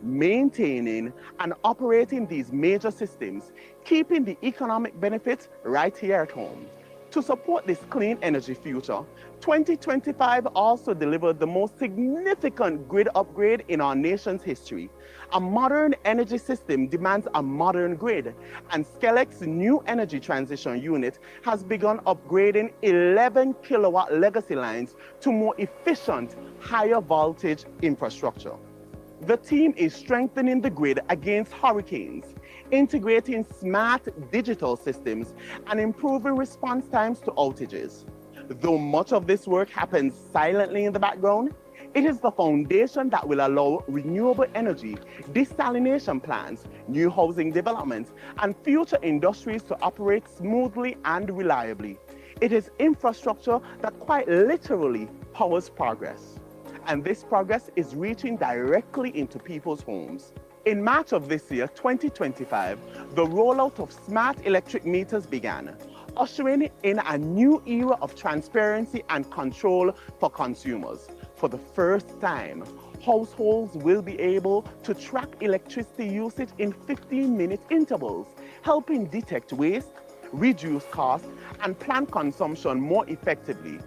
maintaining, and operating these major systems, keeping the economic benefits right here at home. To support this clean energy future, 2025 also delivered the most significant grid upgrade in our nation's history. A modern energy system demands a modern grid, and Skelec's new energy transition unit has begun upgrading 11 kilowatt legacy lines to more efficient, higher voltage infrastructure. The team is strengthening the grid against hurricanes, integrating smart digital systems, and improving response times to outages. Though much of this work happens silently in the background, it is the foundation that will allow renewable energy, desalination plants, new housing developments, and future industries to operate smoothly and reliably. It is infrastructure that quite literally powers progress. And this progress is reaching directly into people's homes. In March of this year, 2025, the rollout of smart electric meters began, ushering in a new era of transparency and control for consumers. For the first time, households will be able to track electricity usage in 15-minute intervals, helping detect waste, reduce costs, and plan consumption more effectively.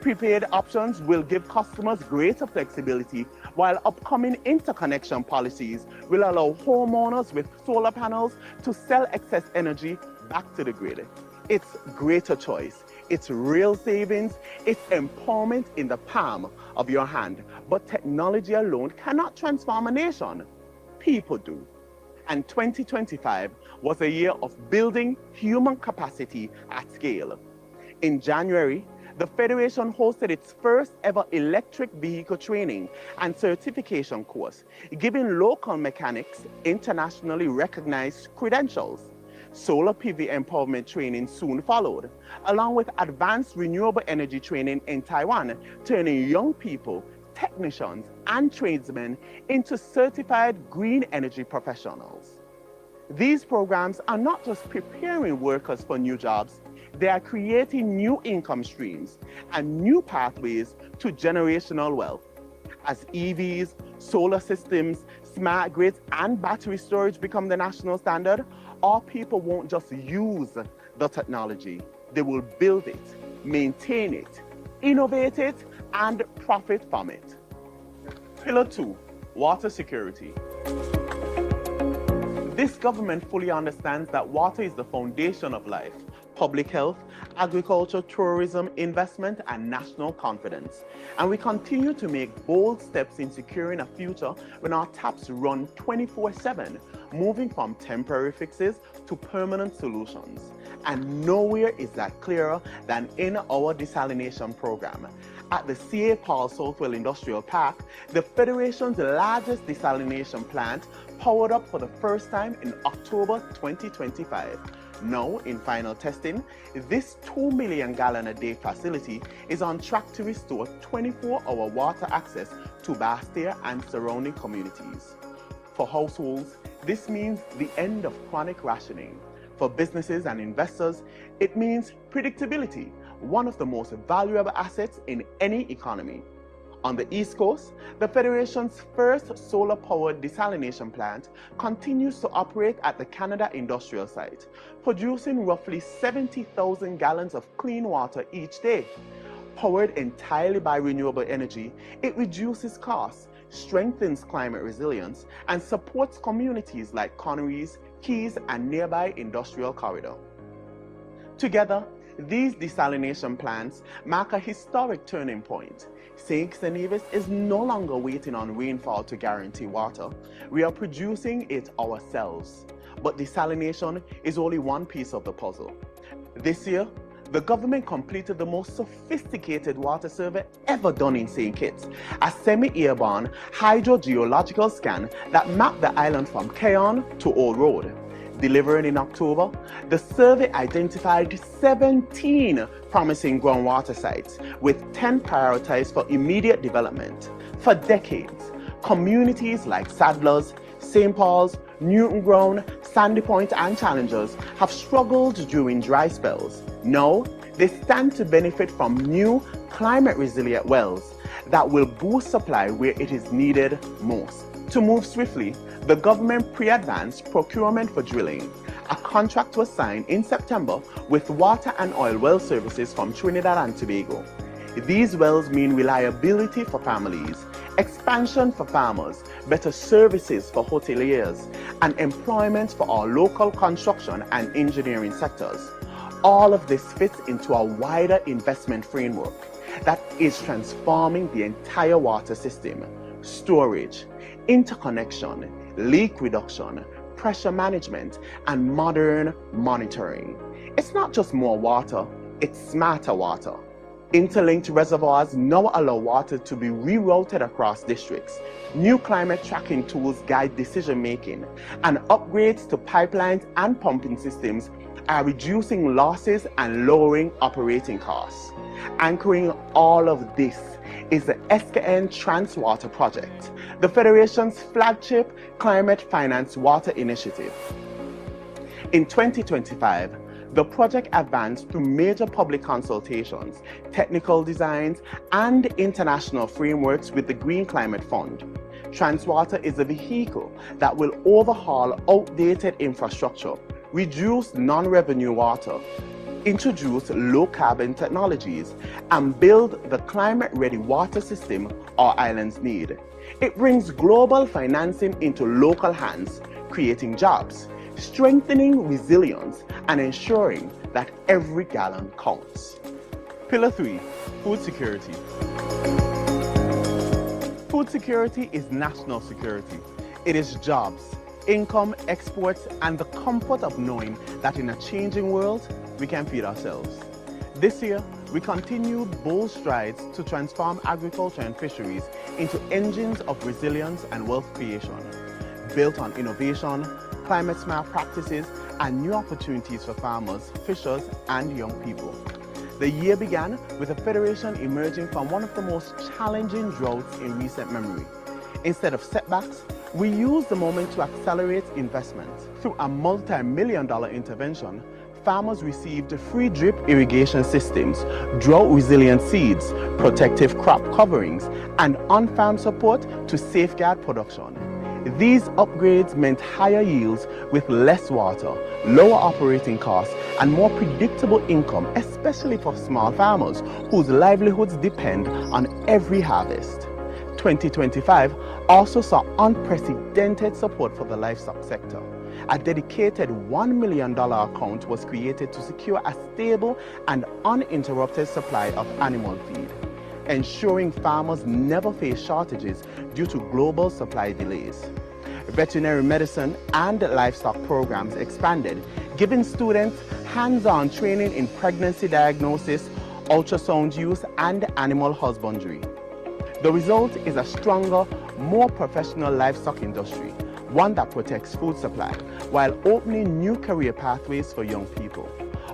Prepaid options will give customers greater flexibility, while upcoming interconnection policies will allow homeowners with solar panels to sell excess energy back to the grid. It's greater choice, it's real savings, it's empowerment in the palm of your hand. But technology alone cannot transform a nation. People do. And 2025 was a year of building human capacity at scale. In January, the Federation hosted its first ever electric vehicle training and certification course, giving local mechanics internationally recognized credentials. Solar PV empowerment training soon followed, along with advanced renewable energy training in Taiwan, turning young people, technicians, and tradesmen into certified green energy professionals. These programs are not just preparing workers for new jobs, they are creating new income streams and new pathways to generational wealth. As EVs, solar systems, smart grids, and battery storage become the national standard, our people won't just use the technology, they will build it, maintain it, innovate it, and profit from it. Pillar 2, water security. This government fully understands that water is the foundation of life, public health, agriculture, tourism, investment, and national confidence. And we continue to make bold steps in securing a future when our taps run 24/7, moving from temporary fixes to permanent solutions. And nowhere is that clearer than in our desalination program. At the CA Paul Southwell Industrial Park, the Federation's largest desalination plant powered up for the first time in October 2025. Now, in final testing, this 2 million gallon a day facility is on track to restore 24-hour water access to Bastia and surrounding communities. For households, this means the end of chronic rationing. For businesses and investors, it means predictability, one of the most valuable assets in any economy. On the East Coast, the Federation's first solar-powered desalination plant continues to operate at the Canada Industrial Site, producing roughly 70,000 gallons of clean water each day. Powered entirely by renewable energy, it reduces costs, strengthens climate resilience, and supports communities like Connery's, Keys, and nearby industrial corridor. Together, these desalination plants mark a historic turning point. St. Kitts and Nevis is no longer waiting on rainfall to guarantee water. We are producing it ourselves. But desalination is only one piece of the puzzle. This year, the government completed the most sophisticated water survey ever done in St. Kitts, a semi-airborne hydrogeological scan that mapped the island from Keon to Old Road. Delivered in October, the survey identified 17 promising groundwater sites, with 10 prioritized for immediate development. For decades, communities like Sadlers, St. Paul's, Newton Ground, Sandy Point, and Challengers have struggled during dry spells. Now, they stand to benefit from new climate-resilient wells that will boost supply where it is needed most. To move swiftly, the government pre-advanced procurement for drilling. A contract was signed in September with water and oil well services from Trinidad and Tobago. These wells mean reliability for families, expansion for farmers, better services for hoteliers, and employment for our local construction and engineering sectors. All of this fits into a wider investment framework that is transforming the entire water system: storage, interconnection, leak reduction, pressure management, and modern monitoring. It's not just more water, it's smarter water. Interlinked reservoirs now allow water to be rerouted across districts. New climate tracking tools guide decision making, and upgrades to pipelines and pumping systems are reducing losses and lowering operating costs. Anchoring all of this is the SKN Transwater Project, the Federation's flagship climate finance water initiative. In 2025, the project advanced through major public consultations, technical designs, and international frameworks with the Green Climate Fund. Transwater is a vehicle that will overhaul outdated infrastructure, reduce non-revenue water, introduce low-carbon technologies, and build the climate-ready water system our islands need. It brings global financing into local hands, creating jobs, strengthening resilience, and ensuring that every gallon counts. Pillar 3, food security. Food security is national security. It is jobs, income, exports, and the comfort of knowing that in a changing world, we can feed ourselves. This year, we continued bold strides to transform agriculture and fisheries into engines of resilience and wealth creation, built on innovation, climate-smart practices, and new opportunities for farmers, fishers, and young people. The year began with the Federation emerging from one of the most challenging droughts in recent memory. Instead of setbacks, we used the moment to accelerate investment. Through a multi-million-dollar intervention, farmers received free drip irrigation systems, drought-resilient seeds, protective crop coverings, and on-farm support to safeguard production. These upgrades meant higher yields with less water, lower operating costs, and more predictable income, especially for small farmers whose livelihoods depend on every harvest. 2025 also saw unprecedented support for the livestock sector. A dedicated $1 million account was created to secure a stable and uninterrupted supply of animal feed, ensuring farmers never face shortages due to global supply delays. Veterinary medicine and livestock programs expanded, giving students hands-on training in pregnancy diagnosis, ultrasound use, and animal husbandry. The result is a stronger, more professional livestock industry, one that protects food supply while opening new career pathways for young people.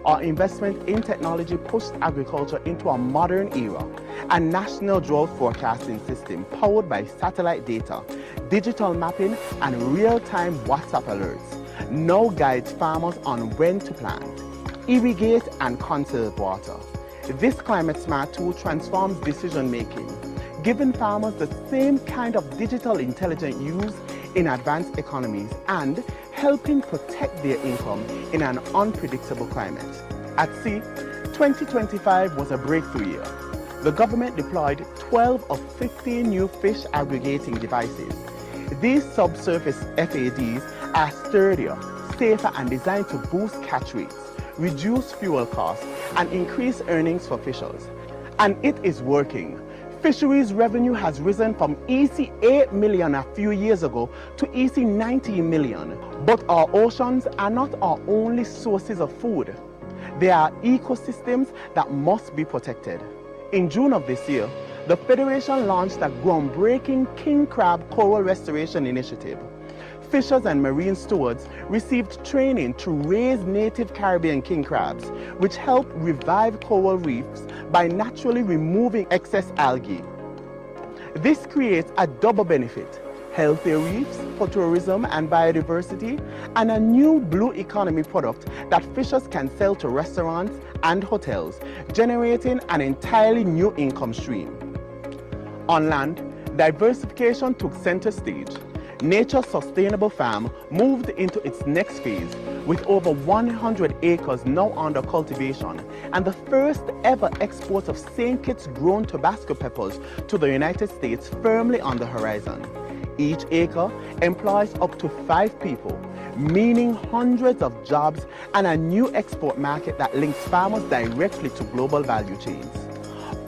Our investment in technology pushed agriculture into a modern era. A national drought forecasting system powered by satellite data, digital mapping, and real-time WhatsApp alerts now guides farmers on when to plant, irrigate, and conserve water. This climate-smart tool transforms decision-making, giving farmers the same kind of digital intelligence used in advanced economies and helping protect their income in an unpredictable climate. At sea, 2025 was a breakthrough year. The government deployed 12 of 15 new fish aggregating devices. These subsurface FADs are sturdier, safer, and designed to boost catch rates, reduce fuel costs, and increase earnings for fishers. And it is working. Fisheries revenue has risen from EC 8 million a few years ago to EC 90 million. But our oceans are not our only sources of food. They are ecosystems that must be protected. In June of this year, the Federation launched a groundbreaking king crab coral restoration initiative. Fishers and marine stewards received training to raise native Caribbean king crabs, which help revive coral reefs by naturally removing excess algae. This creates a double benefit: healthier reefs for tourism and biodiversity, and a new blue economy product that fishers can sell to restaurants and hotels, generating an entirely new income stream. On land, diversification took center stage. Nature's Sustainable Farm moved into its next phase with over 100 acres now under cultivation and the first ever export of St. Kitts grown Tabasco peppers to the United States firmly on the horizon. Each acre employs up to 5 people, meaning hundreds of jobs and a new export market that links farmers directly to global value chains.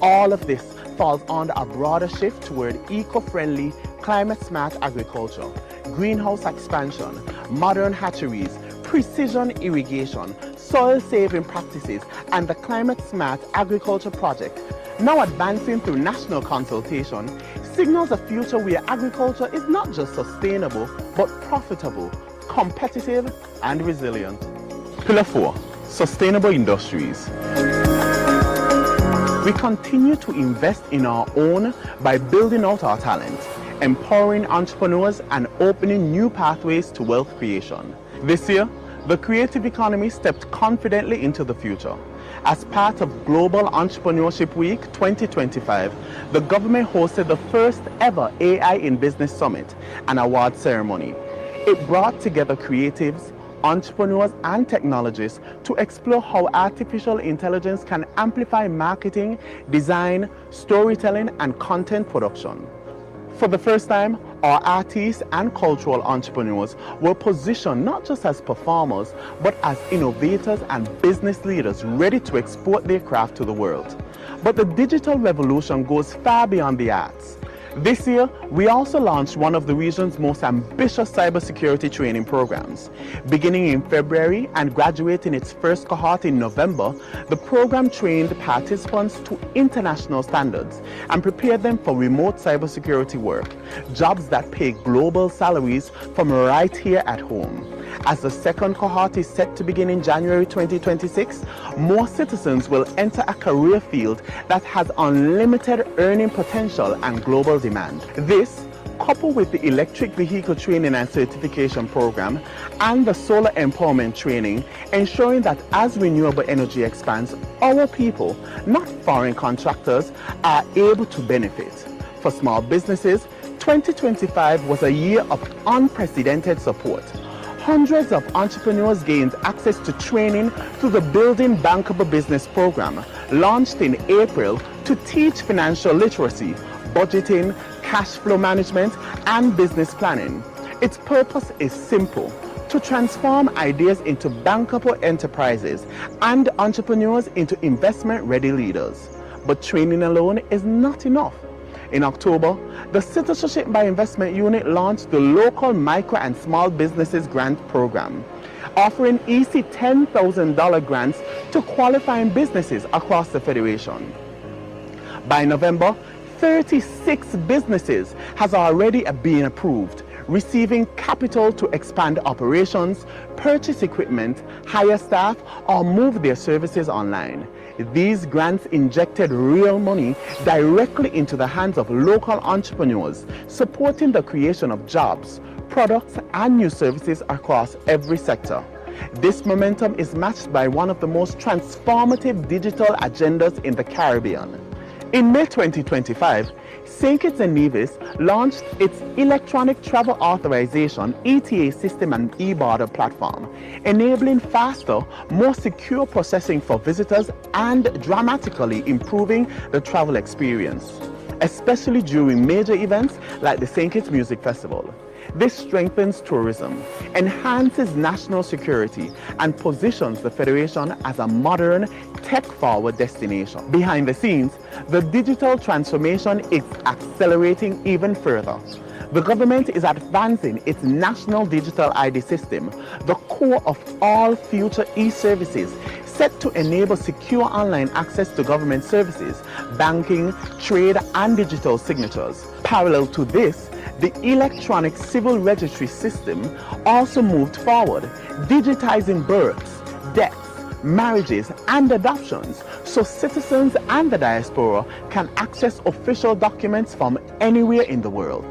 All of this falls under a broader shift toward eco-friendly, climate-smart agriculture, greenhouse expansion, modern hatcheries, precision irrigation, soil-saving practices, and the Climate-Smart Agriculture Project, now advancing through national consultation, signals a future where agriculture is not just sustainable, but profitable, competitive, and resilient. Pillar 4. Sustainable Industries. We continue to invest in our own by building out our talent, empowering entrepreneurs, and opening new pathways to wealth creation. This year, the creative economy stepped confidently into the future. As part of Global Entrepreneurship Week 2025, the government hosted the first ever AI in Business Summit and award ceremony. It brought together creatives, entrepreneurs, and technologists to explore how artificial intelligence can amplify marketing, design, storytelling, and content production. For the first time, our artists and cultural entrepreneurs were positioned not just as performers, but as innovators and business leaders ready to export their craft to the world. But the digital revolution goes far beyond the arts. This year, we also launched one of the region's most ambitious cybersecurity training programs. Beginning in February and graduating its first cohort in November, the program trained participants to international standards and prepared them for remote cybersecurity work, jobs that pay global salaries from right here at home. As the second cohort is set to begin in January 2026, more citizens will enter a career field that has unlimited earning potential and global demand. This, coupled with the electric vehicle training and certification program and the solar empowerment training, ensuring that as renewable energy expands, our people, not foreign contractors, are able to benefit. For small businesses, 2025 was a year of unprecedented support. Hundreds of entrepreneurs gained access to training through the Building Bankable Business program, launched in April to teach financial literacy, budgeting, cash flow management, and business planning. Its purpose is simple: to transform ideas into bankable enterprises and entrepreneurs into investment-ready leaders. But training alone is not enough. In October, the Citizenship by Investment Unit launched the Local Micro and Small Businesses Grant Program, offering easy $10,000 grants to qualifying businesses across the Federation. By November, 36 businesses has already been approved, receiving capital to expand operations, purchase equipment, hire staff, or move their services online. These grants injected real money directly into the hands of local entrepreneurs, supporting the creation of jobs, products, and new services across every sector. This momentum is matched by one of the most transformative digital agendas in the Caribbean. In May 2025, St. Kitts and Nevis launched its Electronic Travel Authorization ETA system and e-border platform, enabling faster, more secure processing for visitors and dramatically improving the travel experience, especially during major events like the St. Kitts Music Festival. This strengthens tourism, enhances national security, and positions the Federation as a modern, tech-forward destination. Behind the scenes, the digital transformation is accelerating even further. The government is advancing its national digital ID system, the core of all future e-services, set to enable secure online access to government services, banking, trade, and digital signatures. Parallel to this, the electronic civil registry system also moved forward, digitizing births, deaths, marriages, and adoptions, so citizens and the diaspora can access official documents from anywhere in the world.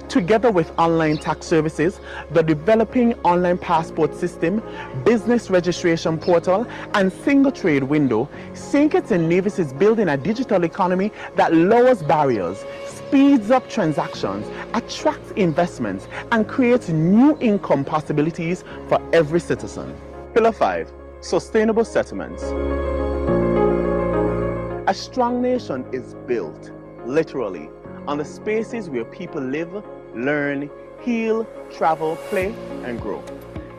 Together with online tax services, the developing online passport system, business registration portal, and single trade window, St. Kitts and Nevis is building a digital economy that lowers barriers, speeds up transactions, attracts investments, and creates new income possibilities for every citizen. Pillar 5. Sustainable settlements. A strong nation is built, literally, on the spaces where people live, learn, heal, travel, play, and grow.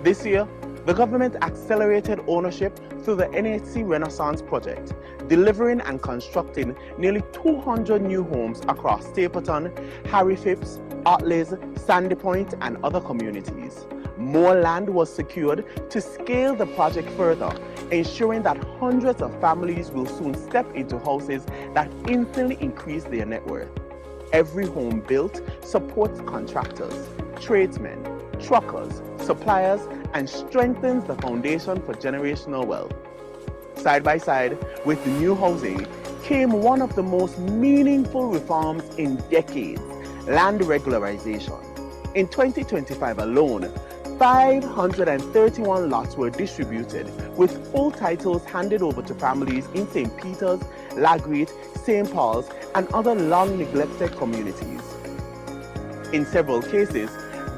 This year, the government accelerated ownership through the NHC Renaissance Project, delivering and constructing nearly 200 new homes across Stapleton, Harry Phipps, Otleys, Sandy Point, and other communities. More land was secured to scale the project further, ensuring that hundreds of families will soon step into houses that instantly increase their net worth. Every home built supports contractors, tradesmen, truckers, suppliers, and strengthens the foundation for generational wealth. Side by side with the new housing came one of the most meaningful reforms in decades: land regularization. In 2025 alone, 531 lots were distributed, with full titles handed over to families in St. Peter's, Lagreet, St. Paul's, and other long-neglected communities. In several cases,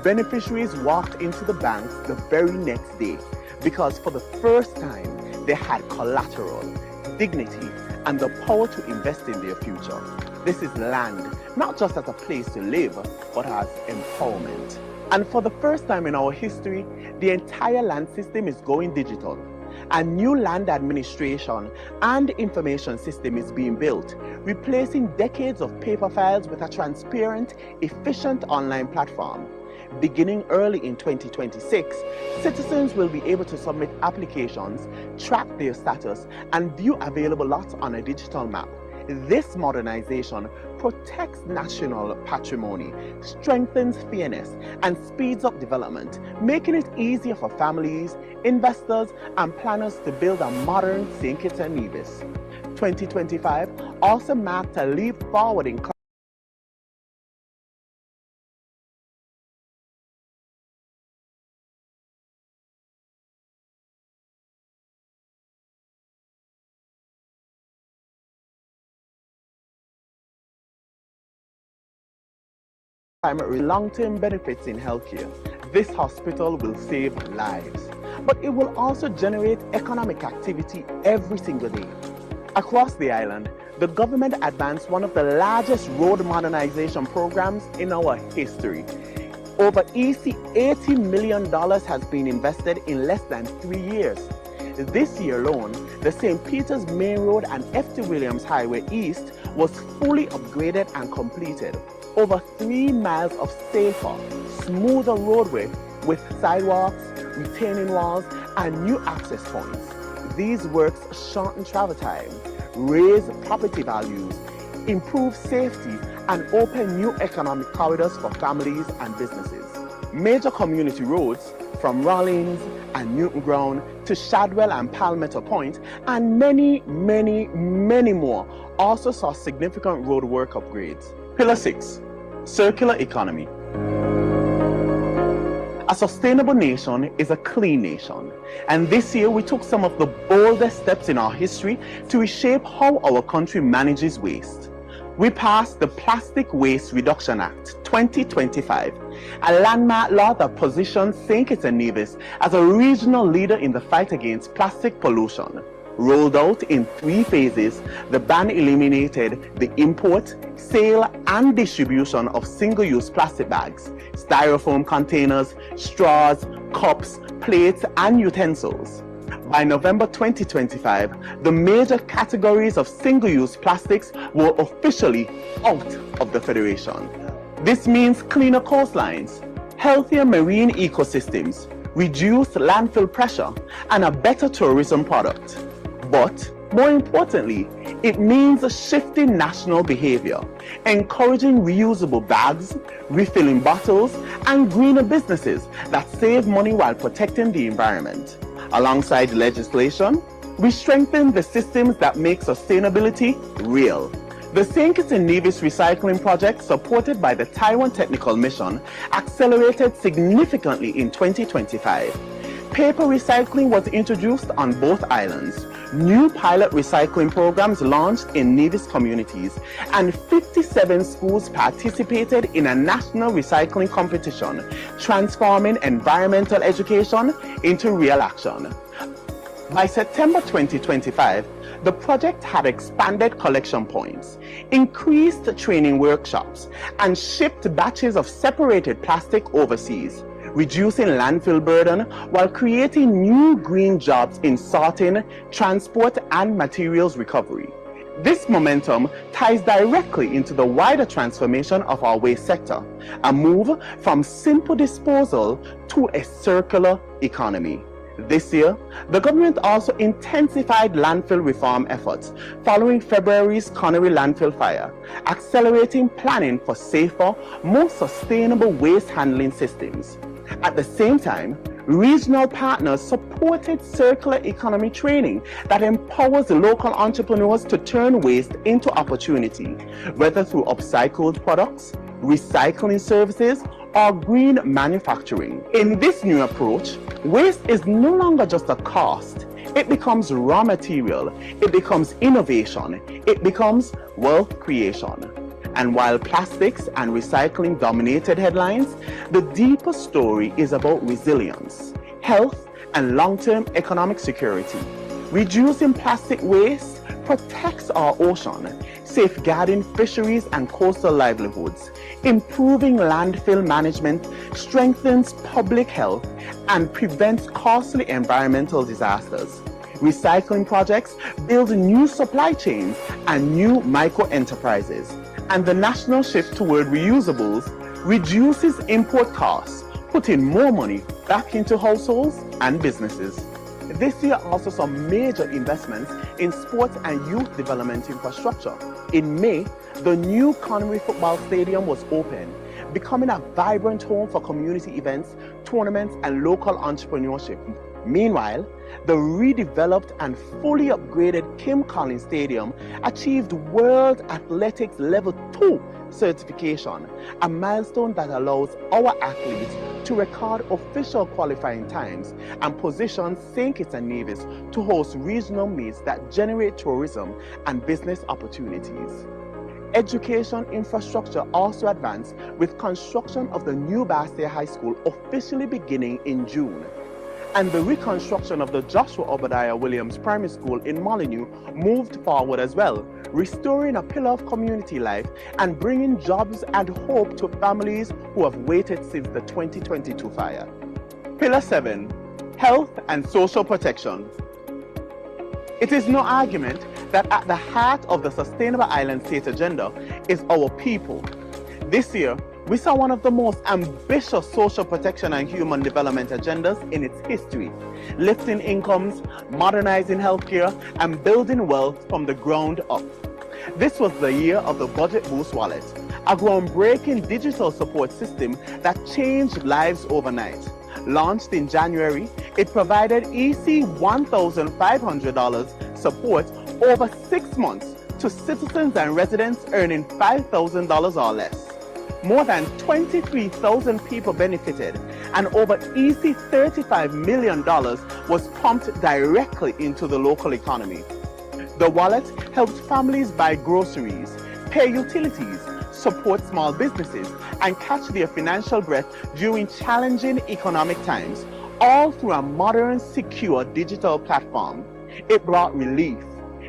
beneficiaries walked into the banks the very next day because for the first time, they had collateral, dignity, and the power to invest in their future. This is land, not just as a place to live, but as empowerment. And for the first time in our history, the entire land system is going digital. A new land administration and information system is being built, replacing decades of paper files with a transparent, efficient online platform. Beginning early in 2026, citizens will be able to submit applications, track their status, and view available lots on a digital map. This modernization protects national patrimony, strengthens fairness, and speeds up development, making it easier for families, investors, and planners to build a modern St. Kitts and Nevis. 2025 also marked a leap forward in primary long-term benefits in healthcare. This hospital will save lives, but it will also generate economic activity every single day. Across the island, the government advanced one of the largest road modernization programs in our history. Over $80 million has been invested in less than 3 years. This year alone, the St. Peter's Main Road and F.T. Williams Highway East was fully upgraded and completed. Over 3 miles of safer, smoother roadway with sidewalks, retaining walls, and new access points. These works shorten travel time, raise property values, improve safety, and open new economic corridors for families and businesses. Major community roads from Rawlins and Newton Ground to Shadwell and Palmetto Point, and many more also saw significant road work upgrades. Pillar 6. Circular economy. A sustainable nation is a clean nation, and this year we took some of the boldest steps in our history to reshape how our country manages waste. We passed the Plastic Waste Reduction Act 2025, a landmark law that positions St. Kitts and Nevis as a regional leader in the fight against plastic pollution. Rolled out in 3 phases, the ban eliminated the import, sale, and distribution of single-use plastic bags, styrofoam containers, straws, cups, plates, and utensils. By November 2025, the major categories of single-use plastics were officially out of the Federation. This means cleaner coastlines, healthier marine ecosystems, reduced landfill pressure, and a better tourism product. But more importantly, it means shifting national behavior, encouraging reusable bags, refilling bottles, and greener businesses that save money while protecting the environment. Alongside legislation, we strengthen the systems that make sustainability real. The St. Kitts and Nevis Recycling Project, supported by the Taiwan Technical Mission, accelerated significantly in 2025. Paper recycling was introduced on both islands, New pilot recycling programs launched in Nevis communities, and 57 schools participated in a national recycling competition, transforming environmental education into real action. By September 2025, the project had expanded collection points, increased training workshops, and shipped batches of separated plastic overseas, reducing landfill burden while creating new green jobs in sorting, transport, and materials recovery. This momentum ties directly into the wider transformation of our waste sector, a move from simple disposal to a circular economy. This year, the government also intensified landfill reform efforts following February's Connery landfill fire, accelerating planning for safer, more sustainable waste handling systems. At the same time, regional partners supported circular economy training that empowers local entrepreneurs to turn waste into opportunity, whether through upcycled products, recycling services, or green manufacturing. In this new approach, waste is no longer just a cost. It becomes raw material, it becomes innovation, it becomes wealth creation. And while plastics and recycling dominated headlines, the deeper story is about resilience, health, and long-term economic security. Reducing plastic waste protects our ocean, safeguarding fisheries and coastal livelihoods. Improving landfill management strengthens public health and prevents costly environmental disasters. Recycling projects build new supply chains and new micro-enterprises. And the national shift toward reusables reduces import costs, putting more money back into households and businesses. This year also saw major investments in sports and youth development infrastructure. In May, the new Connery Football Stadium was opened, becoming a vibrant home for community events, tournaments, and local entrepreneurship. Meanwhile, the redeveloped and fully upgraded Kim Collins Stadium achieved World Athletics Level 2 certification, a milestone that allows our athletes to record official qualifying times and position St. Kitts and Nevis to host regional meets that generate tourism and business opportunities. Education infrastructure also advanced with construction of the new Bastia High School officially beginning in June. And the reconstruction of the Joshua Obadiah Williams Primary School in Molyneux moved forward as well, restoring a pillar of community life and bringing jobs and hope to families who have waited since the 2022 fire. Pillar 7, Health and Social Protection. It is no argument that at the heart of the Sustainable Island State agenda is our people. This year, we saw one of the most ambitious social protection and human development agendas in its history, lifting incomes, modernizing healthcare, and building wealth from the ground up. This was the year of the Budget Boost Wallet, a groundbreaking digital support system that changed lives overnight. Launched in January, it provided EC $1,500 support over 6 months to citizens and residents earning $5,000 or less. More than 23,000 people benefited, and over EC $35 million was pumped directly into the local economy. The wallet helped families buy groceries, pay utilities, support small businesses, and catch their financial breath during challenging economic times, all through a modern, secure digital platform. It brought relief,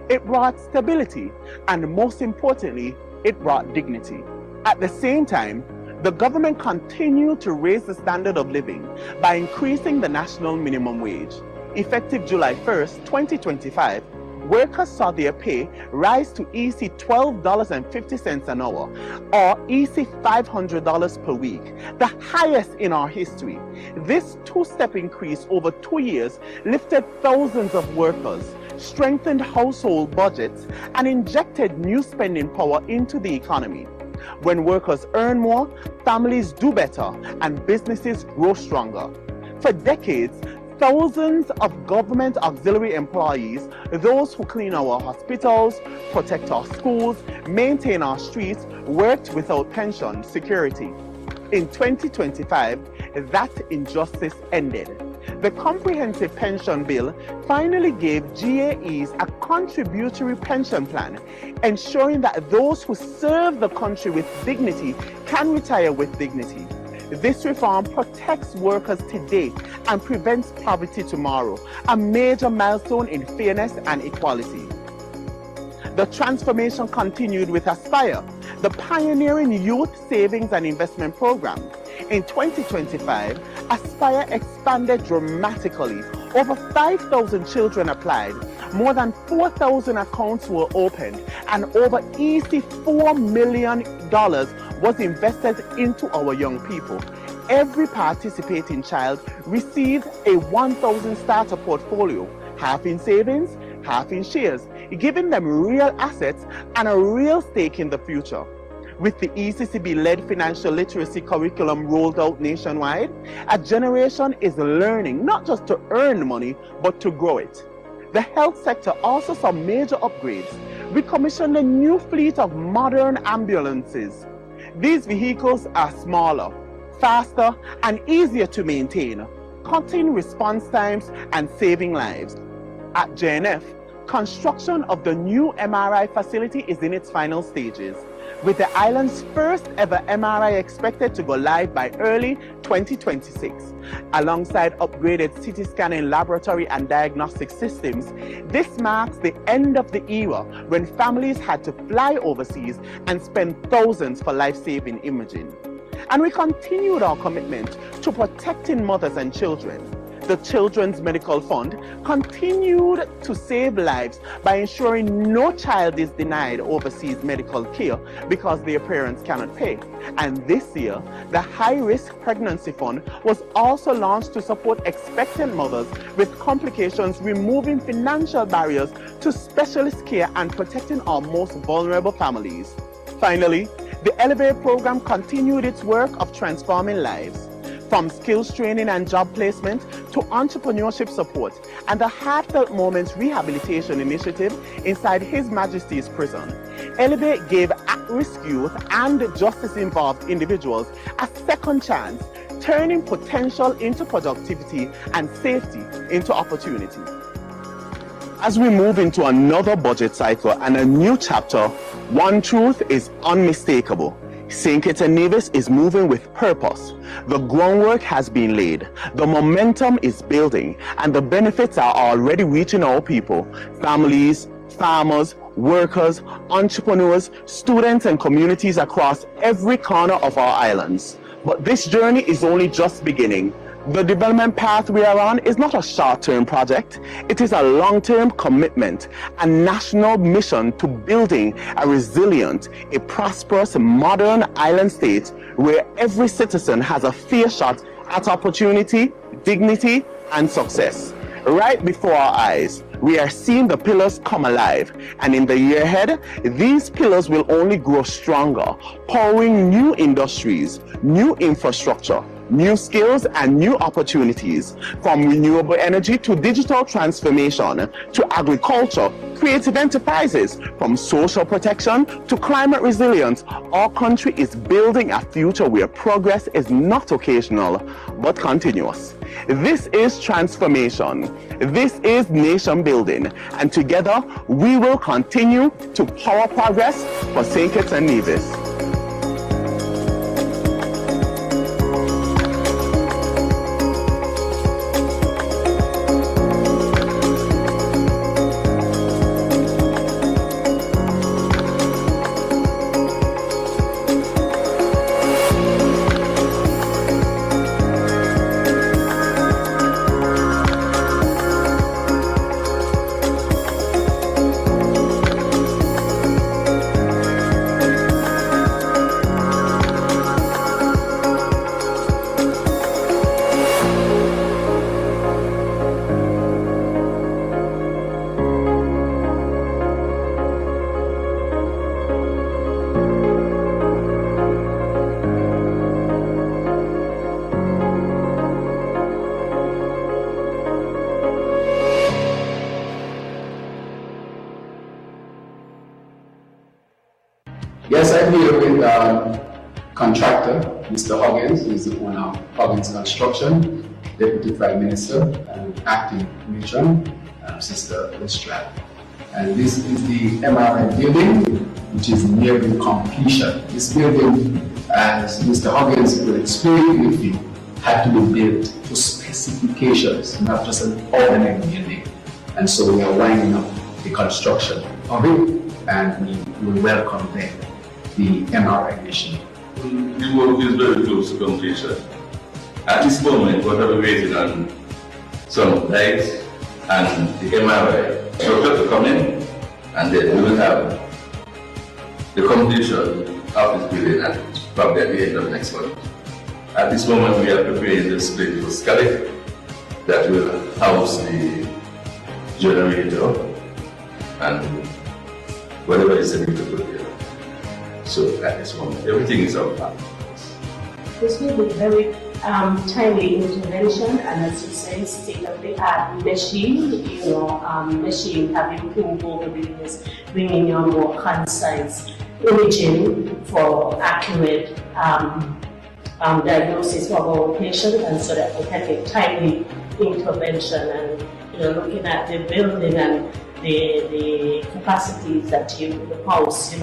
it brought stability, and most importantly, it brought dignity. At the same time, the government continued to raise the standard of living by increasing the national minimum wage. Effective July 1st, 2025, workers saw their pay rise to EC $12.50 an hour, or EC $500 per week, the highest in our history. This two-step increase over 2 years lifted thousands of workers, strengthened household budgets, and injected new spending power into the economy. When workers earn more, families do better, and businesses grow stronger. For decades, thousands of government auxiliary employees, those who clean our hospitals, protect our schools, maintain our streets, worked without pension security. In 2025, that injustice ended. The Comprehensive Pension Bill finally gave GAEs a contributory pension plan, ensuring that those who serve the country with dignity can retire with dignity. This reform protects workers today and prevents poverty tomorrow, a major milestone in fairness and equality. The transformation continued with Aspire, the pioneering youth savings and investment program. In 2025, Aspire expanded dramatically. Over 5,000 children applied, more than 4,000 accounts were opened, and over $4 million was invested into our young people. Every participating child received a 1,000 starter portfolio, half in savings, half in shares, giving them real assets and a real stake in the future. With the ECCB-led financial literacy curriculum rolled out nationwide, a generation is learning not just to earn money, but to grow it. The health sector also saw major upgrades. We commissioned a new fleet of modern ambulances. These vehicles are smaller, faster, and easier to maintain, cutting response times and saving lives. At JNF, construction of the new MRI facility is in its final stages, with the island's first ever MRI expected to go live by early 2026. Alongside upgraded CT scanning laboratory and diagnostic systems, this marks the end of the era when families had to fly overseas and spend thousands for life-saving imaging. And we continued our commitment to protecting mothers and children. The Children's Medical Fund continued to save lives by ensuring no child is denied overseas medical care because their parents cannot pay. And this year, the High Risk Pregnancy Fund was also launched to support expectant mothers with complications, removing financial barriers to specialist care and protecting our most vulnerable families. Finally, the Elevate program continued its work of transforming lives. From skills training and job placement to entrepreneurship support and the Heartfelt Moments Rehabilitation Initiative inside His Majesty's Prison. Elevate gave at-risk youth and justice-involved individuals a second chance, turning potential into productivity and safety into opportunity. As we move into another budget cycle and a new chapter, one truth is unmistakable. St. Kitts and Nevis is moving with purpose. The groundwork has been laid, the momentum is building, and the benefits are already reaching our people, families, farmers, workers, entrepreneurs, students, and communities across every corner of our islands. But this journey is only just beginning. The development path we are on is not a short-term project. It is a long-term commitment, a national mission to building a resilient, a prosperous, modern island state where every citizen has a fair shot at opportunity, dignity, and success. Right before our eyes, we are seeing the pillars come alive, and in the year ahead, these pillars will only grow stronger, powering new industries, new infrastructure, new skills and new opportunities, from renewable energy to digital transformation, to agriculture, creative enterprises, from social protection to climate resilience. Our country is building a future where progress is not occasional, but continuous. This is transformation. This is nation building. And together, we will continue to power progress for St. Kitts and Nevis. Yes, I'm here with contractor Mr. Huggins, who is the owner of Huggins Construction, Deputy Prime Minister and Acting Matron, Sister Lestrade. And this is the MRI building, which is nearing completion. This building, as Mr. Huggins will explain with you, had to be built to specifications, not just an ordinary building. And so we are winding up the construction of it, and we will welcome them, the MRI machine. The work is very close to completion. At this moment, what are we waiting on? Some lights and the MRI structure to come in, and then we will have the completion of this building at probably at the end of next month. At this moment, we are preparing the split for scallop that will house the generator and whatever is needed to put there. So at this moment, everything is on plan. This will be very timely intervention, and as you say, state-of-the-art machine. Machine have improved over the years, bringing you more concise imaging for accurate diagnosis of our patient, and so that we can get timely intervention. And looking at the building and the capacities that the house,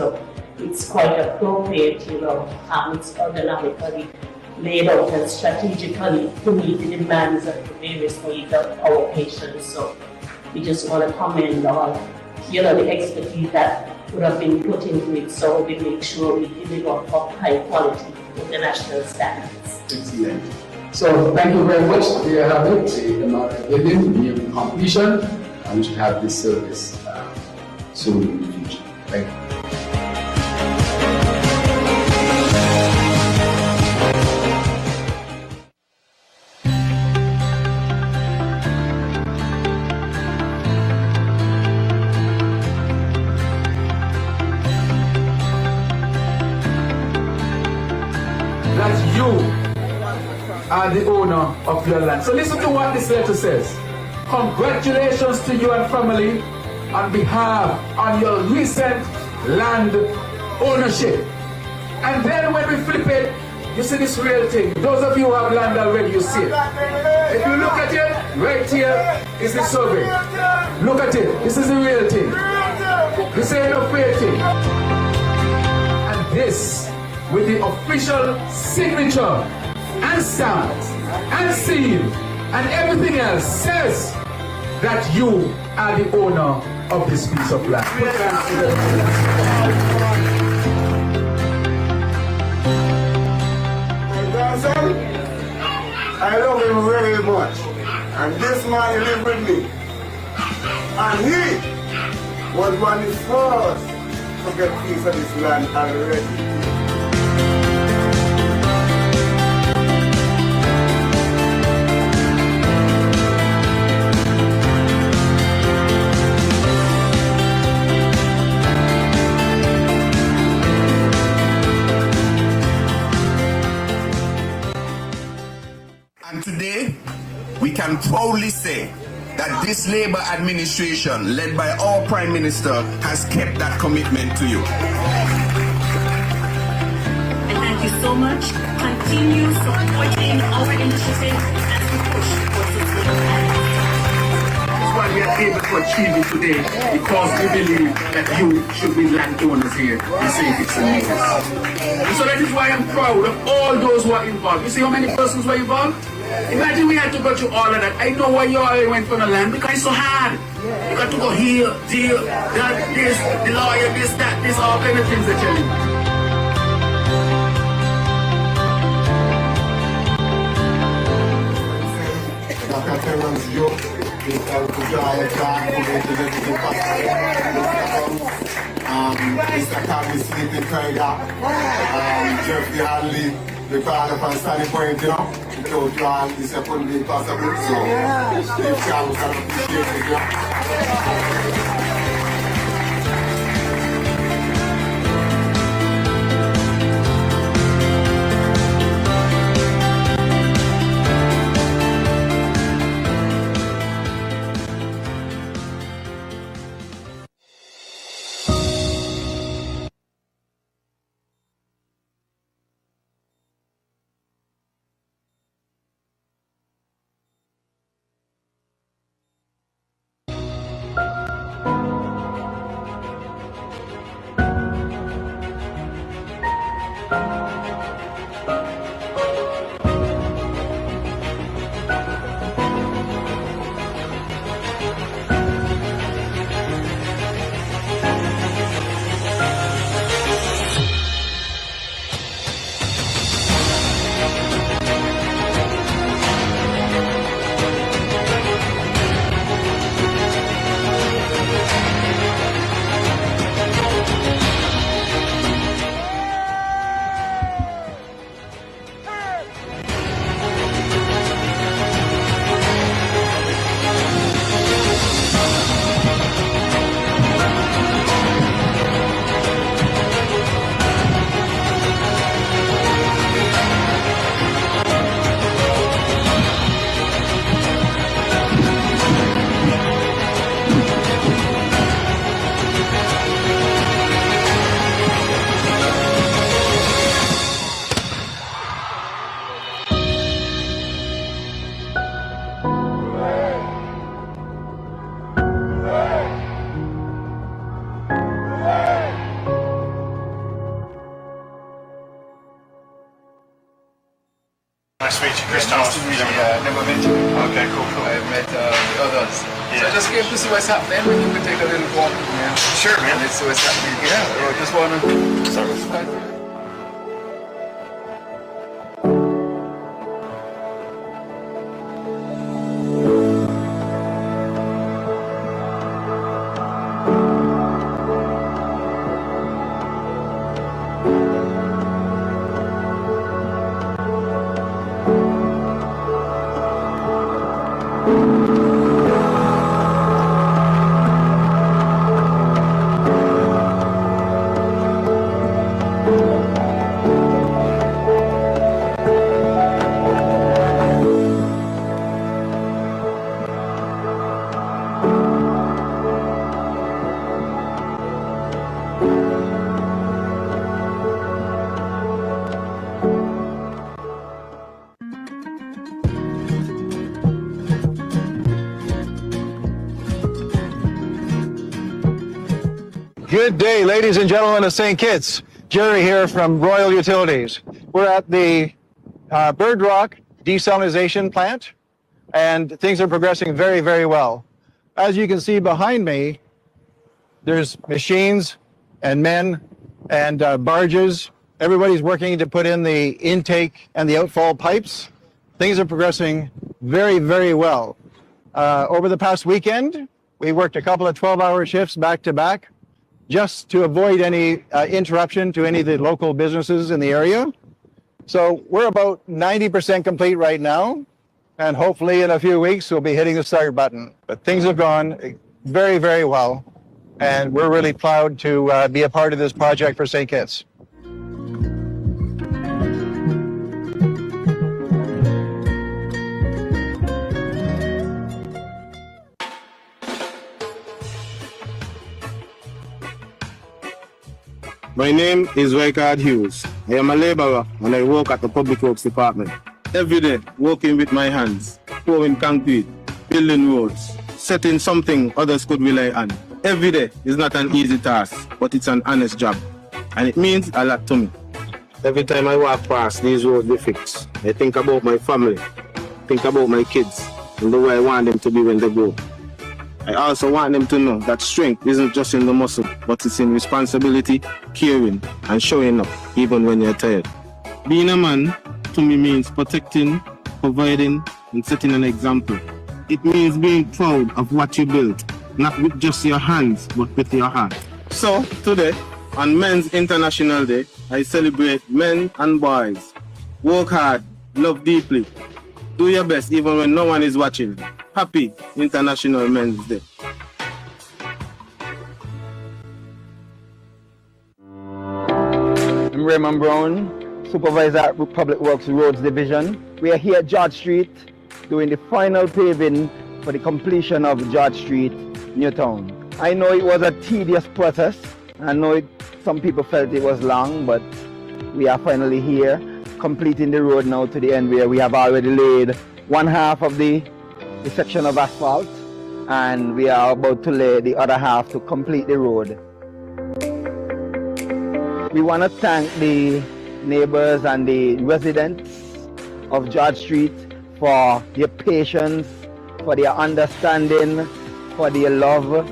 it's quite appropriate. It's ergonomically laid out and strategically to meet the demands of the various needs of our patients. So we just want to commend all, the expertise that would have been put into it, so we make sure we deliver of high quality international standards. Excellent. So thank you very much. We have it, the MRI building near completion, and we should have this service soon in the future. Thank you. That you are the owner of your land. So listen to what this letter says. Congratulations to you and family on behalf of your recent land ownership. And then when we flip it, you see this real thing. Those of you who have land already, you see it. If you look at it, right here is the survey. Look at it. This is the real thing. This ain't no fake thing. And this, with the official signature and stamp and seal and everything else, says that you are the owner of this piece of land. I love him very much, and this man lived with me, and he was one of the first to get a piece of this land already. And today, we can proudly say that this Labour administration, led by our Prime Minister, has kept that commitment to you. And thank you so much. Continue supporting our initiative as we push towards sustainable. That's why we are able to achieve it today, because we believe that you should be landowners here in St. Dixon Mills. And so that is why I'm proud of all those who are involved. You see how many persons were involved? Imagine we had to go through all of that. I know why you all went for the land, because it's so hard. You got to go here, there, that, this, the lawyer, this, that, this, all kind of things they're telling you. Dr. Terrance joke is to draw a plan to make everything possible. Mr. Carly sleeping tiger, Jeffrey Hadley, the father from Stanley Point, without plan, this couldn't be possible. So, if Carl can appreciate it, never met you. Okay, cool. I met the others. Yeah. So I just came to see what's happening. We need to take a little walk, man. Sure, man. Let's see what's happening. Yeah. So I just want to start. Good day, ladies and gentlemen of St. Kitts. Jerry here from Royal Utilities. We're at the Bird Rock desalinization plant, and things are progressing very, very well. As you can see behind me, there's machines and men and barges. Everybody's working to put in the intake and the outfall pipes. Things are progressing very, very well. Over the past weekend, we worked a couple of 12-hour shifts back to back, just to avoid any interruption to any of the local businesses in the area. So we're about 90% complete right now, and hopefully in a few weeks we'll be hitting the start button. But things have gone very, very well, and we're really proud to be a part of this project for St. Kitts. My name is Wycard Hughes. I am a laborer and I work at the Public Works Department. Every day, working with my hands, pouring concrete, building roads, setting something others could rely on. Every day is not an easy task, but it's an honest job. And it means a lot to me. Every time I walk past these roads we fix, I think about my family, think about my kids, and the way I want them to be when they grow. I also want them to know that strength isn't just in the muscle, but it's in responsibility, caring, and showing up even when you're tired. Being a man, to me, means protecting, providing, and setting an example. It means being proud of what you built, not with just your hands, but with your heart. So, today, on Men's International Day, I celebrate men and boys. Work hard, love deeply. Do your best even when no one is watching. Happy International Men's Day. I'm Raymond Brown, Supervisor at Public Works Roads Division. We are here at George Street doing the final paving for the completion of George Street, Newtown. I know it was a tedious process. I know some people felt it was long, but we are finally here, completing the road now to the end where we have already laid one half of the section of asphalt, and we are about to lay the other half to complete the road. We want to thank the neighbors and the residents of George Street for their patience, for their understanding, for their love,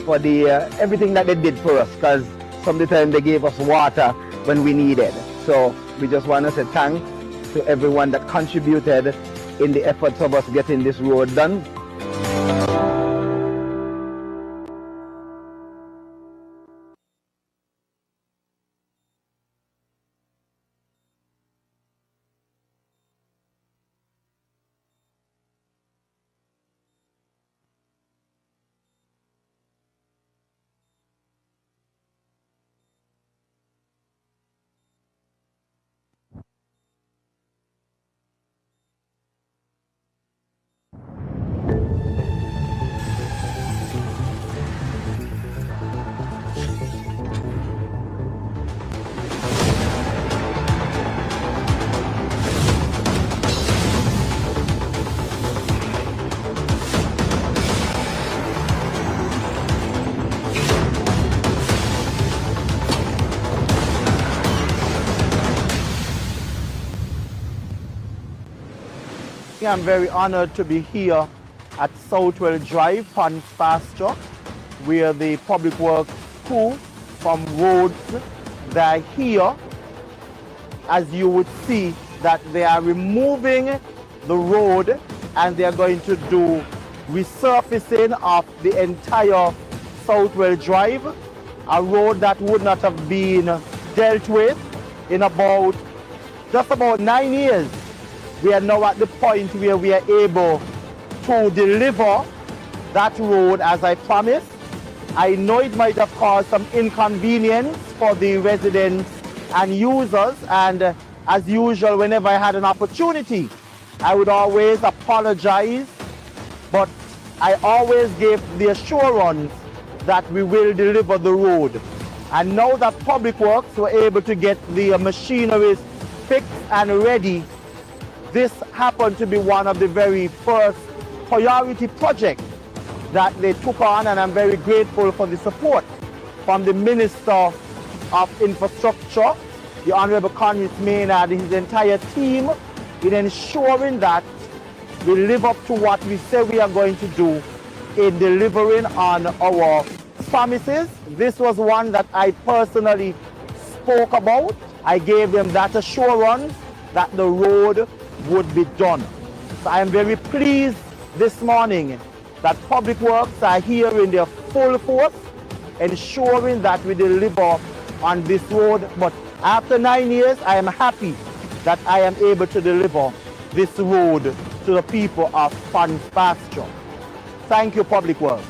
for the everything that they did for us, because some of the time they gave us water when we needed. So we just want to say thanks to everyone that contributed in the efforts of us getting this road done. I'm very honored to be here at Southwell Drive, Pons Pasture, where the Public Works crew from roads, they're here. As you would see that they are removing the road and they're going to do resurfacing of the entire Southwell Drive, a road that would not have been dealt with in just about 9 years. We are now at the point where we are able to deliver that road as I promised. I know it might have caused some inconvenience for the residents and users, and as usual, whenever I had an opportunity, I would always apologize, but I always gave the assurance that we will deliver the road. And now that Public Works were able to get the machinery fixed and ready, this happened to be one of the very first priority projects that they took on, and I'm very grateful for the support from the Minister of Infrastructure, the Honorable Conrad Maynard, and his entire team in ensuring that we live up to what we say we are going to do in delivering on our promises. This was one that I personally spoke about. I gave them that assurance that the road would be done. So I am very pleased this morning that Public Works are here in their full force, ensuring that we deliver on this road. But after 9 years, I am happy that I am able to deliver this road to the people of Pons Pasture. Thank you, Public Works.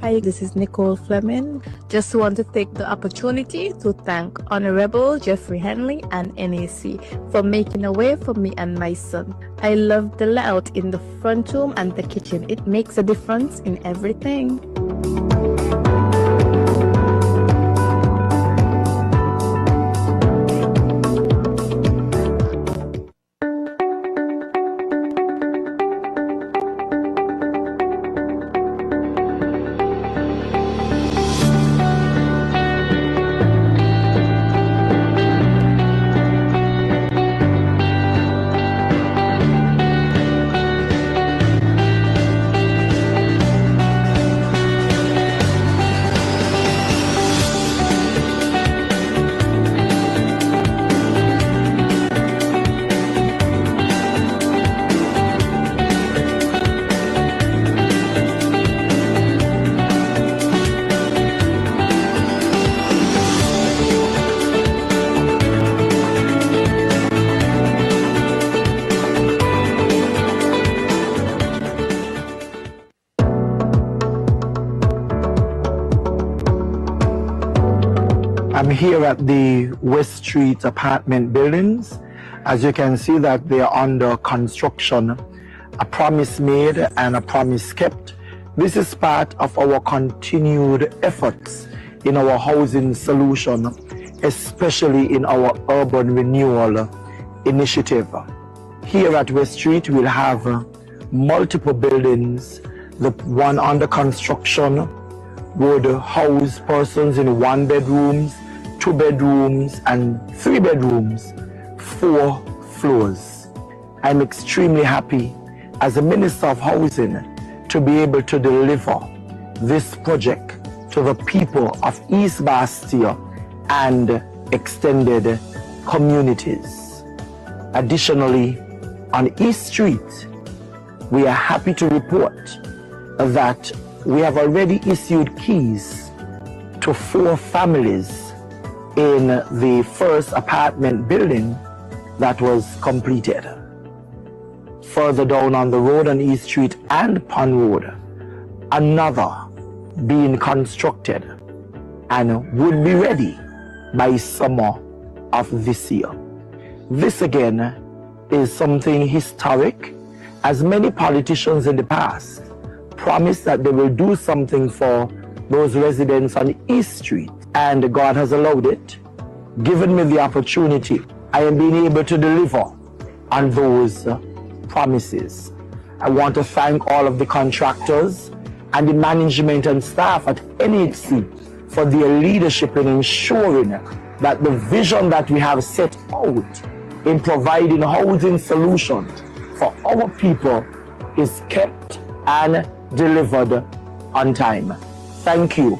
Hi, this is Nicole Fleming. Just want to take the opportunity to thank Honorable Jeffrey Henley and NAC for making a way for me and my son. I love the layout in the front room and the kitchen. It makes a difference in everything. I'm here at the West Street apartment buildings. As you can see that they are under construction. A promise made and a promise kept. This is part of our continued efforts in our housing solution, especially in our urban renewal initiative. Here at West Street, we'll have multiple buildings. The one under construction would house persons in 1 bedrooms, 2 bedrooms, and 3 bedrooms, 4 floors. I'm extremely happy as a Minister of Housing to be able to deliver this project to the people of East Bastia and extended communities. Additionally, on East Street, we are happy to report that we have already issued keys to 4 families in the first apartment building that was completed. Further down on the road on East Street and Pond Road, another being constructed and would be ready by summer of this year. This again is something historic, as many politicians in the past promised that they will do something for those residents on East Street, and God has allowed it, given me the opportunity. I am being able to deliver on those promises. I want to thank all of the contractors and the management and staff at NHC for their leadership in ensuring that the vision that we have set out in providing housing solutions for our people is kept and delivered on time. Thank you.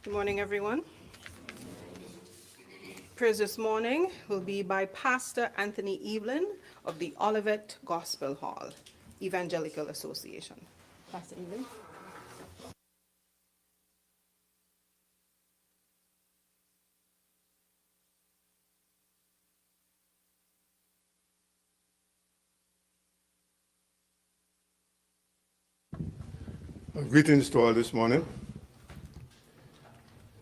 Good morning, everyone. Prayers this morning will be by Pastor Anthony Evelyn of the Olivet Gospel Hall, Evangelical Association. Pastor Evelyn. Greetings to all this morning.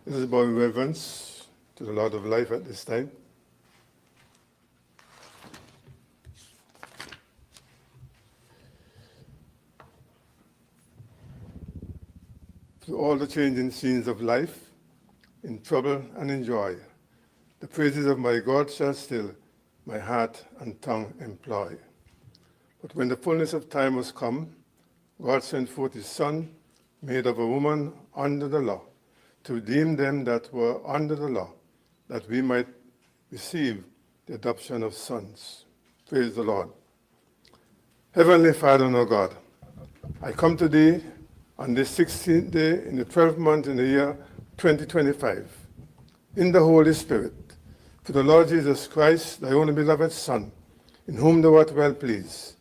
This is about reverence to the Lord of life at this time. Through all the changing scenes of life, in trouble and in joy, the praises of my God shall still my heart and tongue employ. But when the fullness of time was come, God sent forth his Son, made of a woman under the law, to redeem them that were under the law, that we might receive the adoption of sons. Praise the Lord. Heavenly Father and our God, I come to thee on this 16th day in the 12th month in the year 2025, in the Holy Spirit, to the Lord Jesus Christ, thy only beloved Son, in whom thou art well pleased,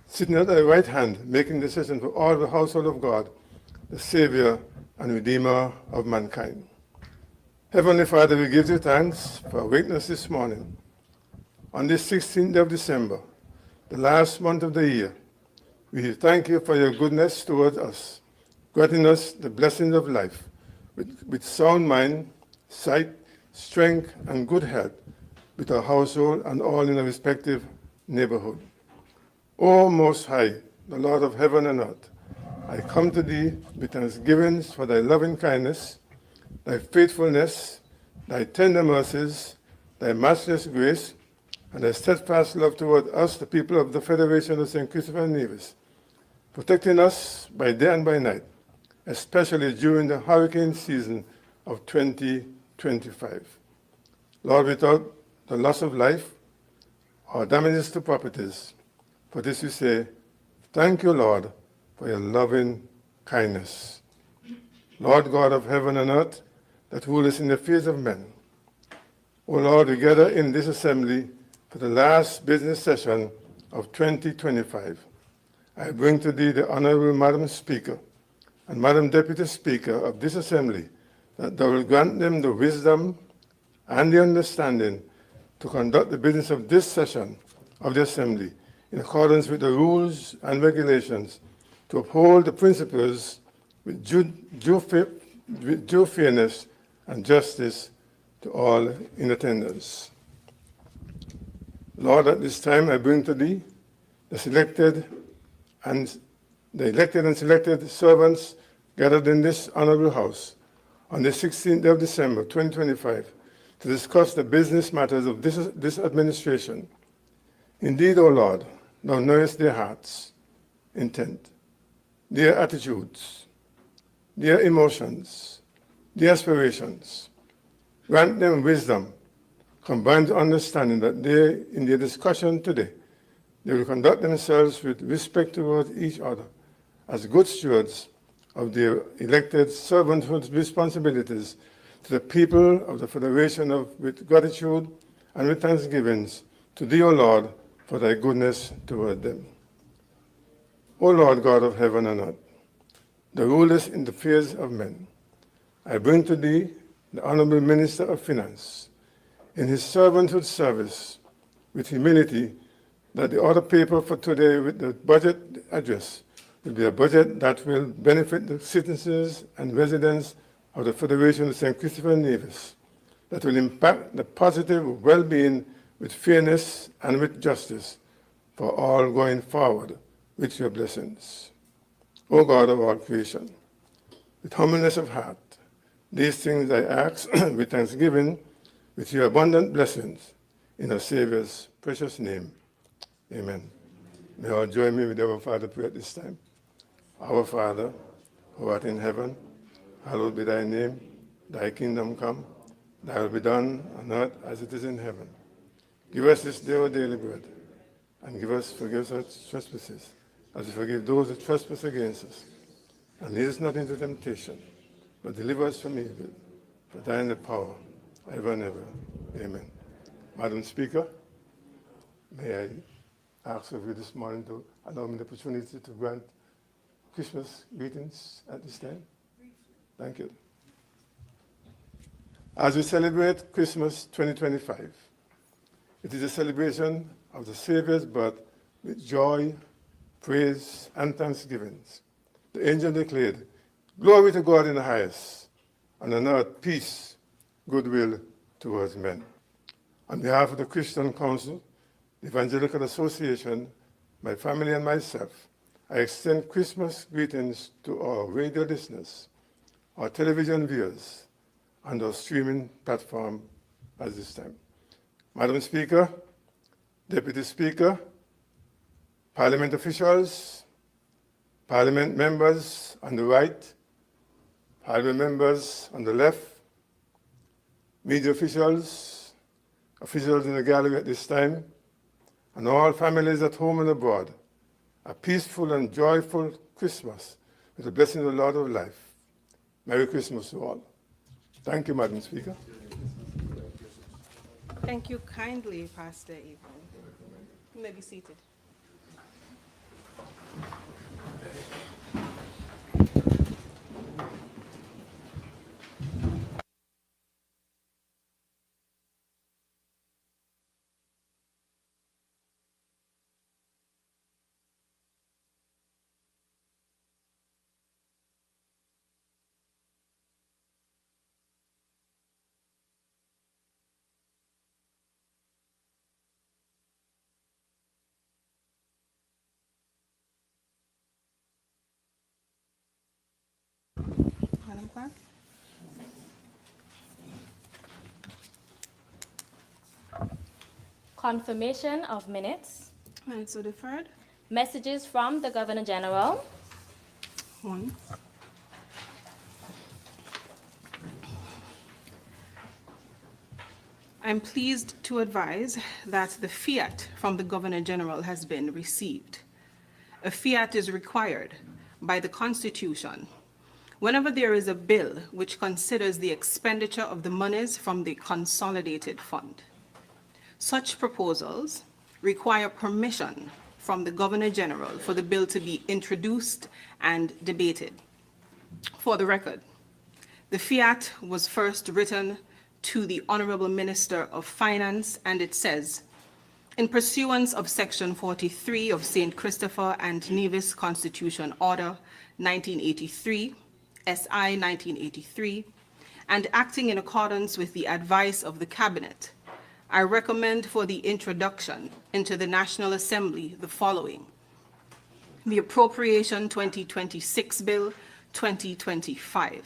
sitting at thy right hand, making decision for all the household of God, the Savior and Redeemer of mankind. Heavenly Father, we give you thanks for awakening us this morning. On this 16th day of December, the last month of the year, we thank you for your goodness towards us, granting us the blessings of life with sound mind, sight, strength, and good health, with our household and all in our respective neighborhood. O Most High, the Lord of heaven and earth, I come to thee with thanksgivings for thy loving kindness, thy faithfulness, thy tender mercies, thy matchless grace, and thy steadfast love toward us, the people of the Federation of St. Christopher and Nevis, protecting us by day and by night, especially during the hurricane season of 2025. Lord, without the loss of life or damages to properties, for this we say, thank you, Lord, for your loving kindness. Lord God of heaven and earth, that rulest in the affairs of men, O Lord, we gather in this assembly for the last business session of 2025. I bring to thee the Honorable Madam Speaker and Madam Deputy Speaker of this assembly, that thou will grant them the wisdom and the understanding to conduct the business of this session of the assembly in accordance with the rules and regulations, to uphold the principles with due fairness and justice to all in attendance. Lord, at this time I bring to thee the elected and selected servants gathered in this honorable house on the 16th of December 2025 to discuss the business matters of this administration. Indeed, O Lord, thou knowest their hearts, intent, their attitudes, their emotions, their aspirations. Grant them wisdom, combined understanding that they, in their discussion today, they will conduct themselves with respect towards each other as good stewards of their elected servanthood responsibilities to the people of the Federation with gratitude and with thanksgivings to thee, O Lord, for thy goodness toward them. O Lord God of heaven and earth, the rulers in the affairs of men, I bring to thee the Honorable Minister of Finance, in his servanthood service, with humility, that the order paper for today with the budget address will be a budget that will benefit the citizens and residents of the Federation of St. Christopher and Nevis, that will impact the positive well-being with fairness and with justice for all going forward with your blessings. O God of all creation, with humbleness of heart, these things I ask with thanksgiving, with your abundant blessings, in our Savior's precious name. Amen. May all join me with our Father prayer at this time. Our Father, who art in heaven, hallowed be thy name. Thy kingdom come, thy will be done on earth as it is in heaven. Give us this day our daily bread, and forgive us our trespasses, as we forgive those who trespass against us. And lead us not into temptation, but deliver us from evil. for thine the power, ever and ever. Amen. Madam Speaker, may I ask of you this morning to allow me the opportunity to grant Christmas greetings at this time? Thank you. As we celebrate Christmas 2025, it is a celebration of the Savior's birth with joy, praise, and thanksgivings. The angel declared, "Glory to God in the highest, and on earth peace, goodwill towards men." On behalf of the Christian Council, the Evangelical Association, my family and myself, I extend Christmas greetings to our radio listeners, our television viewers, and our streaming platform at this time. Madam Speaker, Deputy Speaker, Parliament officials, Parliament members on the right, Parliament members on the left, media officials, officials in the gallery at this time, and all families at home and abroad, a peaceful and joyful Christmas with the blessing of the Lord of life. Merry Christmas to all. Thank you, Madam Speaker. Thank you kindly, Pastor Evelyn. You may be seated. Madam Clerk. Confirmation of minutes. Minutes are deferred. Messages from the Governor General. One. I'm pleased to advise that the fiat from the Governor General has been received. A fiat is required by the Constitution whenever there is a bill which considers the expenditure of the monies from the Consolidated Fund. Such proposals require permission from the Governor General for the bill to be introduced and debated. For the record, the fiat was first written to the Honorable Minister of Finance, and it says, "In pursuance of Section 43 of St. Christopher and Nevis Constitution Order 1983, SI 1983, and acting in accordance with the advice of the Cabinet, I recommend for the introduction into the National Assembly the following: the Appropriation 2026 Bill 2025.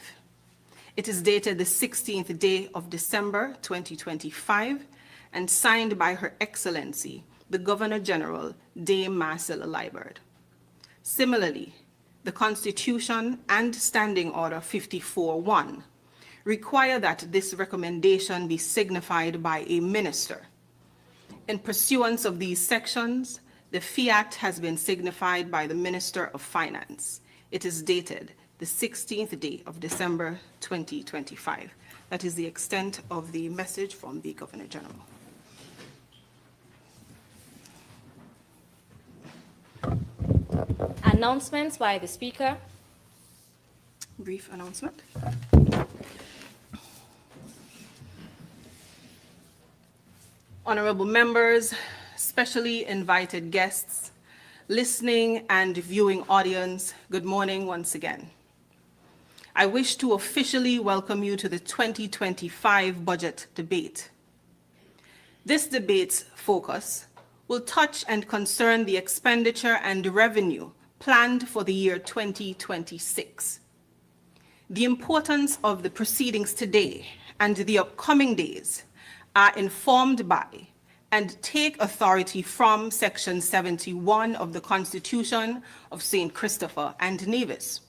It is dated the 16th day of December 2025 and signed by Her Excellency, the Governor General, Dame Marcella Liburd. Similarly, the Constitution and Standing Order 54-1 require that this recommendation be signified by a minister. In pursuance of these sections, the fiat has been signified by the Minister of Finance. It is dated the 16th day of December 2025. That is the extent of the message from the Governor General. Announcements by the Speaker. Brief announcement. Honorable members, specially invited guests, listening and viewing audience, good morning once again. I wish to officially welcome you to the 2025 budget debate. This debate's focus will touch and concern the expenditure and revenue planned for the year 2026. The importance of the proceedings today and the upcoming days are informed by and take authority from Section 71 of the Constitution of St. Christopher and Nevis,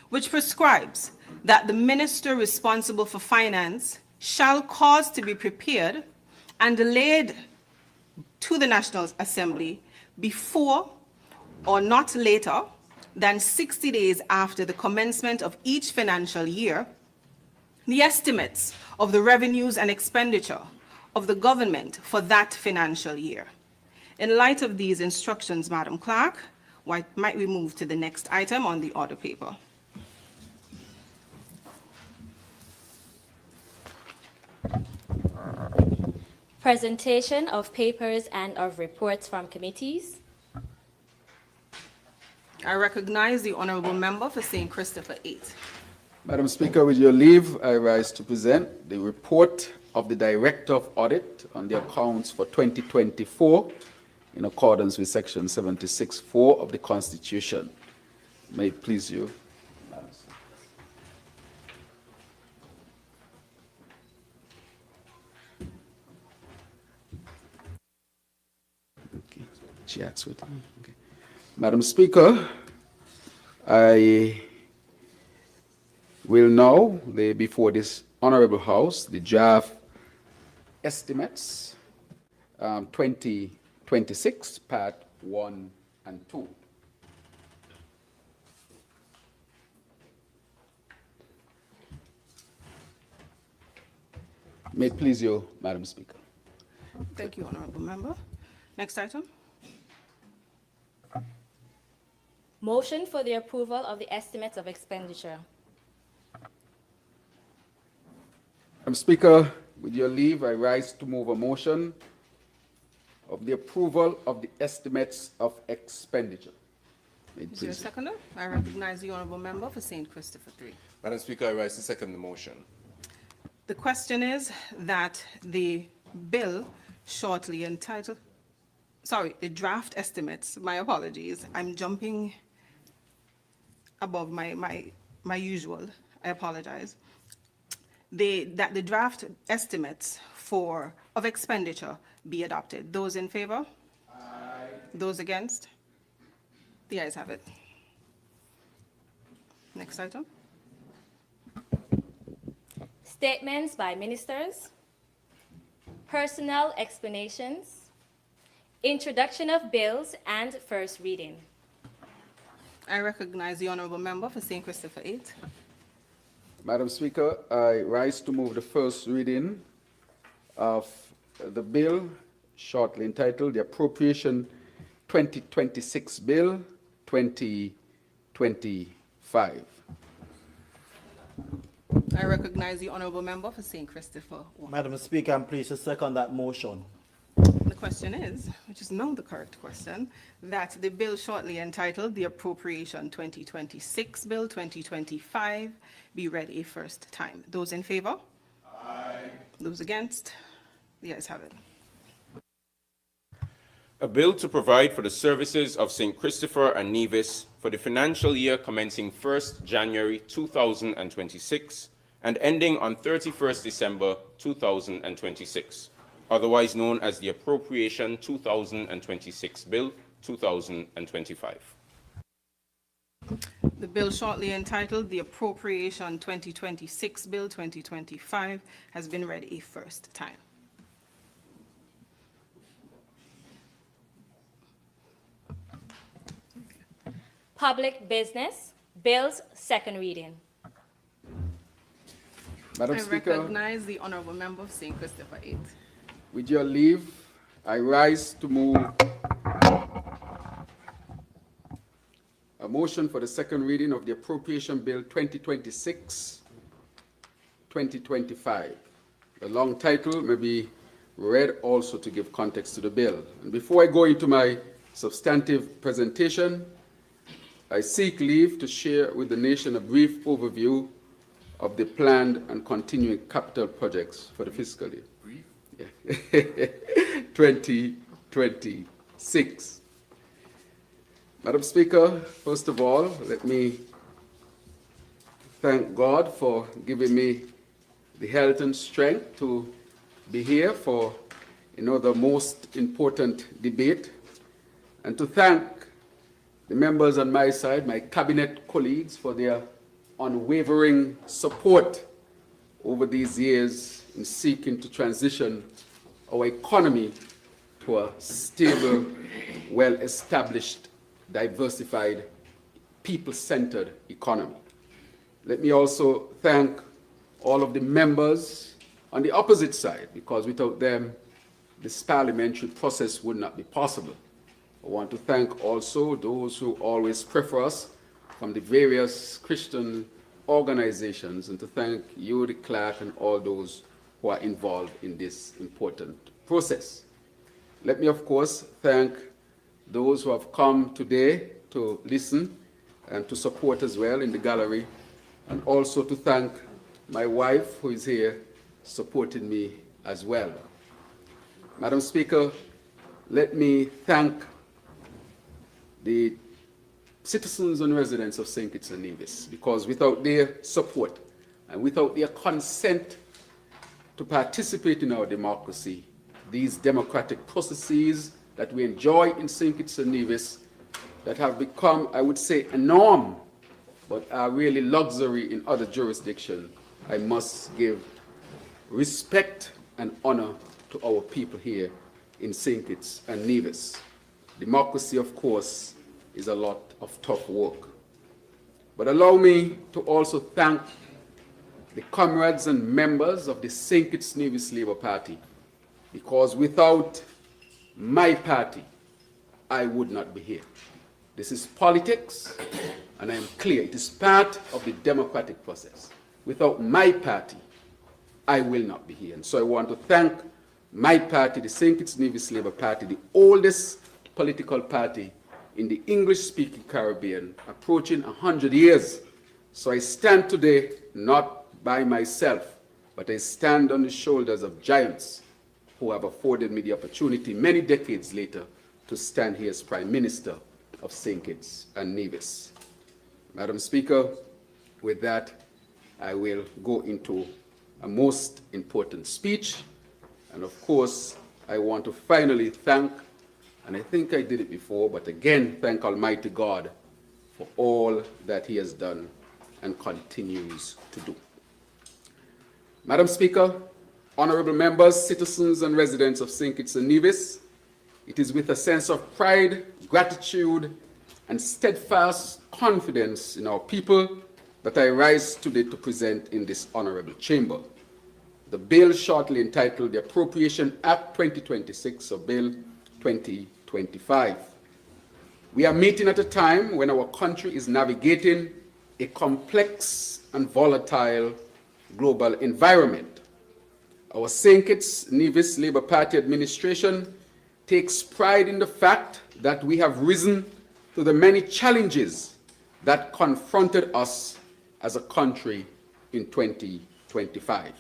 which prescribes that the minister responsible for finance shall cause to be prepared and laid to the National Assembly before or not later than 60 days after the commencement of each financial year, the estimates of the revenues and expenditure of the government for that financial year. In light of these instructions, Madam Clerk, why might we move to the next item on the order paper? Presentation of papers and of reports from committees. I recognize the Honourable Member for St. Christopher 8. Madam Speaker, with your leave, I rise to present the report of the Director of Audit on the accounts for 2024 in accordance with Section 76(4) of the Constitution. May it please you. Okay. Chats with me. Okay. Madam Speaker, I will now lay before this Honourable House the draft estimates 2026, Part 1 and 2. May it please you, Madam Speaker. Thank you, Honourable Member. Next item. Motion for the approval of the estimates of expenditure. Madam Speaker, with your leave, I rise to move a motion of the approval of the estimates of expenditure. Is there a seconder? I recognize the Honourable Member for St. Christopher 3. Madam Speaker, I rise to second the motion. The question is that the bill shortly entitled, the draft estimates, my apologies, I'm jumping above my usual, I apologize. That the draft estimates of expenditure be adopted. Those in favor? Aye. Those against? The ayes have it. Next item. Statements by ministers. Personnel explanations. Introduction of bills and first reading. I recognize the Honourable Member for St. Christopher 8. Madam Speaker, I rise to move the first reading of the bill shortly entitled the Appropriation 2026 Bill 2025. I recognize the Honourable Member for St. Christopher 1. Madam Speaker, I'm pleased to second that motion. The question is, which is now the correct question, that the bill shortly entitled the Appropriation 2026 Bill 2025 be read a first time. Those in favor? Aye. Those against? The ayes have it. A bill to provide for the services of St. Christopher and Nevis for the financial year commencing 1st January 2026 and ending on 31st December 2026, otherwise known as the Appropriation 2026 Bill 2025. The bill shortly entitled the Appropriation 2026 Bill 2025 has been read a first time. Public business. Bills, second reading. Madam Speaker, I recognize the Honourable Member of St. Christopher 8. with your leave, I rise to move a motion for the second reading of the Appropriation Bill 2026-2025. The long title may be read also to give context to the bill. And before I go into my substantive presentation, I seek leave to share with the nation a brief overview of the planned and continuing capital projects for the fiscal year. 2026. Madam Speaker, first of all, let me thank God for giving me the health and strength to be here for the most important debate, and to thank the members on my side, my cabinet colleagues, for their unwavering support over these years in seeking to transition our economy to a stable, well-established, diversified, people-centered economy. Let me also thank all of the members on the opposite side, because without them, this parliamentary process would not be possible. I want to thank also those who always prefer us from the various Christian organizations, and to thank you, the clerk, and all those who are involved in this important process. Let me, of course, thank those who have come today to listen and to support as well in the gallery, and also to thank my wife, who is here supporting me as well. Madam Speaker, let me thank the citizens and residents of St. Kitts and Nevis, because without their support and without their consent to participate in our democracy, these democratic processes that we enjoy in St. Kitts and Nevis, that have become, I would say, a norm, but are really luxury in other jurisdictions, I must give respect and honor to our people here in St. Kitts and Nevis. Democracy, of course, is a lot of tough work. But allow me to also thank the comrades and members of the St. Kitts Nevis Labour Party, because without my party, I would not be here. This is politics, and I am clear, it is part of the democratic process. Without my party, I will not be here. And so I want to thank my party, the St. Kitts Nevis Labour Party, the oldest political party in the English-speaking Caribbean, approaching 100 years. So I stand today not by myself, but I stand on the shoulders of giants who have afforded me the opportunity many decades later to stand here as Prime Minister of St. Kitts and Nevis. Madam Speaker, with that, I will go into a most important speech. And of course, I want to finally thank, and I think I did it before, but again, thank Almighty God for all that He has done and continues to do. Madam Speaker, honorable members, citizens, and residents of St. Kitts and Nevis, it is with a sense of pride, gratitude, and steadfast confidence in our people that I rise today to present in this honorable chamber the bill shortly entitled the Appropriation Act 2026, or Bill 2025. We are meeting at a time when our country is navigating a complex and volatile global environment. Our St. Kitts Nevis Labour Party administration takes pride in the fact that we have risen to the many challenges that confronted us as a country in 2025.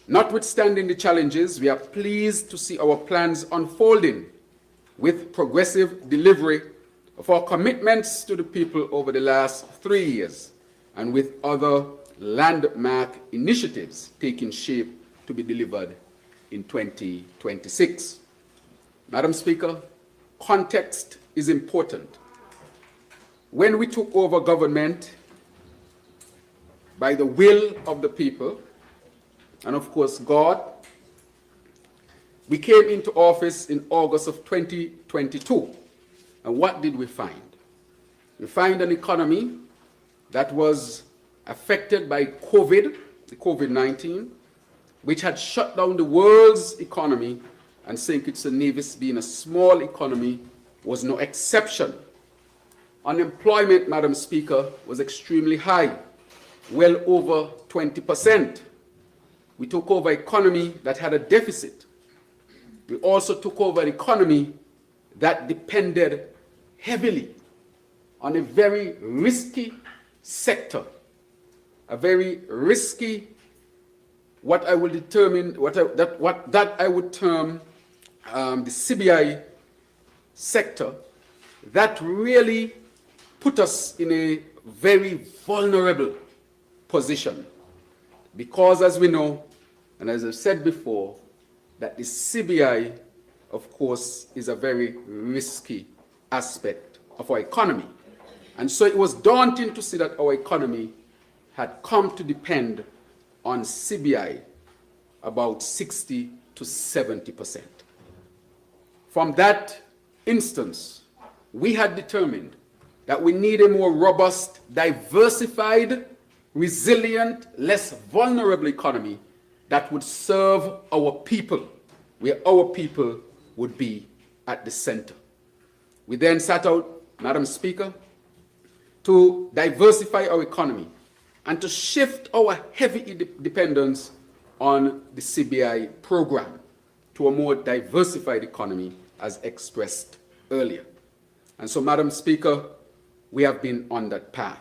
Notwithstanding the challenges, we are pleased to see our plans unfolding with progressive delivery of our commitments to the people over the last 3 years, and with other landmark initiatives taking shape to be delivered in 2026. Madam Speaker, context is important. When we took over government by the will of the people, and of course God, we came into office in August of 2022. And what did we find? We find an economy that was affected by the COVID-19, which had shut down the world's economy, and St. Kitts and Nevis, being a small economy, was no exception. Unemployment, Madam Speaker, was extremely high, well over 20%. We took over an economy that had a deficit. We also took over an economy that depended heavily on a very risky sector, a very risky, what I would term the CBI sector, that really put us in a very vulnerable position. Because as we know, and as I've said before, that the CBI, of course, is a very risky aspect of our economy. And so it was daunting to see that our economy had come to depend on CBI about 60 to 70%. From that instance, we had determined that we need a more robust, diversified resilient, less vulnerable economy that would serve our people, where our people would be at the center. We then set out, Madam Speaker, to diversify our economy and to shift our heavy dependence on the CBI program to a more diversified economy, as expressed earlier. And so, Madam Speaker, we have been on that path.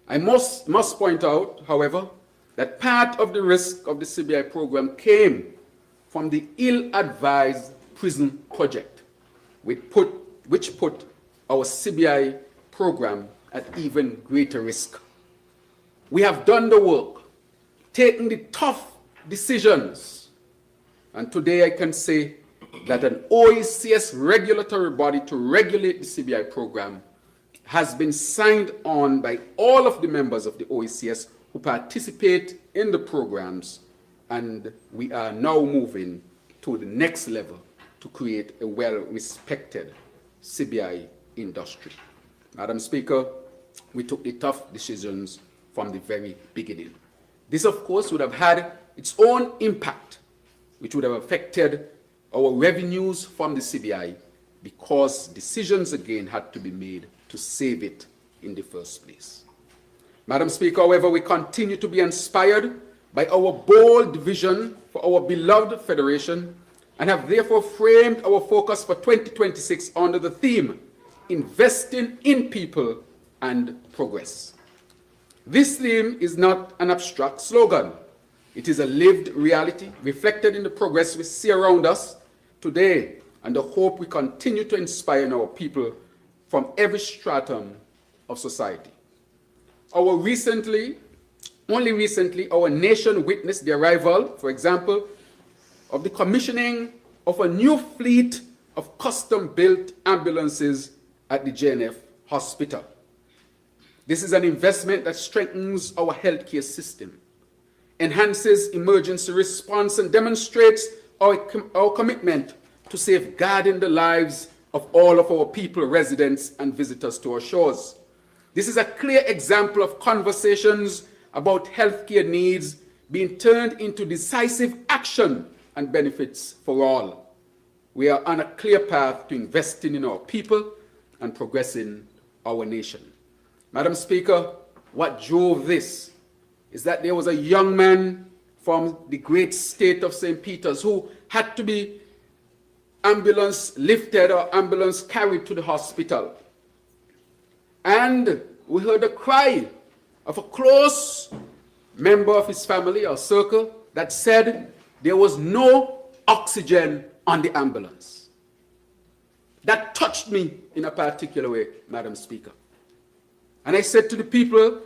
I must point out, however, that part of the risk of the CBI program came from the ill-advised prison project, which put our CBI program at even greater risk. We have done the work, taken the tough decisions, and today I can say that an OECS regulatory body to regulate the CBI program has been signed on by all of the members of the OECS who participate in the programs, and we are now moving to the next level to create a well-respected CBI industry. Madam Speaker, we took the tough decisions from the very beginning. This, of course, would have had its own impact, which would have affected our revenues from the CBI, because decisions again had to be made to save it in the first place. Madam Speaker, however, we continue to be inspired by our bold vision for our beloved federation and have therefore framed our focus for 2026 under the theme, investing in people and progress. This theme is not an abstract slogan. It is a lived reality reflected in the progress we see around us today and the hope we continue to inspire in our people from every stratum of society. Only recently, our nation witnessed the arrival, for example, of the commissioning of a new fleet of custom-built ambulances at the JNF hospital. This is an investment that strengthens our healthcare system, enhances emergency response, and demonstrates our commitment to safeguarding the lives of all of our people, residents, and visitors to our shores. This is a clear example of conversations about healthcare needs being turned into decisive action and benefits for all. We are on a clear path to investing in our people and progressing our nation. Madam Speaker, what drove this is that there was a young man from the great state of St. Peter's who had to be ambulance lifted or ambulance carried to the hospital. And we heard a cry of a close member of his family or circle that said there was no oxygen on the ambulance. That touched me in a particular way, Madam Speaker. And I said to the people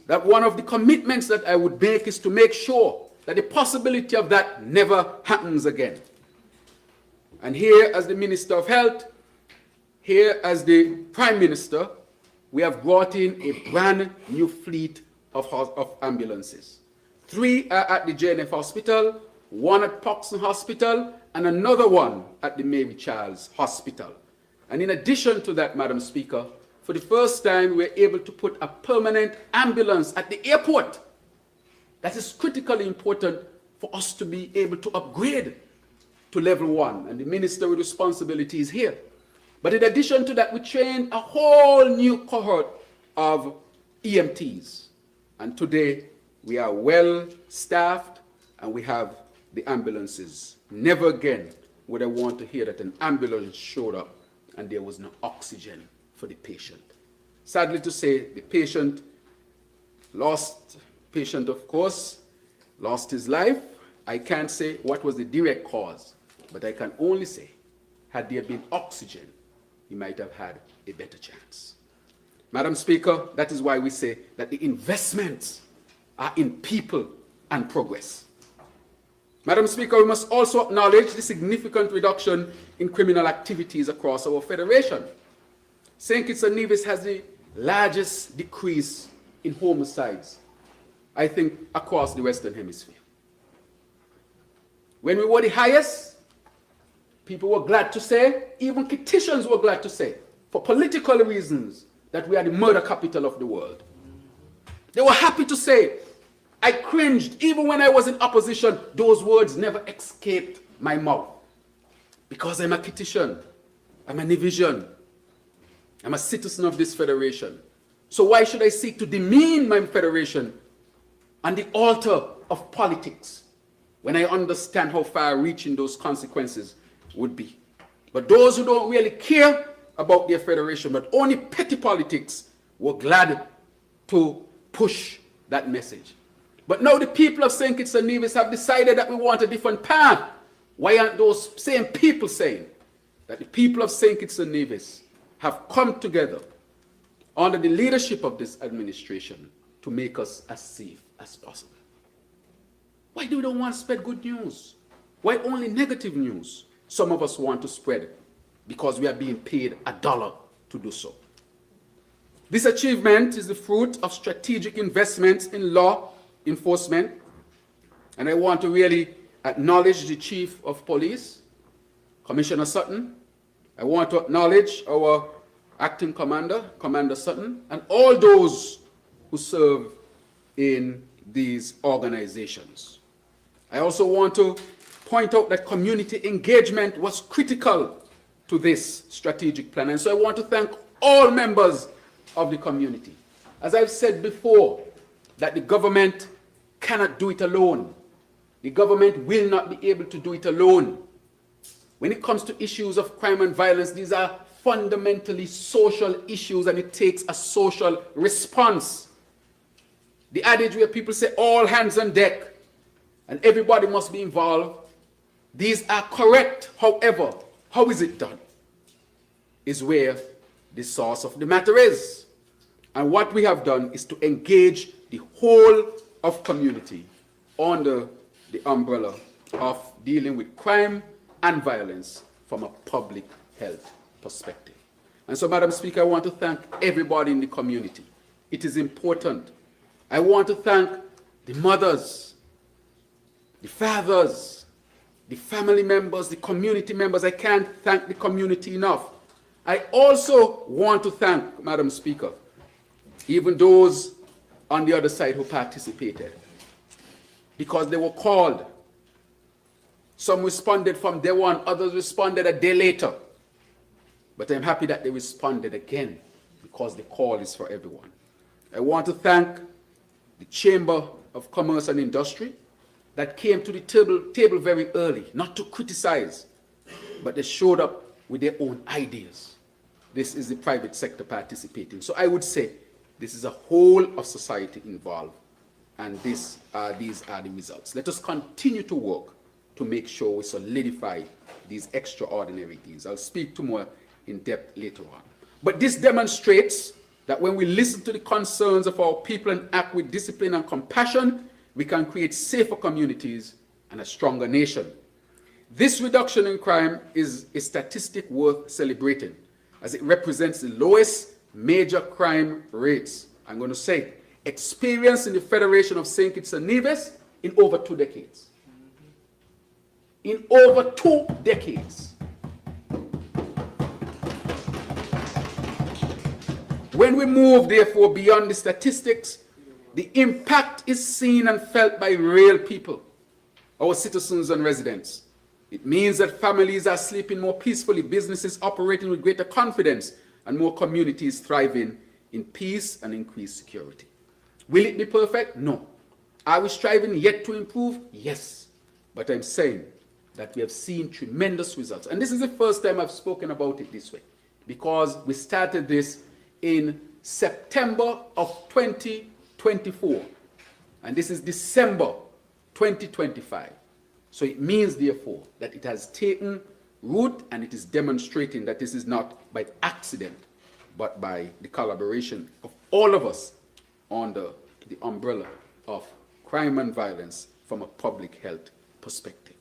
that one of the commitments that I would make is to make sure that the possibility of that never happens again. And here, as the Minister of Health, here as the Prime Minister, we have brought in a brand new fleet of ambulances. 3 are at the JNF Hospital, 1 at Poxon Hospital, and another one at the Mary Charles Hospital. And in addition to that, Madam Speaker, for the first time, we're able to put a permanent ambulance at the airport. That is critically important for us to be able to upgrade to level 1, and the Minister with responsibility is here. But in addition to that, we trained a whole new cohort of EMTs. And today, we are well staffed and we have the ambulances. Never again would I want to hear that an ambulance showed up and there was no oxygen for the patient. Sadly to say, the patient, of course, lost his life. I can't say what was the direct cause, but I can only say, had there been oxygen, he might have had a better chance. Madam Speaker, that is why we say that the investments are in people and progress. Madam Speaker, we must also acknowledge the significant reduction in criminal activities across our federation. St. Kitts and Nevis has the largest decrease in homicides, I think, across the Western Hemisphere. When we were the highest, people were glad to say, even Kittitians were glad to say, for political reasons, that we are the murder capital of the world. They were happy to say. I cringed. Even when I was in opposition, those words never escaped my mouth. Because I'm a Kittitian. I'm a Nivision. I'm a citizen of this federation. So why should I seek to demean my federation on the altar of politics when I understand how far-reaching those consequences would be? But those who don't really care about their federation, but only petty politics, were glad to push that message. But now the people of St. Kitts and Nevis have decided that we want a different path. Why aren't those same people saying that the people of St. Kitts and Nevis have come together under the leadership of this administration to make us as safe as possible? Why do we don't want to spread good news? Why only negative news? Some of us want to spread because we are being paid $1 to do so. This achievement is the fruit of strategic investments in law enforcement, and I want to really acknowledge the Chief of Police, Commissioner Sutton. I want to acknowledge our Acting Commander, Commander Sutton, and all those who serve in these organizations. I also want to point out that community engagement was critical to this strategic plan, and so I want to thank all members of the community. As I've said before, that the government cannot do it alone. The government will not be able to do it alone. When it comes to issues of crime and violence, these are fundamentally social issues, and it takes a social response. The adage where people say all hands on deck and everybody must be involved, these are correct. However, how is it done is where the source of the matter is. And what we have done is to engage the whole of community under the umbrella of dealing with crime and violence from a public health perspective. And so, Madam Speaker, I want to thank everybody in the community. It is important. I want to thank the mothers, the fathers, the family members, the community members. I can't thank the community enough. I also want to thank, Madam Speaker, even those on the other side who participated, because they were called. Some responded from day one, others responded a day later. But I'm happy that they responded again, because the call is for everyone. I want to thank the Chamber of Commerce and Industry that came to the table very early, not to criticize, but they showed up with their own ideas. This is the private sector participating. So I would say this is a whole of society involved, and these are the results. Let us continue to work to make sure we solidify these extraordinary deeds. I'll speak to more in depth later on. But this demonstrates that when we listen to the concerns of our people and act with discipline and compassion, we can create safer communities and a stronger nation. This reduction in crime is a statistic worth celebrating, as it represents the lowest major crime rates, I'm going to say, experienced in the Federation of St. Kitts and Nevis in over 2 decades. In over 2 decades. When we move, therefore, beyond the statistics, the impact is seen and felt by real people, our citizens and residents. It means that families are sleeping more peacefully, businesses operating with greater confidence, and more communities thriving in peace and increased security. Will it be perfect? No. Are we striving yet to improve? Yes. But I'm saying that we have seen tremendous results. And this is the first time I've spoken about it this way, because we started this in September of 2024. And this is December 2025. So it means, therefore, that it has taken root, and it is demonstrating that this is not by accident, but by the collaboration of all of us under the umbrella of crime and violence from a public health perspective.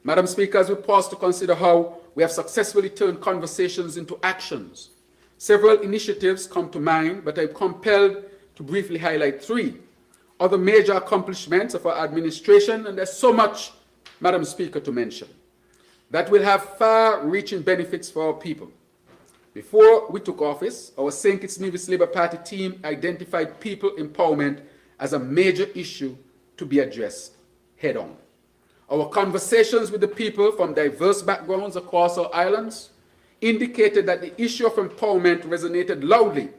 Madam Speaker, as we pause to consider how we have successfully turned conversations into actions, several initiatives come to mind, but I'm compelled to briefly highlight 3 other major accomplishments of our administration, and there's so much, Madam Speaker, to mention, that will have far-reaching benefits for our people. Before we took office, our St. Kitts Nevis Labour Party team identified people empowerment as a major issue to be addressed head-on. Our conversations with the people from diverse backgrounds across our islands indicated that the issue of empowerment resonated loudly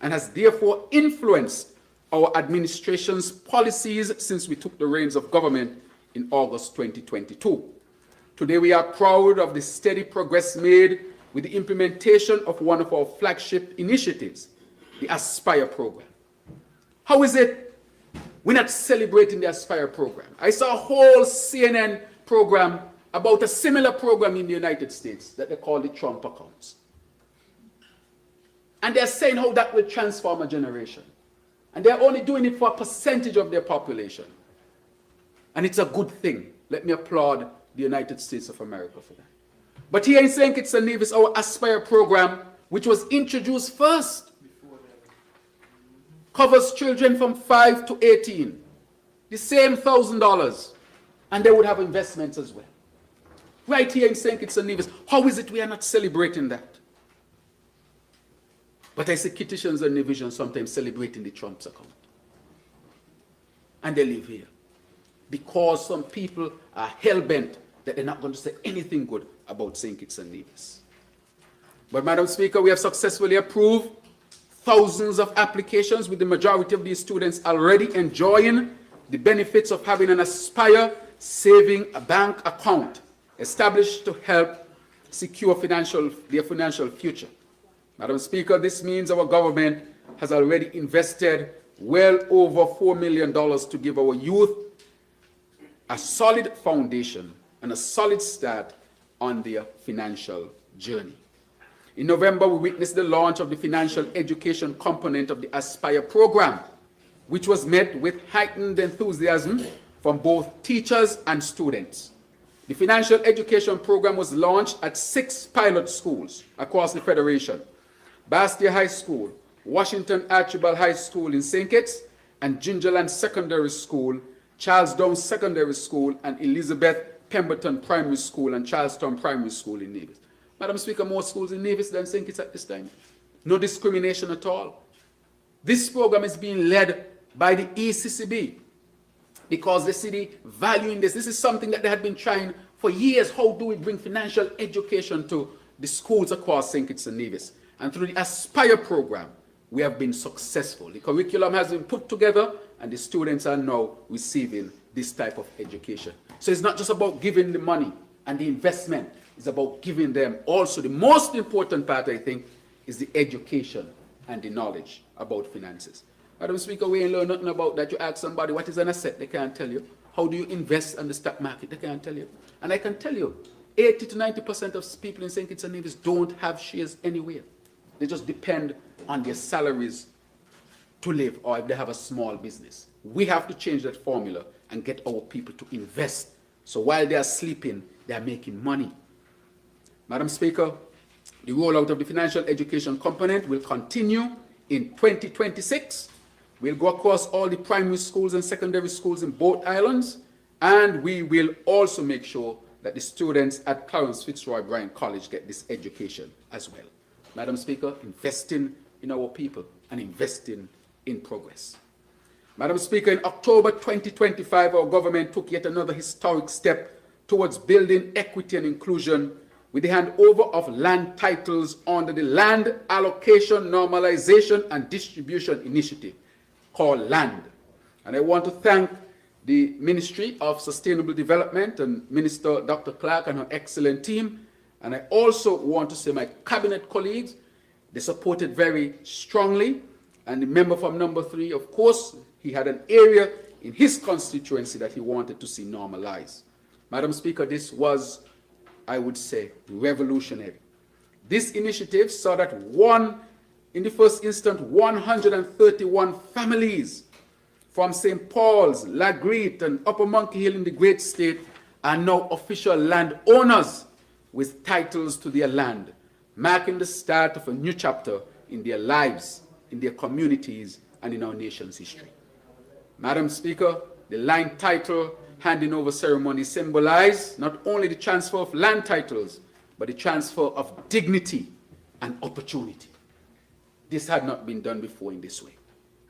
and has therefore influenced our administration's policies since we took the reins of government in August 2022. Today, we are proud of the steady progress made with the implementation of one of our flagship initiatives, the Aspire program. How is it we're not celebrating the Aspire program? I saw a whole CNN program about a similar program in the United States that they call the Trump accounts. And they're saying how that will transform a generation. And they're only doing it for a percentage of their population. And it's a good thing. Let me applaud the United States of America for that. But here in St. Kitts and Nevis, our Aspire program, which was introduced first, covers children from 5 to 18. The same $1,000. And they would have investments as well. Right here in St. Kitts and Nevis, how is it we are not celebrating that? But I see Kittitians and Nevisians sometimes celebrating the Trump's account. And they live here. Because some people are hell-bent that they're not going to say anything good about St. Kitts and Nevis. But Madam Speaker, we have successfully approved thousands of applications, with the majority of these students already enjoying the benefits of having an Aspire saving a bank account established to help secure their financial future. Madam Speaker, this means our government has already invested well over $4 million to give our youth a solid foundation and a solid start on their financial journey. In November, we witnessed the launch of the financial education component of the Aspire program, which was met with heightened enthusiasm from both teachers and students. The financial education program was launched at 6 pilot schools across the Federation: Bastia High School, Washington Archibald High School in St. Kitts, and Gingerland Secondary School, Charlestown Secondary School, and Elizabeth Pemberton Primary School and Charlestown Primary School in Nevis. Madam Speaker, more schools in Nevis than St. Kitts at this time. No discrimination at all. This program is being led by the ECCB because they see the value in this. This is something that they had been trying for years. How do we bring financial education to the schools across St. Kitts and Nevis? And through the Aspire program, we have been successful. The curriculum has been put together, and the students are now receiving this type of education. So it's not just about giving the money and the investment. It's about giving them also, the most important part, I think, is the education and the knowledge about finances. Madam Speaker, we ain't learn nothing about that. You ask somebody what is an asset, they can't tell you. How do you invest in the stock market, they can't tell you. And I can tell you, 80 to 90% of people in St. Kitts and Nevis don't have shares anywhere. They just depend on their salaries to live, or if they have a small business. We have to change that formula and get our people to invest. So while they are sleeping, they are making money. Madam Speaker, the rollout of the financial education component will continue in 2026. We'll go across all the primary schools and secondary schools in both islands, and we will also make sure that the students at Terrance Fitzroy Bryan College get this education as well. Madam Speaker, investing in our people and investing in progress. Madam Speaker, in October 2025, our government took yet another historic step towards building equity and inclusion with the handover of land titles under the Land Allocation, Normalization and Distribution Initiative, called LAND. And I want to thank the Ministry of Sustainable Development and Minister Dr. Clark and her excellent team. And I also want to say my cabinet colleagues, they supported very strongly. And the member from number 3, of course, he had an area in his constituency that he wanted to see normalized. Madam Speaker, this was, I would say, revolutionary. This initiative saw that in the first instance, 131 families from St. Paul's, Lagreet, and Upper Monkey Hill in the Great State are now official land owners with titles to their land, marking the start of a new chapter in their lives, in their communities, and in our nation's history. Madam Speaker, the land title handing over ceremony symbolized not only the transfer of land titles, but the transfer of dignity and opportunity. This had not been done before in this way.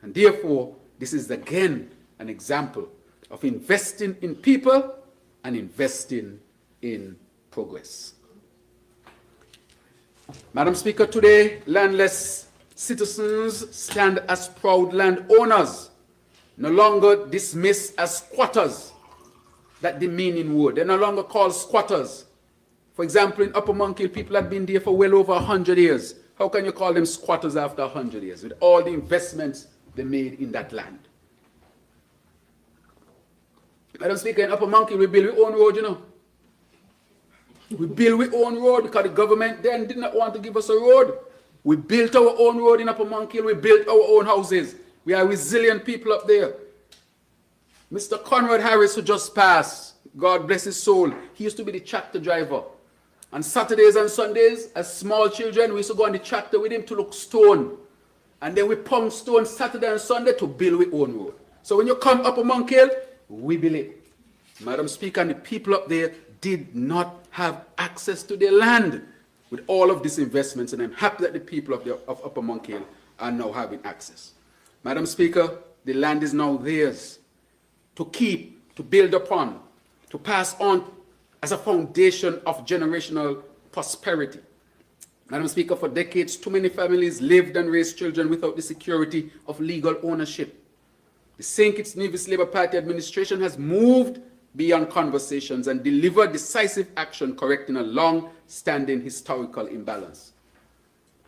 And therefore, this is again an example of investing in people and investing in progress. Madam Speaker, today, landless citizens stand as proud landowners, no longer dismissed as squatters, that demeaning word. They're no longer called squatters. For example, in Upper Monkey, people have been there for well over 100 years. How can you call them squatters after 100 years with all the investments they made in that land? Madam Speaker, in Upper Monkey, we build our own road, you know. We build our own road because the government then did not want to give us a road. We built our own road in Upper Monkey. We built our own houses. We are resilient people up there. Mr. Conrad Harris, who just passed, God bless his soul, he used to be the tractor driver. On Saturdays and Sundays, as small children, we used to go on the tractor with him to look stone. And then we pump stone Saturday and Sunday to build our own road. So when you come up a Monk Hill, we build it. Madam Speaker, and the people up there did not have access to their land with all of these investments, and I'm happy that the people of Upper Monk Hill are now having access. Madam Speaker, the land is now theirs to keep, to build upon, to pass on as a foundation of generational prosperity. Madam Speaker, for decades, too many families lived and raised children without the security of legal ownership. The St. Kitts Nevis Labour Party administration has moved beyond conversations and delivered decisive action correcting a long-standing historical imbalance.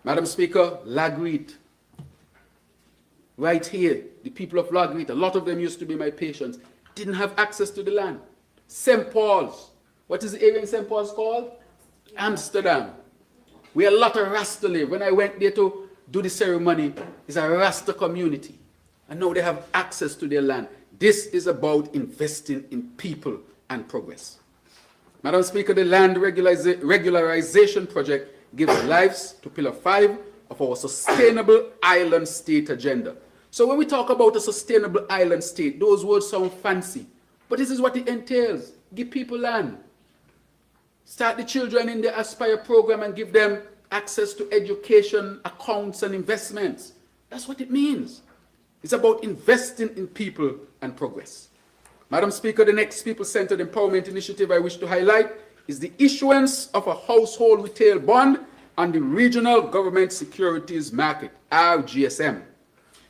Madam Speaker, Lagreet, right here, the people of Lagreet, a lot of them used to be my patients, didn't have access to the land. St. Paul's, what is the area in St. Paul's called? Amsterdam. We a lot of Rasta live. When I went there to do the ceremony, it's a Rasta community. And now they have access to their land. This is about investing in people and progress. Madam Speaker, the land regularization project gives lives to Pillar 5 of our sustainable island state agenda. So when we talk about a sustainable island state, those words sound fancy, but this is what it entails. Give people land. Start the children in the Aspire program and give them access to education, accounts, and investments. That's what it means. It's about investing in people and progress. Madam Speaker, the next people-centered empowerment initiative I wish to highlight is the issuance of a household retail bond on the Regional Government Securities Market, RGSM.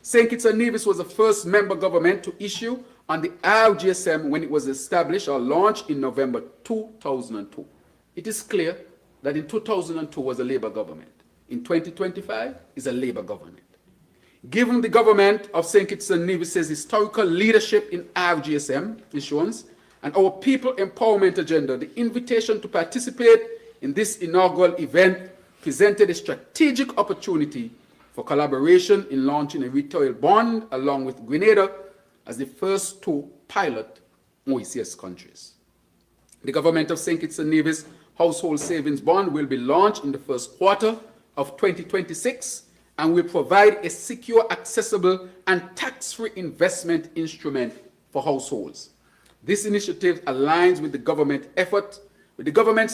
St. Kitts and Nevis was the first member government to issue on the RGSM when it was established or launched in November 2002. It is clear that in 2002 was a Labour government. In 2025 is a Labour government. Given the government of St. Kitts and Nevis's historical leadership in RGSM issuance and our people empowerment agenda, the invitation to participate in this inaugural event presented a strategic opportunity for collaboration in launching a retail bond along with Grenada as the first two pilot OECS countries. The government of St. Kitts and Nevis household savings bond will be launched in the first quarter of 2026 and will provide a secure, accessible, and tax-free investment instrument for households. This initiative aligns with the government's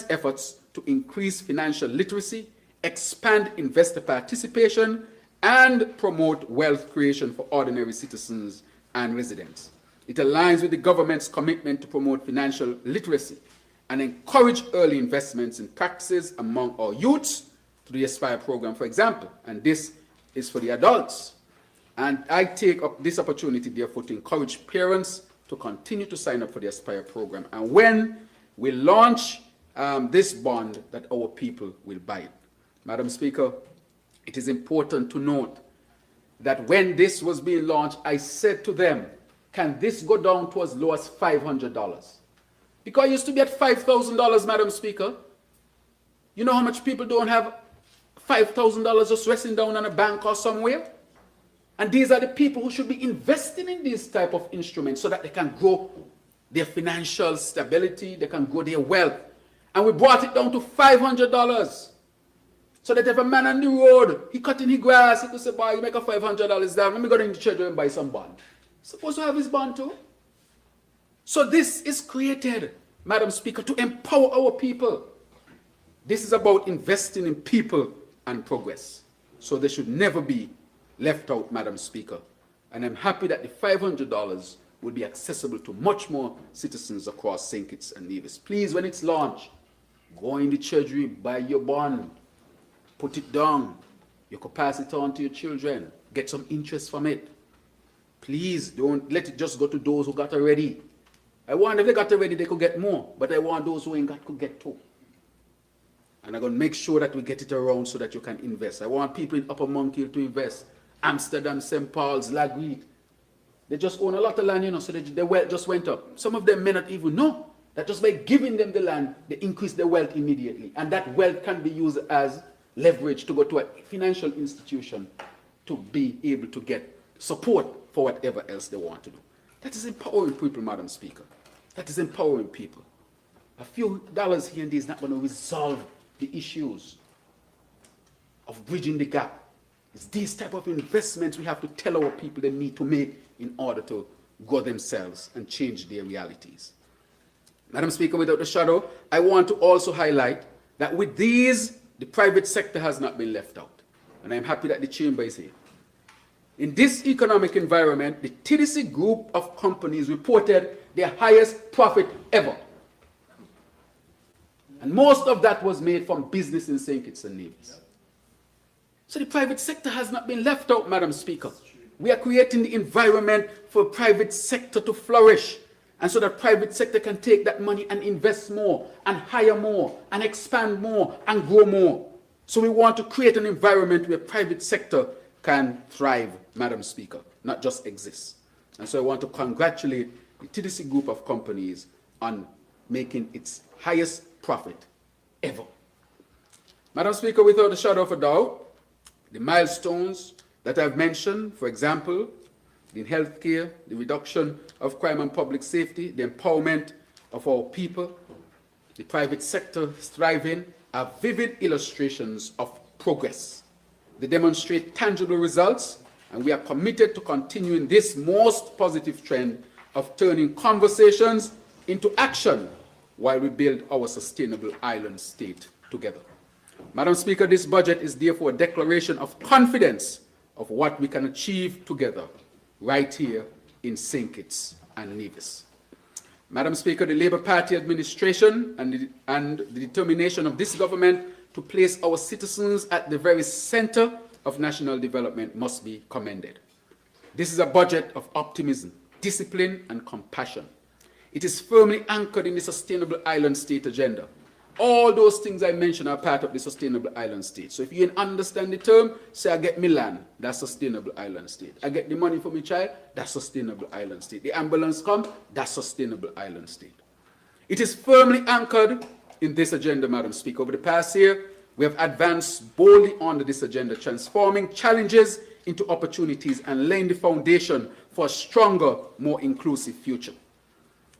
efforts to increase financial literacy, expand investor participation, and promote wealth creation for ordinary citizens and residents. It aligns with the government's commitment to promote financial literacy and encourage early investments in practices among our youths to the Aspire program, for example, and this is for the adults. And I take up this opportunity, therefore, to encourage parents to continue to sign up for the Aspire program. And when we launch this bond, that our people will buy it. Madam Speaker, it is important to note that when this was being launched, I said to them, can this go down to as low as $500? Because it used to be at $5,000, Madam Speaker. You know how much people don't have $5,000 just resting down on a bank or somewhere? And these are the people who should be investing in these type of instruments so that they can grow their financial stability, they can grow their wealth. And we brought it down to $500. So that if a man on the road, he cutting his grass, he could say, boy, you make a $500 down, let me go to the treasury and buy some bond. Supposed to have his bond too. So this is created, Madam Speaker, to empower our people. This is about investing in people and progress. So they should never be left out, Madam Speaker. And I'm happy that the $500 will be accessible to much more citizens across St. Kitts and Nevis. Please, when it's launched, go in the treasury, buy your bond, put it down. You could pass it on to your children, get some interest from it. Please don't let it just go to those who got already. I want if they got already, they could get more, but I want those who ain't got could get too. And I'm going to make sure that we get it around so that you can invest. I want people in Upper Monkey to invest. Amsterdam, St. Paul's, Lagreed. They just own a lot of land, you know, so their wealth just went up. Some of them may not even know that just by giving them the land, they increase their wealth immediately. And that wealth can be used as leverage to go to a financial institution to be able to get support for whatever else they want to do. That is empowering people, Madam Speaker. That is empowering people. A few dollars here and there is not going to resolve the issues of bridging the gap. It's these type of investments we have to tell our people they need to make in order to grow themselves and change their realities. Madam Speaker, without a shadow, I want to also highlight that with these, the private sector has not been left out. And I'm happy that the chamber is here. In this economic environment, the TDC group of companies reported their highest profit ever. And most of that was made from business in St. Kitts and Nevis. So the private sector has not been left out, Madam Speaker. We are creating the environment for private sector to flourish, and so that private sector can take that money and invest more, and hire more, and expand more, and grow more. So we want to create an environment where private sector can thrive, Madam Speaker, not just exist. And so I want to congratulate the TDC group of companies on making its highest profit ever. Madam Speaker, without a shadow of a doubt, the milestones that I've mentioned, for example, in healthcare, the reduction of crime and public safety, the empowerment of our people, the private sector thriving, are vivid illustrations of progress. They demonstrate tangible results, and we are committed to continuing this most positive trend of turning conversations into action while we build our sustainable island state together. Madam Speaker, this budget is therefore a declaration of confidence of what we can achieve together right here in St. Kitts and Nevis. Madam Speaker, the Labour Party administration and the determination of this government to place our citizens at the very center of national development must be commended. This is a budget of optimism, discipline, and compassion. It is firmly anchored in the Sustainable Island State agenda. All those things I mentioned are part of the Sustainable Island State. So if you understand the term, say I get me land, that's Sustainable Island State. I get the money for my child, that's Sustainable Island State. The ambulance come, that's Sustainable Island State. It is firmly anchored in this agenda, Madam Speaker. Over the past year, we have advanced boldly under this agenda, transforming challenges into opportunities and laying the foundation for a stronger, more inclusive future.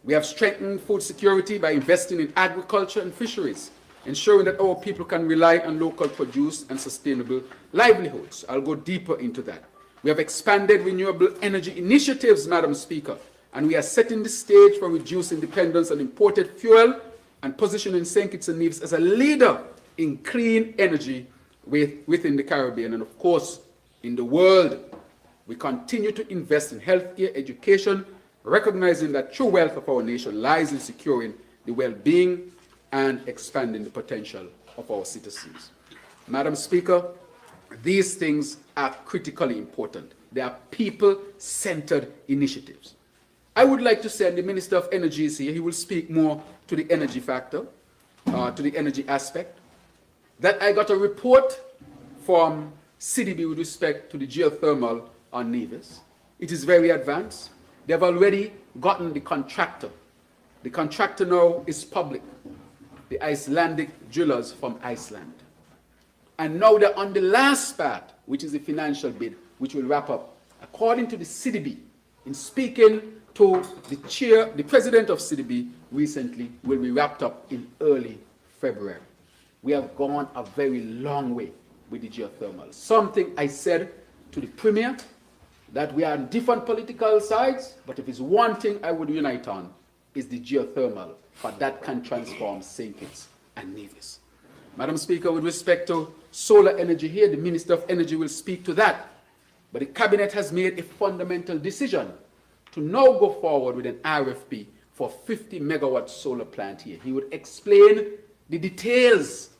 We have strengthened food security by investing in agriculture and fisheries, ensuring that our people can rely on local produce and sustainable livelihoods. I'll go deeper into that. We have expanded renewable energy initiatives, Madam Speaker, and we are setting the stage for reducing dependence on imported fuel and positioning St. Kitts and Nevis as a leader in clean energy within the Caribbean and, of course, in the world. We continue to invest in healthcare, education, recognizing that true wealth of our nation lies in securing the well-being and expanding the potential of our citizens. Madam Speaker, these things are critically important. They are people-centered initiatives. I would like to say, and the Minister of Energy is here, he will speak more to the energy factor, to the energy aspect, that I got a report from CDB with respect to the geothermal on Nevis. It is very advanced. They've already gotten the contractor. The contractor now is public, the Icelandic drillers from Iceland. And now they're on the last part, which is the financial bid, which will wrap up. According to the CDB, in speaking to the president of CDB recently, will be wrapped up in early February. We have gone a very long way with the geothermal. Something I said to the Premier, that we are on different political sides, but if it's one thing I would unite on, is the geothermal, for that can transform St. Kitts and Nevis. Madam Speaker, with respect to solar energy here, the Minister of Energy will speak to that. But the Cabinet has made a fundamental decision to now go forward with an RFP for 50 megawatt solar plant here. He would explain the details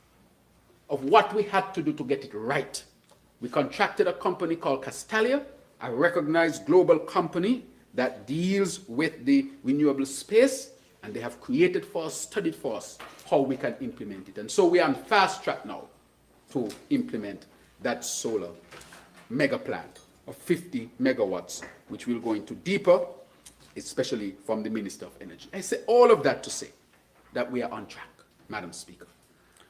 of what we had to do to get it right. We contracted a company called Castalia, a recognized global company that deals with the renewable space, and they have created for us, studied for us, how we can implement it. And so we are on fast track now to implement that solar mega plant of 50 megawatts, which will go into deeper, especially from the Minister of Energy. I say all of that to say that we are on track, Madam Speaker.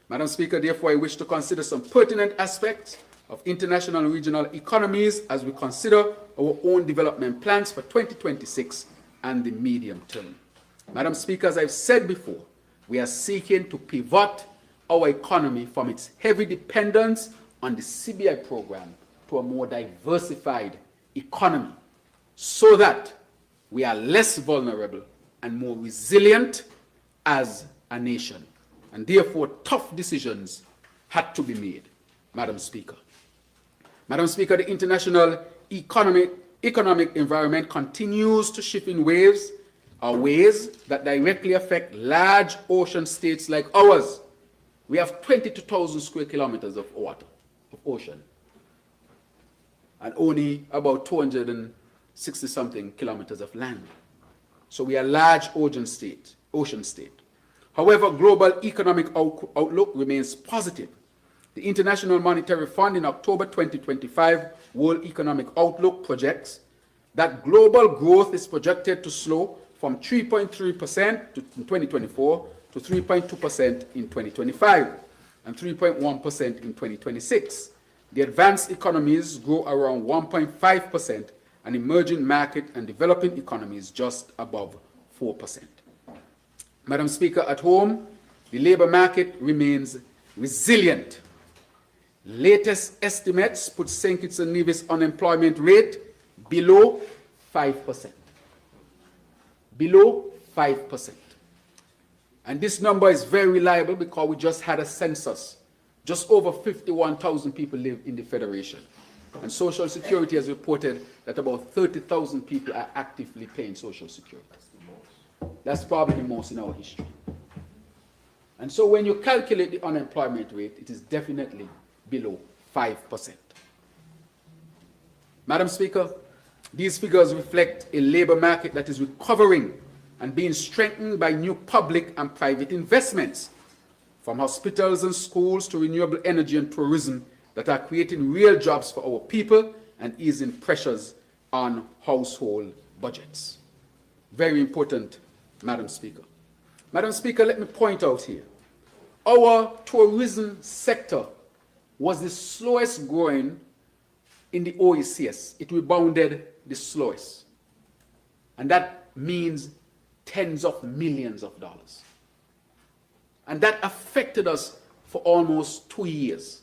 Madam Speaker, therefore, I wish to consider some pertinent aspects of international and regional economies as we consider our own development plans for 2026 and the medium term. Madam Speaker, as I've said before, we are seeking to pivot our economy from its heavy dependence on the CBI program to a more diversified economy so that we are less vulnerable and more resilient as a nation. And therefore, tough decisions had to be made, Madam Speaker. Madam Speaker, the international economic environment continues to shift in ways that directly affect large ocean states like ours. We have 22,000 square kilometers of water, of ocean, and only about 260-something kilometers of land. So we are a large ocean state. However, global economic outlook remains positive. The International Monetary Fund in October 2025 World Economic Outlook projects that global growth is projected to slow from 3.3% in 2024 to 3.2% in 2025 and 3.1% in 2026. The advanced economies grow around 1.5% and emerging market and developing economies just above 4%. Madam Speaker, at home, the labor market remains resilient. Latest estimates put St. Kitts and Nevis' unemployment rate below 5%. Below 5%. And this number is very reliable because we just had a census. Just over 51,000 people live in the Federation. And Social Security has reported that about 30,000 people are actively paying Social Security. That's probably the most in our history. And so when you calculate the unemployment rate, it is definitely below 5%. Madam Speaker, these figures reflect a labor market that is recovering and being strengthened by new public and private investments, from hospitals and schools to renewable energy and tourism that are creating real jobs for our people and easing pressures on household budgets. Very important, Madam Speaker. Madam Speaker, let me point out here, our tourism sector was the slowest growing in the OECS. It rebounded the slowest. And that means tens of millions of dollars. And that affected us for almost 2 years.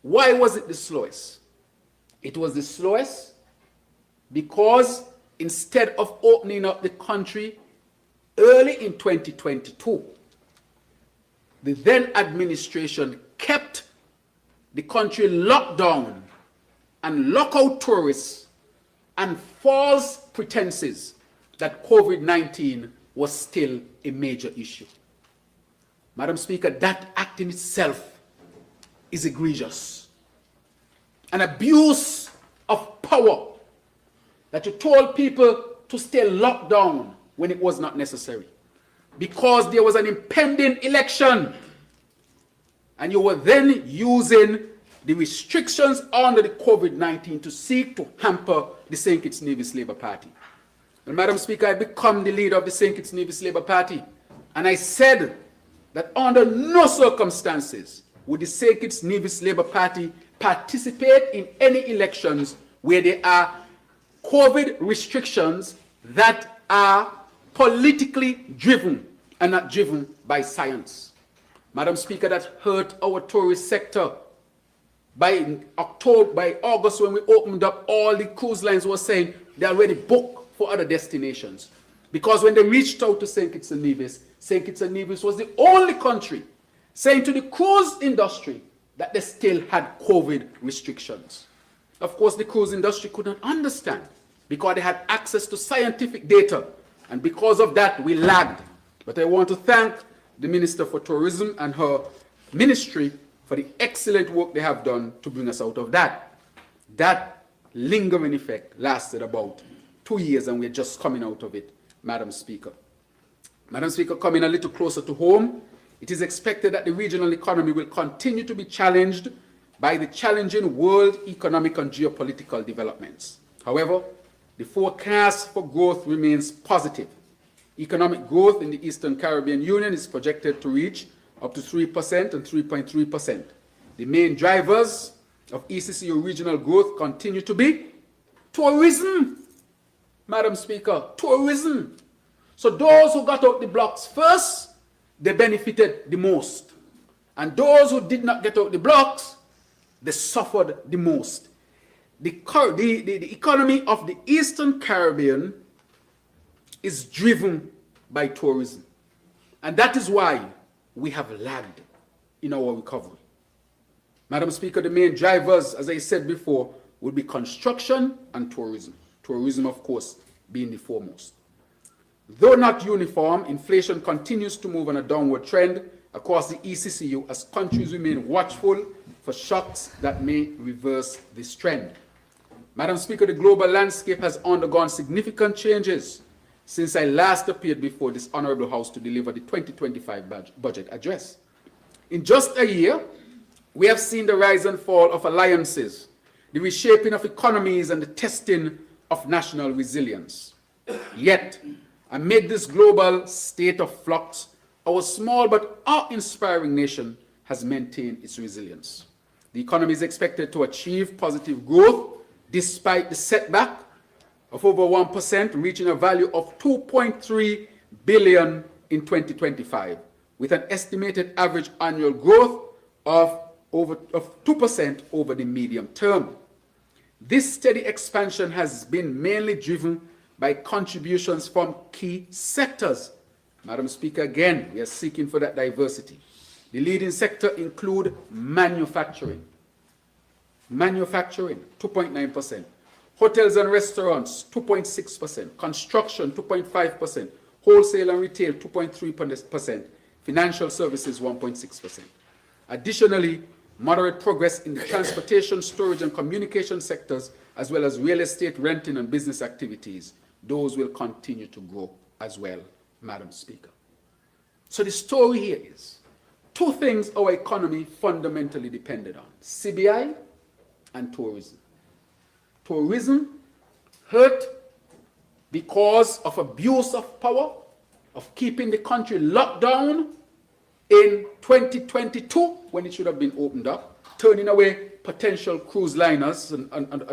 Why was it the slowest? It was the slowest because instead of opening up the country early in 2022, the then administration kept the country locked down and locked out tourists and false pretenses that COVID-19 was still a major issue. Madam Speaker, that act in itself is egregious. An abuse of power that you told people to stay locked down when it was not necessary because there was an impending election, and you were then using the restrictions under the COVID-19 to seek to hamper the St. Kitts Nevis Labour Party. And Madam Speaker, I become the leader of the St. Kitts Nevis Labour Party, and I said that under no circumstances would the St. Kitts Nevis Labour Party participate in any elections where there are COVID restrictions that are politically driven and not driven by science. Madam Speaker, that hurt our tourist sector. By August, when we opened up, all the cruise lines were saying they already booked for other destinations. Because when they reached out to St. Kitts and Nevis was the only country saying to the cruise industry that they still had COVID restrictions. Of course, the cruise industry could not understand because they had access to scientific data, and because of that, we lagged. But I want to thank the Minister for Tourism and her ministry for the excellent work they have done to bring us out of that. That lingering effect lasted about 2 years, and we're just coming out of it, Madam Speaker. Madam Speaker, coming a little closer to home, it is expected that the regional economy will continue to be challenged by the challenging world economic and geopolitical developments. However, the forecast for growth remains positive. Economic growth in the Eastern Caribbean Union is projected to reach up to 3% and 3.3%. The main drivers of ECCU regional growth continue to be tourism, Madam Speaker, tourism. So those who got out the blocks first, they benefited the most. And those who did not get out the blocks, they suffered the most. The economy of the Eastern Caribbean is driven by tourism. And that is why we have lagged in our recovery. Madam Speaker, the main drivers, as I said before, will be construction and tourism. Tourism, of course, being the foremost. Though not uniform, inflation continues to move on a downward trend across the ECCU as countries remain watchful for shocks that may reverse this trend. Madam Speaker, the global landscape has undergone significant changes since I last appeared before this Honorable House to deliver the 2025 budget address. In just a year, we have seen the rise and fall of alliances, the reshaping of economies, and the testing of national resilience. Yet, amid this global state of flux, our small but awe-inspiring nation has maintained its resilience. The economy is expected to achieve positive growth despite the setback of over 1%, reaching a value of 2.3 billion in 2025, with an estimated average annual growth of 2% over the medium term. This steady expansion has been mainly driven by contributions from key sectors. Madam Speaker, again, we are seeking for that diversity. The leading sector include manufacturing. Manufacturing, 2.9%. Hotels and restaurants, 2.6%. Construction, 2.5%. Wholesale and retail, 2.3%. Financial services, 1.6%. Additionally, moderate progress in the transportation, storage, and communication sectors, as well as real estate, renting, and business activities, those will continue to grow as well, Madam Speaker. So the story here is two things our economy fundamentally depended on: CBI and tourism. Tourism hurt because of abuse of power, of keeping the country locked down in 2022 when it should have been opened up, turning away potential cruise liners and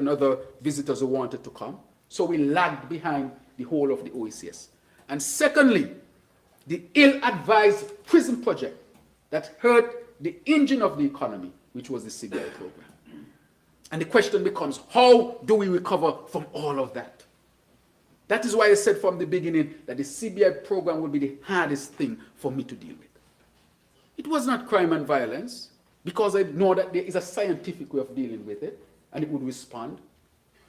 other visitors who wanted to come. So we lagged behind the whole of the OECS. And secondly, the ill-advised prison project that hurt the engine of the economy, which was the CBI program. And the question becomes, how do we recover from all of that? That is why I said from the beginning that the CBI program would be the hardest thing for me to deal with. It was not crime and violence, because I know that there is a scientific way of dealing with it, and it would respond.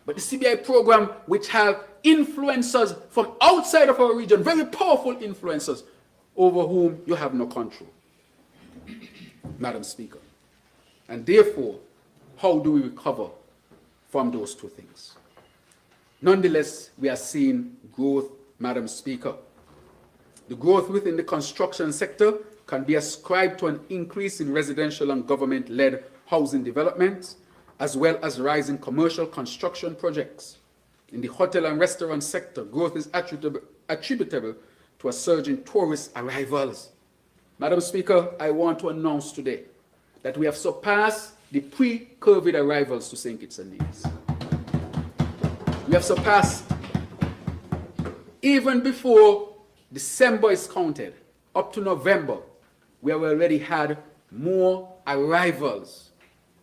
But the CBI program, which have influencers from outside of our region, very powerful influencers, over whom you have no control, Madam Speaker. And therefore, how do we recover from those two things? Nonetheless, we are seeing growth, Madam Speaker. The growth within the construction sector can be ascribed to an increase in residential and government-led housing developments, as well as rising commercial construction projects. In the hotel and restaurant sector, growth is attributable to a surge in tourist arrivals. Madam Speaker, I want to announce today that we have surpassed the pre-COVID arrivals to St. Kitts and Nevis. We have surpassed, even before December is counted, up to November, we have already had more arrivals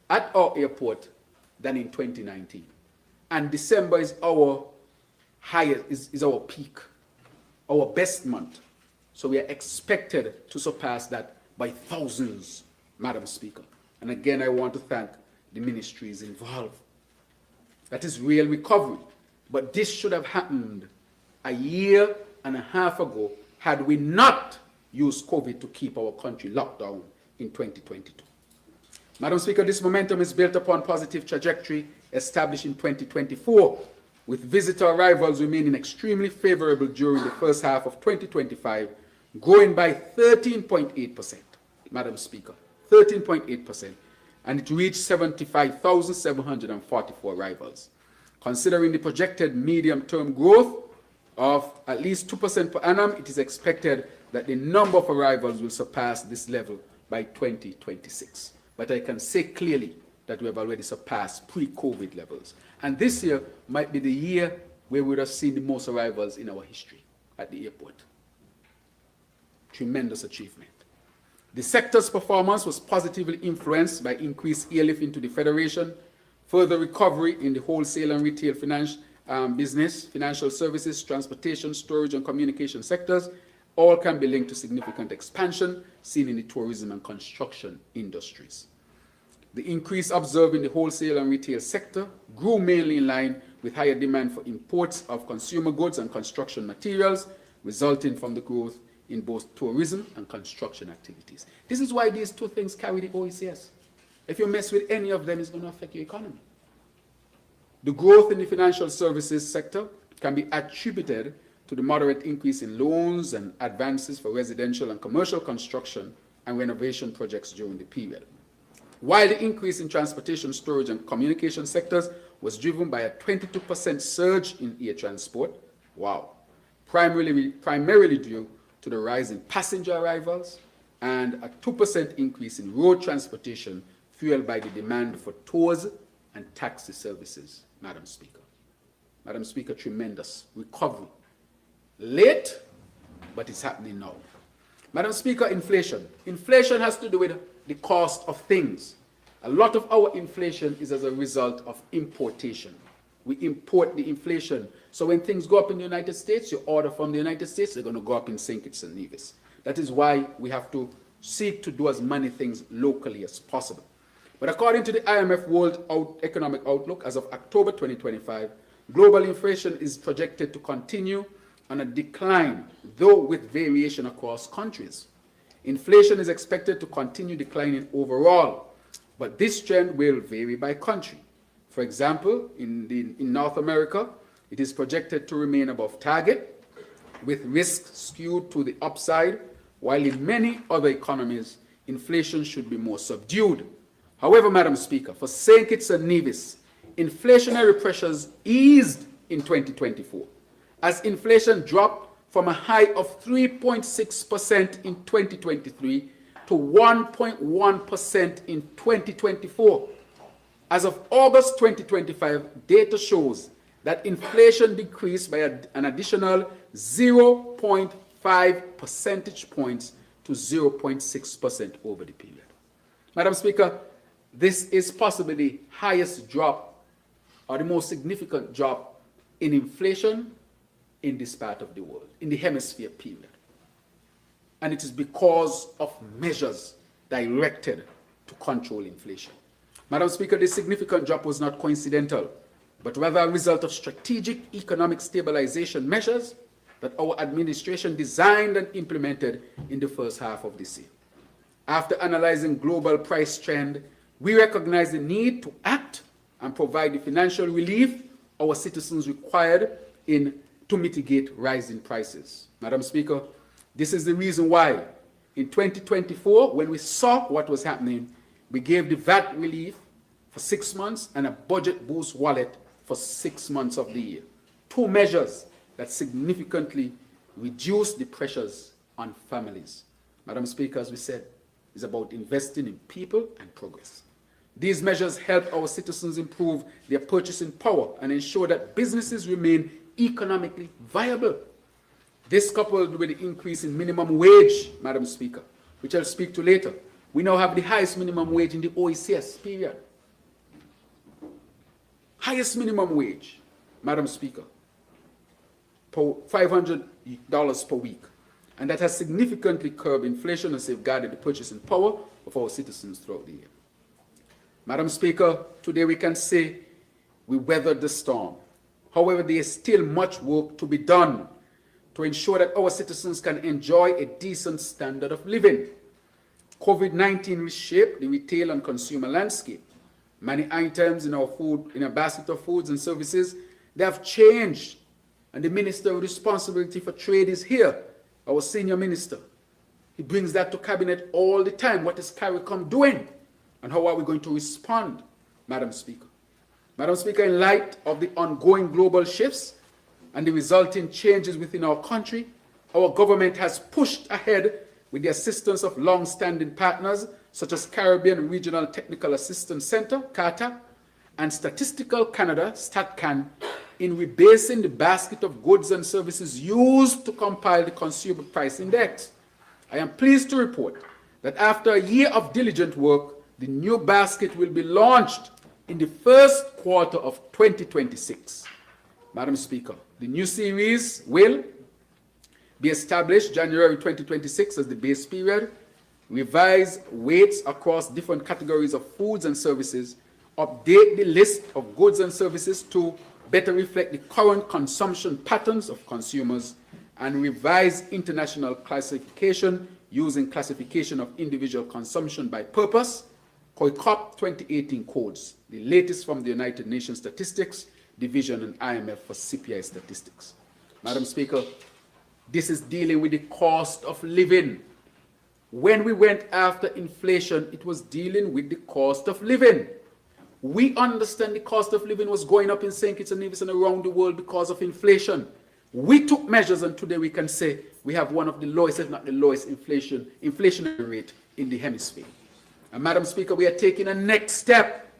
at our airport than in 2019. And December is our highest, is our peak, our best month. So we are expected to surpass that by thousands, Madam Speaker. And again, I want to thank the ministries involved. That is real recovery. But this should have happened a year and a half ago had we not used COVID to keep our country locked down in 2022. Madam Speaker, this momentum is built upon positive trajectory established in 2024, with visitor arrivals remaining extremely favorable during the first half of 2025, growing by 13.8%, Madam Speaker, 13.8%, and it reached 75,744 arrivals. Considering the projected medium-term growth of at least 2% per annum, it is expected that the number of arrivals will surpass this level by 2026. But I can say clearly that we have already surpassed pre-COVID levels. And this year might be the year where we would have seen the most arrivals in our history at the airport. Tremendous achievement. The sector's performance was positively influenced by increased airlift into the Federation, further recovery in the wholesale and retail business, financial services, transportation, storage, and communication sectors. All can be linked to significant expansion seen in the tourism and construction industries. The increase observed in the wholesale and retail sector grew mainly in line with higher demand for imports of consumer goods and construction materials, resulting from the growth in both tourism and construction activities. This is why these two things carry the OECS. If you mess with any of them, it's going to affect your economy. The growth in the financial services sector can be attributed to the moderate increase in loans and advances for residential and commercial construction and renovation projects during the period. While the increase in transportation, storage, and communication sectors was driven by a 22% surge in air transport, primarily due to the rise in passenger arrivals and a 2% increase in road transportation fueled by the demand for tours and taxi services, Madam Speaker. Madam Speaker, tremendous recovery. Late, but it's happening now. Madam Speaker, inflation. Inflation has to do with the cost of things. A lot of our inflation is as a result of importation. We import the inflation. So when things go up in the United States, you order from the United States, they're going to go up in St. Kitts and Nevis. That is why we have to seek to do as many things locally as possible. But according to the IMF World Economic Outlook, as of October 2025, global inflation is projected to continue on a decline, though with variation across countries. Inflation is expected to continue declining overall, but this trend will vary by country. For example, in North America, it is projected to remain above target, with risk skewed to the upside, while in many other economies, inflation should be more subdued. However, Madam Speaker, for St. Kitts and Nevis, inflationary pressures eased in 2024, as inflation dropped from a high of 3.6% in 2023 to 1.1% in 2024. As of August 2025, data shows that inflation decreased by an additional 0.5 percentage points to 0.6% over the period. Madam Speaker, this is possibly the highest drop or the most significant drop in inflation in this part of the world, in the hemisphere period. And it is because of measures directed to control inflation. Madam Speaker, this significant drop was not coincidental, but rather a result of strategic economic stabilization measures that our administration designed and implemented in the first half of this year. After analyzing global price trend, we recognize the need to act and provide the financial relief our citizens required to mitigate rising prices. Madam Speaker, this is the reason why in 2024, when we saw what was happening, we gave the VAT relief for 6 months and a budget boost wallet for 6 months of the year. 2 measures that significantly reduce the pressures on families. Madam Speaker, as we said, is about investing in people and progress. These measures help our citizens improve their purchasing power and ensure that businesses remain economically viable. This, coupled with the increase in minimum wage, Madam Speaker, which I'll speak to later, we now have the highest minimum wage in the OECS period. Highest minimum wage, Madam Speaker, $500 per week. and that has significantly curbed inflation and safeguarded the purchasing power of our citizens throughout the year. Madam Speaker, today we can say we weathered the storm. However, there is still much work to be done to ensure that our citizens can enjoy a decent standard of living. COVID-19 reshaped the retail and consumer landscape. Many items in our basket of foods and services, they have changed. And the Minister with responsibility for trade is here, our senior minister. He brings that to cabinet all the time. What is CARICOM doing? And how are we going to respond, Madam Speaker? Madam Speaker, in light of the ongoing global shifts and the resulting changes within our country, our government has pushed ahead with the assistance of long-standing partners such as Caribbean Regional Technical Assistance Center, CATA, and Statistical Canada, StatCan, in rebasing the basket of goods and services used to compile the Consumer Price Index. I am pleased to report that after a year of diligent work, the new basket will be launched in the first quarter of 2026. Madam Speaker, the new series will be established January 2026 as the base period, revise weights across different categories of foods and services, update the list of goods and services to better reflect the current consumption patterns of consumers, and revise international classification using classification of individual consumption by purpose, COICOP 2018 codes, the latest from the United Nations Statistics Division and IMF for CPI statistics. Madam Speaker, this is dealing with the cost of living. When we went after inflation, it was dealing with the cost of living. We understand the cost of living was going up in St. Kitts and Nevis and around the world because of inflation. We took measures, and today we can say we have one of the lowest, if not the lowest, inflationary rate in the hemisphere. And Madam Speaker, we are taking a next step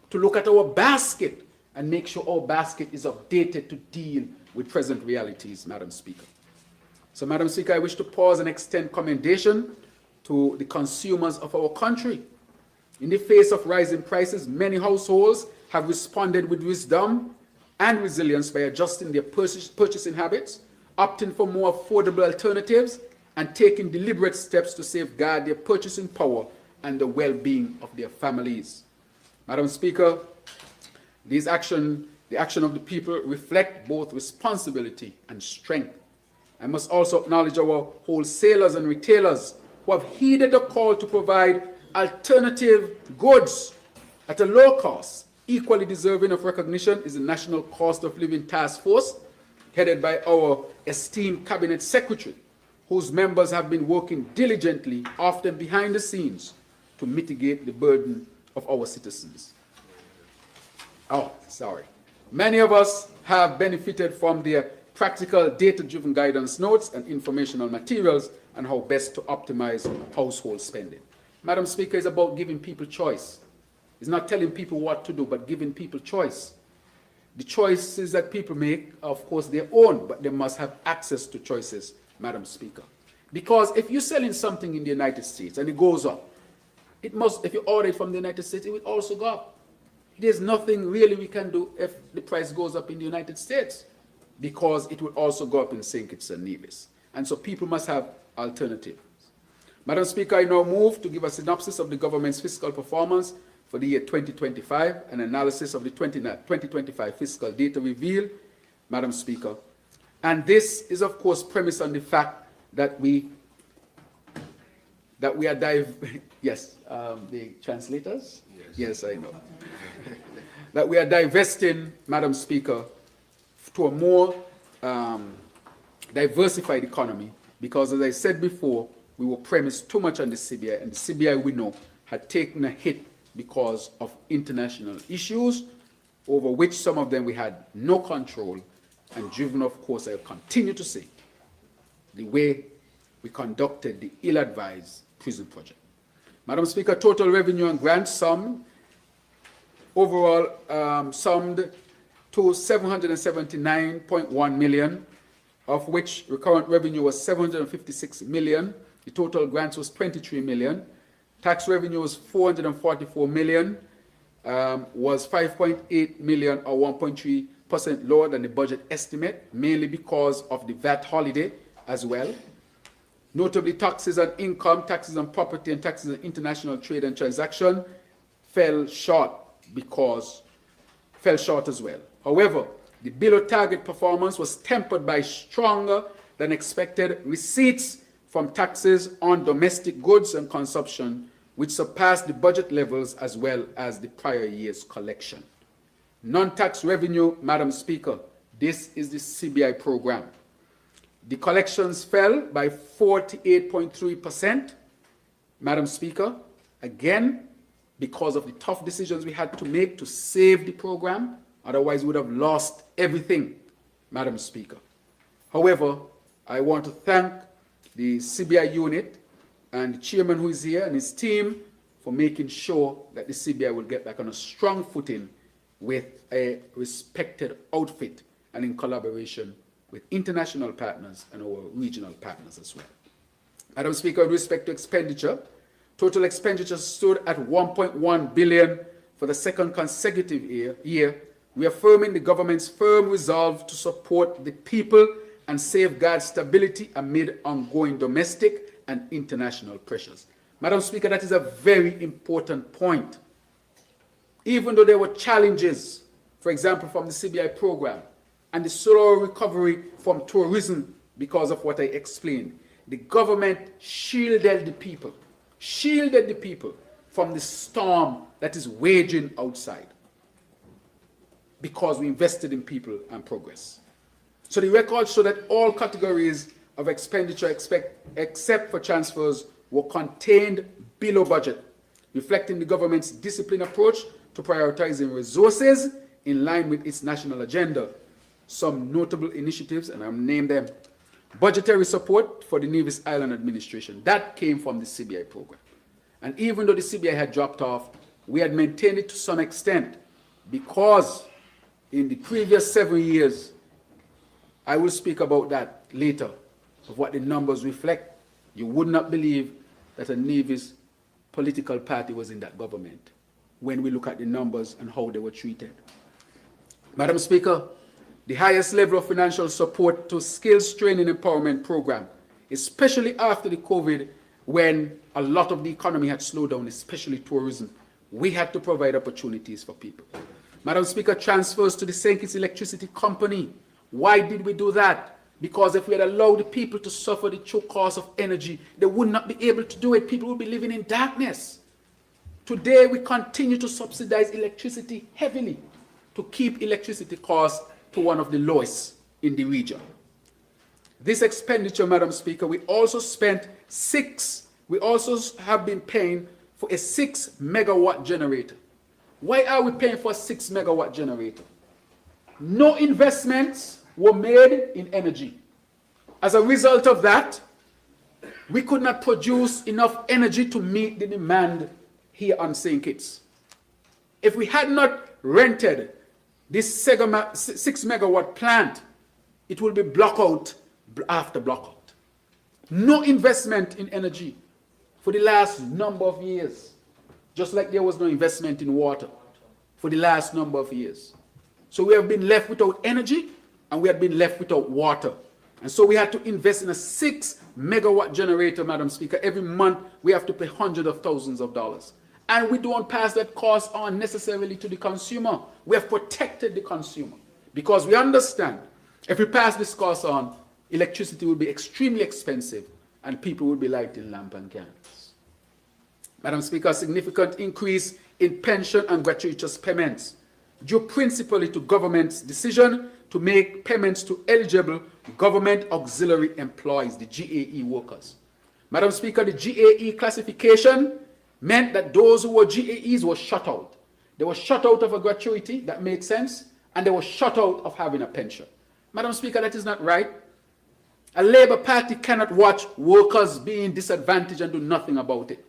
to look at our basket and make sure our basket is updated to deal with present realities, Madam Speaker. So, Madam Speaker, I wish to pause and extend commendation to the consumers of our country. In the face of rising prices, many households have responded with wisdom and resilience by adjusting their purchasing habits, opting for more affordable alternatives, and taking deliberate steps to safeguard their purchasing power and the well-being of their families. Madam Speaker, the action of the people reflect both responsibility and strength. I must also acknowledge our wholesalers and retailers who have heeded the call to provide alternative goods at a low cost. Equally deserving of recognition is the National Cost of Living Task Force, headed by our esteemed Cabinet Secretary, whose members have been working diligently, often behind the scenes, to mitigate the burden of our citizens. Many of us have benefited from their practical data-driven guidance notes and informational materials on how best to optimize household spending. Madam Speaker, it's about giving people choice. It's not telling people what to do, but giving people choice. The choices that people make are, of course, their own, but they must have access to choices, Madam Speaker. Because if you're selling something in the United States and it goes up, it must, if you order it from the United States, it will also go up. There's nothing really we can do if the price goes up in the United States, because it will also go up in St. Kitts and Nevis. And so people must have alternatives. Madam Speaker, I now move to give a synopsis of the government's fiscal performance for the year 2025, an analysis of the 2025 fiscal data revealed, Madam Speaker. And this is, of course, premised on the fact that we are yes, the translators? Yes, I know. That we are divesting, Madam Speaker, to a more diversified economy, because, as I said before, we were premised too much on the CBI, and the CBI, we know, had taken a hit because of international issues, over which some of them we had no control, and driven, of course, I continue to say, the way we conducted the ill-advised prison project. Madam Speaker, total revenue and grants summed to 779.1 million, of which recurrent revenue was 756 million. The total grants was 23 million. Tax revenue was 444 million, was 5.8 million or 1.3% lower than the budget estimate, mainly because of the VAT holiday as well. Notably, taxes on income, taxes on property, and taxes on international trade and transaction fell short as well. However, the below target performance was tempered by stronger than expected receipts from taxes on domestic goods and consumption, which surpassed the budget levels as well as the prior year's collection. Non-tax revenue, Madam Speaker, this is the CBI program. The collections fell by 48.3%, Madam Speaker, again, because of the tough decisions we had to make to save the program. Otherwise, we would have lost everything, Madam Speaker. However, I want to thank the CBI unit and the chairman who is here and his team for making sure that the CBI will get back on a strong footing with a respected outfit and in collaboration with international partners and our regional partners as well. Madam Speaker, with respect to expenditure, total expenditure stood at 1.1 billion for the second consecutive year, reaffirming the government's firm resolve to support the people and safeguard stability amid ongoing domestic and international pressures. Madam Speaker, that is a very important point. Even though there were challenges, for example, from the CBI program and the slow recovery from tourism because of what I explained, the government shielded the people from the storm that is waging outside because we invested in people and progress. So the records show that all categories of expenditure except for transfers were contained below budget, reflecting the government's disciplined approach to prioritizing resources in line with its national agenda. Some notable initiatives, and I'll name them. Budgetary support for the Nevis Island Administration. That came from the CBI program. And even though the CBI had dropped off, we had maintained it to some extent because in the previous 7 years, I will speak about that later, of what the numbers reflect. You would not believe that a Nevis political party was in that government when we look at the numbers and how they were treated. Madam Speaker, the highest level of financial support to skills training empowerment program, especially after the COVID, when a lot of the economy had slowed down, especially tourism, we had to provide opportunities for people. Madam Speaker, transfers to the St. Kitts Electricity Company. Why did we do that? Because if we had allowed the people to suffer the true cost of energy, they would not be able to do it. People would be living in darkness. Today, we continue to subsidize electricity heavily to keep electricity costs to one of the lowest in the region. This expenditure, Madam Speaker, we also have been paying for a 6 megawatt generator. Why are we paying for a 6 megawatt generator? No investments were made in energy. As a result of that, we could not produce enough energy to meet the demand here on St. Kitts. If we had not rented this 6 megawatt plant, it will be blackout after blackout. No investment in energy for the last number of years, just like there was no investment in water for the last number of years. So we have been left without energy and we have been left without water. And so we had to invest in a 6 megawatt generator, Madam Speaker. Every month we have to pay hundreds of thousands of dollars. And we don't pass that cost on necessarily to the consumer. We have protected the consumer because we understand if we pass this cost on, electricity will be extremely expensive and people will be lighting lamp and candles. Madam Speaker, a significant increase in pension and gratuitous payments due principally to government's decision to make payments to eligible government auxiliary employees, the GAE workers. Madam Speaker, the GAE classification meant that those who were GAEs were shut out. They were shut out of a gratuity, that makes sense, and they were shut out of having a pension. Madam Speaker, that is not right. A Labour Party cannot watch workers being disadvantaged and do nothing about it.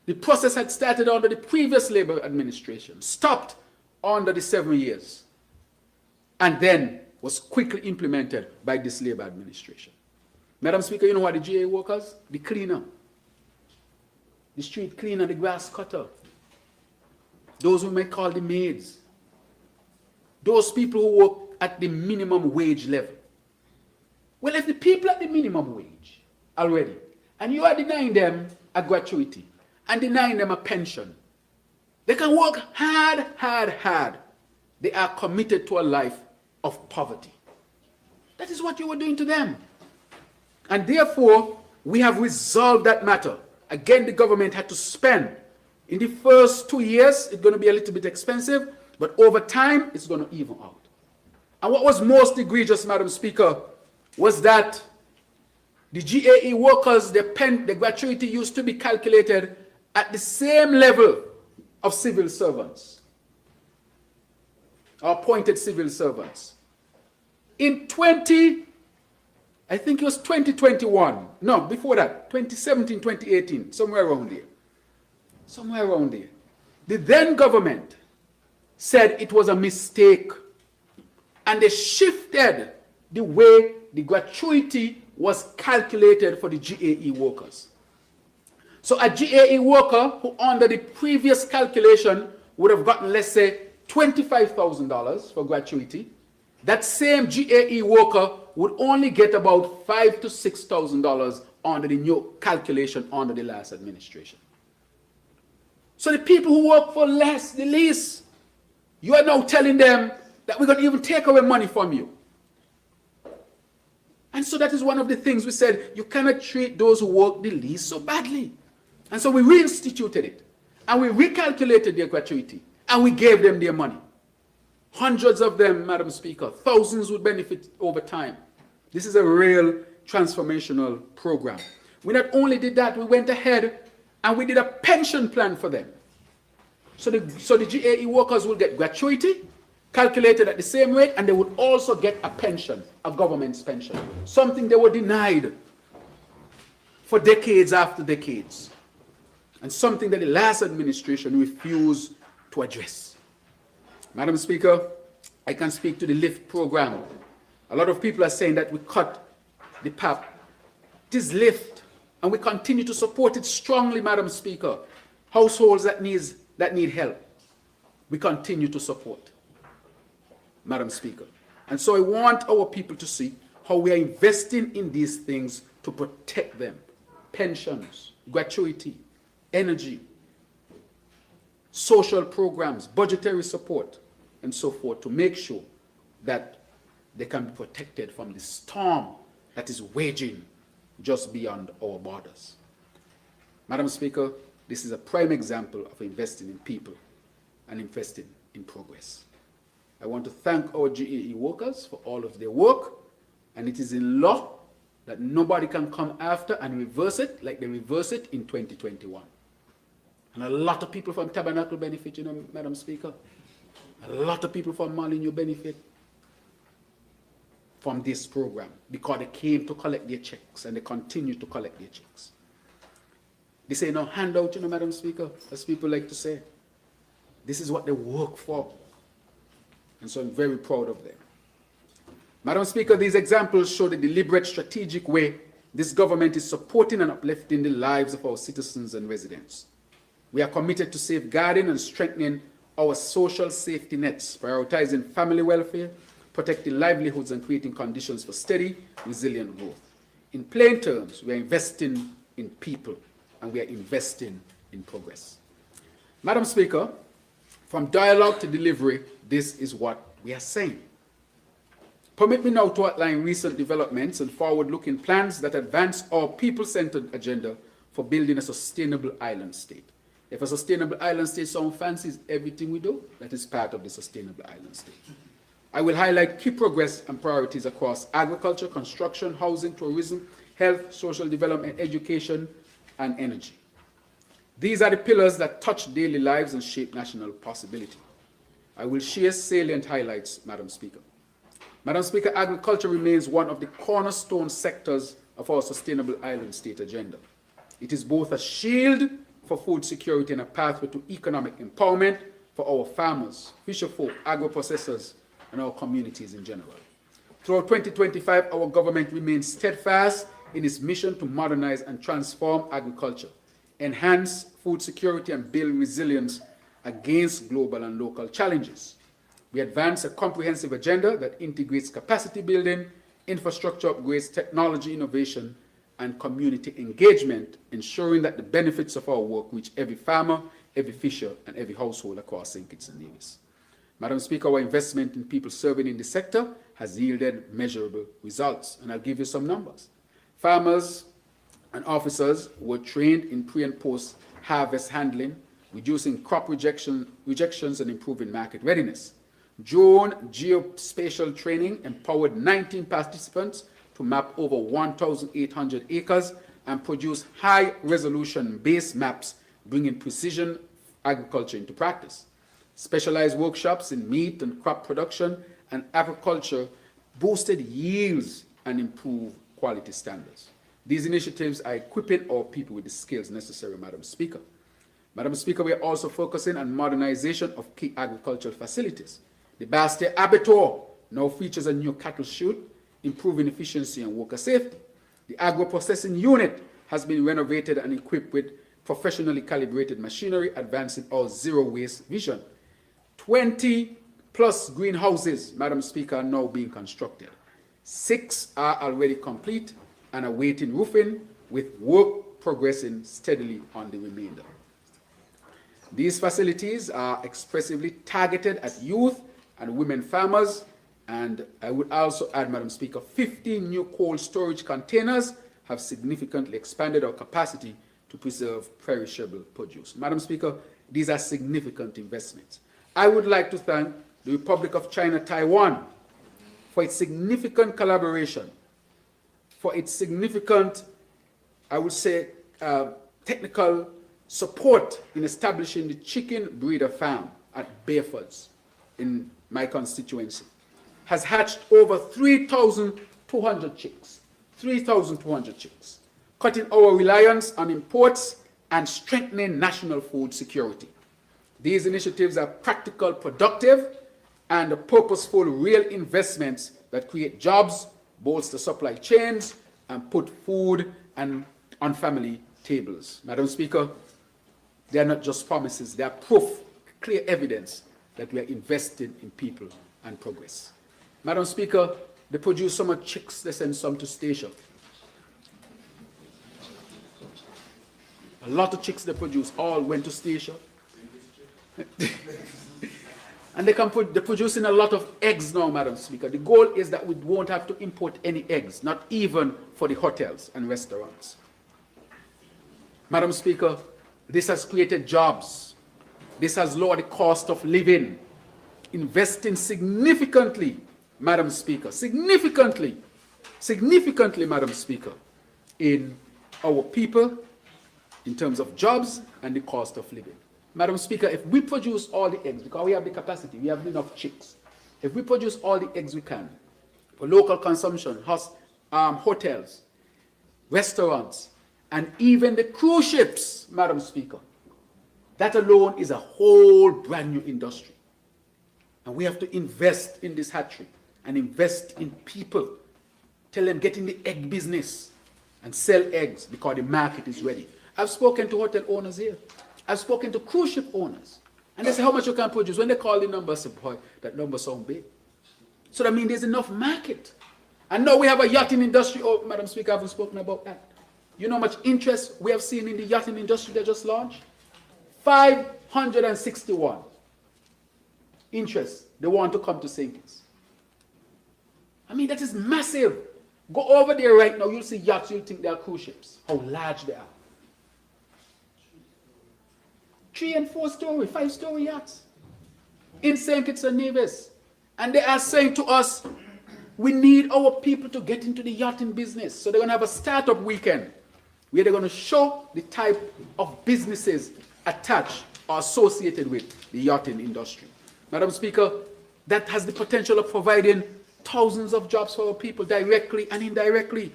The process had started under the previous Labour administration, stopped under the 7 years, and then was quickly implemented by this Labour administration. Madam Speaker, you know what the GAE workers? The cleaner, the street cleaner, the grass cutter, those who may call the maids, those people who work at the minimum wage level. Well, if the people at the minimum wage already. And you are denying them a gratuity and denying them a pension. They can work hard, hard, hard. They are committed to a life of poverty. That is what you were doing to them. And therefore, we have resolved that matter. Again, the government had to spend. In the first 2 years, it's going to be a little bit expensive, but over time, it's going to even out. And what was most egregious, Madam Speaker, was that the GAE workers, the gratuity used to be calculated at the same level of civil servants, or appointed civil servants. In I think it was 2021, no, before that, 2017, 2018, somewhere around there. Somewhere around there. The then government said it was a mistake, and they shifted the way the gratuity was calculated for the GAE workers. So a GAE worker who under the previous calculation would have gotten, let's say, $25,000 for gratuity, that same GAE worker would only get about $5,000 to $6,000 under the new calculation under the last administration. So the people who work for less, the least, you are now telling them that we're going to even take away money from you. And so that is one of the things we said, you cannot treat those who work the least so badly. And so we reinstituted it, and we recalculated their gratuity, and we gave them their money. Hundreds of them, Madam Speaker, thousands would benefit over time. This is a real transformational program. We not only did that, we went ahead and we did a pension plan for them. So the GAE workers will get gratuity, calculated at the same rate, and they would also get a pension, a government's pension, something they were denied for decades after decades, and something that the last administration refused to address. Madam Speaker, I can speak to the LIFT program. A lot of people are saying that we cut the PAP. It is LIFT, and we continue to support it strongly, Madam Speaker. Households that need help, we continue to support, Madam Speaker. And so I want our people to see how we are investing in these things to protect them. Pensions, gratuity, energy, social programs, budgetary support, and so forth, to make sure that they can be protected from the storm that is waging just beyond our borders. Madam Speaker, this is a prime example of investing in people and investing in progress. I want to thank our GAE workers for all of their work, and it is in law that nobody can come after and reverse it like they reversed it in 2021. And a lot of people from Tabernacle benefit, you know, Madam Speaker. A lot of people from Molineux benefit from this program because they came to collect their checks, and they continue to collect their checks. This ain't no handout, you know, Madam Speaker, as people like to say. This is what they work for. And so I'm very proud of them. Madam Speaker, these examples show the deliberate, strategic way this government is supporting and uplifting the lives of our citizens and residents. We are committed to safeguarding and strengthening our social safety nets, prioritizing family welfare, protecting livelihoods, and creating conditions for steady, resilient growth. In plain terms, we are investing in people, and we are investing in progress. Madam Speaker, from dialogue to delivery, this is what we are saying. Permit me now to outline recent developments and forward-looking plans that advance our people-centered agenda for building a sustainable island state. If a sustainable island state sounds fancy, is everything we do, that is part of the sustainable island state. I will highlight key progress and priorities across agriculture, construction, housing, tourism, health, social development, education, and energy. These are the pillars that touch daily lives and shape national possibility. I will share salient highlights, Madam Speaker. Madam Speaker, agriculture remains one of the cornerstone sectors of our sustainable island state agenda. It is both a shield for food security and a pathway to economic empowerment for our farmers, fisherfolk, agro-processors, and our communities in general. Throughout 2025, our government remains steadfast in its mission to modernize and transform agriculture, enhance food security, and build resilience against global and local challenges. We advance a comprehensive agenda that integrates capacity building, infrastructure upgrades, technology innovation, and community engagement, ensuring that the benefits of our work reach every farmer, every fisher, and every household across St. Kitts and Nevis. Madam Speaker, our investment in people serving in the sector has yielded measurable results, and I'll give you some numbers. Farmers and officers were trained in pre- and post-harvest handling, reducing crop rejections and improving market readiness. Drone geospatial training empowered 19 participants to map over 1,800 acres and produce high-resolution base maps, bringing precision agriculture into practice. Specialized workshops in meat and crop production and agriculture boosted yields and improved quality standards. These initiatives are equipping our people with the skills necessary, Madam Speaker. Madam Speaker, we are also focusing on modernization of key agricultural facilities. The Bastia Abattoir now features a new cattle chute, improving efficiency and worker safety. The agro-processing unit has been renovated and equipped with professionally calibrated machinery, advancing our zero-waste vision. 20 plus greenhouses, Madam Speaker, are now being constructed. 6 are already complete and awaiting roofing, with work progressing steadily on the remainder. These facilities are expressively targeted at youth and women farmers, and I would also add, Madam Speaker, 15 new cold storage containers have significantly expanded our capacity to preserve perishable produce. Madam Speaker, these are significant investments. I would like to thank the Republic of China, Taiwan, for its significant collaboration, for its significant, I would say, technical support in establishing the chicken breeder farm at Bayfords in my constituency. Has hatched over 3,200 chicks, 3,200 chicks, cutting our reliance on imports and strengthening national food security. These initiatives are practical, productive, and purposeful, real investments that create jobs, bolster supply chains, and put food on family tables. Madam Speaker, they are not just promises, they are proof, clear evidence that we are invested in people and progress. Madam Speaker, they produce so much chicks, they send some to station. A lot of chicks they produce all went to station. And they're producing a lot of eggs now, Madam Speaker. The goal is that we won't have to import any eggs, not even for the hotels and restaurants. Madam Speaker, this has created jobs. This has lowered the cost of living. Investing significantly, Madam Speaker, significantly, Madam Speaker, in our people, in terms of jobs and the cost of living. Madam Speaker, if we produce all the eggs, because we have the capacity, we have enough chicks, if we produce all the eggs we can for local consumption, hotels, restaurants, and even the cruise ships, Madam Speaker, that alone is a whole brand new industry. And we have to invest in this hatchery and invest in people. Tell them get in the egg business and sell eggs because the market is ready. I've spoken to hotel owners here. I've spoken to cruise ship owners. And they say, how much you can produce? When they call the number, I say, boy, that number sounds big. So that means there's enough market. And now we have a yachting industry. Oh, Madam Speaker, I haven't spoken about that. You know how much interest we have seen in the yachting industry that just launched? 561 interest. They want to come to St. Kitts. I mean, that is massive. Go over there right now, you'll see yachts, you'll think they are cruise ships. How large they are. 3- and 4-story, 5-story yachts in St. Kitts and Nevis. And they are saying to us, we need our people to get into the yachting business. So they're going to have a startup weekend where they're going to show the type of businesses attached or associated with the yachting industry. Madam Speaker, that has the potential of providing thousands of jobs for our people directly and indirectly.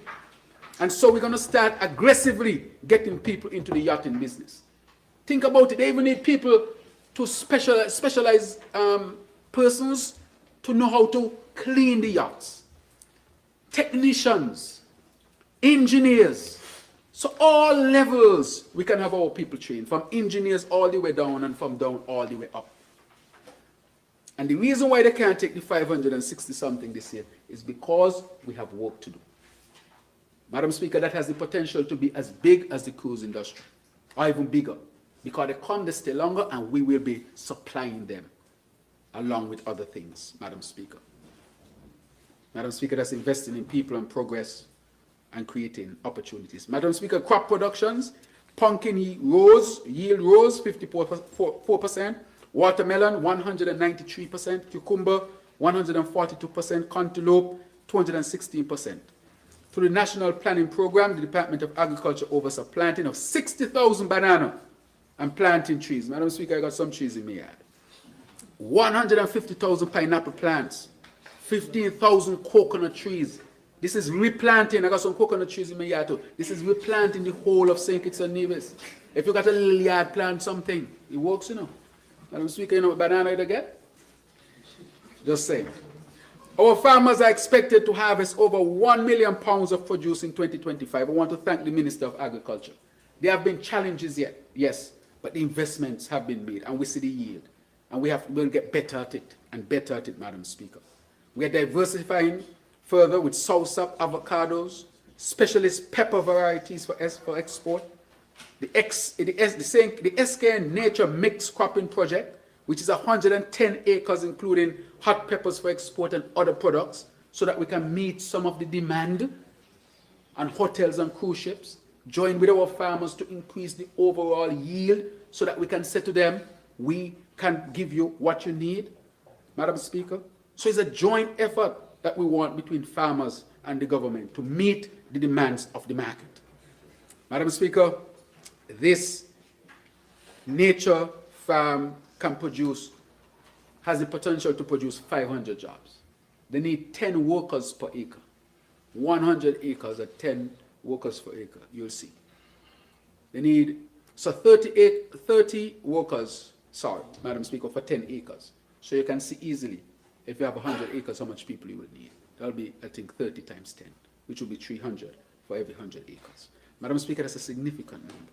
And so we're going to start aggressively getting people into the yachting business. Think about it. They even need people to specialize persons to know how to clean the yachts. Technicians, engineers. So all levels we can have our people trained, from engineers all the way down and from down all the way up. And the reason why they can't take the 560 something this year is because we have work to do. Madam Speaker, that has the potential to be as big as the cruise industry, or even bigger, because they come, they stay longer, and we will be supplying them along with other things, Madam Speaker. Madam Speaker, that's investing in people and progress and creating opportunities. Madam Speaker, crop productions, pumpkin yield rose 54%, watermelon 193%, cucumber 142%, cantaloupe 216%. Through the National Planning Program, the Department of Agriculture oversaw planting of 60,000 banana and planting trees. Madam Speaker, I got some trees in my yard. 150,000 pineapple plants, 15,000 coconut trees. This is replanting. I got some coconut trees in my yard too. This is replanting the whole of St. Kitts and Nevis. If you got a little yard, plant something. It works, you know. Madam Speaker, you know what banana you get? Just saying. Our farmers are expected to harvest over 1 million pounds of produce in 2025. I want to thank the Minister of Agriculture. There have been challenges yet, yes, but the investments have been made, and we see the yield. And we'll get better at it, and better at it, Madam Speaker. We are diversifying further with soursop, avocados, specialist pepper varieties for export, the SKN Nature Mixed Cropping Project, which is 110 acres, including hot peppers for export and other products, so that we can meet some of the demand on hotels and cruise ships, join with our farmers to increase the overall yield, so that we can say to them, we can give you what you need, Madam Speaker. So it's a joint effort that we want between farmers and the government to meet the demands of the market. Madam Speaker, this nature farm has the potential to produce 500 jobs. They need 10 workers per acre. 100 acres at 10 workers per acre, you'll see. They need, so 30 workers, sorry, Madam Speaker, for 10 acres. So you can see easily, if you have 100 acres, how much people you will need. That'll be, I think, 30 times 10, which will be 300 for every 100 acres. Madam Speaker, that's a significant number.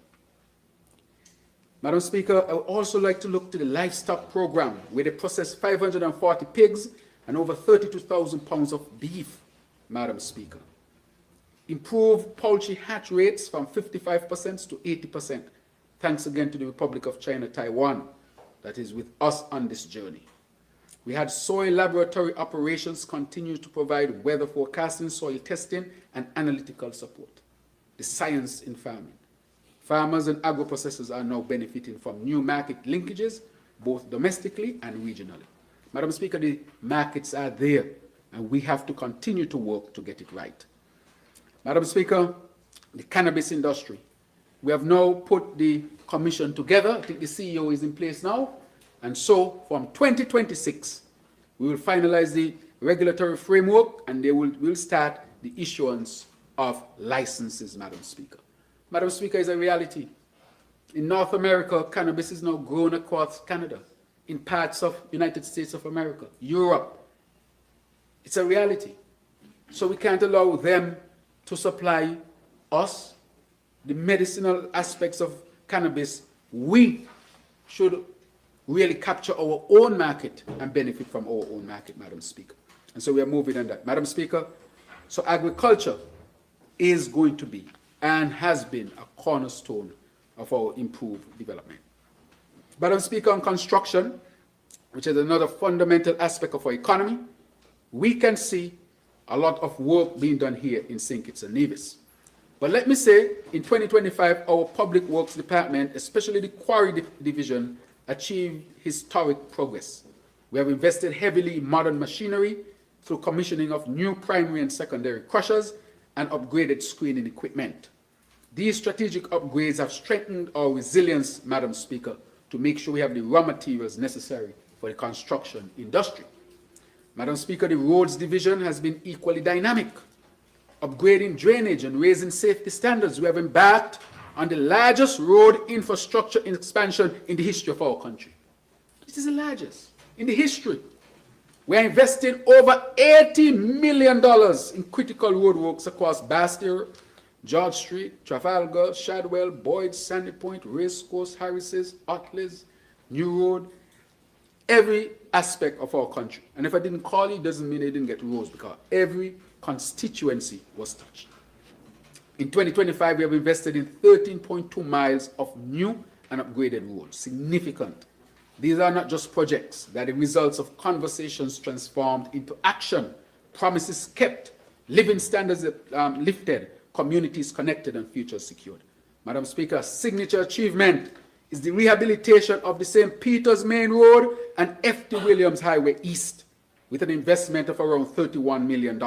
Madam Speaker, I would also like to look to the livestock program, where they process 540 pigs and over 32,000 pounds of beef, Madam Speaker. Improve poultry hatch rates from 55% to 80%. Thanks again to the Republic of China, Taiwan, that is with us on this journey. We had soil laboratory operations continue to provide weather forecasting, soil testing, and analytical support. The science in farming. Farmers and agro-processors are now benefiting from new market linkages, both domestically and regionally. Madam Speaker, the markets are there, and we have to continue to work to get it right. Madam Speaker, the cannabis industry. We have now put the commission together. I think the CEO is in place now. And so from 2026, we will finalize the regulatory framework, and we'll start the issuance of licenses, Madam Speaker. Madam Speaker, is a reality. In North America, cannabis is now grown across Canada, in parts of United States of America, Europe. It's a reality. So we can't allow them to supply us the medicinal aspects of cannabis. We should really capture our own market and benefit from our own market, Madam Speaker. And so we are moving on that. Madam Speaker, so agriculture is going to be and has been a cornerstone of our improved development. Madam Speaker, on construction, which is another fundamental aspect of our economy, we can see a lot of work being done here in St. Kitts and Nevis. But let me say, in 2025, our Public Works Department, especially the Quarry Division, achieved historic progress. We have invested heavily in modern machinery through commissioning of new primary and secondary crushers and upgraded screening equipment. These strategic upgrades have strengthened our resilience, Madam Speaker, to make sure we have the raw materials necessary for the construction industry. Madam Speaker, the Roads Division has been equally dynamic, upgrading drainage and raising safety standards. We have embarked on the largest road infrastructure expansion in the history of our country. This is the largest in the history. We are investing over $80 million in critical roadworks across Bastille, George Street, Trafalgar, Shadwell, Boyd, Sandy Point, Racecourse, Harris's, Otleys, New Road, every aspect of our country. And if I didn't call you, it doesn't mean they didn't get roads, because every constituency was touched. In 2025, we have invested in 13.2 miles of new and upgraded roads. Significant. These are not just projects, they are the results of conversations transformed into action, promises kept, living standards lifted, communities connected, and futures secured. Madam Speaker, a signature achievement is the rehabilitation of the St. Peter's Main Road and F.T. Williams Highway East with an investment of around $31 million.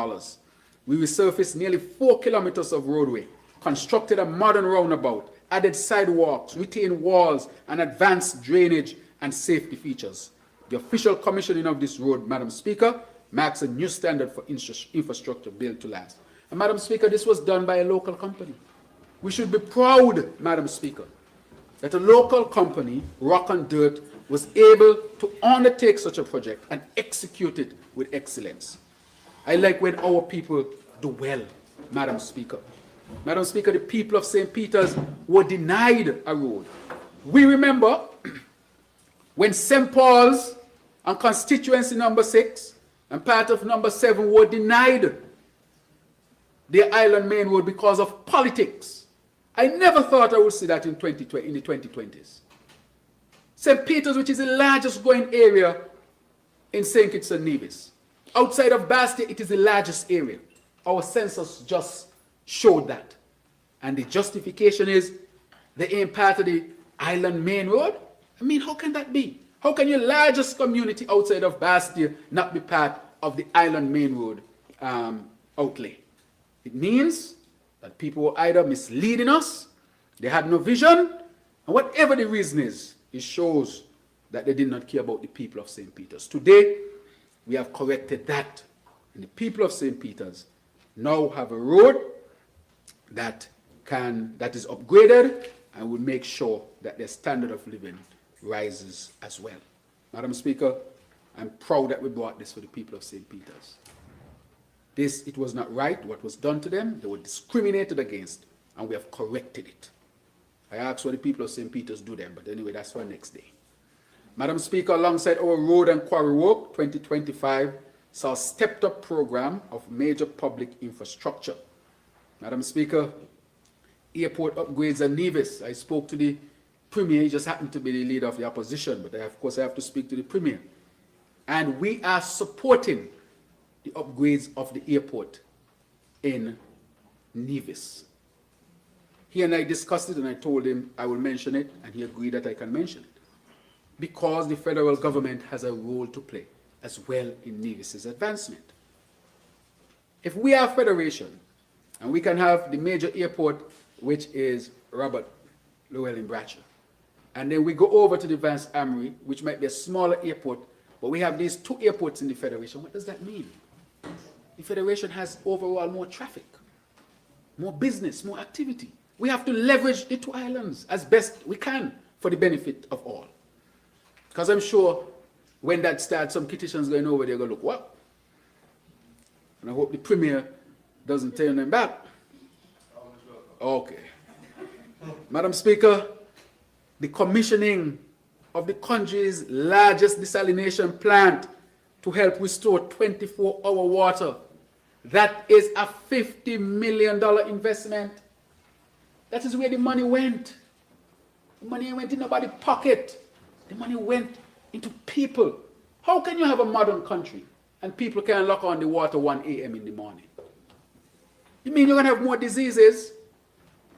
We resurfaced nearly 4 kilometers of roadway, constructed a modern roundabout, added sidewalks, retained walls, and advanced drainage and safety features. The official commissioning of this road, Madam Speaker, marks a new standard for infrastructure built to last. And Madam Speaker, this was done by a local company. We should be proud, Madam Speaker, that a local company, Rock and Dirt, was able to undertake such a project and execute it with excellence. I like when our people do well, Madam Speaker. Madam Speaker, the people of St. Peter's were denied a road. We remember when St. Paul's and constituency number 6 and part of number 7 were denied the Island Main Road because of politics. I never thought I would see that in the 2020s. St. Peter's, which is the largest growing area in St. Kitts and Nevis. Outside of Bastia, it is the largest area. Our census just showed that. And the justification is they ain't part of the Island Main Road. I mean, how can that be? How can your largest community outside of Bastia not be part of the Island Main Road outlay? It means that people were either misleading us, they had no vision, and whatever the reason is, it shows that they did not care about the people of St. Peter's. Today, we have corrected that, and the people of St. Peter's now have a road that is upgraded and will make sure that their standard of living rises as well. Madam Speaker, I'm proud that we brought this for the people of St. Peter's. It was not right what was done to them. They were discriminated against, and we have corrected it. I asked what the people of St. Peter's do then, but anyway, that's for next day. Madam Speaker, alongside our road and quarry work, 2025 saw a stepped up program of major public infrastructure. Madam Speaker, airport upgrades at Nevis. I spoke to the Premier. He just happened to be the leader of the opposition, but of course I have to speak to the Premier. And we are supporting the upgrades of the airport in Nevis. He and I discussed it, and I told him I will mention it, and he agreed that I can mention it. Because the federal government has a role to play as well in Nevis's advancement. If we are a federation, and we can have the major airport, which is Robert Llewellyn Bratcher, and then we go over to the Vance Armory, which might be a smaller airport, but we have these 2 airports in the federation. What does that mean? The federation has overall more traffic, more business, more activity. We have to leverage the 2 islands as best we can for the benefit of all. Because I'm sure when that starts, some Kittitians going over there going to look, what? And I hope the Premier doesn't turn them back. Okay. Madam Speaker, the commissioning of the country's largest desalination plant to help restore 24-hour water. That is a $50 million investment. That is where the money went. The money went in nobody's pocket. The money went into people. How can you have a modern country and people can lock on the water 1 a.m. in the morning? You mean you're going to have more diseases?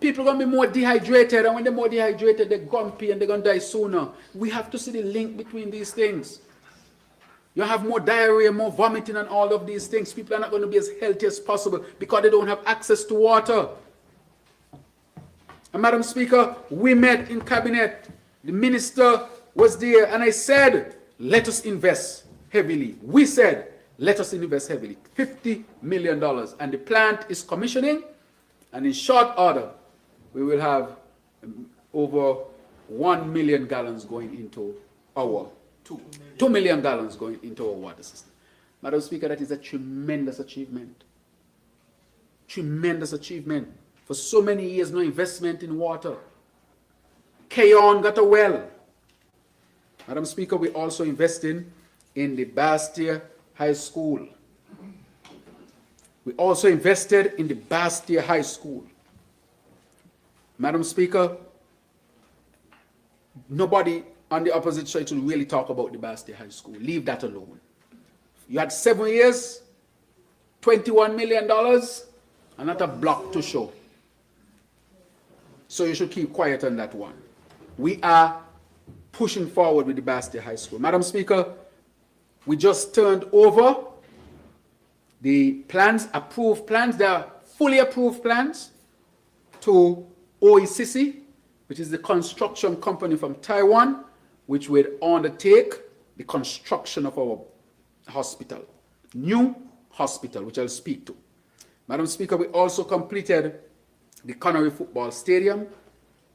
People are going to be more dehydrated, and when they're more dehydrated, they're grumpy and they're going to die sooner. We have to see the link between these things. You have more diarrhea, more vomiting, and all of these things. People are not going to be as healthy as possible because they don't have access to water. And Madam Speaker, we met in cabinet. The minister was there, and I said, let us invest heavily. We said, let us invest heavily, $50 million. And the plant is commissioning, and in short order, we will have over 1 million gallons going into our 2 million gallons going into our water system. Madam Speaker, that is a tremendous achievement. Tremendous achievement. For so many years, no investment in water. Keyon got a well. Madam Speaker, we're also investing in the Bastia High School. We also invested in the Bastia High School. Madam Speaker, nobody on the opposite side to really talk about the Bastille High School. Leave that alone. You had 7 years, $21 million, and not a block to show. So you should keep quiet on that one. We are pushing forward with the Bastille High School. Madam Speaker, we just turned over the plans, approved plans, they are fully approved plans to OECC, which is the construction company from Taiwan, which will undertake the construction of our hospital, new hospital, which I'll speak to. Madam Speaker, we also completed the Connery Football Stadium.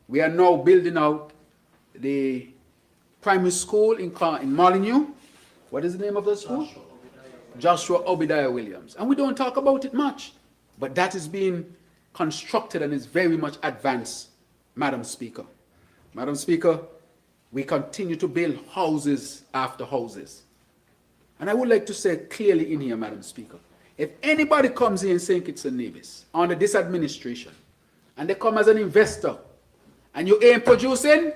We are now building out the primary school in Molyneux. What is the name of the school? Joshua Obadiah Williams. And we don't talk about it much, but that is being constructed and is very much advanced, Madam Speaker. Madam Speaker, we continue to build houses after houses. And I would like to say clearly in here, Madam Speaker, if anybody comes here in St. Kitts and Nevis under this administration, and they come as an investor, and you ain't producing,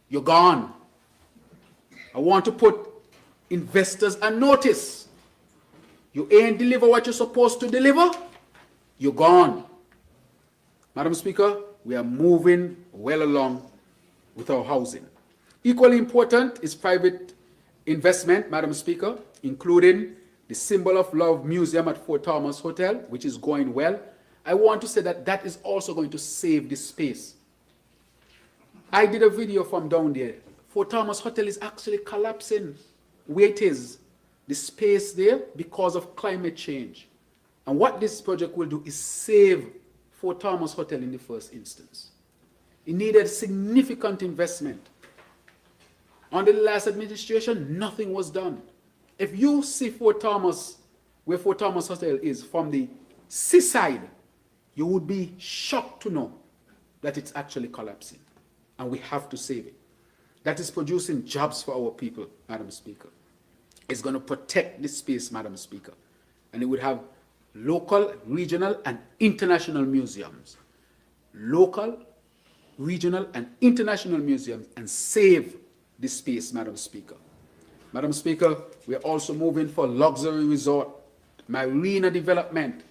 you're gone. I want to put investors on notice. You ain't deliver what you're supposed to deliver, you're gone. Madam Speaker, we are moving well along with our housing. Equally important is private investment, Madam Speaker, including the Symbol of Love Museum at Fort Thomas Hotel, which is going well. I want to say that that is also going to save this space. I did a video from down there. Fort Thomas Hotel is actually collapsing where it is, the space there, because of climate change. And what this project will do is save Fort Thomas Hotel in the first instance. It needed significant investment. Under the last administration, nothing was done. If you see Fort Thomas, where Fort Thomas Hotel is, from the seaside, you would be shocked to know that it's actually collapsing. And we have to save it. That is producing jobs for our people, Madam Speaker. It's going to protect this space, Madam Speaker. And it would have local, regional, and international museums. Local, regional, and international museums, and save this space, Madam Speaker. Madam Speaker, we are also moving for luxury resort, marina development,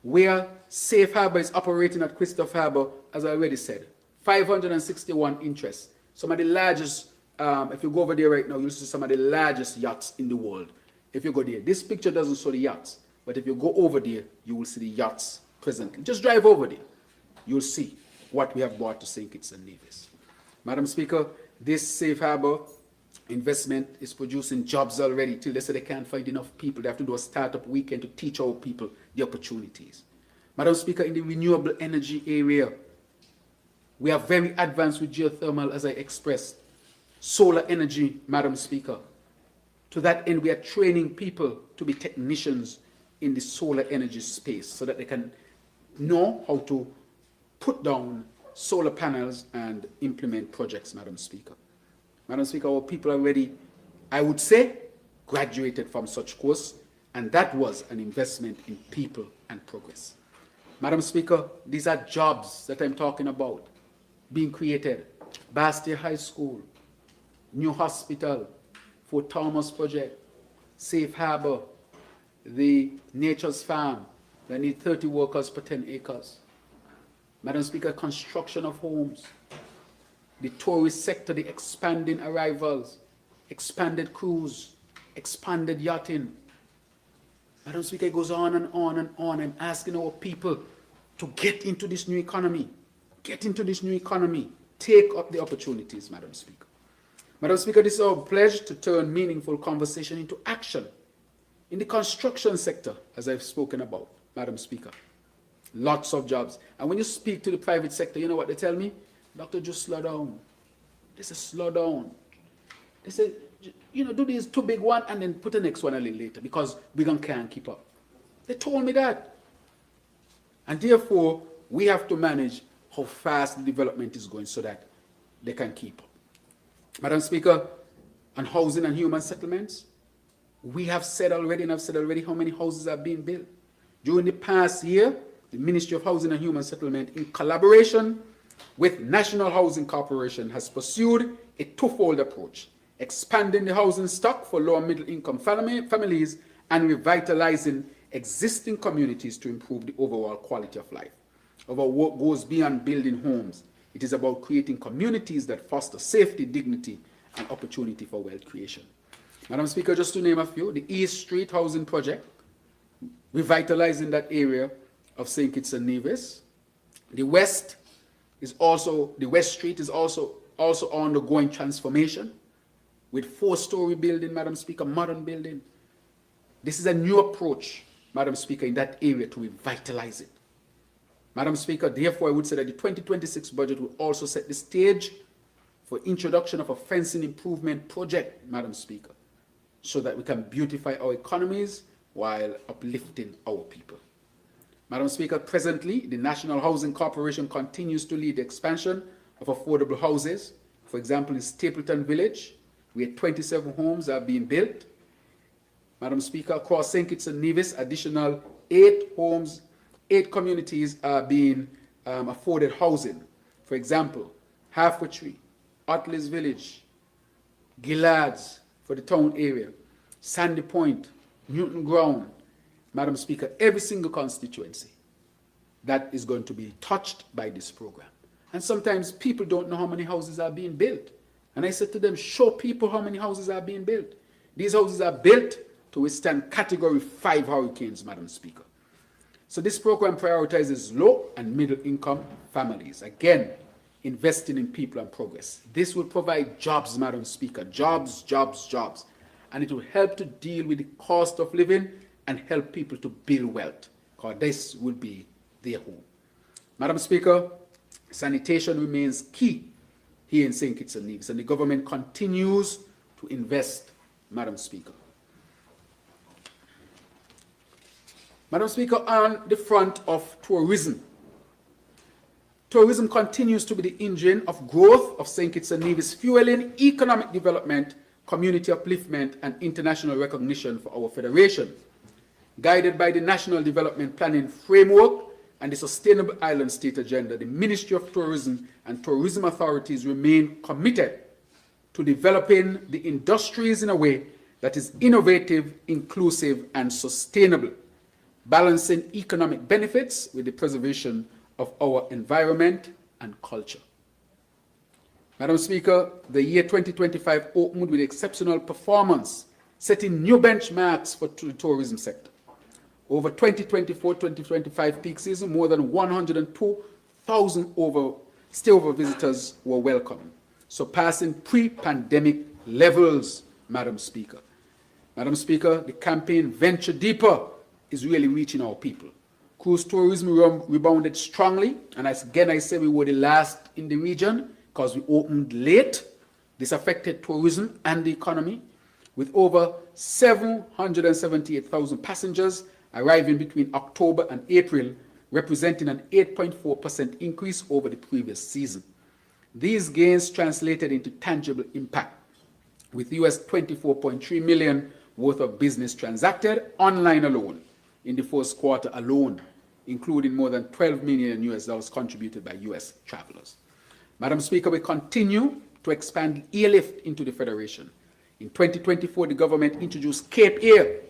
where Safe Harbor is operating at Christopher Harbor, as I already said. 561 interests. Some of the largest, if you go over there right now, you'll see some of the largest yachts in the world. If you go there, this picture doesn't show the yachts, but if you go over there, you will see the yachts presently. Just drive over there. You'll see what we have brought to St. Kitts and Nevis. Madam Speaker, this Safe Harbor investment is producing jobs already. Till they say they can't find enough people. They have to do a startup weekend to teach our people the opportunities. Madam Speaker, in the renewable energy area, we are very advanced with geothermal, as I expressed. Solar energy, Madam Speaker. To that end, we are training people to be technicians in the solar energy space so that they can know how to put down solar panels and implement projects, Madam Speaker. Madam Speaker, our people already, I would say, graduated from such course, and that was an investment in people and progress. Madam Speaker, these are jobs that I'm talking about being created. Bastille High School, new hospital, Fort Thomas project, Safe Harbor, the Nature's Farm. They need 30 workers per 10 acres. Madam Speaker, construction of homes, the tourist sector, the expanding arrivals, expanded cruise, expanded yachting. Madam Speaker, it goes on and on and on. I'm asking our people to get into this new economy. Get into this new economy. Take up the opportunities, Madam Speaker. Madam Speaker, this is our pledge to turn meaningful conversation into action in the construction sector, as I've spoken about, Madam Speaker. Lots of jobs. And when you speak to the private sector, you know what they tell me? Doctor, just slow down. They say, slow down. They say, you know, do this too big one and then put the next one a little later because we can't keep up. They told me that. And therefore, we have to manage how fast the development is going so that they can keep up. Madam Speaker, on housing and human settlements, we have said already, and I've said already, how many houses are being built. During the past year, the Ministry of Housing and Human Settlement, in collaboration with National Housing Corporation has pursued a twofold approach, expanding the housing stock for low and middle income families and revitalizing existing communities to improve the overall quality of life. Our work goes beyond building homes. It is about creating communities that foster safety, dignity, and opportunity for wealth creation. Madam Speaker, just to name a few, the East Street Housing Project, revitalizing that area of St. Kitts and Nevis. The West Street is also undergoing transformation with 4-story building, Madam Speaker, modern building. This is a new approach, Madam Speaker, in that area to revitalize it. Madam Speaker, therefore, I would say that the 2026 budget will also set the stage for introduction of a fencing improvement project, Madam Speaker, so that we can beautify our economies while uplifting our people. Madam Speaker, presently, the National Housing Corporation continues to lead the expansion of affordable houses. For example, in Stapleton Village, where 27 homes are being built. Madam Speaker, across St. Kitts and Nevis, additional 8 communities are being afforded housing. For example, Halfway Tree, Otleys Village, Gillards for the town area, Sandy Point, Newton Ground. Madam Speaker, every single constituency that is going to be touched by this program. And sometimes people don't know how many houses are being built. And I said to them, show people how many houses are being built. These houses are built to withstand Category 5 hurricanes, Madam Speaker. So this program prioritizes low and middle income families. Again, investing in people and progress. This will provide jobs, Madam Speaker, jobs. And it will help to deal with the cost of living and help people to build wealth, because this will be their home. Madam Speaker, sanitation remains key here in St. Kitts and Nevis, and the government continues to invest, Madam Speaker. Madam Speaker, on the front of tourism, tourism continues to be the engine of growth of St. Kitts and Nevis, fueling economic development, community upliftment, and international recognition for our federation. Guided by the National Development Planning Framework and the Sustainable Island State Agenda, the Ministry of Tourism and tourism authorities remain committed to developing the industries in a way that is innovative, inclusive, and sustainable, balancing economic benefits with the preservation of our environment and culture. Madam Speaker, the year 2025 opened with exceptional performance, setting new benchmarks for the tourism sector. Over 2024-2025 peak season, more than 102,000 stayover visitors were welcomed, surpassing pre-pandemic levels, Madam Speaker. Madam Speaker, the campaign Venture Deeper is really reaching our people. Cruise tourism rebounded strongly, and again I say we were the last in the region because we opened late. This affected tourism and the economy, with over 778,000 passengers arriving between October and April, representing an 8.4% increase over the previous season. These gains translated into tangible impact, with US $24.3 million worth of business transacted online alone in the first quarter alone, including more than $12 million US contributed by US travelers. Madam Speaker, we continue to expand airlift into the Federation. In 2024, the government introduced Cape Air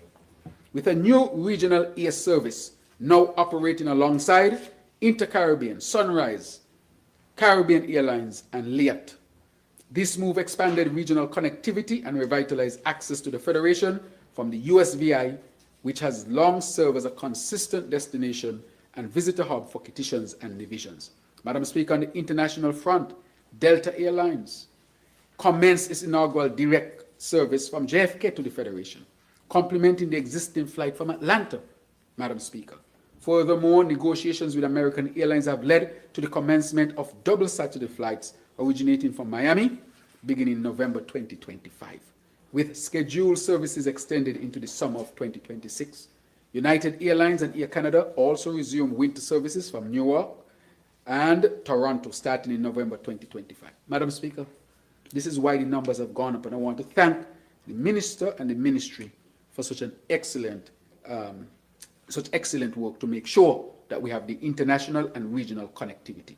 with a new regional air service now operating alongside Inter-Caribbean, Sunrise, Caribbean Airlines, and Liat. This move expanded regional connectivity and revitalized access to the Federation from the USVI, which has long served as a consistent destination and visitor hub for Kittitians and divisions. Madam Speaker, on the international front, Delta Airlines commenced its inaugural direct service from JFK to the Federation, complementing the existing flight from Atlanta, Madam Speaker. Furthermore, negotiations with American Airlines have led to the commencement of double Saturday flights originating from Miami, beginning November 2025, with scheduled services extended into the summer of 2026. United Airlines and Air Canada also resumed winter services from Newark and Toronto starting in November 2025. Madam Speaker, this is why the numbers have gone up, and I want to thank the Minister and the Ministry for such excellent work to make sure that we have the international and regional connectivity.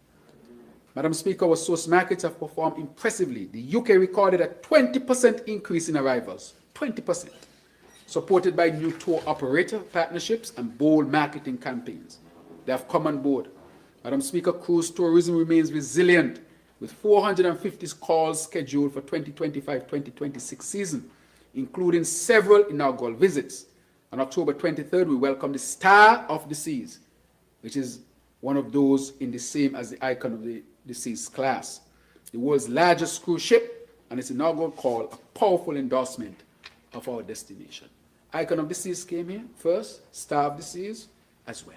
Madam Speaker, our source markets have performed impressively. The UK recorded a 20% increase in arrivals, 20%, supported by new tour operator partnerships and bold marketing campaigns. They have come on board. Madam Speaker, cruise tourism remains resilient, with 450 calls scheduled for 2025-2026 season, including several inaugural visits. On October 23rd, we welcome the Star of the Seas, which is one of those in the same as the Icon of the Seas class. The world's largest cruise ship and its inaugural call, a powerful endorsement of our destination. Icon of the Seas came here first, Star of the Seas as well.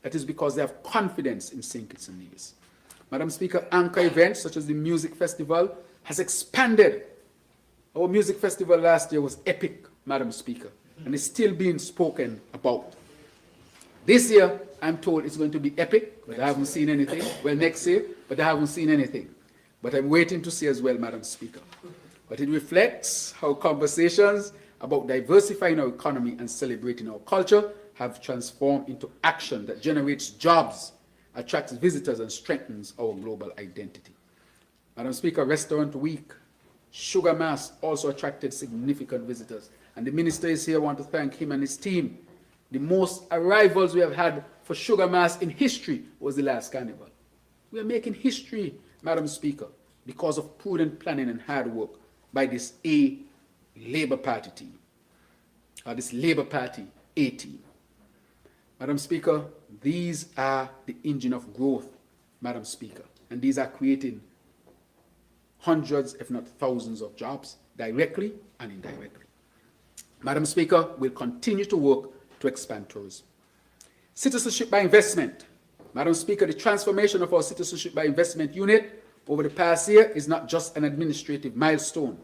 That is because they have confidence in St. Kitts and Nevis. Madam Speaker, anchor events such as the music festival has expanded. Our music festival last year was epic, Madam Speaker, and it's still being spoken about. This year, I'm told it's going to be epic, but I haven't seen anything. Well, next year, but I haven't seen anything. But I'm waiting to see as well, Madam Speaker. But it reflects how conversations about diversifying our economy and celebrating our culture have transformed into action that generates jobs, attracts visitors, and strengthens our global identity. Madam Speaker, Restaurant Week, Sugar Mass also attracted significant visitors. And the Minister is here. I want to thank him and his team. The most arrivals we have had for Sugar Mass in history was the last carnival. We are making history, Madam Speaker, because of prudent planning and hard work by this Labour Party team, or this Labour Party A team. Madam Speaker, these are the engine of growth, Madam Speaker, and these are creating hundreds, if not thousands of jobs, directly and indirectly. Madam Speaker, we'll continue to work to expand tourism. Citizenship by investment. Madam Speaker, the transformation of our Citizenship by Investment unit over the past year is not just an administrative milestone.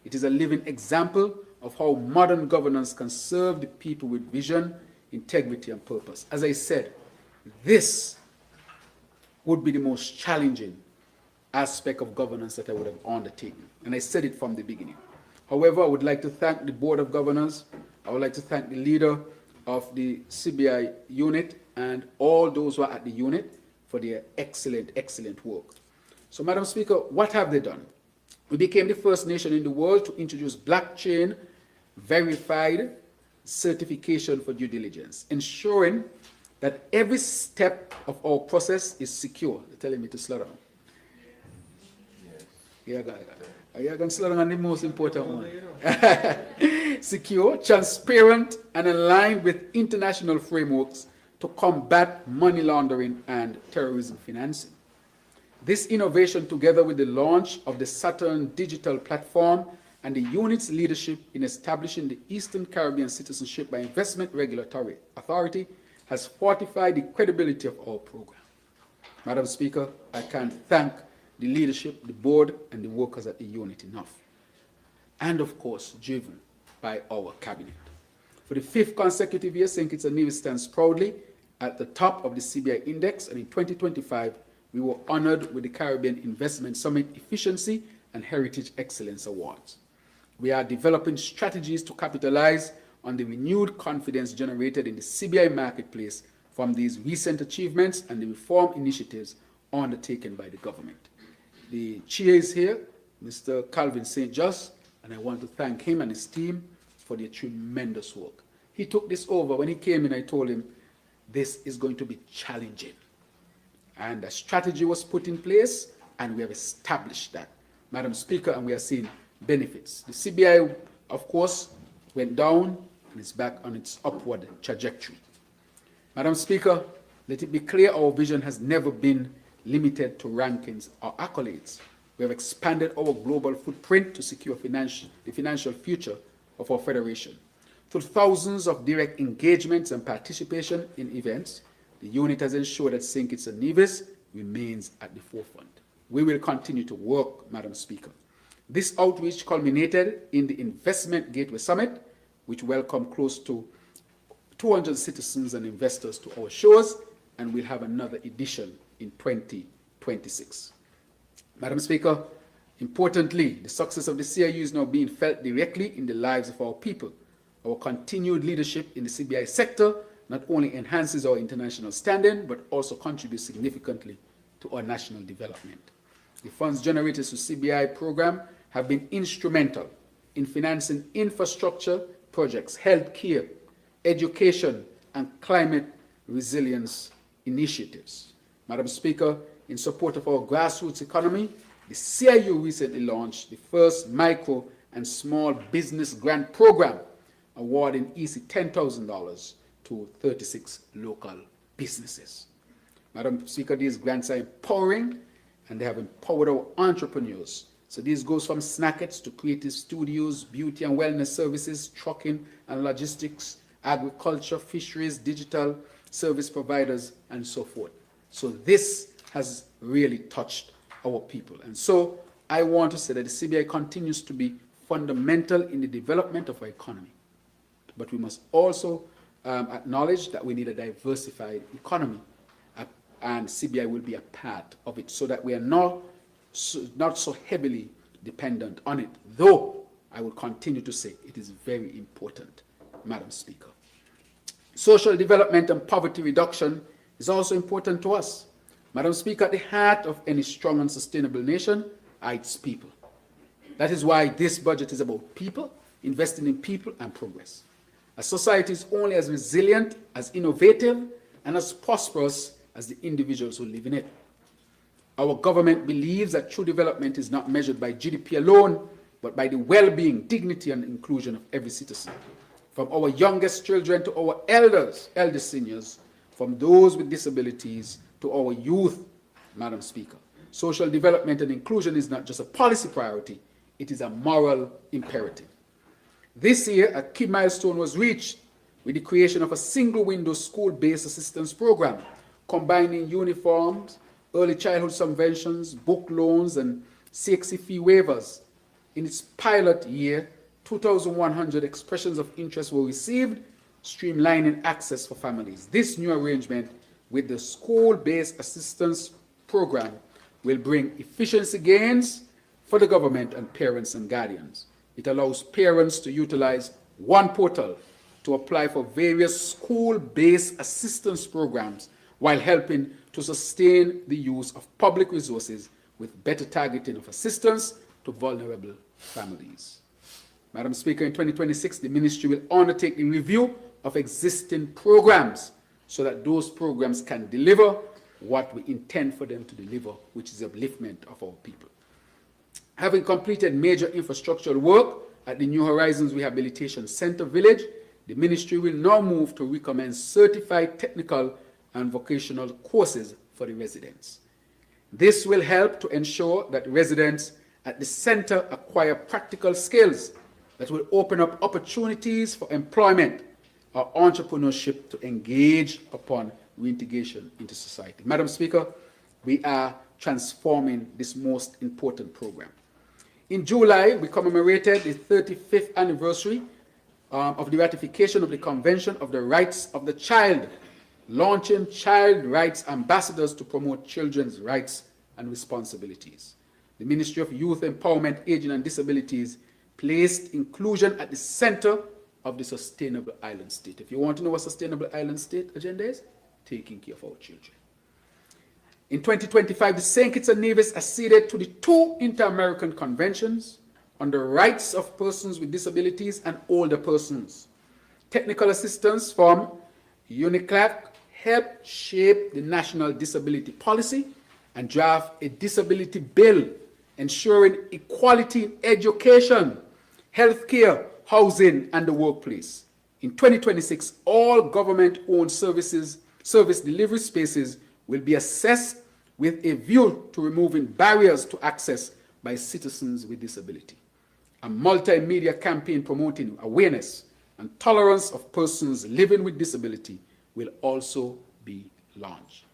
It is a living example of how modern governance can serve the people with vision, integrity, and purpose. As I said, this would be the most challenging aspect of governance that I would have undertaken, and I said it from the beginning. However, I would like to thank the Board of Governors. I would like to thank the leader of the CBI unit and all those who are at the unit for their excellent, excellent work. So, Madam Speaker, what have they done? We became the first nation in the world to introduce blockchain verified certification for due diligence, ensuring that every step of our process is secure. They're telling me to slow down. Yeah, you're going to slow down on the most important one. Secure, transparent, and aligned with international frameworks to combat money laundering and terrorism financing. This innovation, together with the launch of the Saturn digital platform and the unit's leadership in establishing the Eastern Caribbean Citizenship by Investment Regulatory Authority, has fortified the credibility of our program. Madam Speaker, I can't thank the leadership, the board, and the workers at the unit enough. And of course, driven by our cabinet. For the 5th consecutive year, St. Kitts and Nevis stands proudly at the top of the CBI Index, and in 2025, we were honored with the Caribbean Investment Summit Efficiency and Heritage Excellence Awards. We are developing strategies to capitalize on the renewed confidence generated in the CBI marketplace from these recent achievements and the reform initiatives undertaken by the government. The chair is here, Mr. Calvin St. Just, and I want to thank him and his team for their tremendous work. He took this over. When he came in, I told him, this is going to be challenging. And a strategy was put in place, and we have established that, Madam Speaker, and we are seeing benefits. The CBI, of course, went down and is back on its upward trajectory. Madam Speaker, let it be clear our vision has never been limited to rankings or accolades. We have expanded our global footprint to secure the financial future of our federation. Through thousands of direct engagements and participation in events, the unit has ensured that St. Kitts and Nevis remains at the forefront. We will continue to work, Madam Speaker. This outreach culminated in the Investment Gateway Summit, which welcomed close to 200 citizens and investors to our shores, and we'll have another edition in 2026. Madam Speaker, importantly, the success of the CIU is now being felt directly in the lives of our people. Our continued leadership in the CBI sector not only enhances our international standing, but also contributes significantly to our national development. The funds generated through CBI program have been instrumental in financing infrastructure projects, healthcare, education, and climate resilience initiatives. Madam Speaker, in support of our grassroots economy, the CIU recently launched the first micro and small business grant program, awarding easy $10,000 to 36 local businesses. Madam Speaker, these grants are empowering, and they have empowered our entrepreneurs. So this goes from snackets to creative studios, beauty and wellness services, trucking and logistics, agriculture, fisheries, digital service providers, and so forth. So this has really touched our people. And so I want to say that the CBI continues to be fundamental in the development of our economy. But we must also acknowledge that we need a diversified economy, and CBI will be a part of it so that we are not so heavily dependent on it, though I will continue to say it is very important, Madam Speaker. Social development and poverty reduction is also important to us. Madam Speaker, at the heart of any strong and sustainable nation are its people. That is why this budget is about people, investing in people and progress. A society is only as resilient, as innovative, and as prosperous as the individuals who live in it. Our government believes that true development is not measured by GDP alone, but by the well-being, dignity, and inclusion of every citizen. From our youngest children to our eldest seniors, from those with disabilities to our youth, Madam Speaker. Social development and inclusion is not just a policy priority, it is a moral imperative. This year, a key milestone was reached with the creation of a single-window school-based assistance program, combining uniforms, early childhood subventions, book loans, and CXC fee waivers. In its pilot year, 2,100 expressions of interest were received, streamlining access for families. This new arrangement with the school-based assistance program will bring efficiency gains for the government and parents and guardians. It allows parents to utilize one portal to apply for various school-based assistance programs while helping to sustain the use of public resources with better targeting of assistance to vulnerable families. Madam Speaker, in 2026, the ministry will undertake a review of existing programs so that those programs can deliver what we intend for them to deliver, which is upliftment of our people. Having completed major infrastructural work at the New Horizons Rehabilitation Center Village, the ministry will now move to recommend certified technical and vocational courses for the residents. This will help to ensure that residents at the center acquire practical skills that will open up opportunities for employment or entrepreneurship to engage upon reintegration into society. Madam Speaker, we are transforming this most important program. In July, we commemorated the 35th anniversary of the ratification of the Convention of the Rights of the Child, launching child rights ambassadors to promote children's rights and responsibilities. The Ministry of Youth Empowerment, Aging and Disabilities placed inclusion at the center of the Sustainable Island State. If you want to know what Sustainable Island State agenda is, taking care of our children. In 2025, the St. Kitts and Nevis acceded to the 2 Inter-American Conventions on the rights of persons with disabilities and older persons. Technical assistance from UNICLAC helped shape the national disability policy and draft a disability bill ensuring equality in education, healthcare, housing, and the workplace. In 2026, all government-owned service delivery spaces will be assessed with a view to removing barriers to access by citizens with disability. A multimedia campaign promoting awareness and tolerance of persons living with disability will also be launched.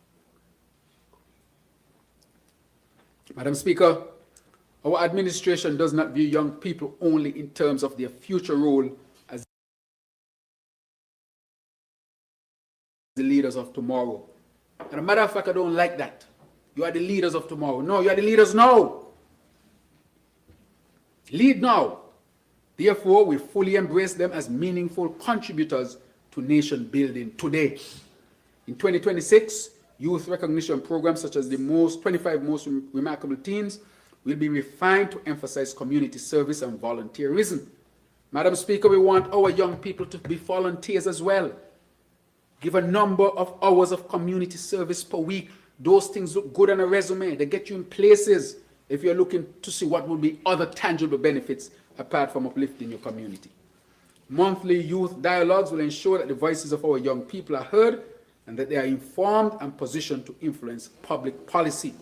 Madam Speaker, our administration does not view young people only in terms of their future role as the leaders of tomorrow. And a matter of fact, I don't like that. You are the leaders of tomorrow. No, you are the leaders now. Lead now. Therefore, we fully embrace them as meaningful contributors to nation building today. In 2026, youth recognition programs such as the 25 most remarkable teens will be refined to emphasize community service and volunteerism. Madam Speaker, we want our young people to be volunteers as well. Give a number of hours of community service per week. Those things look good on a resume. They get you in places if you're looking to see what will be other tangible benefits apart from uplifting your community. Monthly youth dialogues will ensure that the voices of our young people are heard and that they are informed and positioned to influence public policy.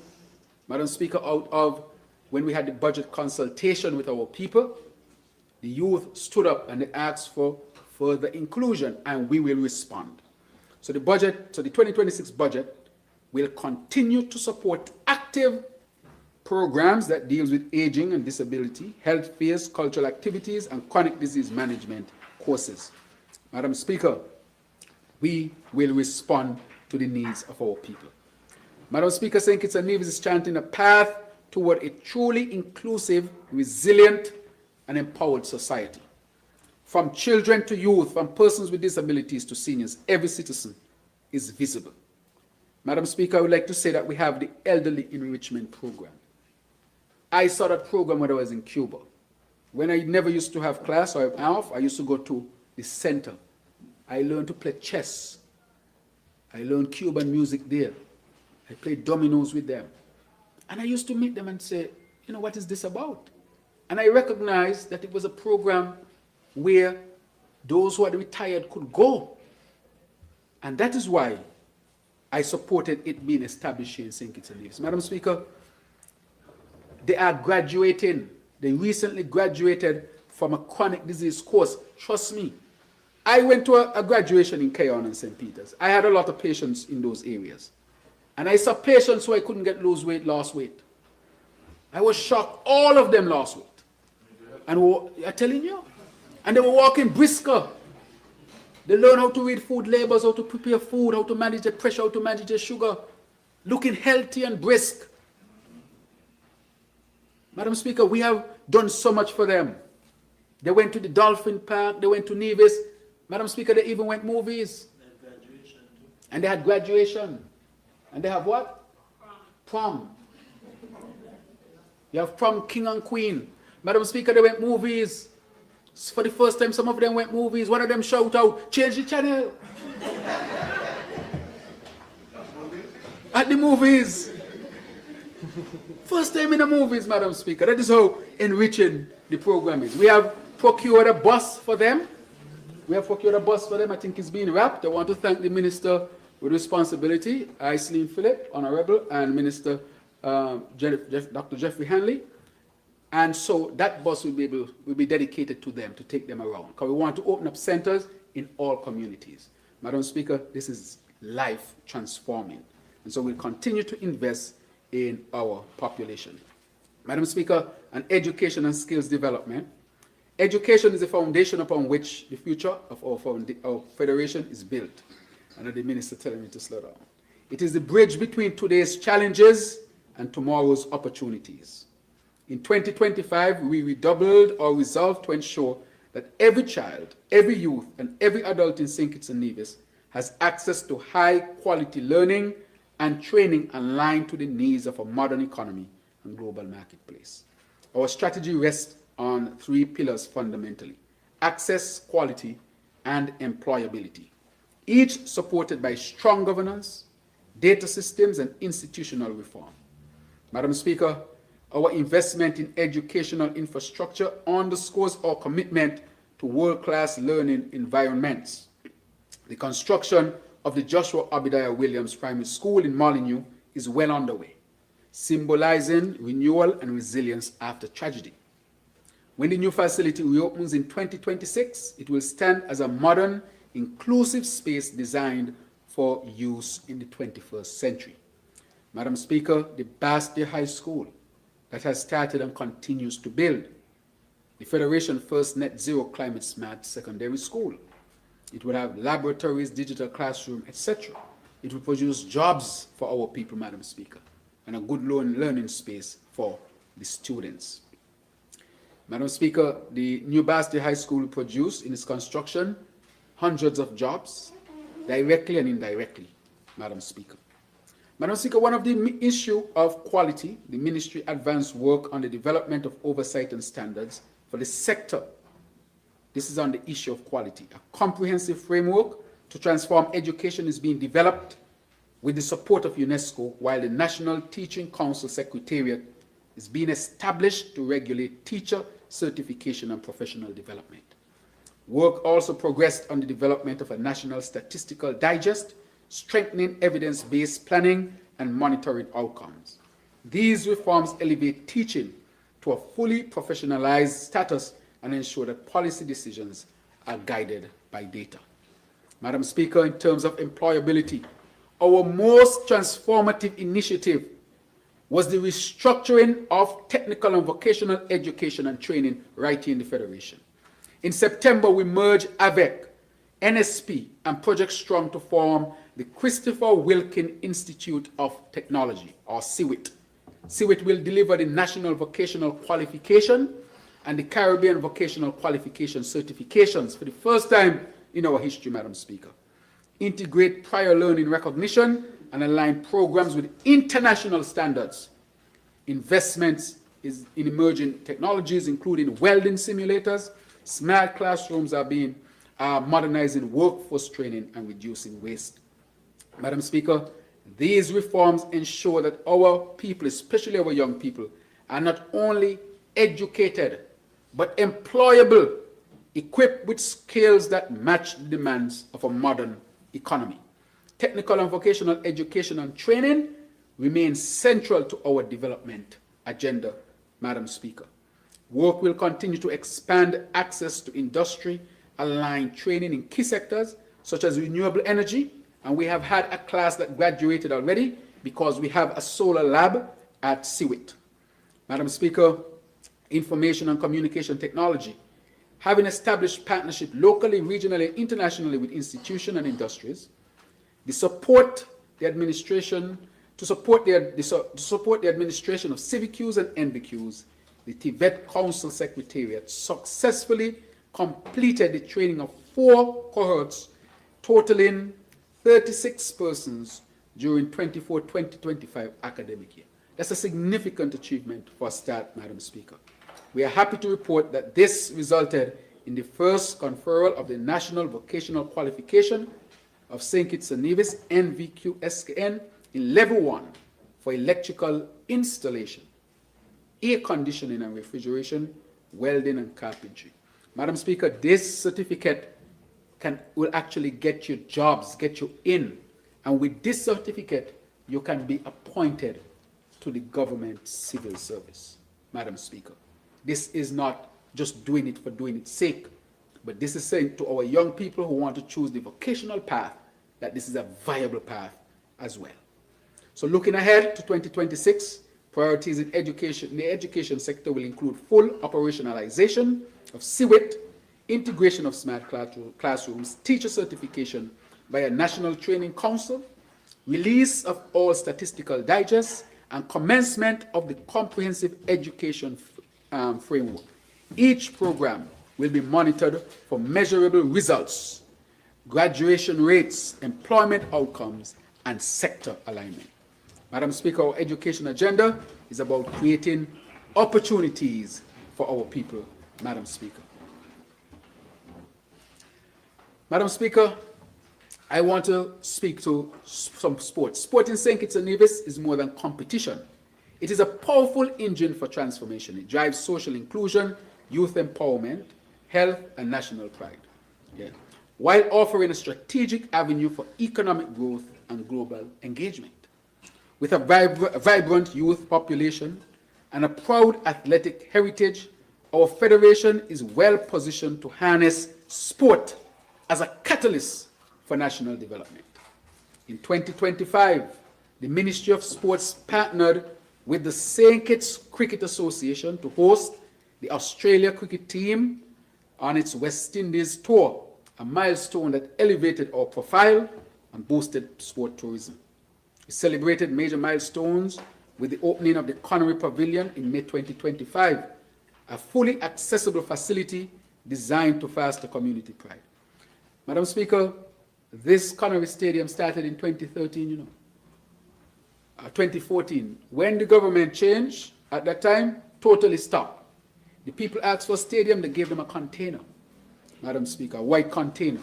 Madam Speaker, out of when we had the budget consultation with our people, the youth stood up and they asked for further inclusion, and we will respond. So the 2026 budget will continue to support active programs that deals with aging and disability, health fairs, cultural activities, and chronic disease management courses. Madam Speaker, we will respond to the needs of our people. Madam Speaker, St. Kitts and Nevis is chanting a path toward a truly inclusive, resilient, and empowered society. From children to youth, from persons with disabilities to seniors, every citizen is visible. Madam Speaker, I would like to say that we have the Elderly Enrichment Program. I saw that program when I was in Cuba. When I never used to have class or off, I used to go to the center. I learned to play chess. I learned Cuban music there. I played dominoes with them. And I used to meet them and say, you know, what is this about? And I recognized that it was a program where those who had retired could go. And that is why I supported it being established here in St. Kitts and Nevis. Madam Speaker, they are graduating. They recently graduated from a chronic disease course. Trust me. I went to a graduation in Keyon and St. Peter's. I had a lot of patients in those areas. And I saw patients who I couldn't get lose weight, lost weight. I was shocked. All of them lost weight. And I'm telling you. And they were walking brisker. They learn how to read food labels, how to prepare food, how to manage their pressure, how to manage their sugar, looking healthy and brisk. Madam Speaker, we have done so much for them. They went to the Dolphin Park, they went to Nevis. Madam Speaker, they even went movies. And they had graduation. And they have what? Prom. You have prom king and queen. Madam Speaker, they went movies. For the first time, some of them went movies. One of them shout out, change the channel. At the movies. First time in the movies, Madam Speaker. That is how enriching the program is. We have procured a bus for them. I think it's being wrapped. I want to thank the Minister with Responsibility, Aislinn Phillip, Honorable, and Minister Dr. Jeffrey Hanley. And so that bus will be dedicated to them to take them around. Because we want to open up centers in all communities. Madam Speaker, this is life transforming. And so we'll continue to invest in our population. Madam Speaker, on education and skills development. Education is the foundation upon which the future of our federation is built. And the Minister telling me to slow down. It is the bridge between today's challenges and tomorrow's opportunities. In 2025, we redoubled our resolve to ensure that every child, every youth, and every adult in St. Kitts and Nevis has access to high-quality learning and training aligned to the needs of a modern economy and global marketplace. Our strategy rests on three pillars fundamentally: access, quality, and employability, each supported by strong governance, data systems, and institutional reform. Madam Speaker, our investment in educational infrastructure underscores our commitment to world-class learning environments. The construction of the Joshua Obadiah Williams Primary School in Molyneux is well underway, symbolizing renewal and resilience after tragedy. When the new facility reopens in 2026, it will stand as a modern, inclusive space designed for use in the 21st century. Madam Speaker, the Bastia High School that has started and continues to build, the Federation's first net zero climate smart secondary school. It will have laboratories, digital classroom, etc. It will produce jobs for our people, Madam Speaker, and a good learning space for the students. Madam Speaker, the new Bastia High School will produce in its construction hundreds of jobs, directly and indirectly, Madam Speaker. Madam Speaker, one of the issue of quality, the ministry advanced work on the development of oversight and standards for the sector. This is on the issue of quality. A comprehensive framework to transform education is being developed with the support of UNESCO, while the National Teaching Council Secretariat is being established to regulate teacher certification and professional development. Work also progressed on the development of a national statistical digest, strengthening evidence-based planning and monitoring outcomes. These reforms elevate teaching to a fully professionalized status and ensure that policy decisions are guided by data. Madam Speaker, in terms of employability, our most transformative initiative was the restructuring of technical and vocational education and training right here in the Federation. In September, we merged AVEC, NSP, and Project Strong to form the Christopher Wilkin Institute of Technology, or CIWIT. CIWIT will deliver the National Vocational Qualification and the Caribbean Vocational Qualification certifications for the first time in our history, Madam Speaker. Integrate prior learning recognition and align programs with international standards. Investments in emerging technologies, including welding simulators, smart classrooms are being modernizing workforce training and reducing waste. Madam Speaker, these reforms ensure that our people, especially our young people, are not only educated, but employable, equipped with skills that match the demands of a modern economy. Technical and vocational education and training remains central to our development agenda, Madam Speaker. Work will continue to expand access to industry-aligned training in key sectors such as renewable energy, and we have had a class that graduated already because we have a solar lab at CIWIT. Madam Speaker, information and communication technology. Having established partnership locally, regionally, and internationally with institutions and industries, to support the administration of CVQs and NVQs, the Tibet Council Secretariat successfully completed the training of 4 cohorts totaling 36 persons during 24-2025 academic year. That's a significant achievement for a start, Madam Speaker. We are happy to report that this resulted in the first conferral of the National Vocational Qualification of St. Kitts and Nevis NVQ-SKN in Level 1 for electrical installation, air conditioning and refrigeration, welding and carpentry. Madam Speaker, this certificate will actually get you jobs, get you in. And with this certificate, you can be appointed to the government civil service, Madam Speaker. This is not just doing it for doing its sake, but this is saying to our young people who want to choose the vocational path that this is a viable path as well. So looking ahead to 2026, priorities in education, the education sector will include full operationalization of CIWIT, integration of smart classrooms, teacher certification by a National Training Council, release of all statistical digests, and commencement of the comprehensive education framework. Each program will be monitored for measurable results, graduation rates, employment outcomes, and sector alignment. Madam Speaker, our education agenda is about creating opportunities for our people, Madam Speaker. Madam Speaker, I want to speak to some sports. Sport in St. Kitts and Nevis is more than competition. It is a powerful engine for transformation. It drives social inclusion, youth empowerment, health, and national pride. Yeah. While offering a strategic avenue for economic growth and global engagement. With a vibrant youth population and a proud athletic heritage, our federation is well positioned to harness sport as a catalyst for national development. In 2025, the Ministry of Sports partnered with the St. Kitts Cricket Association to host the Australia cricket team on its West Indies tour, a milestone that elevated our profile and boosted sport tourism. We celebrated major milestones with the opening of the Connery Pavilion in May 2025, a fully accessible facility designed to foster community pride. Madam Speaker, this Connery Stadium started in 2013, you know. 2014. When the government changed, at that time, totally stopped. The people asked for a stadium, they gave them a container, Madam Speaker, a white container.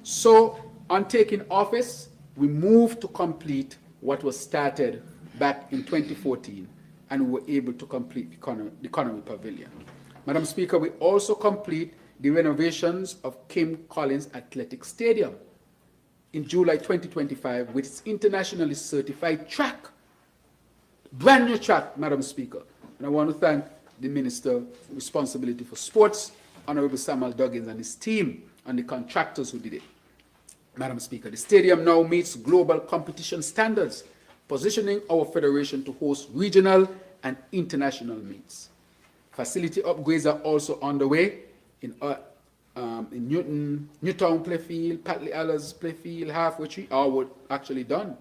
So, on taking office, we moved to complete what was started back in 2014, and we were able to complete the economy pavilion. Madam Speaker, we also complete the renovations of Kim Collins Athletic Stadium in July 2025 with its internationally certified track. Brand new track, Madam Speaker. And I want to thank the Minister responsibility for sports, Honorable Samuel Duggins, and his team, and the contractors who did it. Madam Speaker, the stadium now meets global competition standards, positioning our federation to host regional and international meets. Facility upgrades are also underway in Newtown Playfield, Patley Allers Playfield, Halfway Tree, all actually done.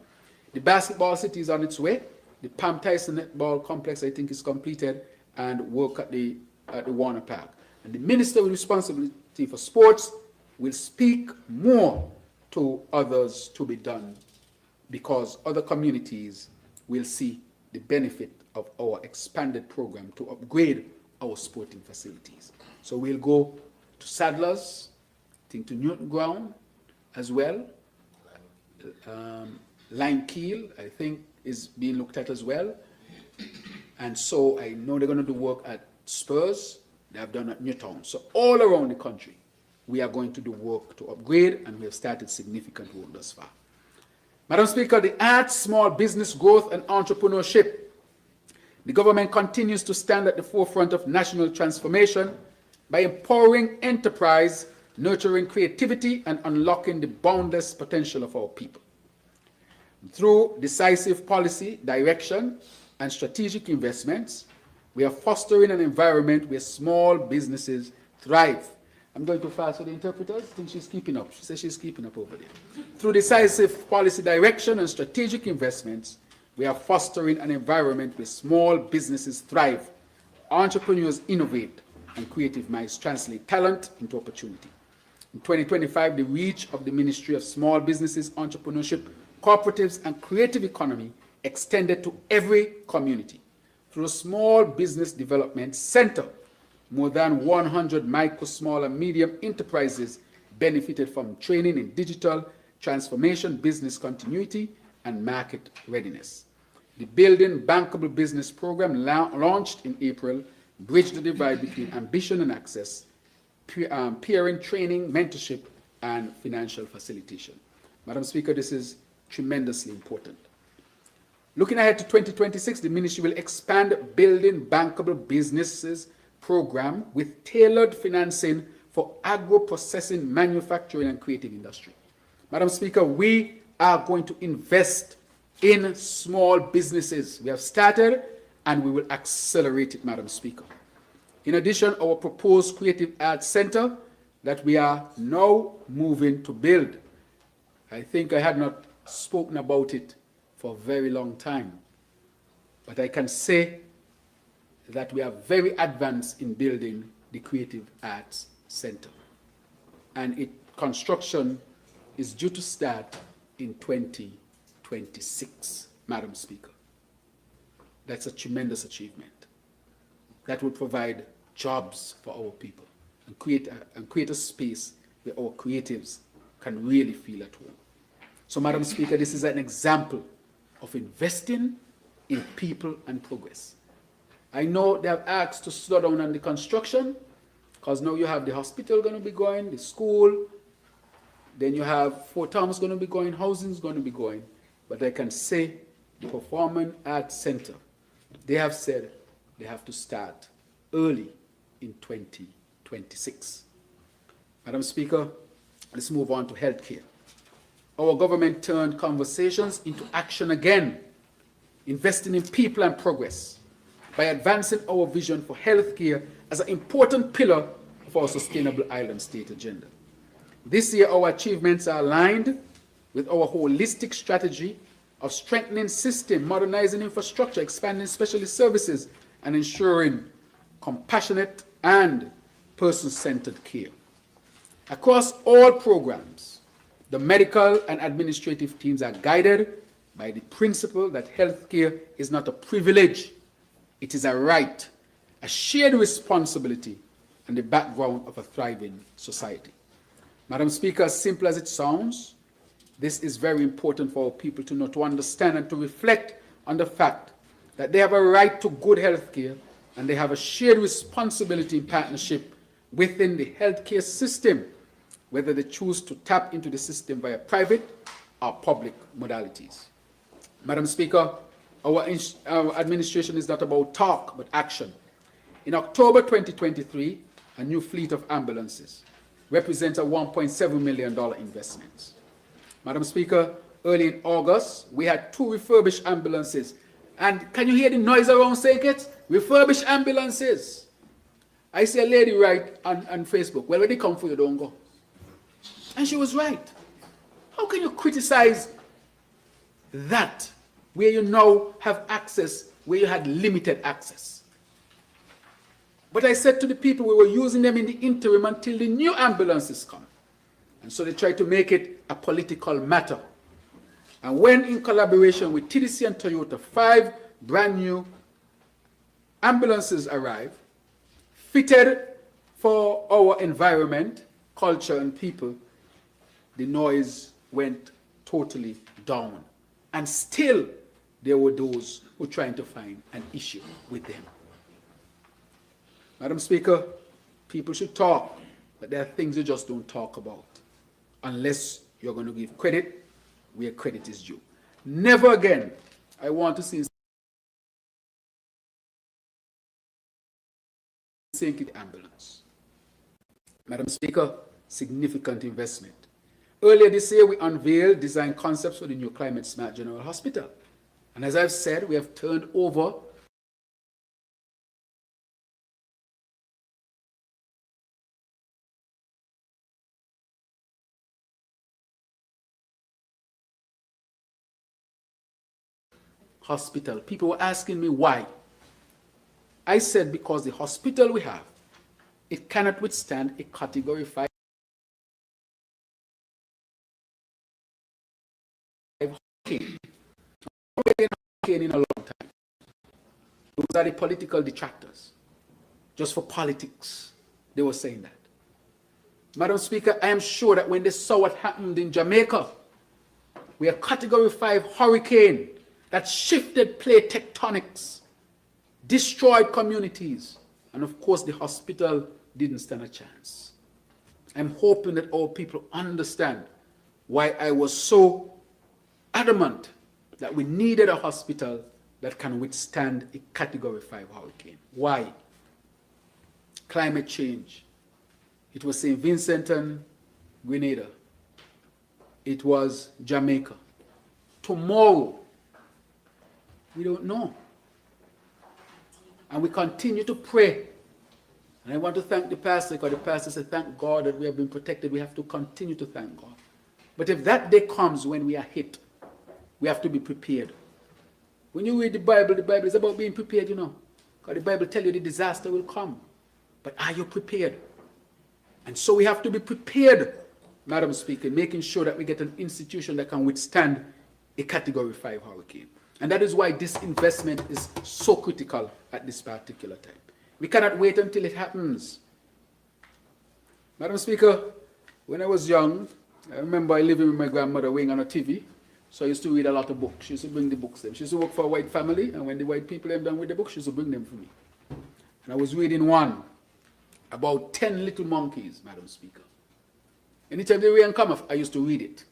The basketball city is on its way. The Pam Tyson Netball Complex, I think, is completed, and work at the Warner Park. And the Minister with responsibility for sports will speak more to others to be done, because other communities will see the benefit of our expanded program to upgrade our sporting facilities. So we'll go to Sadler's, I think to Newton Ground as well. Lime Keel, I think, is being looked at as well. And so I know they're going to do work at Spurs, they have done at Newtown. So all around the country, we are going to do work to upgrade, and we have started significant work thus far. Madam Speaker, the arts, small business growth and entrepreneurship. The government continues to stand at the forefront of national transformation by empowering enterprise, nurturing creativity, and unlocking the boundless potential of our people. Through decisive policy, direction, and strategic investments, we are fostering an environment where small businesses thrive. I'm going too fast for the interpreters. I think she's keeping up. She says she's keeping up over there. Through decisive policy direction and strategic investments, we are fostering an environment where small businesses thrive, entrepreneurs innovate, and creative minds translate talent into opportunity. In 2025, the reach of the Ministry of Small Businesses, Entrepreneurship, Cooperatives, and Creative Economy extended to every community. Through a Small Business Development Center, more than 100 micro, small, and medium enterprises benefited from training in digital transformation, business continuity, and market readiness. The Building Bankable Business Program, launched in April, bridged the divide between ambition and access, peering, training, mentorship, and financial facilitation. Madam Speaker, this is tremendously important. Looking ahead to 2026, the Ministry will expand Building Bankable Businesses Program with tailored financing for agro-processing, manufacturing, and creative industry. Madam Speaker, we are going to invest in small businesses. We have started, and we will accelerate it, Madam Speaker. In addition, our proposed Creative Arts Center that we are now moving to build, I think I had not spoken about it for a very long time, but I can say that we are very advanced in building the Creative Arts Center, and its construction is due to start in 2026, Madam Speaker. That's a tremendous achievement. That will provide jobs for our people and create a space where our creatives can really feel at home. So, Madam Speaker, this is an example of investing in people and progress. I know they have asked to slow down on the construction, because now you have the hospital going to be going, the school, then you have Fort Thomas going to be going, housing is going to be going. But I can say the Performing Arts Center, they have said they have to start early in 2026. Madam Speaker, let's move on to healthcare. Our government turned conversations into action again, investing in people and progress by advancing our vision for healthcare as an important pillar of our sustainable island state agenda. This year, our achievements are aligned with our holistic strategy of strengthening system, modernizing infrastructure, expanding specialist services, and ensuring compassionate and person-centered care. Across all programs, the medical and administrative teams are guided by the principle that healthcare is not a privilege, it is a right, a shared responsibility, and the background of a thriving society. Madam Speaker, as simple as it sounds, this is very important for our people to know, to understand and to reflect on the fact that they have a right to good healthcare and they have a shared responsibility in partnership within the healthcare system, whether they choose to tap into the system via private or public modalities. Madam Speaker, our administration is not about talk, but action. In October 2023, a new fleet of ambulances represents a $1.7 million investment. Madam Speaker, early in August, we had 2 refurbished ambulances. And can you hear the noise around St. Kitts? Refurbished ambulances. I see a lady write on Facebook, well, when they come for you, don't go. And she was right. How can you criticize that where you now have access, where you had limited access? But I said to the people, we were using them in the interim until the new ambulances come. And so they tried to make it a political matter. And when, in collaboration with TDC and Toyota, 5 brand new ambulances arrived, fitted for our environment, culture, and people, the noise went totally down. And still, there were those who were trying to find an issue with them. Madam Speaker, people should talk, but there are things you just don't talk about unless you're going to give credit where credit is due. Never again I want to see St. Kitts ambulance. Madam Speaker, significant investment. Earlier this year, we unveiled design concepts for the new Climate Smart General Hospital. And as I've said, we have turned over hospital. People were asking me why. I said because the hospital we have, it cannot withstand a category 5 hurricane. In a long time. Those are the political detractors. Just for politics, they were saying that. Madam Speaker, I am sure that when they saw what happened in Jamaica, where a category 5 hurricane that shifted plate tectonics, destroyed communities, and of course the hospital didn't stand a chance. I'm hoping that all people understand why I was so adamant that we needed a hospital that can withstand a category 5 hurricane. Why? Climate change. It was St. Vincent and Grenada. It was Jamaica. Tomorrow, we don't know. And we continue to pray. And I want to thank the pastor, because the pastor said, thank God that we have been protected. We have to continue to thank God. But if that day comes when we are hit, we have to be prepared. When you read the Bible is about being prepared, you know. Because the Bible tells you the disaster will come. But are you prepared? And so we have to be prepared, Madam Speaker, making sure that we get an institution that can withstand a category 5 hurricane. And that is why this investment is so critical at this particular time. We cannot wait until it happens. Madam Speaker, when I was young, I remember I living with my grandmother weighing on a TV. So I used to read a lot of books. She used to bring the books in. She used to work for a white family, and when the white people came done with the books, she used to bring them for me. And I was reading one about 10 little monkeys, Madam Speaker. Anytime the rain come off, I used to read it.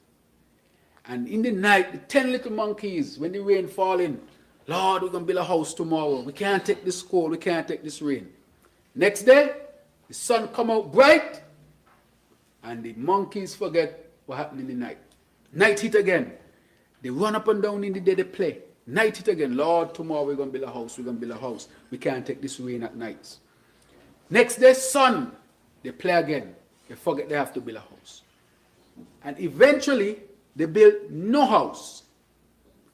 And in the night, the 10 little monkeys, when the rain falling, Lord, we're going to build a house tomorrow. We can't take this cold. We can't take this rain. Next day, the sun come out bright, and the monkeys forget what happened in the night. Night hit again. They run up and down in the day they play. Night hit again. Lord, tomorrow we're going to build a house. We're going to build a house. We can't take this rain at nights. Next day, sun. They play again. They forget they have to build a house. And eventually, they built no house.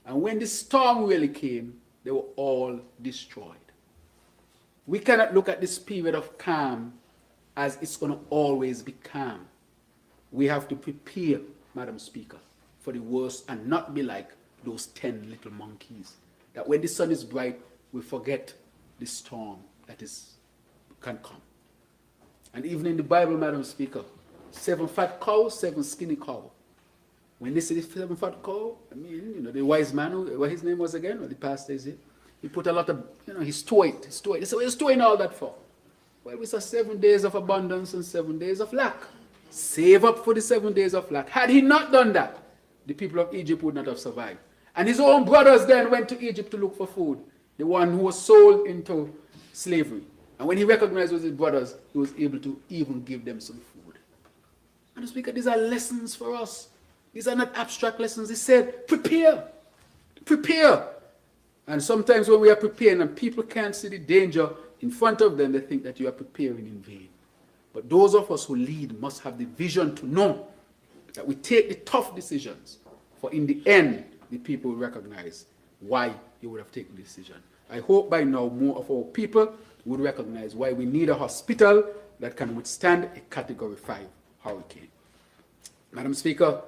And when the storm really came, they were all destroyed. We cannot look at this period of calm as it's going to always be calm. We have to prepare, Madam Speaker, for the worst and not be like those 10 little monkeys. That when the sun is bright, we forget the storm that can come. And even in the Bible, Madam Speaker, 7 fat cows, 7 skinny cows. When they say the 7 fat cow, I mean, the wise man, what his name was again, or the pastor is it? He put a lot of, he stored it. He said, well, you're storing all that for? Well, it's a 7 days of abundance and 7 days of lack. Save up for the 7 days of lack. Had he not done that, the people of Egypt would not have survived. And his own brothers then went to Egypt to look for food. The one who was sold into slavery. And when he recognized his brothers, he was able to even give them some food. And Speaker, these are lessons for us. These are not abstract lessons. He said, prepare. Prepare. And sometimes when we are preparing and people can't see the danger in front of them, they think that you are preparing in vain. But those of us who lead must have the vision to know that we take the tough decisions. For in the end, the people will recognize why you would have taken the decision. I hope by now more of our people would recognize why we need a hospital that can withstand a Category 5 hurricane. Madam Speaker,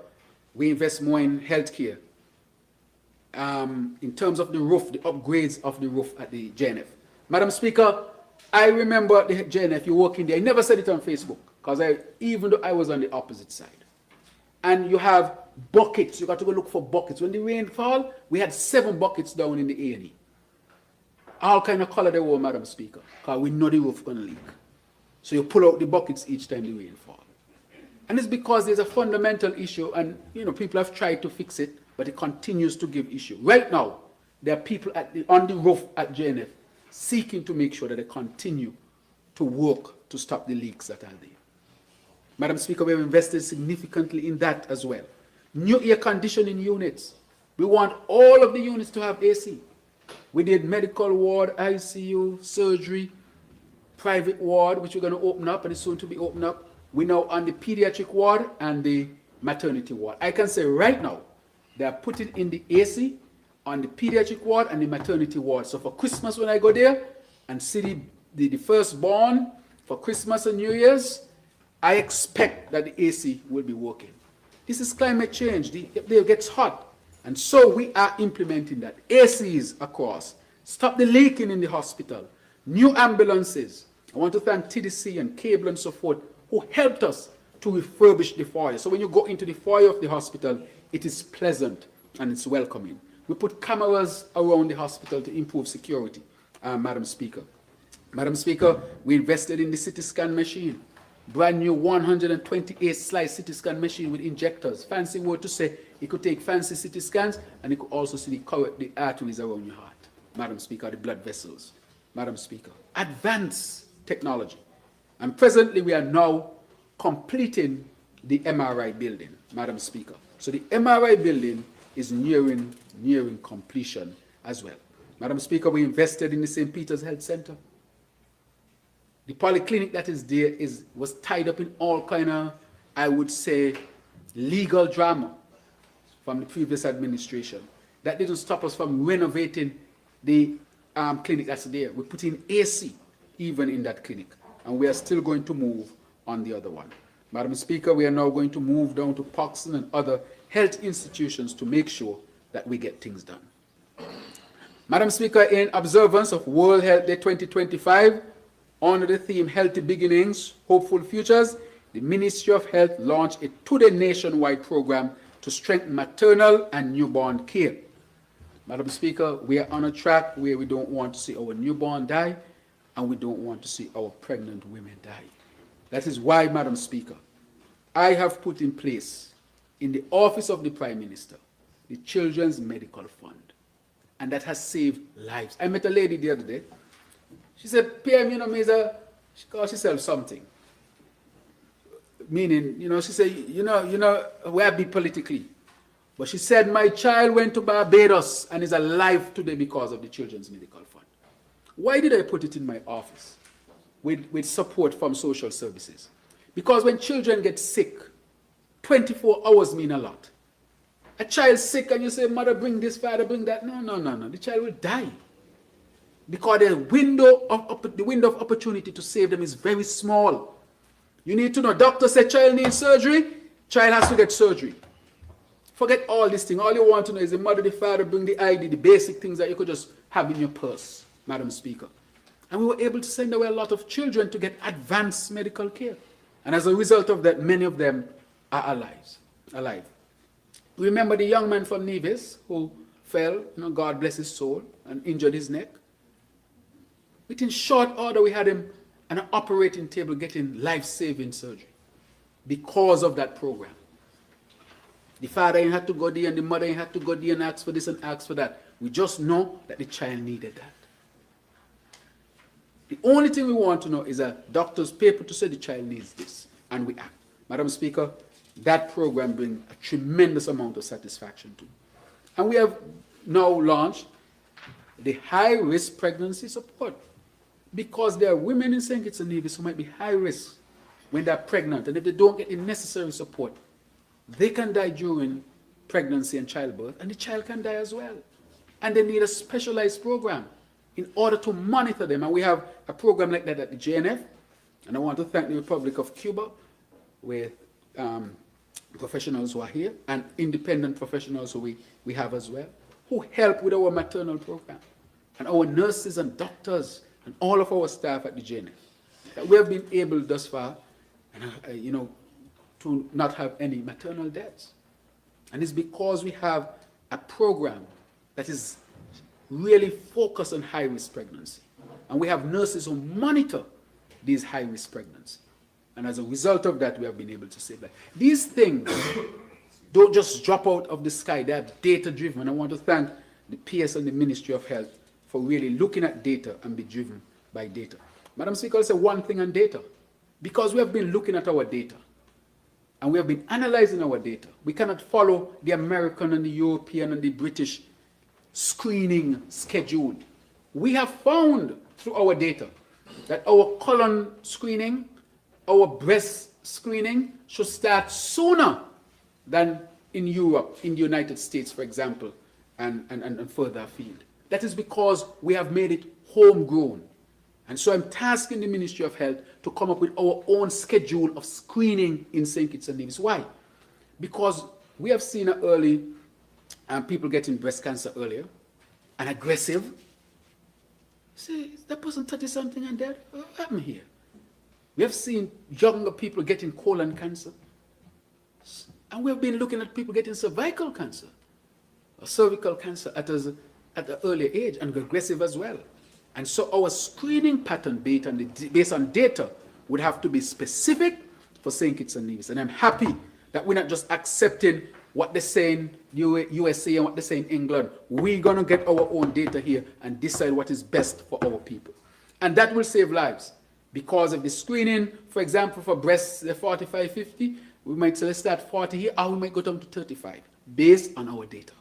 we invest more in healthcare. In terms of the roof, the upgrades of the roof at the JNF. Madam Speaker, I remember the JNF, you working there. I never said it on Facebook, because even though I was on the opposite side. And you have buckets. You got to go look for buckets. When the rain fall, we had 7 buckets down in the A&E. All kind of color they were, Madam Speaker, because we know the roof going to leak. So you pull out the buckets each time the rain fall. And it's because there's a fundamental issue, and people have tried to fix it, but it continues to give issue. Right now, there are people on the roof at JNF seeking to make sure that they continue to work to stop the leaks that are there. Madam Speaker, we have invested significantly in that as well. New air conditioning units. We want all of the units to have AC. We did medical ward, ICU, surgery, private ward, which we're going to open up and is soon to be opened up. We're now on the pediatric ward and the maternity ward. I can say right now, they are putting in the AC on the pediatric ward and the maternity ward. So for Christmas when I go there and see the firstborn for Christmas and New Year's, I expect that the AC will be working. This is climate change. It gets hot. And so we are implementing that. ACs across. Stop the leaking in the hospital. New ambulances. I want to thank TDC and Cable and so forth who helped us to refurbish the foyer. So when you go into the foyer of the hospital, it is pleasant and it's welcoming. We put cameras around the hospital to improve security, Madam Speaker. Madam Speaker, we invested in the CT scan machine. Brand new 128 slice CT scan machine with injectors. Fancy word to say it could take fancy CT scans and it could also see the arteries around your heart. Madam Speaker, the blood vessels. Madam Speaker, advanced technology. And presently we are now completing the MRI building, Madam Speaker. So the MRI building is nearing completion as well. Madam Speaker, we invested in the St. Peter's Health Center. The polyclinic that is there was tied up in all kind of, I would say, legal drama from the previous administration. That didn't stop us from renovating the clinic that's there. We put in AC even in that clinic, and we are still going to move on the other one. Madam Speaker, we are now going to move down to Poxon and other health institutions to make sure that we get things done. Madam Speaker, in observance of World Health Day 2025, under the theme Healthy Beginnings, Hopeful Futures, the Ministry of Health launched a two-day nationwide program to strengthen maternal and newborn care. Madam Speaker, we are on a track where we don't want to see our newborn die and we don't want to see our pregnant women die. That is why, Madam Speaker, I have put in place in the Office of the Prime Minister the Children's Medical Fund, and that has saved lives. I met a lady the other day. She said, PM, she called herself something. Meaning, she said, we are big politically. But she said, my child went to Barbados and is alive today because of the Children's Medical Fund. Why did I put it in my office with support from social services? Because when children get sick, 24 hours mean a lot. A child sick and you say, mother, bring this, father, bring that. No. The child will die. Because the window of opportunity to save them is very small. You need to know, doctor said child needs surgery, child has to get surgery. Forget all these things. All you want to know is the mother, the father, bring the ID, the basic things that you could just have in your purse, Madam Speaker. And we were able to send away a lot of children to get advanced medical care. And as a result of that, many of them are alive. Remember the young man from Nevis who fell, God bless his soul, and injured his neck? Within short order, we had him on an operating table getting life-saving surgery because of that program. The father had to go there and the mother had to go there and ask for this and ask for that. We just know that the child needed that. The only thing we want to know is a doctor's paper to say the child needs this, and we act. Madam Speaker, that program brings a tremendous amount of satisfaction too. And we have now launched the high-risk pregnancy support, because there are women in St. Kitts and Nevis who might be high risk when they're pregnant, and if they don't get the necessary support, they can die during pregnancy and childbirth, and the child can die as well. And they need a specialized program in order to monitor them. And we have a program like that at the JNF. And I want to thank the Republic of Cuba with professionals who are here and independent professionals who we have as well, who help with our maternal program. And our nurses and doctors and all of our staff at the JNF. That we have been able thus far, to not have any maternal deaths. And it's because we have a program that is really focused on high-risk pregnancy. And we have nurses who monitor these high-risk pregnancies. And as a result of that, we have been able to save lives. These things don't just drop out of the sky. They are data-driven. And I want to thank the PS and the Ministry of Health for really looking at data and be driven by data. Madam Speaker, I'll say one thing on data. Because we have been looking at our data, and we have been analyzing our data. We cannot follow the American and the European and the British screening schedule. We have found through our data that our colon screening, our breast screening should start sooner than in Europe, in the United States, for example, and further afield. That is because we have made it homegrown. And so I'm tasking the Ministry of Health to come up with our own schedule of screening in St. Kitts and Nevis. Why? Because we have seen early people getting breast cancer earlier and aggressive. Say, that person 30-something and dead? What happened here? We have seen younger people getting colon cancer. And we have been looking at people getting cervical cancer or cervical cancer at an earlier age and aggressive as well. And so our screening pattern based on data would have to be specific for St. Kitts and Nevis. And I'm happy that we're not just accepting what they say in USA and what they say in England. We're going to get our own data here and decide what is best for our people. And that will save lives. Because of the screening, for example, for breasts, 45, 50, we might say let's start 40 here, or we might go down to 35, based on our data.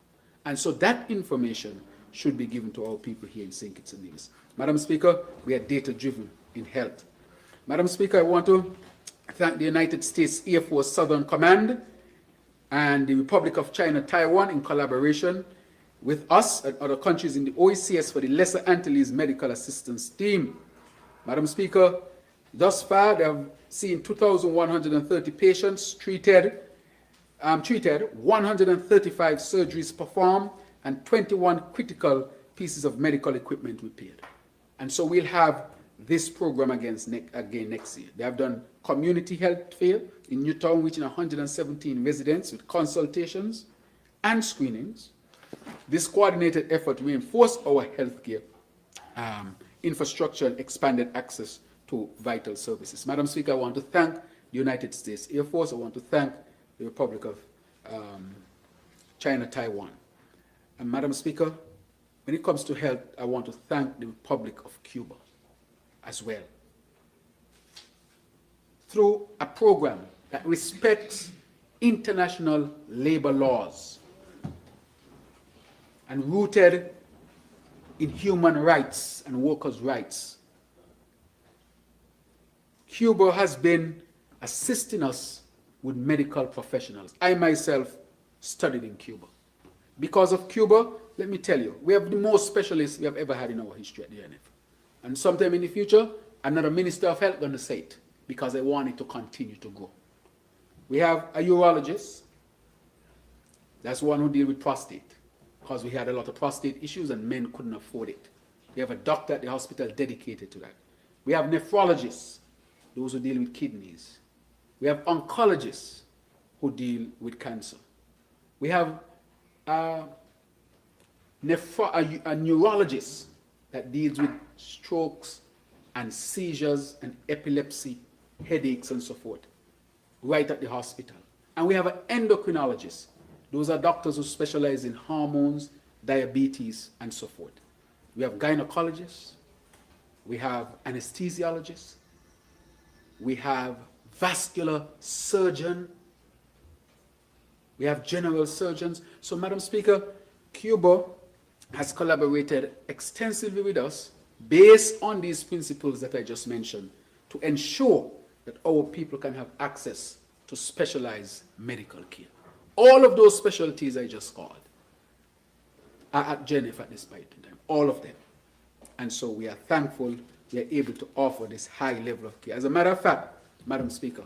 And so that information should be given to our people here in St. Kitts and Nevis. Madam Speaker, we are data-driven in health. Madam Speaker, I want to thank the United States Air Force Southern Command and the Republic of China, Taiwan, in collaboration with us and other countries in the OECS for the Lesser Antilles Medical Assistance Team. Madam Speaker, thus far they have seen 2,130 patients treated, 135 surgeries performed, and 21 critical pieces of medical equipment repaired. And so we'll have this program again next year. They have done community health fair in Newtown, reaching 117 residents with consultations and screenings. This coordinated effort reinforced our healthcare infrastructure and expanded access to vital services. Madam Speaker, I want to thank the United States Air Force. I want to thank the Republic of China, Taiwan. And Madam Speaker, when it comes to health, I want to thank the Republic of Cuba as well. Through a program that respects international labor laws and rooted in human rights and workers' rights, Cuba has been assisting us with medical professionals. I myself studied in Cuba. Because of Cuba, let me tell you, we have the most specialists we have ever had in our history at the NF. And sometime in the future, another Minister of Health going to say it, because I want it to continue to grow. We have a urologist, That's one who deal with prostate, because we had a lot of prostate issues and men couldn't afford it. We have a doctor at the hospital dedicated to that. We have nephrologists, those who deal with kidneys. We have oncologists who deal with cancer. We have a neurologist that deals with strokes and seizures and epilepsy, headaches and so forth, right at the hospital. And we have an endocrinologist. Those are doctors who specialize in hormones, diabetes, and so forth. We have gynecologists. We have anesthesiologists. We have vascular surgeon. We have general surgeons. So, Madam Speaker, Cuba has collaborated extensively with us based on these principles that I just mentioned to ensure that our people can have access to specialized medical care. All of those specialties I just called are at Geneva at this point in time, all of them. And so we are thankful we are able to offer this high level of care. As a matter of fact, Madam Speaker,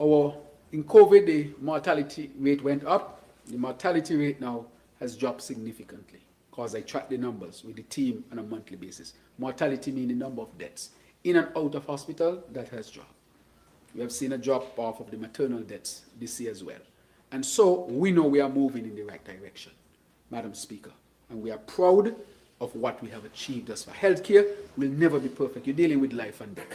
in COVID, the mortality rate went up. The mortality rate now has dropped significantly because I track the numbers with the team on a monthly basis. Mortality means the number of deaths. In and out of hospital, that has dropped. We have seen a drop off of the maternal deaths this year as well. And so we know we are moving in the right direction, Madam Speaker. And we are proud of what we have achieved as far. Healthcare will never be perfect. You're dealing with life and death.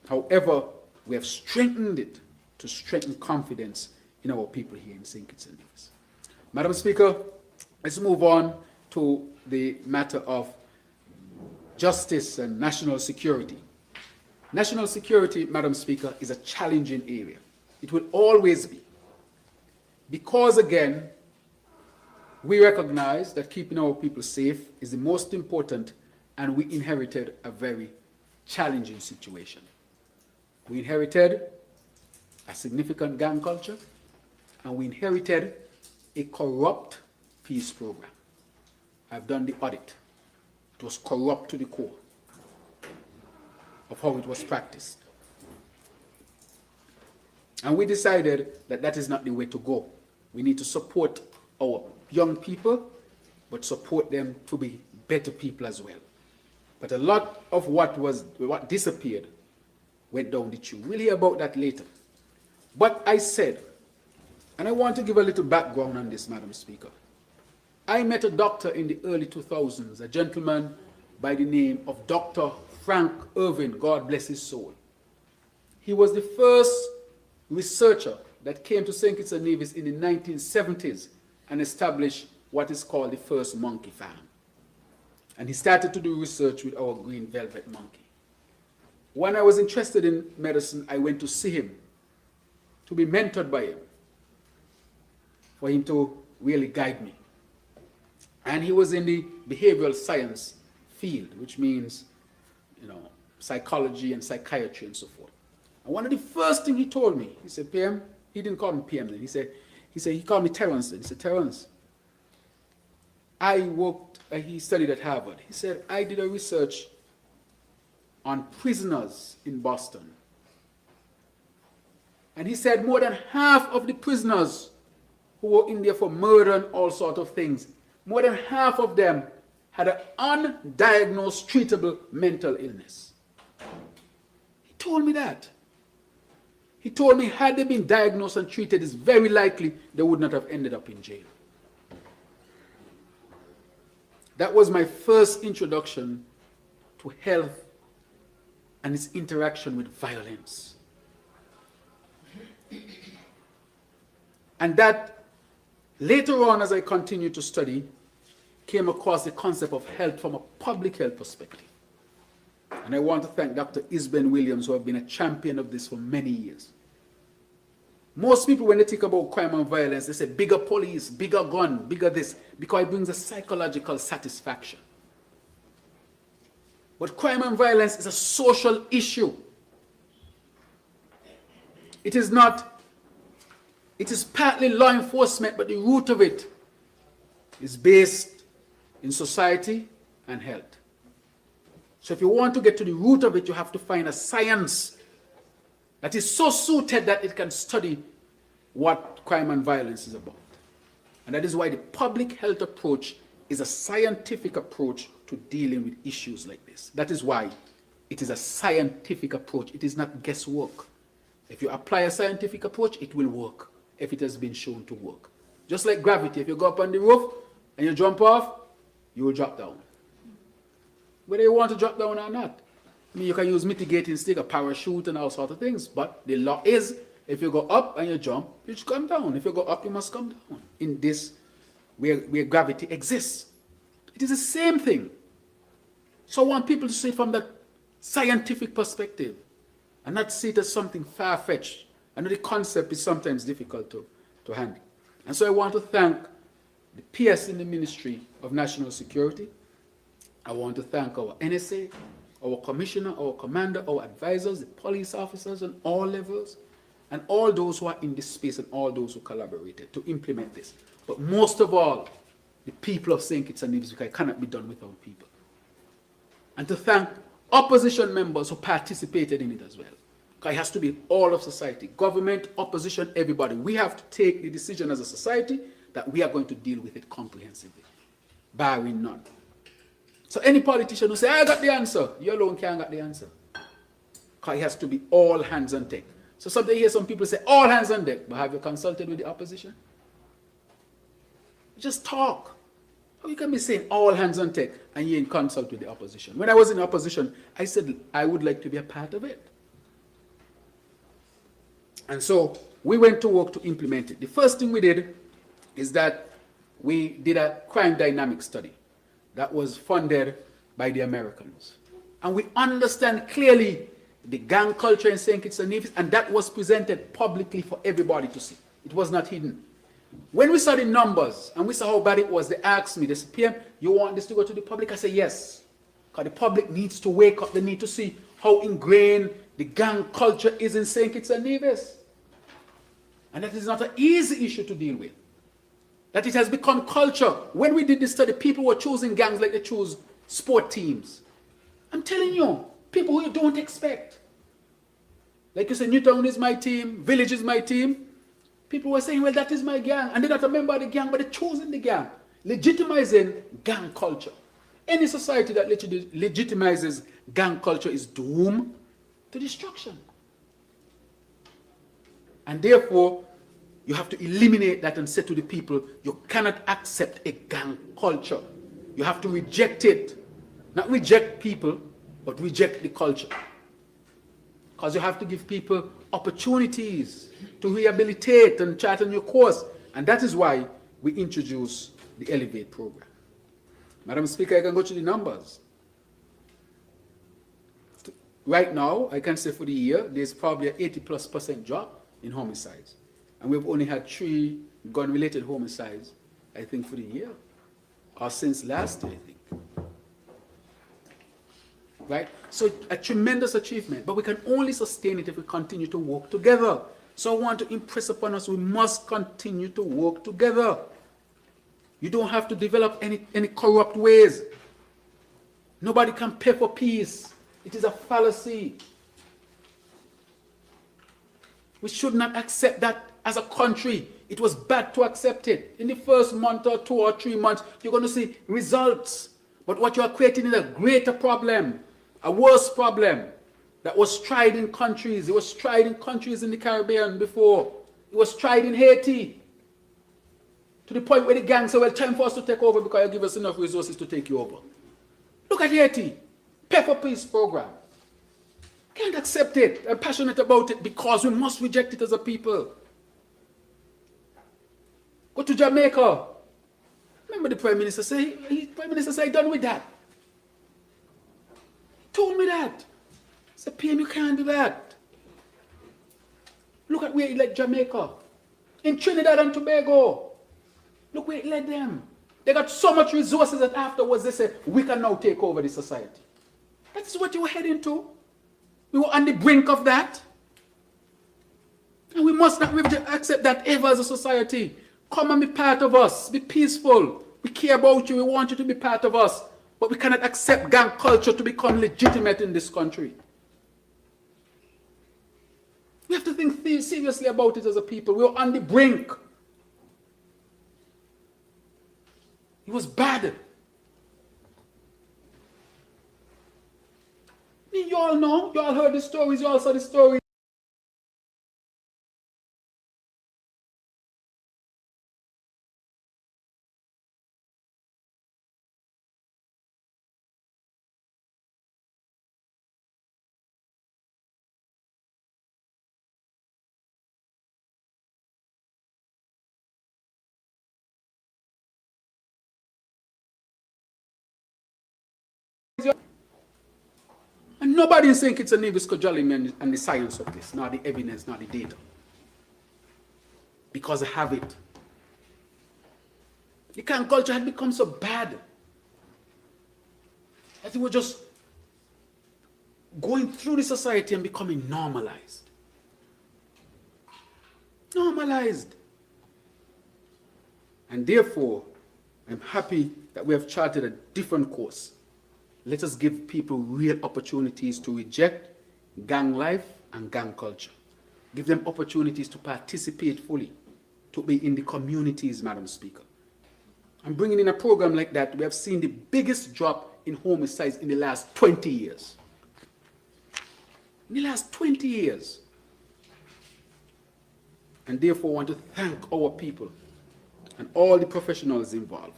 However, we have strengthened it to strengthen confidence in our people here in St. Kitts and Nevis. Madam Speaker, let's move on to the matter of justice and national security. National security, Madam Speaker, is a challenging area. It will always be. Because, again, we recognize that keeping our people safe is the most important, and we inherited a very challenging situation. We inherited a significant gang culture, and we inherited a corrupt peace program. I've done the audit. It was corrupt to the core of how it was practiced. And we decided that that is not the way to go. We need to support our young people, but support them to be better people as well. But a lot of what disappeared went down the tube. We'll hear about that later. But I said, and I want to give a little background on this, Madam Speaker. I met a doctor in the early 2000s, a gentleman by the name of Dr. Frank Irvin, God bless his soul. He was the first researcher that came to St. Kitts and Nevis in the 1970s and established what is called the first monkey farm. And he started to do research with our green velvet monkey. When I was interested in medicine, I went to see him, to be mentored by him, for him to really guide me. And he was in the behavioral science field, which means, psychology and psychiatry and so forth. And one of the first things he told me, he said, PM, he didn't call me PM then, he called me Terrance then. He said, Terrance, he studied at Harvard. He said, I did a research on prisoners in Boston. And he said more than half of the prisoners who were in there for murder and all sorts of things, more than half of them had an undiagnosed, treatable mental illness. He told me that. He told me had they been diagnosed and treated, it's very likely they would not have ended up in jail. That was my first introduction to health and its interaction with violence. And that, later on as I continued to study, came across the concept of health from a public health perspective. And I want to thank Dr. Isben Williams, who have been a champion of this for many years. Most people, when they think about crime and violence, they say bigger police, bigger gun, bigger this, because it brings a psychological satisfaction. But crime and violence is a social issue. It is partly law enforcement, but the root of it is based in society and health. So if you want to get to the root of it, you have to find a science that is so suited that it can study what crime and violence is about. And that is why the public health approach is a scientific approach to dealing with issues like this. That is why it is a scientific approach. It is not guesswork. If you apply a scientific approach, it will work if it has been shown to work. Just like gravity, if you go up on the roof and you jump off, you will drop down. Whether you want to drop down or not. I mean, you can use mitigating stick, a parachute, and all sorts of things. But the law is, if you go up and you jump, you should come down. If you go up, you must come down. In this, where gravity exists. It is the same thing. So I want people to see it from that scientific perspective and not see it as something far-fetched. I know the concept is sometimes difficult to handle. And so I want to thank the PS in the Ministry of National Security. I want to thank our NSA, our commissioner, our commander, our advisors, the police officers on all levels, and all those who are in this space and all those who collaborated to implement this. But most of all, the people of St. Kitts and Nevis, because it cannot be done without people. And to thank opposition members who participated in it as well. Because it has to be all of society, government, opposition, everybody. We have to take the decision as a society that we are going to deal with it comprehensively, barring none. So any politician who say, I got the answer, you alone can't get the answer. Because it has to be all hands on deck. So sometimes you hear some people say, all hands on deck, but have you consulted with the opposition? Just talk. How you can be saying all hands on deck and you ain't consult with the opposition? When I was in opposition, I said I would like to be a part of it. And so we went to work to implement it. The first thing we did is that we did a crime dynamic study that was funded by the Americans. And we understand clearly the gang culture in St. Kitts and Nevis, and that was presented publicly for everybody to see. It was not hidden. When we saw the numbers and we saw how bad it was, they asked me, they said, PM, you want this to go to the public? I said, yes. Because the public needs to wake up. They need to see how ingrained the gang culture is in St. Kitts and Nevis. And that is not an easy issue to deal with. That it has become culture. When we did this study, people were choosing gangs like they choose sport teams. I'm telling you, people who you don't expect. Like you said, Newtown is my team, Village is my team. People were saying, well, that is my gang. And they're not a member of the gang, but they're choosing the gang. Legitimizing gang culture. Any society that legitimizes gang culture is doomed to destruction. And therefore, you have to eliminate that and say to the people, you cannot accept a gang culture. You have to reject it. Not reject people, but reject the culture. Because you have to give people opportunities to rehabilitate and chart a new course. And that is why we introduced the Elevate program. Madam Speaker, I can go to the numbers. Right now, I can say for the year, there's probably an 80+% drop in homicides. And we've only had 3 gun-related homicides, I think, for the year. Or since last year, I think. Right? So a tremendous achievement, but we can only sustain it if we continue to work together. So I want to impress upon us, we must continue to work together. You don't have to develop any corrupt ways. Nobody can pay for peace. It is a fallacy. We should not accept that as a country. It was bad to accept it. In the first month or 2 or 3 months, you're going to see results. But what you are creating is a greater problem, a worse problem that was tried in countries. It was tried in countries in the Caribbean before. It was tried in Haiti. To the point where the gang said, well, time for us to take over because you give us enough resources to take you over. Look at Haiti. Pay for Peace program. Can't accept it. I'm passionate about it because we must reject it as a people. Go to Jamaica. Remember the Prime Minister say, done with that. Told me that. Said, PM, you can't do that. Look at where he led Jamaica. In Trinidad and Tobago. Look where it led them. They got so much resources that afterwards they said, we can now take over the society. That's what you were heading to. We were on the brink of that. And we must not accept that ever as a society. Come and be part of us. Be peaceful. We care about you. We want you to be part of us. But we cannot accept gang culture to become legitimate in this country. We have to think seriously about it as a people. We're on the brink. It was bad. You all know, you all heard the stories, you all saw the stories. And nobody is saying it's a Nevis cudgelling and the science of this, not the evidence, not the data. Because they have it. The can culture had become so bad that it was just going through the society and becoming normalized. Normalized. And therefore, I'm happy that we have charted a different course. Let us give people real opportunities to reject gang life and gang culture. Give them opportunities to participate fully, to be in the communities, Madam Speaker. And bringing in a program like that, we have seen the biggest drop in homicides in the last 20 years. In the last 20 years. And therefore, I want to thank our people and all the professionals involved.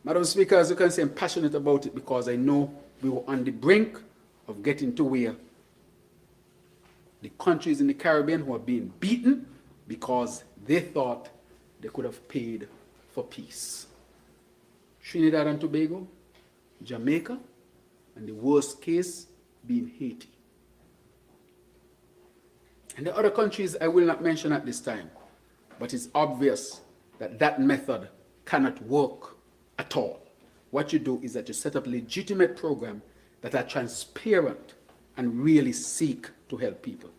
Madam Speaker, as you can see, I'm passionate about it because I know we were on the brink of getting to where the countries in the Caribbean who are being beaten because they thought they could have paid for peace. Trinidad and Tobago, Jamaica, and the worst case being Haiti. And the other countries I will not mention at this time, but it's obvious that that method cannot work at all. What you do is that you set up a legitimate program that are transparent and really seek to help people.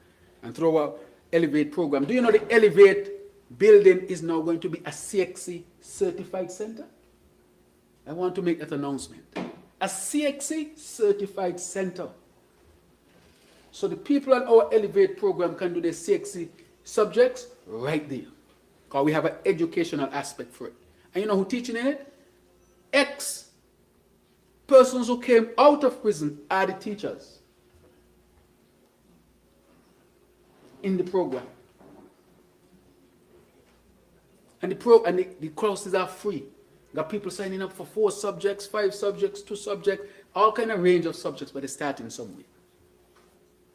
And through our Elevate program, do you know the Elevate building is now going to be a CXC certified center? I want to make that announcement. A CXC certified center. So the people on our Elevate program can do their CXC subjects right there. Because we have an educational aspect for it. And you know who teaching in it? Ex-persons who came out of prison are the teachers in the program. And the courses are free. Got people signing up for 4 subjects, 5 subjects, 2 subjects, all kind of range of subjects, but they start in some way.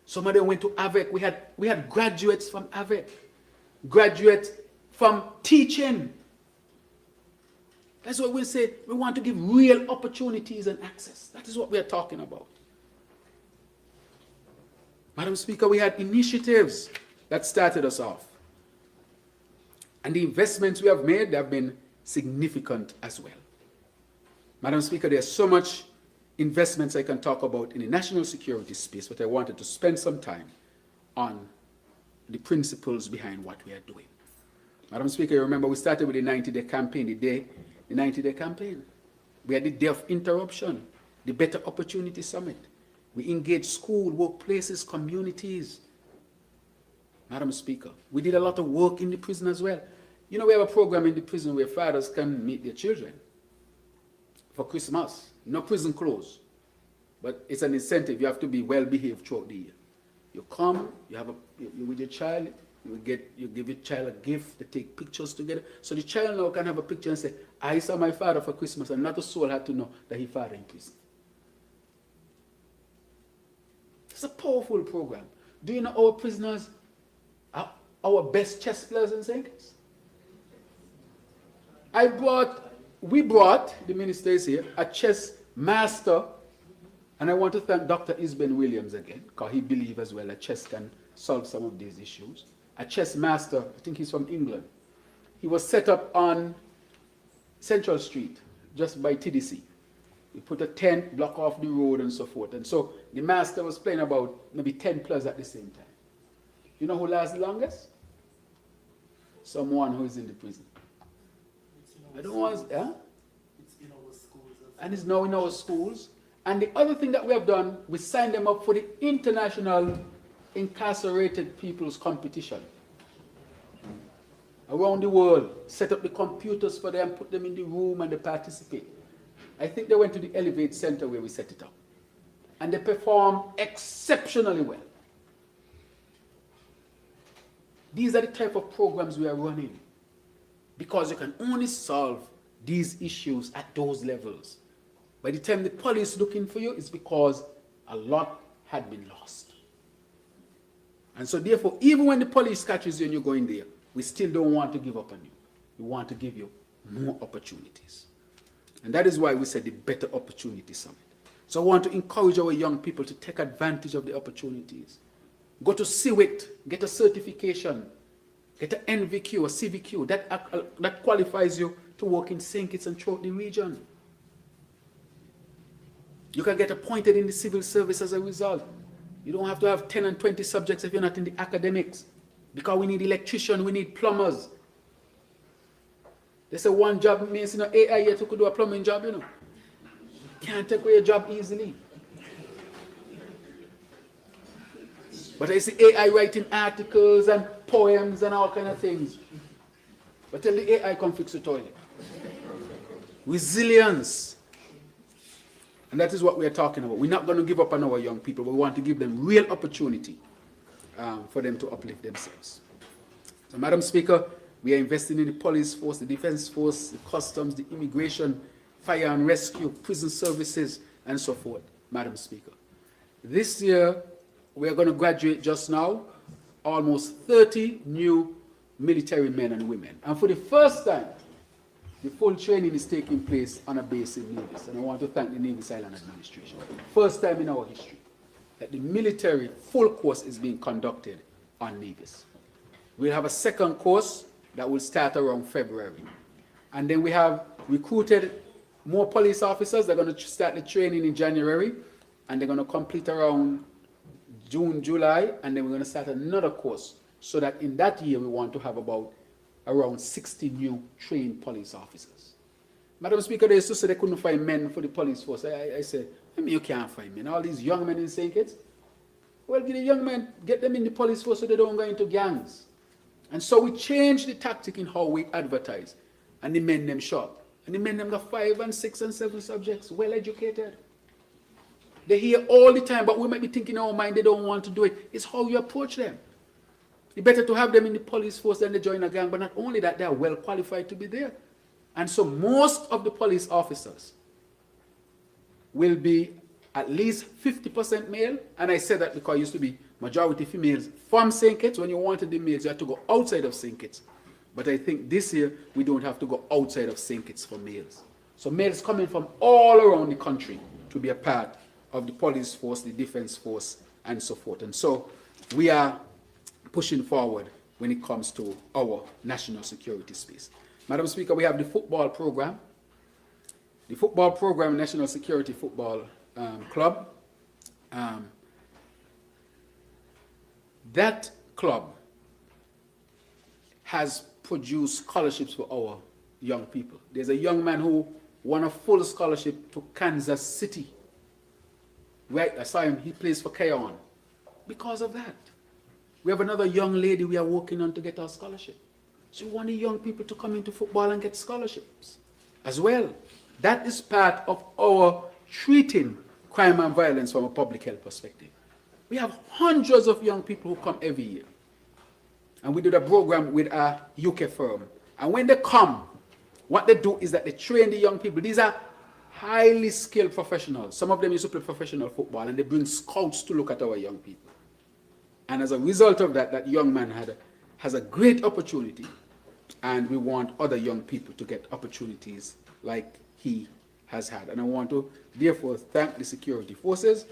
Some of them went to AVEC. We had graduates from AVEC, graduates from teaching. That's what we say. We want to give real opportunities and access. That is what we are talking about. Madam Speaker, we had initiatives that started us off. And the investments we have made have been significant as well. Madam Speaker, there's so much investments I can talk about in the national security space, but I wanted to spend some time on the principles behind what we are doing. Madam Speaker, you remember we started with the 90-day campaign, the 90-day campaign. We had the Day of Interruption, the Better Opportunity Summit. We engaged school, workplaces, communities. Madam Speaker, we did a lot of work in the prison as well. You know, we have a program in the prison where fathers can meet their children for Christmas. No prison closed, but it's an incentive. You have to be well behaved throughout the year. You come, you're with your child, you give your child a gift, they take pictures together. So the child now can have a picture and say, I saw my father for Christmas, and not a soul had to know that his father in prison. It's a powerful program. Do you know our prisoners are our best chess players in St. Kitts? We brought, the minister is here, a chess master, and I want to thank Dr. Isben Williams again, because he believes as well that chess can solve some of these issues. A chess master, I think he's from England. He was set up on Central Street, just by TDC. He put a tent, block off the road and so forth. And so the master was playing about maybe 10 players at the same time. You know who lasts the longest? Someone who is in the prison. I don't want, yeah? It's in our schools. And it's now in our schools. And the other thing that we have done, we signed them up for the International Incarcerated People's Competition. Around the world, set up the computers for them, put them in the room and they participate. I think they went to the Elevate Center where we set it up. And they performed exceptionally well. These are the type of programs we are running, because you can only solve these issues at those levels. By the time the police is looking for you, it's because a lot had been lost. And so therefore, even when the police catches you and you're going there, we still don't want to give up on you. We want to give you more opportunities. And that is why we said the Better Opportunity Summit. So I want to encourage our young people to take advantage of the opportunities. Go to CWIT, get a certification, get an NVQ or CVQ. That qualifies you to work in St. Kitts and throughout the region. You can get appointed in the civil service as a result. You don't have to have 10 and 20 subjects if you're not in the academics. Because we need electricians, we need plumbers. They say one job means, you know, AI yet you could do a plumbing job, you know. Can't take away your job easily. But I see AI writing articles and poems and all kind of things. But tell the AI come fix the toilet. Resilience. And that is what we are talking about. We're not going to give up on our young people. We want to give them real opportunity for them to uplift themselves. So, Madam Speaker, we are investing in the police force, the defense force, the customs, the immigration, fire and rescue, prison services, and so forth, Madam Speaker. This year, we are going to graduate just now almost 30 new military men and women. And for the first time, the full training is taking place on a base in Nevis. And I want to thank the Nevis Island Administration. First time in our history that the military full course is being conducted on Nevis. We'll have a second course that will start around February. And then we have recruited more police officers. They're going to start the training in January, and they're going to complete around June, July, and then we're going to start another course, so that in that year we want to have about around 60 new trained police officers. Madam Speaker, they used to say they couldn't find men for the police force. I said, I mean, you can't find men. All these young men in St. Kitts, well, get the young men, get them in the police force so they don't go into gangs. And so we changed the tactic in how we advertise, and the men them short. And the men them got 5 and 6 and 7 subjects, well educated. They hear all the time, but we might be thinking in our mind they don't want to do it. It's how you approach them. It's better to have them in the police force than they join a gang, but not only that, they are well qualified to be there. And so most of the police officers will be at least 50% male, and I say that because it used to be majority females from St. Kitts. When you wanted the males, you had to go outside of St. Kitts. But I think this year, we don't have to go outside of St. Kitts for males. So males coming from all around the country to be a part of the police force, the defense force, and so forth. And so we are pushing forward when it comes to our national security space. Madam Speaker, we have the football program. The football program, National Security Football Club. That club has produced scholarships for our young people. There's a young man who won a full scholarship to Kansas City. Right, I saw him, he plays for Keon. Because of that. We have another young lady we are working on to get our scholarship. So we want the young people to come into football and get scholarships as well. That is part of our treating crime and violence from a public health perspective. We have hundreds of young people who come every year. And we do the program with a UK firm. And when they come, what they do is that they train the young people. These are highly skilled professionals. Some of them used to play professional football, and they bring scouts to look at our young people. And as a result of that, that young man has a great opportunity. And we want other young people to get opportunities like he has had. And I want to therefore thank the security forces,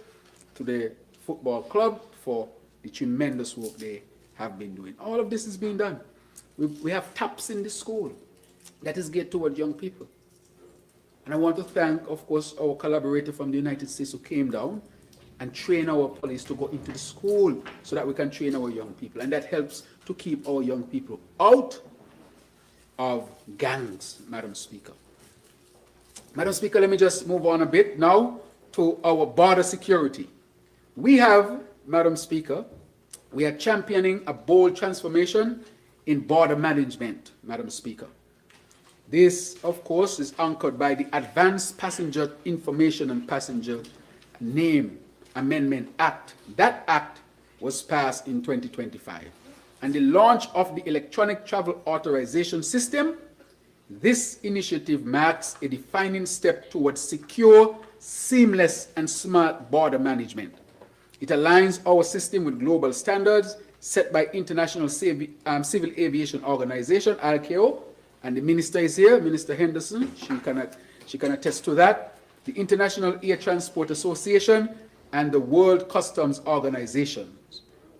to the football club, for the tremendous work they have been doing. All of this is being done. We have taps in the school that is geared toward young people. And I want to thank, of course, our collaborator from the United States who came down and trained our police to go into the school so that we can train our young people. And that helps to keep our young people out of gangs, Madam Speaker. Madam Speaker, let me just move on a bit now to our border security. We have, Madam Speaker, we are championing a bold transformation in border management, Madam Speaker. This, of course, is anchored by the Advanced Passenger Information and Passenger Name Amendment Act. That act was passed in 2025. And the launch of the Electronic Travel Authorization System, this initiative marks a defining step towards secure, seamless, and smart border management. It aligns our system with global standards set by International Civil Aviation Organization, ICAO, and the minister is here, Minister Henderson. She can attest to that. The International Air Transport Association and the World Customs Organization,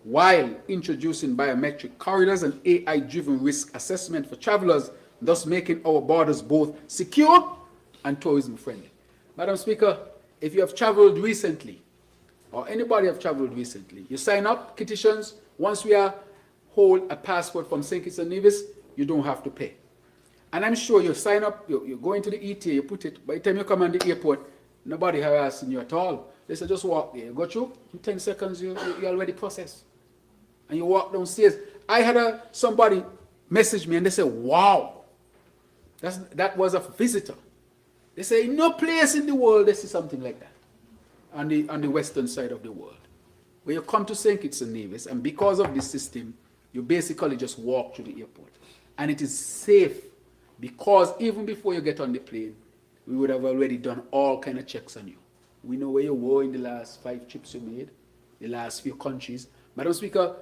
while introducing biometric corridors and AI-driven risk assessment for travelers, thus making our borders both secure and tourism-friendly. Madam Speaker, if you have traveled recently, or anybody have traveled recently, you sign up, petitions. Once we hold a passport from St. Kitts and Nevis, you don't have to pay. And I'm sure you sign up, you go into the ETA, you put it, by the time you come on the airport, nobody harassing you at all. They say, just walk there. You go through, in 10 seconds, you already processed. And you walk downstairs. I had somebody message me and they said, wow, that was a visitor. They say, no place in the world they see something like that on the western side of the world. When you come to St. Kitts and Nevis, and because of this system, you basically just walk through the airport. And it is safe, because even before you get on the plane, we would have already done all kind of checks on you. We know where you were in the last 5 trips you made, the last few countries. Madam Speaker,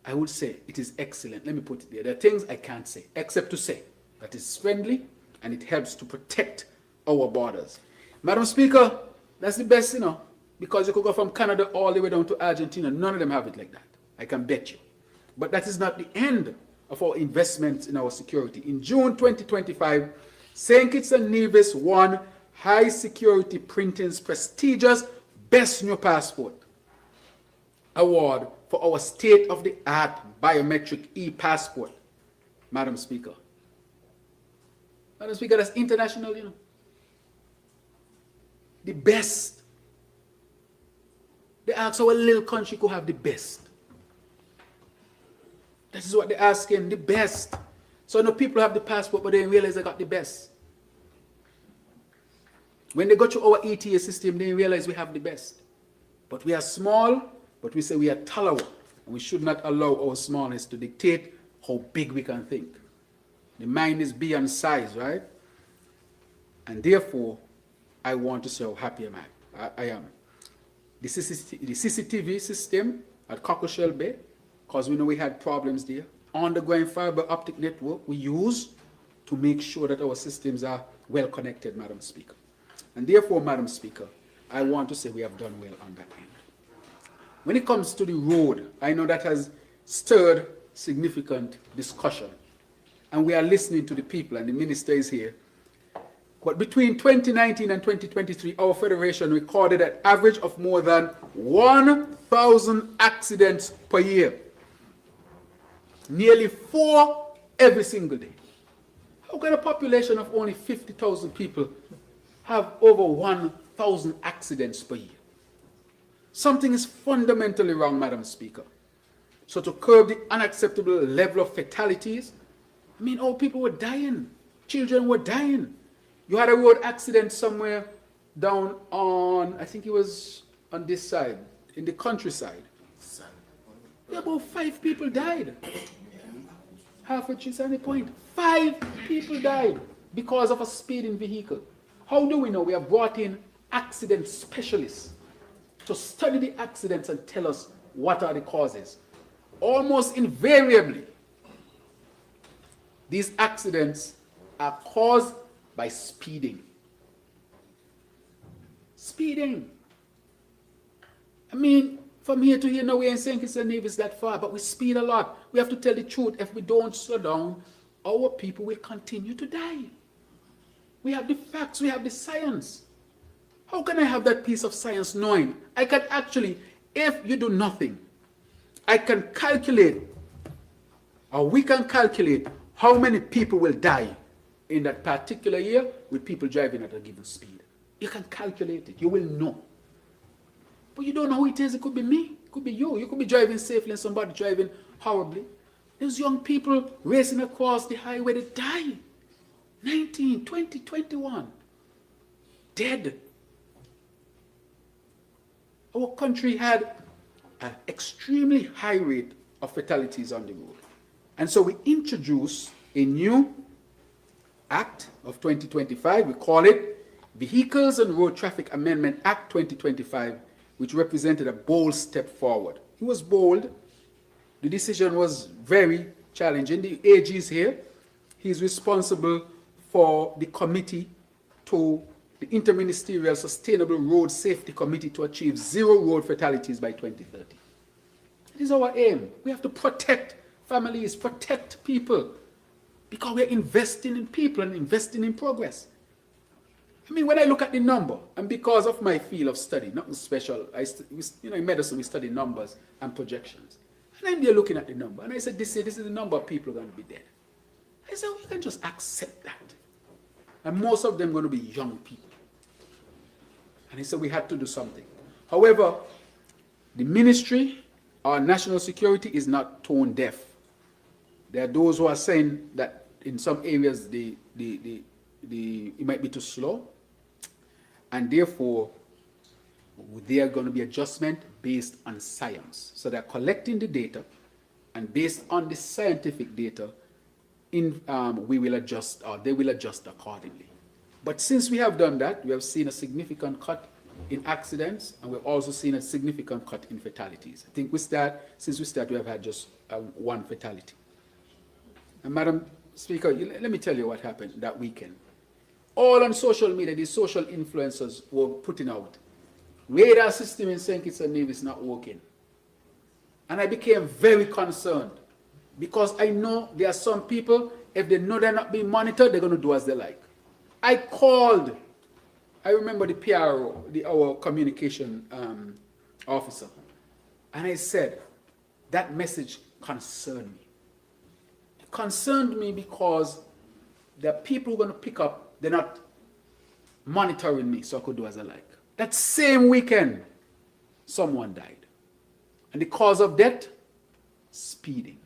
I would say it is excellent. Let me put it there. There are things I can't say, except to say that it's friendly and it helps to protect our borders. Madam Speaker, that's the best, because you could go from Canada all the way down to Argentina. None of them have it like that. I can bet you. But that is not the end of our investments in our security. In June 2025, St. Kitts and Nevis won High Security Printing's prestigious Best New Passport award for our state-of-the-art biometric e-passport. Madam Speaker. Madam Speaker, that's international, The best. They ask our little country could have the best. This is what they're asking, the best. So no people have the passport, but they realize they got the best. When they go through our ETA system, they realize we have the best. But we are small, but we say we are tolerant. And we should not allow our smallness to dictate how big we can think. The mind is beyond size, right? And therefore, I want to say how happy I am. The CCTV system at Cockleshell Bay, because we know we had problems there. Underground fiber optic network we use to make sure that our systems are well connected, Madam Speaker. And therefore, Madam Speaker, I want to say we have done well on that end. When it comes to the road, I know that has stirred significant discussion. And we are listening to the people, and the minister is here. But between 2019 and 2023, our federation recorded an average of more than 1,000 accidents per year. Nearly 4 every single day. How can a population of only 50,000 people have over 1,000 accidents per year? Something is fundamentally wrong, Madam Speaker. So to curb the unacceptable level of fatalities, all people were dying. Children were dying. You had a road accident somewhere down on, I think it was on this side, in the countryside. About 5 people died. Half a Chisani Point. 5 people died because of a speeding vehicle. How do we know? We have brought in accident specialists to study the accidents and tell us what are the causes. Almost invariably, these accidents are caused by speeding. Speeding. From here to here, now we're in St. Kitts and Nevis that far, but we speed a lot. We have to tell the truth. If we don't slow down, our people will continue to die. We have the facts, we have the science. How can I have that piece of science knowing? I can actually, if you do nothing, I can calculate, or we can calculate how many people will die in that particular year with people driving at a given speed. You can calculate it. You will know. But you don't know who it is. It could be me. It could be you. You could be driving safely and somebody driving horribly. There's young people racing across the highway that die. 19, 20, 21 dead. Our country had an extremely high rate of fatalities on the road. And so we introduced a new Act of 2025. We call it Vehicles and Road Traffic Amendment Act 2025, which represented a bold step forward. It was bold. The decision was very challenging. The AG is here. He's responsible for the committee to the Interministerial Sustainable Road Safety Committee to achieve 0 road fatalities by 2030. This is our aim. We have to protect families, protect people, because we're investing in people and investing in progress. I mean, when I look at the number, and because of my field of study, nothing special, in medicine we study numbers and projections. And I'm there looking at the number, and I said, this is the number of people going to be dead. I said, we can just accept that. And most of them are going to be young people. And he said we had to do something. However, the ministry, our national security, is not tone deaf. There are those who are saying that in some areas it might be too slow, and therefore there are going to be adjustment based on science. So they're collecting the data, and based on the scientific data, we will adjust, or they will adjust accordingly. But since we have done that, we have seen a significant cut in accidents, and we've also seen a significant cut in fatalities. I think since we started, we have had just 1 fatality. And Madam Speaker, let me tell you what happened that weekend. All on social media, these social influencers were putting out, radar system in St. Kitts and Nevis not working. And I became very concerned, because I know there are some people, if they know they're not being monitored, they're going to do as they like. I called, I remember the PRO, our communication officer, and I said, that message concerned me. It concerned me because there are people who are going to pick up, they're not monitoring me, so I could do as I like. That same weekend, someone died. And the cause of death, speeding.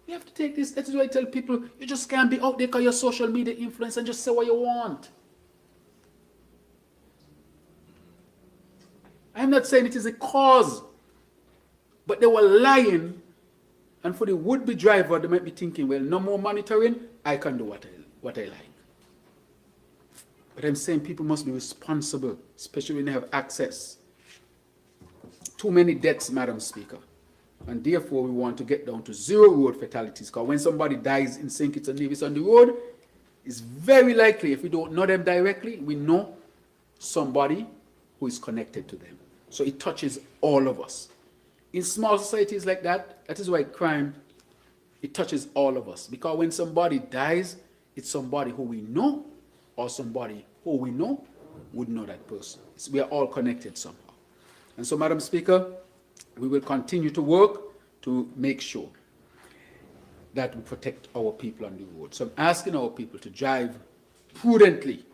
You have to take this. That is why I tell people, you just can't be out there because you're social media influence and just say what you want. I'm not saying it is a cause, but they were lying. And for the would-be driver, they might be thinking, well, no more monitoring, I can do what I like. But I'm saying people must be responsible, especially when they have access. Too many deaths, Madam Speaker. And therefore, we want to get down to 0 road fatalities. Because when somebody dies in St. Kitts and Nevis on the road, it's very likely, if we don't know them directly, we know somebody who is connected to them. So it touches all of us. In small societies like that, that is why crime, it touches all of us. Because when somebody dies, it's somebody who we know, or somebody who we know would know that person. We are all connected somehow. And so, Madam Speaker, we will continue to work to make sure that we protect our people on the road. So I'm asking our people to drive prudently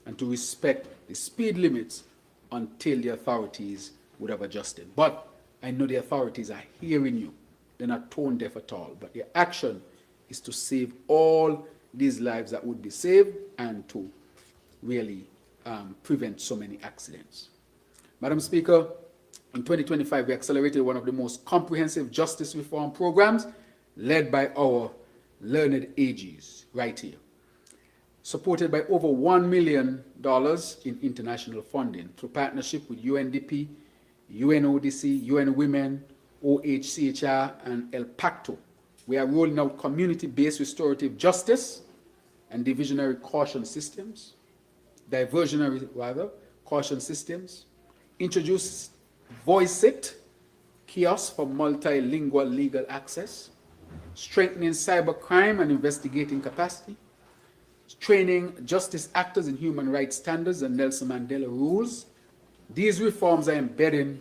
and to respect the speed limits until the authorities would have adjusted. But I know the authorities are hearing you. They're not tone deaf at all. But their action is to save all these lives that would be saved and to really prevent so many accidents. Madam Speaker, in 2025, we accelerated one of the most comprehensive justice reform programs led by our learned AGs right here, supported by over $1 million in international funding through partnership with UNDP, UNODC, UN Women, OHCHR, and El Pacto. We are rolling out community-based restorative justice and diversionary caution systems, introduce Voice It, kiosk for multilingual legal access, strengthening cybercrime and investigating capacity, training justice actors in human rights standards and Nelson Mandela rules. These reforms are embedding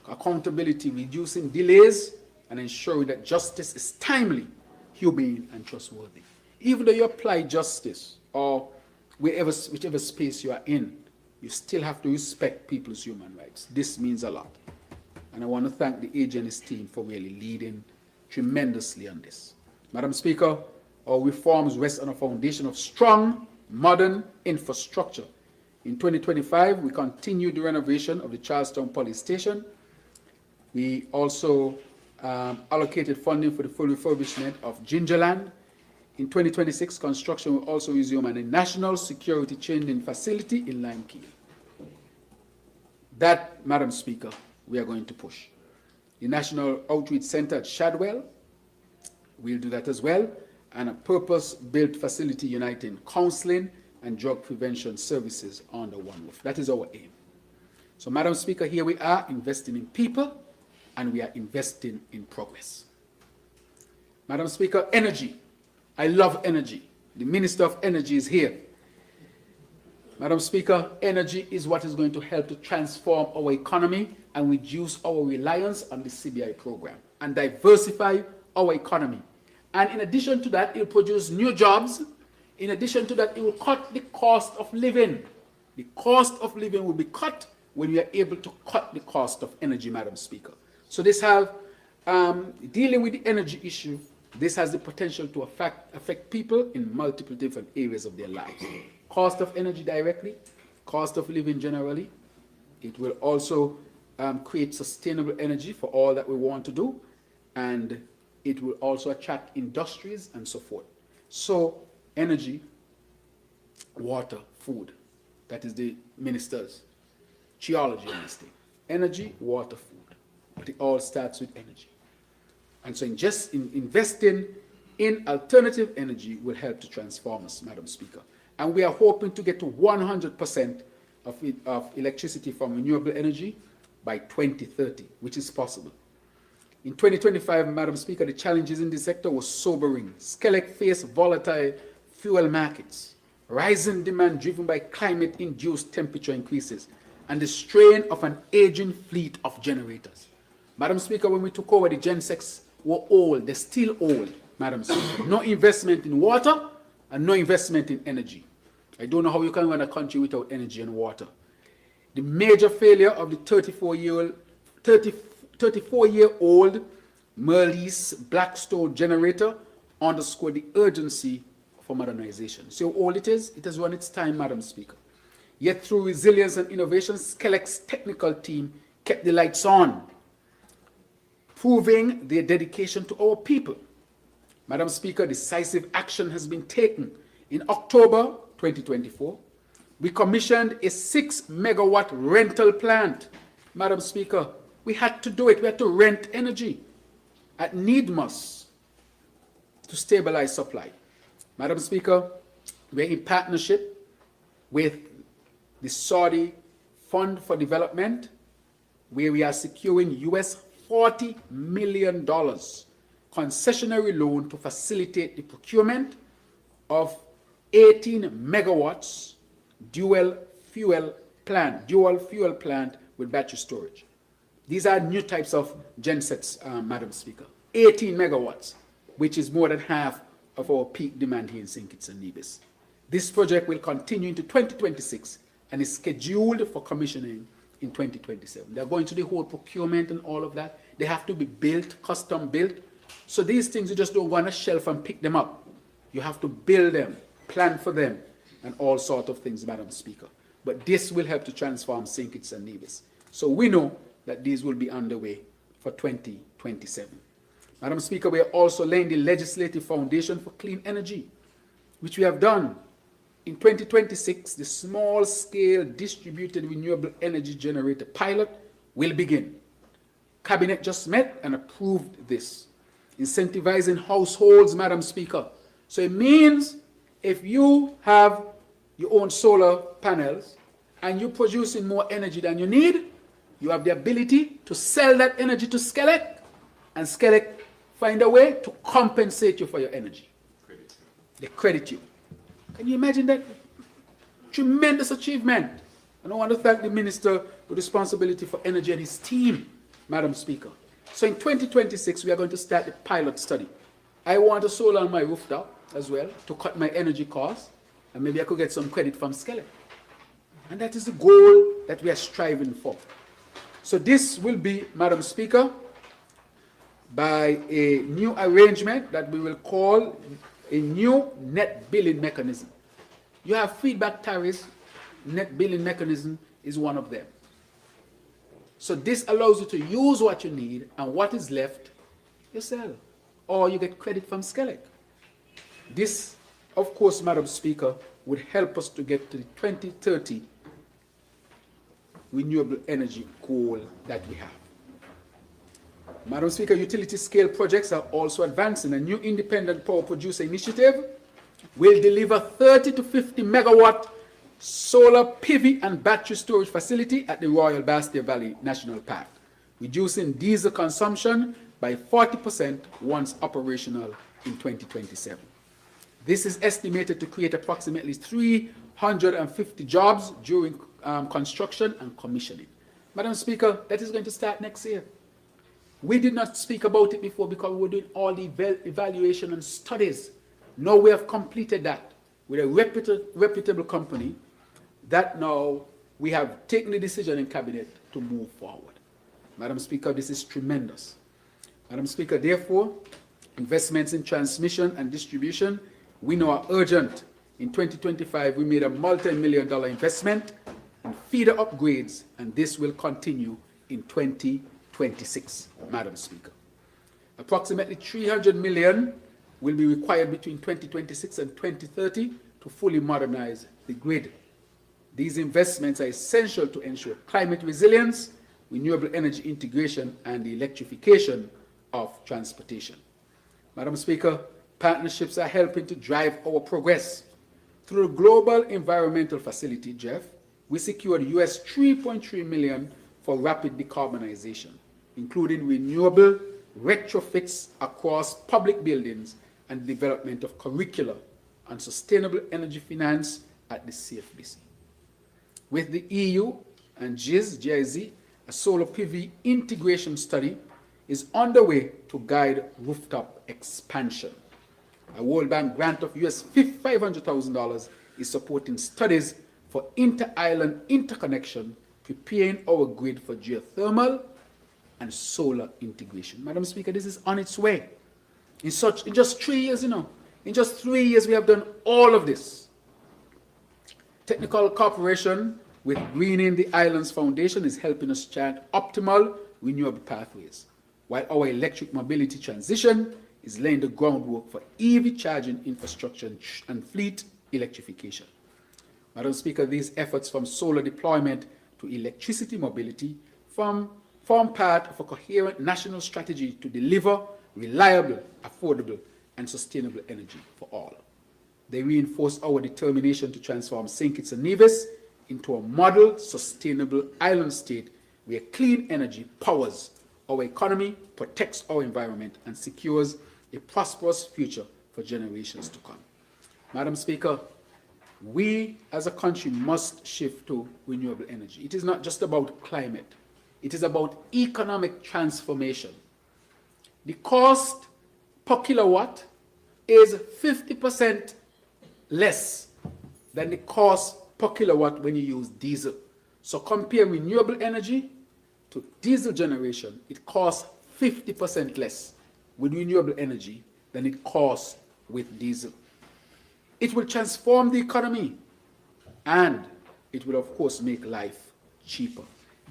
accountability, reducing delays, and ensuring that justice is timely, humane, and trustworthy. Even though you apply justice or whichever space you are in, you still have to respect people's human rights. This means a lot. And I want to thank the AG and his team for really leading tremendously on this. Madam Speaker, our reforms rest on a foundation of strong, modern infrastructure. In 2025, we continued the renovation of the Charlestown Police Station. We also allocated funding for the full refurbishment of Gingerland. In 2026, construction will also resume at a national security training facility in Limekey. That, Madam Speaker, we are going to push. The National Outreach Center at Shadwell, we'll do that as well, and a purpose-built facility uniting counseling and drug prevention services under one roof. That is our aim. So, Madam Speaker, here we are investing in people, and we are investing in progress. Madam Speaker, energy. I love energy. The Minister of Energy is here. Madam Speaker, energy is what is going to help to transform our economy and reduce our reliance on the CBI program and diversify our economy. And in addition to that, it will produce new jobs. In addition to that, it will cut the cost of living. The cost of living will be cut when we are able to cut the cost of energy, Madam Speaker. So this have, dealing with the energy issue, this has the potential to affect people in multiple different areas of their lives. Cost of energy directly, cost of living generally. It will also create sustainable energy for all that we want to do, and it will also attract industries and so forth. So energy, water, food, that is the minister's theology on this thing. Energy, water, food, but it all starts with energy. And so investing in alternative energy will help to transform us, Madam Speaker. And we are hoping to get to 100% of electricity from renewable energy by 2030, which is possible. In 2025, Madam Speaker, the challenges in this sector were sobering. Skelec faced volatile fuel markets, rising demand driven by climate-induced temperature increases, and the strain of an aging fleet of generators. Madam Speaker, when we took over, the gensets were old. They're still old, Madam Speaker. No investment in water and no investment in energy. I don't know how you can run a country without energy and water. The major failure of the 34-year-old Merlis Blackstone generator underscored the urgency for modernization. See how old it is? It has run its time, Madam Speaker. Yet through resilience and innovation, Skelec's technical team kept the lights on, proving their dedication to our people. Madam Speaker, decisive action has been taken. In October 2024, we commissioned a 6-megawatt rental plant. Madam Speaker, we had to do it. We had to rent energy at Needmus to stabilize supply. Madam Speaker, we're in partnership with the Saudi Fund for Development, where we are securing US $40 million concessionary loan to facilitate the procurement of 18 megawatts dual fuel plant with battery storage. These are new types of gensets, Madam Speaker. 18 megawatts, which is more than half of our peak demand here in St. Kitts and Nevis. This project will continue into 2026 and is scheduled for commissioning in 2027. They're going to the whole procurement and all of that. They have to be built, custom built. So these things, you just don't go on a shelf and pick them up. You have to build them, plan for them, and all sorts of things, Madam Speaker. But this will help to transform St. Kitts and Nevis. So we know that these will be underway for 2027. Madam Speaker, we are also laying the legislative foundation for clean energy, which we have done. In 2026, the small-scale distributed renewable energy generator pilot will begin. Cabinet just met and approved this, incentivizing households, Madam Speaker. So it means if you have your own solar panels and you're producing more energy than you need, you have the ability to sell that energy to Skelec, and Skelec find a way to compensate you for your energy. They credit you. Can you imagine that? Tremendous achievement. And I want to thank the Minister with responsibility for energy and his team, Madam Speaker. So in 2026, we are going to start the pilot study. I want a solar on my rooftop as well to cut my energy costs, and maybe I could get some credit from Skelec. And that is the goal that we are striving for. So this will be, Madam Speaker, by a new arrangement that we will call a new net billing mechanism. You have feedback tariffs, net billing mechanism is one of them. So this allows you to use what you need, and what is left, you sell, or you get credit from Skelec. This, of course, Madam Speaker, would help us to get to the 2030 renewable energy goal that we have. Madam Speaker, utility scale projects are also advancing. A new independent power producer initiative will deliver 30 to 50 megawatt solar PV and battery storage facility at the Royal Bastia Valley National Park, reducing diesel consumption by 40% once operational in 2027. This is estimated to create approximately 350 jobs during construction and commissioning. Madam Speaker, that is going to start next year. We did not speak about it before because we were doing all the evaluation and studies. Now we have completed that with a reputable company that now we have taken the decision in cabinet to move forward. Madam Speaker, this is tremendous. Madam Speaker, therefore, investments in transmission and distribution we know are urgent. In 2025, we made a multi-million-dollar investment in feeder upgrades, and this will continue in 2026, Madam Speaker. Approximately $300 million will be required between 2026 and 2030 to fully modernize the grid. These investments are essential to ensure climate resilience, renewable energy integration, and the electrification of transportation. Madam Speaker, partnerships are helping to drive our progress. Through the Global Environmental Facility, GEF, we secured US $3.3 million for rapid decarbonization, including renewable retrofits across public buildings and development of curricula on sustainable energy finance at the CFBC. With the EU and GIZ, a solar PV integration study is underway to guide rooftop expansion. A World Bank grant of US $500,000 is supporting studies for inter-island interconnection, preparing our grid for geothermal and solar integration. Madam Speaker, this is on its way. In just 3 years, in just 3 years we have done all of this. Technical cooperation with Greening the Islands Foundation is helping us chart optimal renewable pathways, while our electric mobility transition is laying the groundwork for EV charging infrastructure and fleet electrification. Madam Speaker, these efforts from solar deployment to electricity mobility form part of a coherent national strategy to deliver reliable, affordable, and sustainable energy for all. They reinforce our determination to transform St. Kitts and Nevis into a model, sustainable island state where clean energy powers our economy, protects our environment, and secures a prosperous future for generations to come. Madam Speaker, we as a country must shift to renewable energy. It is not just about climate. It is about economic transformation. The cost per kilowatt is 50% less than the cost per kilowatt when you use diesel. So compare renewable energy to diesel generation, it costs 50% less with renewable energy than it costs with diesel. It will transform the economy, and it will, of course, make life cheaper.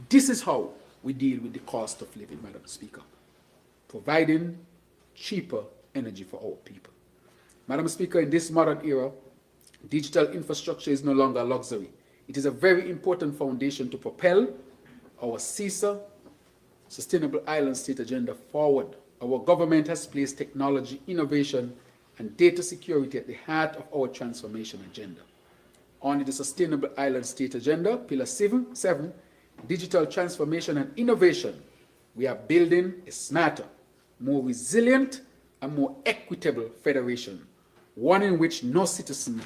This is how we deal with the cost of living, Madam Speaker, providing cheaper energy for our people. Madam Speaker, in this modern era, digital infrastructure is no longer a luxury. It is a very important foundation to propel our CISA, Sustainable Island State agenda forward. Our government has placed technology, innovation, and data security at the heart of our transformation agenda. Under the Sustainable Island State agenda, Pillar 7, digital transformation and innovation, we are building a smarter, more resilient, and more equitable federation, one in which no citizen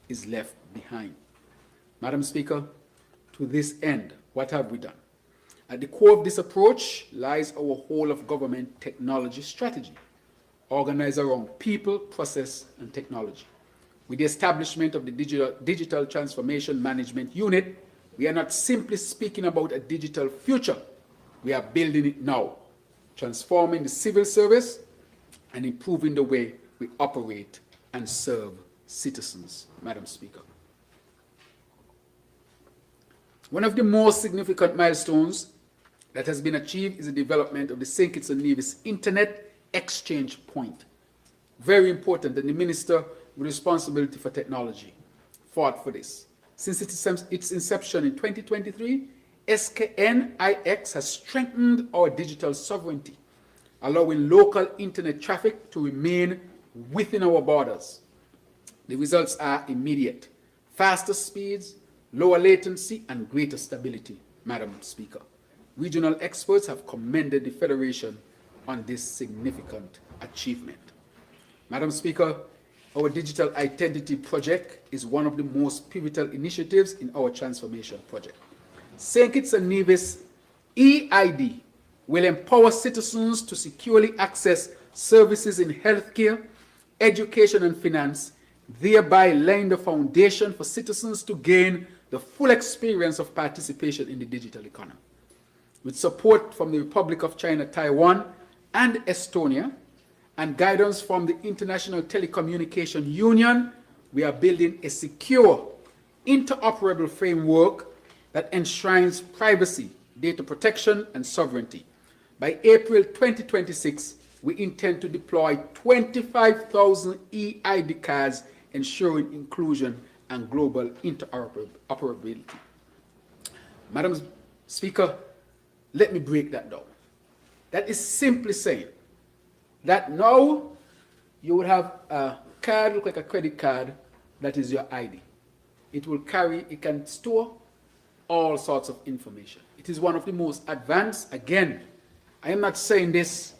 is left behind. Madam Speaker, to this end, what have we done? At the core of this approach lies our whole of government technology strategy, organized around people, process, and technology. With the establishment of the Digital Transformation Management Unit, we are not simply speaking about a digital future. We are building it now, transforming the civil service and improving the way we operate and serve citizens, Madam Speaker. One of the most significant milestones that has been achieved is the development of the St. Kitts and Nevis Internet Exchange Point. Very important, and the Minister with responsibility for technology fought for this. Since its inception in 2023, SKNIX has strengthened our digital sovereignty, allowing local internet traffic to remain within our borders. The results are immediate: faster speeds, lower latency, and greater stability, Madam Speaker. Regional experts have commended the Federation on this significant achievement. Madam Speaker, our Digital Identity Project is one of the most pivotal initiatives in our transformation project. St. Kitts and Nevis EID will empower citizens to securely access services in healthcare, education, and finance, thereby laying the foundation for citizens to gain the full experience of participation in the digital economy. With support from the Republic of China, Taiwan, and Estonia, and guidance from the International Telecommunication Union, we are building a secure, interoperable framework that enshrines privacy, data protection, and sovereignty. By April 2026, we intend to deploy 25,000 EID cards, ensuring inclusion and global interoperability. Madam Speaker, let me break that down. That is simply saying that now you would have a card, look like a credit card, that is your ID. It can store all sorts of information. It is one of the most advanced. Again, I am not saying this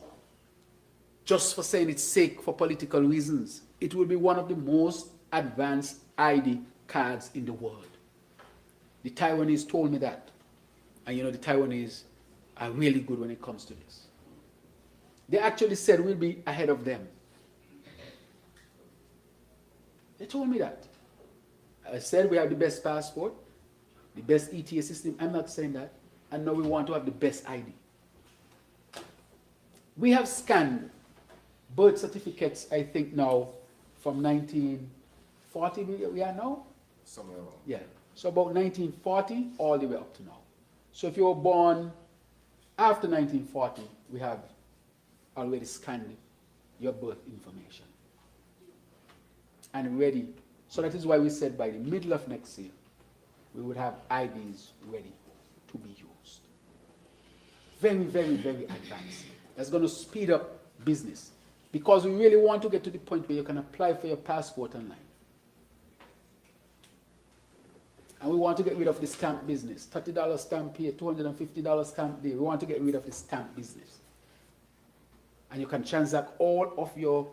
just for saying its sake for political reasons. It will be one of the most advanced ID cards in the world. The Taiwanese told me that. And you know, the Taiwanese are really good when it comes to this. They actually said we'll be ahead of them. They told me that. I said we have the best passport, the best ETA system. I'm not saying that. And now we want to have the best ID. We have scanned birth certificates, I think now, from 1940 we are now? Somewhere around. Yeah. So about 1940 all the way up to now. So if you were born after 1940, we have already scanned your birth information and ready. So that is why we said by the middle of next year, we would have IDs ready to be used. Very, very, very advanced. That's going to speed up business because we really want to get to the point where you can apply for your passport online. And we want to get rid of the stamp business. $30 stamp here, $250 stamp there. We want to get rid of the stamp business. And you can transact all of your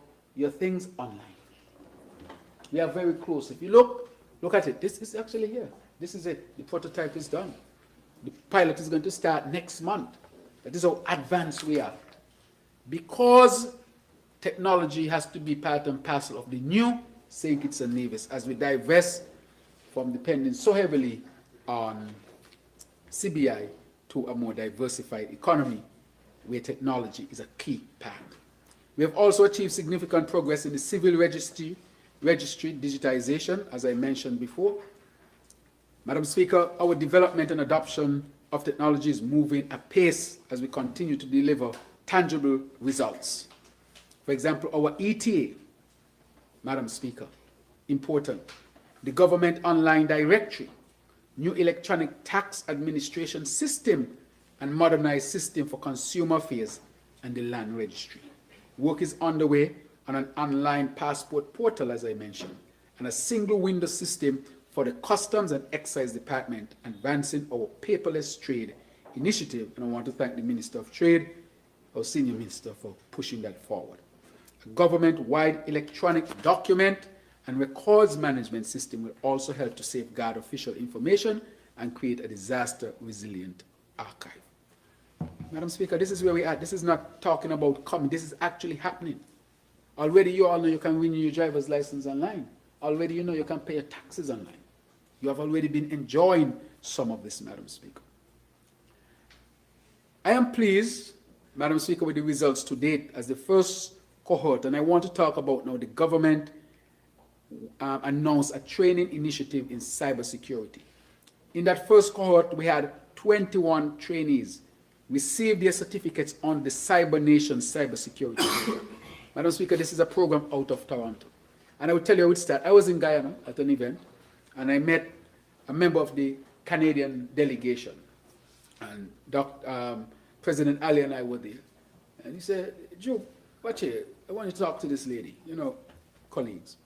things online. We are very close. If you look at it. This is actually here. This is it. The prototype is done. The pilot is going to start next month. That is how advanced we are. Because technology has to be part and parcel of the new St. Kitts and Nevis as we divest from depending so heavily on CBI to a more diversified economy where technology is a key part. We have also achieved significant progress in the civil registry digitization, as I mentioned before. Madam Speaker, our development and adoption of technology is moving apace as we continue to deliver tangible results. For example, our ETA, Madam Speaker, important. The Government Online Directory, new electronic tax administration system, and modernized system for consumer affairs and the land registry. Work is underway on an online passport portal, as I mentioned, and a single window system for the Customs and Excise Department, advancing our paperless trade initiative. And I want to thank the Minister of Trade, our Senior Minister, for pushing that forward. A government-wide electronic document and records management system will also help to safeguard official information and create a disaster-resilient archive. Madam Speaker, this is where we are. This is not talking about coming. This is actually happening. Already you all know you can renew your driver's license online. Already you know you can pay your taxes online. You have already been enjoying some of this, Madam Speaker. I am pleased, Madam Speaker, with the results to date as the first cohort, and I want to talk about now the government announced a training initiative in cybersecurity. In that first cohort, we had 21 trainees receive their certificates on the Cyber Nation cybersecurity program. Madam Speaker, this is a program out of Toronto. And I will tell you how it started. I was in Guyana at an event, and I met a member of the Canadian delegation. And President Ali and I were there. And he said, Joe, watch here. I want you to talk to this lady, colleagues.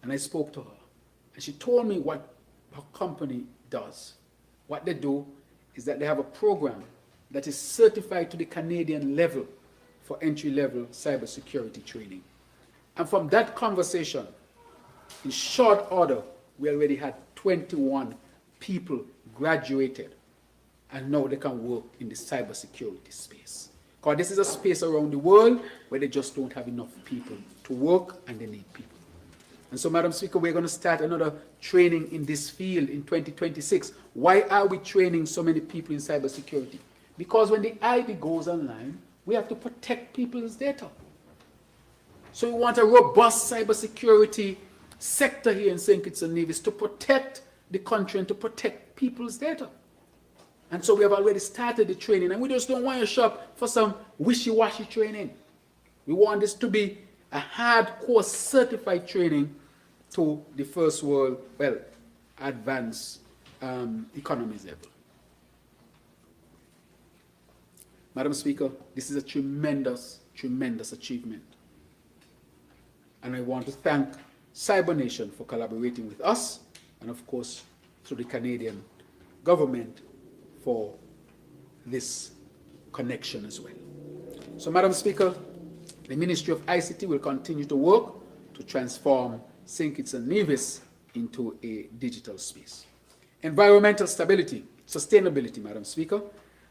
And I spoke to her. And she told me what her company does. What they do is that they have a program that is certified to the Canadian level for entry-level cybersecurity training. And from that conversation, in short order, we already had 21 people graduated, and now they can work in the cybersecurity space. Because this is a space around the world where they just don't have enough people to work, and they need people. And so, Madam Speaker, we're going to start another training in this field in 2026. Why are we training so many people in cybersecurity? Because when the IB goes online, we have to protect people's data. So we want a robust cybersecurity sector here in St. Kitts and Nevis to protect the country and to protect people's data. And so we have already started the training, and we just don't want to shop for some wishy-washy training. We want this to be a hardcore certified training to the first world, advanced economies level. Madam Speaker, this is a tremendous, tremendous achievement. And I want to thank Cyber Nation for collaborating with us, and of course, to the Canadian government for this connection as well. So, Madam Speaker, the Ministry of ICT will continue to work to transform St. Kitts and Nevis into a digital space. Environmental stability, sustainability, Madam Speaker.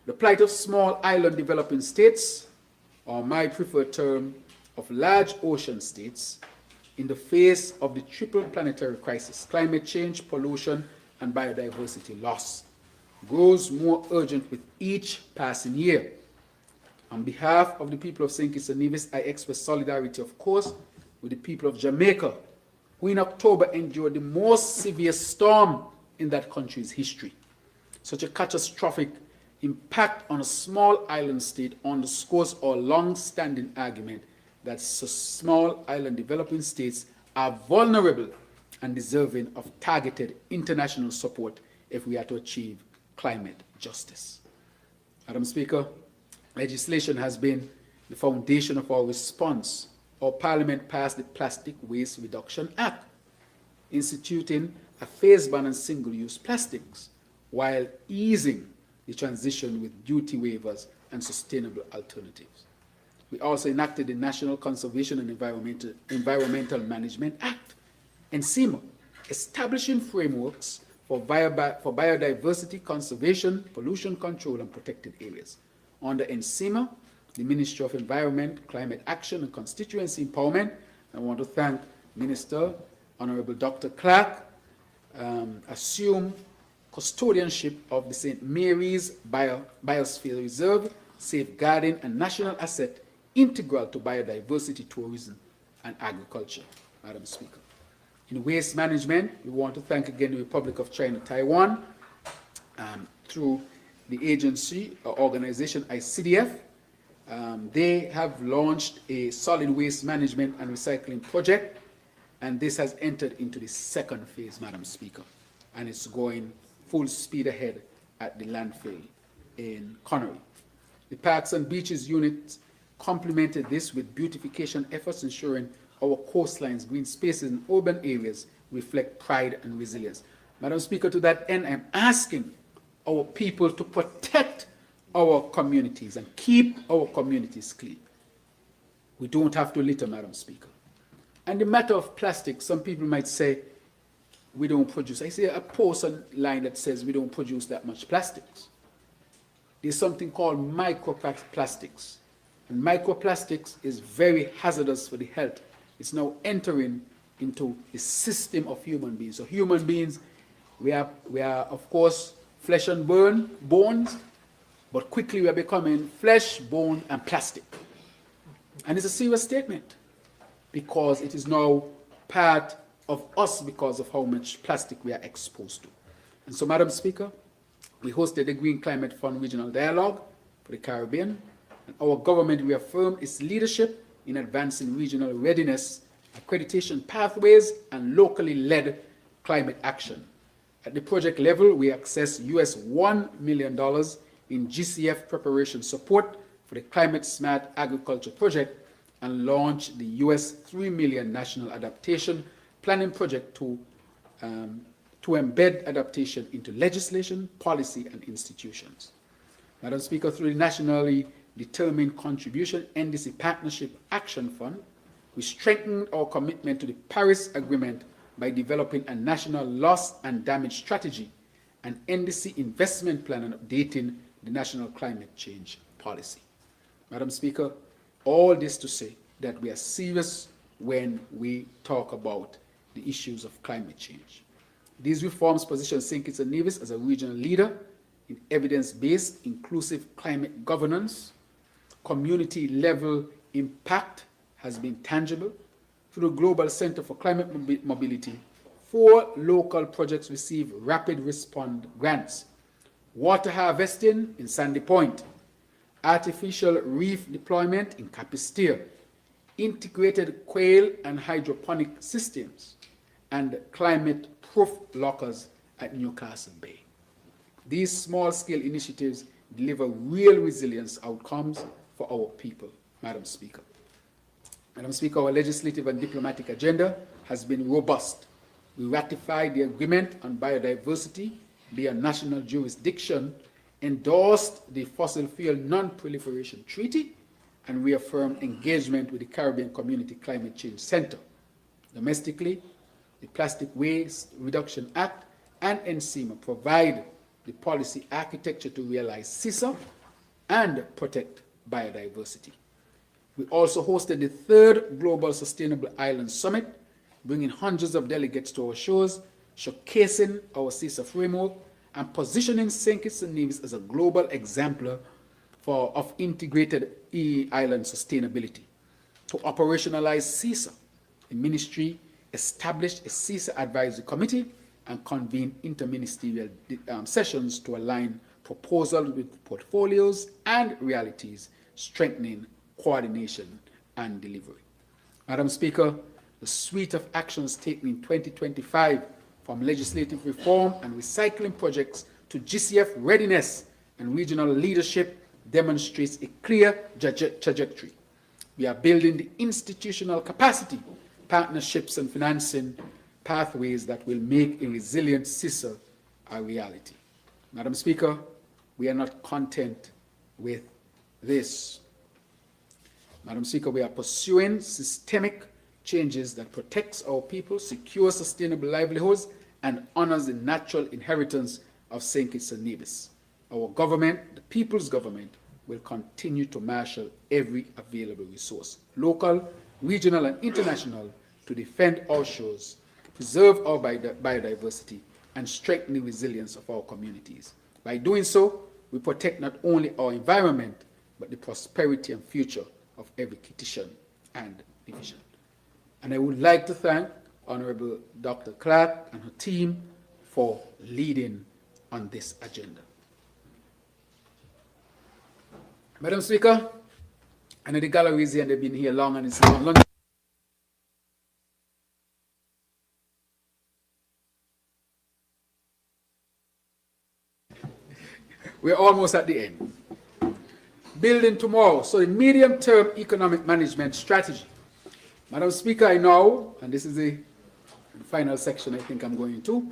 The plight of small island developing states, or my preferred term of large ocean states, in the face of the triple planetary crisis, climate change, pollution, and biodiversity loss, grows more urgent with each passing year. On behalf of the people of St. Kitts and Nevis, I express solidarity, of course, with the people of Jamaica, who in October endured the most severe storm in that country's history. Such a catastrophic impact on a small island state underscores our long-standing argument that small island developing states are vulnerable and deserving of targeted international support if we are to achieve climate justice. Madam Speaker, legislation has been the foundation of our response. Our Parliament passed the Plastic Waste Reduction Act, instituting a phase ban on single-use plastics, while easing the transition with duty waivers and sustainable alternatives. We also enacted the National Conservation and Environmental Management Act, NCEMA, establishing frameworks for biodiversity conservation, pollution control, and protected areas. Under NCEMA, the Ministry of Environment, Climate Action, and Constituency Empowerment, I want to thank Minister Honorable Dr. Clark, assume custodianship of the St. Mary's Biosphere Reserve, safeguarding a national asset integral to biodiversity, tourism, and agriculture, Madam Speaker. In waste management, we want to thank again the Republic of China, Taiwan, through the agency or organization ICDF. They have launched a solid waste management and recycling project, and this has entered into the second phase, Madam Speaker, and it's going full speed ahead at the landfill in Connery. The Parks and Beaches Unit complemented this with beautification efforts, ensuring our coastlines, green spaces, and urban areas reflect pride and resilience. Madam Speaker, to that end, I'm asking our people to protect our communities and keep our communities clean. We don't have to litter, Madam Speaker. And the matter of plastic, some people might say, we don't produce. I see a post online that says we don't produce that much plastics. There's something called microplastics. And microplastics is very hazardous for the health. It's now entering into the system of human beings. So human beings, we are of course, flesh and bones, but quickly we are becoming flesh, bone, and plastic. And it's a serious statement because it is now part of us because of how much plastic we are exposed to. And so, Madam Speaker, we hosted the Green Climate Fund Regional Dialogue for the Caribbean, and our government reaffirmed its leadership in advancing regional readiness, accreditation pathways, and locally led climate action. At the project level, we accessed US $1 million in GCF preparation support for the Climate Smart Agriculture Project and launched the US $3 million National Adaptation Planning Project to embed adaptation into legislation, policy, and institutions. Madam Speaker, through the nationally determined contribution NDC Partnership Action Fund, we strengthened our commitment to the Paris Agreement by developing a national loss and damage strategy, an NDC investment plan, and updating the national climate change policy. Madam Speaker, all this to say that we are serious when we talk about the issues of climate change. These reforms position St. Kitts and Nevis as a regional leader in evidence-based, inclusive climate governance. Community-level impact has been tangible. Through the Global Center for Climate Mobility, 4 local projects receive rapid response grants. Water harvesting in Sandy Point, artificial reef deployment in Capisteer, integrated quail and hydroponic systems, and climate-proof lockers at Newcastle Bay. These small-scale initiatives deliver real resilience outcomes for our people, Madam Speaker. Madam Speaker, our legislative and diplomatic agenda has been robust. We ratified the agreement on biodiversity via national jurisdiction, endorsed the Fossil Fuel Non-Proliferation Treaty, and reaffirmed engagement with the Caribbean Community Climate Change Center. Domestically, the Plastic Waste Reduction Act and NCEMA provide the policy architecture to realize CISA and protect biodiversity. We also hosted the 3rd Global Sustainable Island Summit, bringing hundreds of delegates to our shores, showcasing our CISA framework and positioning St. Kitts and Nevis as a global exemplar of integrated island sustainability. To operationalize CISA, the ministry established a CISA advisory committee and convened interministerial sessions to align proposals with portfolios and realities, strengthening coordination and delivery. Madam Speaker, the suite of actions taken in 2025, from legislative reform and recycling projects to GCF readiness and regional leadership, demonstrates a clear trajectory. We are building the institutional capacity, partnerships, and financing pathways that will make a resilient CISA a reality. Madam Speaker, we are not content with this. Madam Speaker, we are pursuing systemic changes that protects our people, secures sustainable livelihoods, and honors the natural inheritance of St. Kitts and Nevis. Our government, the people's government, will continue to marshal every available resource, local, regional, and international, to defend our shores, preserve our biodiversity, and strengthen the resilience of our communities. By doing so, we protect not only our environment, but the prosperity and future of every Kittitian and division. And I would like to thank Honorable Dr. Clark and her team for leading on this agenda. Madam Speaker, I know the gallery is here and they've been here long and it's long lunch. We're almost at the end. Building tomorrow. So the medium-term economic management strategy. Madam Speaker, I know, and this is the final section I think I'm going into,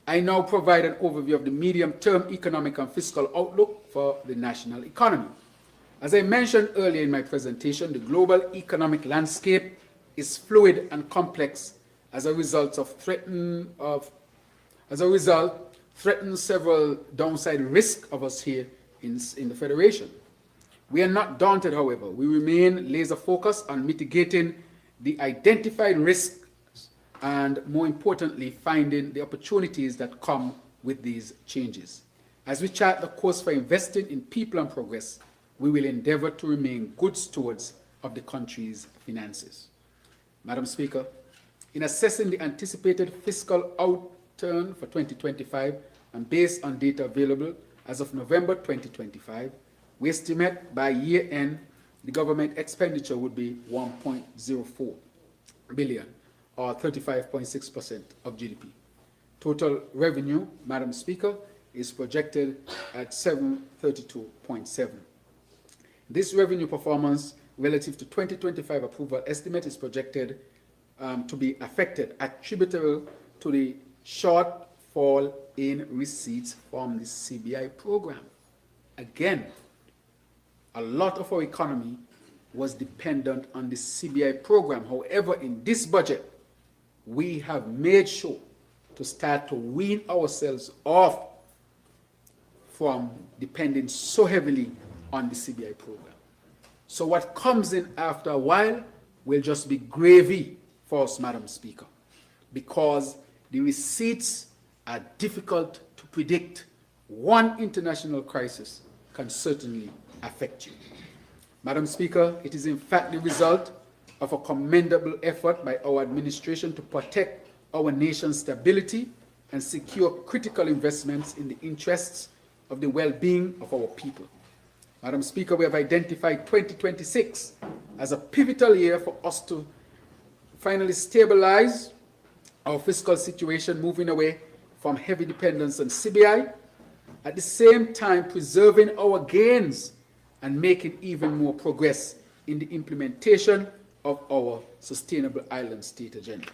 I now provide an overview of the medium-term economic and fiscal outlook for the national economy. As I mentioned earlier in my presentation, the global economic landscape is fluid and complex as a result threatens several downside risks of us here in the Federation. We are not daunted, however. We remain laser focused on mitigating the identified risks and, more importantly, finding the opportunities that come with these changes. As we chart the course for investing in people and progress, we will endeavor to remain good stewards of the country's finances. Madam Speaker, In assessing the anticipated fiscal outturn for 2025 and based on data available as of November 2025, we estimate by year end the government expenditure would be 1.04 billion or 35.6% of GDP. Total revenue, Madam Speaker, is projected at 732.7. This revenue performance relative to 2025 approval estimate is projected to be affected, attributable to the shortfall in receipts from the CBI program. Again, a lot of our economy was dependent on the CBI program. However, in this budget, we have made sure to start to wean ourselves off from depending so heavily on the CBI program. So what comes in after a while will just be gravy for us, Madam Speaker, because the receipts are difficult to predict. One international crisis can certainly affect you. Madam Speaker, it is in fact the result of a commendable effort by our administration to protect our nation's stability and secure critical investments in the interests of the well-being of our people. Madam Speaker, we have identified 2026 as a pivotal year for us to finally stabilize our fiscal situation, moving away from heavy dependence on CBI, at the same time preserving our gains and making even more progress in the implementation of our Sustainable Island State Agenda.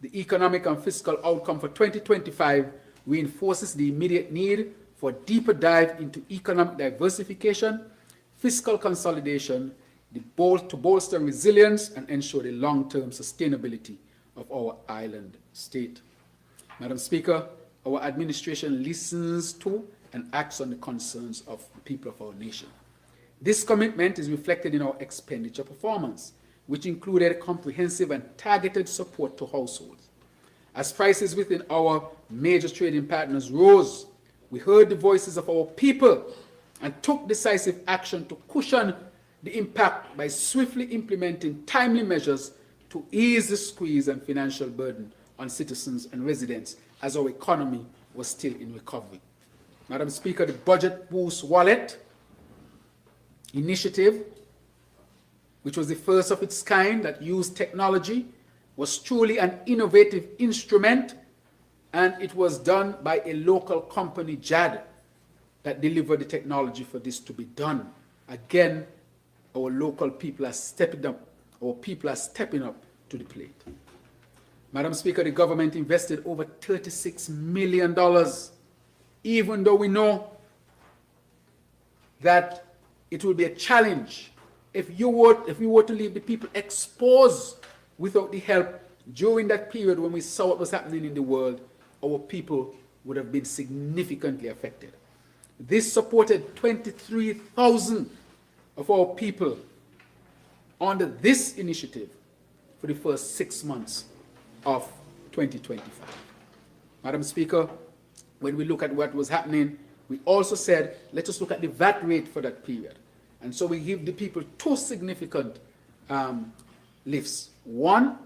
The economic and fiscal outcome for 2025 reinforces the immediate need for a deeper dive into economic diversification, fiscal consolidation, to bolster resilience and ensure the long-term sustainability of our island state. Madam Speaker, our administration listens to and acts on the concerns of the people of our nation. This commitment is reflected in our expenditure performance, which included comprehensive and targeted support to households. As prices within our major trading partners rose, we heard the voices of our people and took decisive action to cushion the impact by swiftly implementing timely measures to ease the squeeze and financial burden on citizens and residents as our economy was still in recovery. Madam Speaker, the Budget Boost Wallet initiative, which was the first of its kind that used technology, was truly an innovative instrument, and it was done by a local company, JAD, that delivered the technology for this to be done. Again, our local people are stepping up, to the plate. Madam Speaker, the government invested over $36 million, even though we know that it will be a challenge if we were to leave the people exposed without the help during that period when we saw what was happening in the world. Our people would have been significantly affected. This supported 23,000 of our people under this initiative for the first 6 months of 2025. Madam Speaker, when we look at what was happening, we also said, let us look at the VAT rate for that period. And so we give the people two significant lifts. One,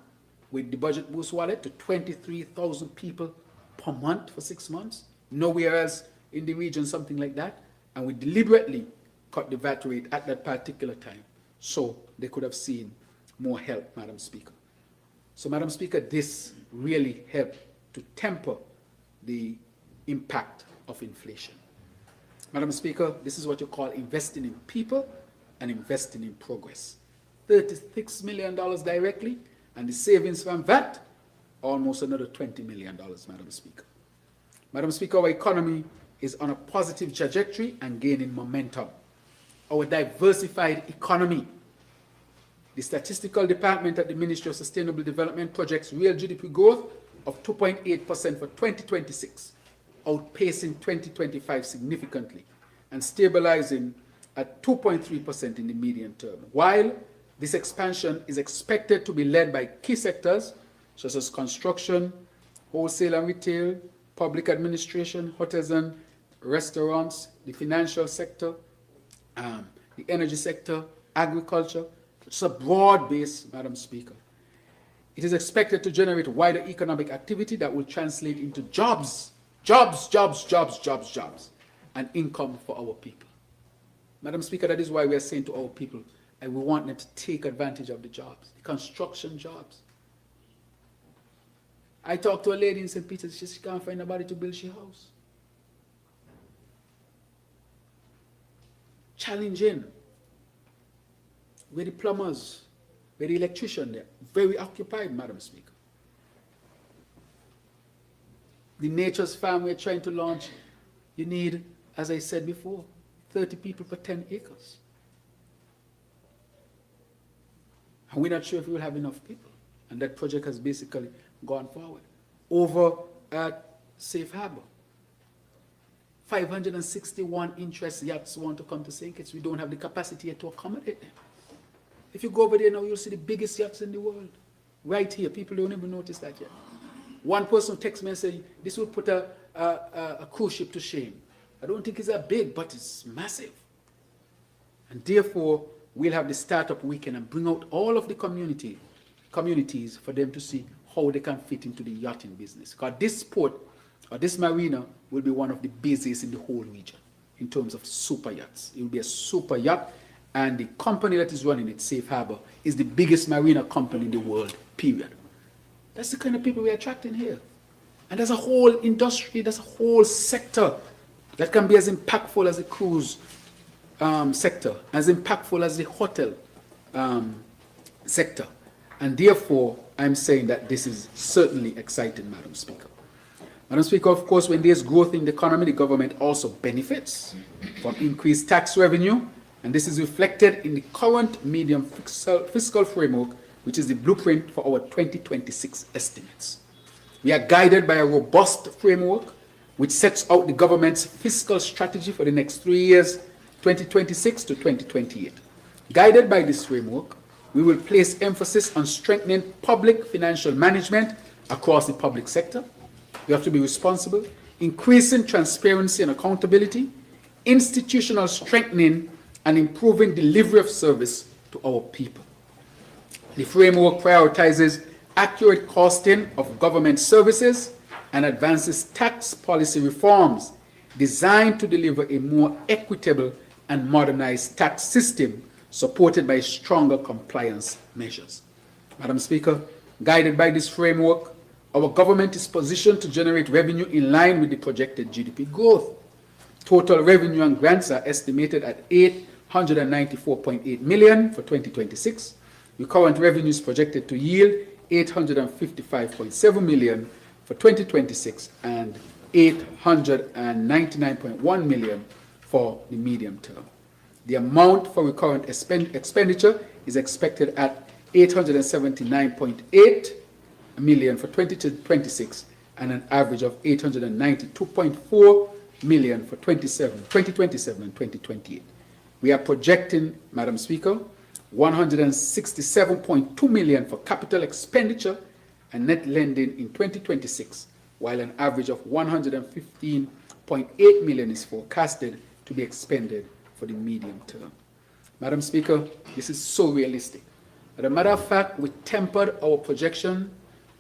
with the Budget Boost Wallet to 23,000 people per month for 6 months. Nowhere else in the region something like that. And we deliberately cut the VAT rate at that particular time so they could have seen more help, Madam Speaker. So, Madam Speaker, this really helped to temper the impact of inflation. Madam Speaker, this is what you call investing in people and investing in progress. $36 million directly, and the savings from VAT, almost another $20 million, Madam Speaker. Madam Speaker, our economy is on a positive trajectory and gaining momentum. Our diversified economy. The Statistical Department at the Ministry of Sustainable Development projects real GDP growth of 2.8% for 2026, outpacing 2025 significantly and stabilizing at 2.3% in the medium term. While this expansion is expected to be led by key sectors such as construction, wholesale and retail, public administration, hotels and restaurants, the financial sector, the energy sector, agriculture. It's a broad base, Madam Speaker. It is expected to generate wider economic activity that will translate into jobs, jobs, and income for our people. Madam Speaker, that is why we are saying to our people, and we want them to take advantage of the jobs, the construction jobs. I talked to a lady in St. Peter's, she can't find nobody to build her house. Challenging. Where the plumbers, where the electrician there, very occupied, Madam Speaker. The Nature's Farm we're trying to launch, you need, as I said before, 30 people per 10 acres. And we're not sure if we will have enough people. And that project has basically gone forward. Over at Safe Harbor, 561 interest yachts want to come to St. Kitts. We don't have the capacity yet to accommodate them. If you go over there now, you'll see the biggest yachts in the world. Right here, people don't even notice that yet. One person texted me and said, this will put a cruise ship to shame. I don't think it's that big, but it's massive. And therefore, we'll have the startup weekend and bring out all of the communities for them to see how they can fit into the yachting business. Because this port, or this marina, will be one of the busiest in the whole region in terms of super yachts. It will be a super yacht, and the company that is running it, Safe Harbor, is the biggest marina company in the world, period. That's the kind of people we're attracting here. And there's a whole industry, there's a whole sector that can be as impactful as the cruise sector, as impactful as the hotel sector. And therefore, I'm saying that this is certainly exciting, Madam Speaker. Madam Speaker, of course, when there's growth in the economy, the government also benefits from increased tax revenue, and this is reflected in the current medium fiscal framework, which is the blueprint for our 2026 estimates. We are guided by a robust framework which sets out the government's fiscal strategy for the next 3 years, 2026 to 2028. Guided by this framework, we will place emphasis on strengthening public financial management across the public sector. We have to be responsible, increasing transparency and accountability, institutional strengthening, and improving delivery of service to our people. The framework prioritizes accurate costing of government services and advances tax policy reforms designed to deliver a more equitable and modernized tax system supported by stronger compliance measures. Madam Speaker, guided by this framework, our government is positioned to generate revenue in line with the projected GDP growth. Total revenue and grants are estimated at $894.8 million for 2026. The current revenue is projected to yield $855.7 million for 2026 and $899.1 million for the medium term. The amount for recurrent expenditure is expected at $879.8 million for 2026 and an average of $892.4 million for 2027 and 2028. We are projecting, Madam Speaker, $167.2 million for capital expenditure and net lending in 2026, while an average of $115.8 million is forecasted to be expended for the medium term. Madam Speaker, this is so realistic. As a matter of fact, we tempered our projection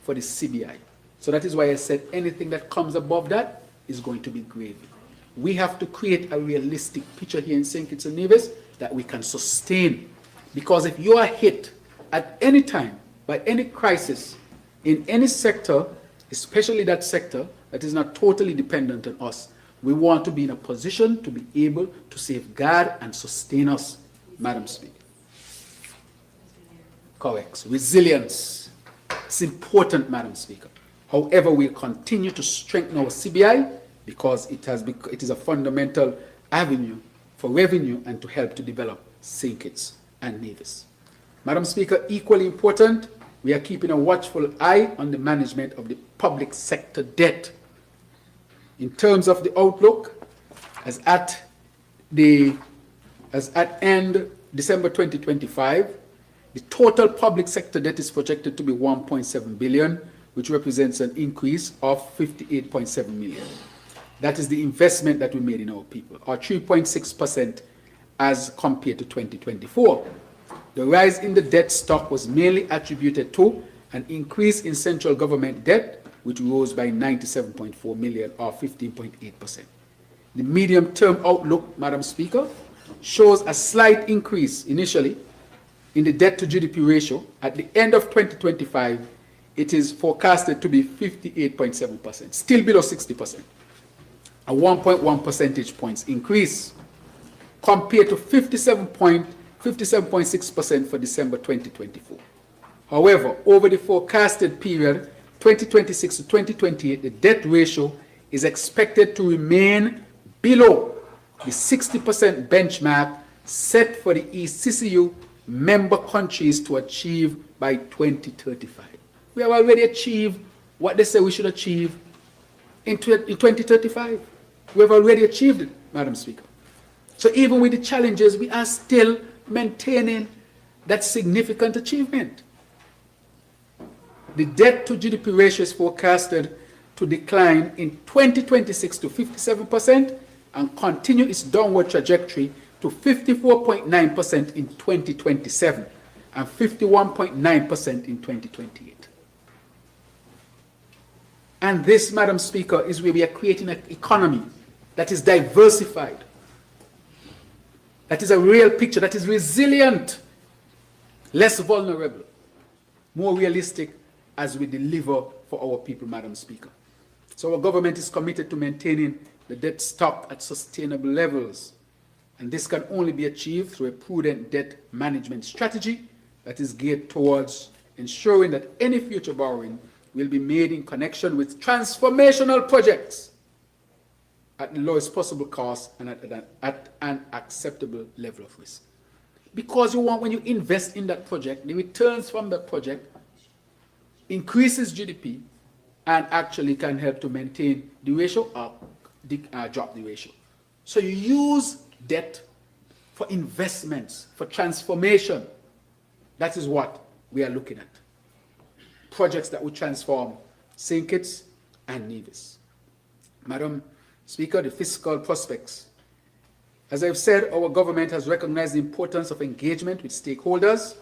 for the CBI. So that is why I said anything that comes above that is going to be gravy. We have to create a realistic picture here in St. Kitts and Nevis that we can sustain. Because if you are hit at any time by any crisis in any sector, especially that sector that is not totally dependent on us, we want to be in a position to be able to safeguard and sustain us, Madam Speaker. Correct. Resilience. It's important, Madam Speaker. However, we'll continue to strengthen our CBI because it is a fundamental avenue for revenue and to help to develop St. Kitts and Nevis. Madam Speaker, equally important, we are keeping a watchful eye on the management of the public sector debt. In terms of the outlook, as at end December 2025, the total public sector debt is projected to be $1.7 billion, which represents an increase of $58.7 million. That is the investment that we made in our people, or 3.6% as compared to 2024. The rise in the debt stock was mainly attributed to an increase in central government debt, which rose by 97.4 million or 15.8%. The medium-term outlook, Madam Speaker, shows a slight increase initially in the debt to GDP ratio. At the end of 2025, it is forecasted to be 58.7%, still below 60%, a 1.1 percentage points increase compared to 57.6% for December 2024. However, over the forecasted period, 2026 to 2028, the debt ratio is expected to remain below the 60% benchmark set for the ECCU member countries to achieve by 2035. We have already achieved what they say we should achieve in 2035. We have already achieved it, Madam Speaker. So even with the challenges, we are still maintaining that significant achievement. The debt to GDP ratio is forecasted to decline in 2026 to 57% and continue its downward trajectory to 54.9% in 2027 and 51.9% in 2028. And this, Madam Speaker, is where we are creating an economy that is diversified, that is a real picture, that is resilient, less vulnerable, more realistic as we deliver for our people, Madam Speaker. So our government is committed to maintaining the debt stock at sustainable levels. And this can only be achieved through a prudent debt management strategy that is geared towards ensuring that any future borrowing will be made in connection with transformational projects at the lowest possible cost and at an acceptable level of risk. Because you want, when you invest in that project, the returns from that project increases GDP and actually can help to maintain the ratio or drop the ratio. So you use debt for investments, for transformation. That is what we are looking at. Projects that will transform St. Kitts and Nevis. Madam Speaker, the fiscal prospects. As I've said, our government has recognized the importance of engagement with stakeholders,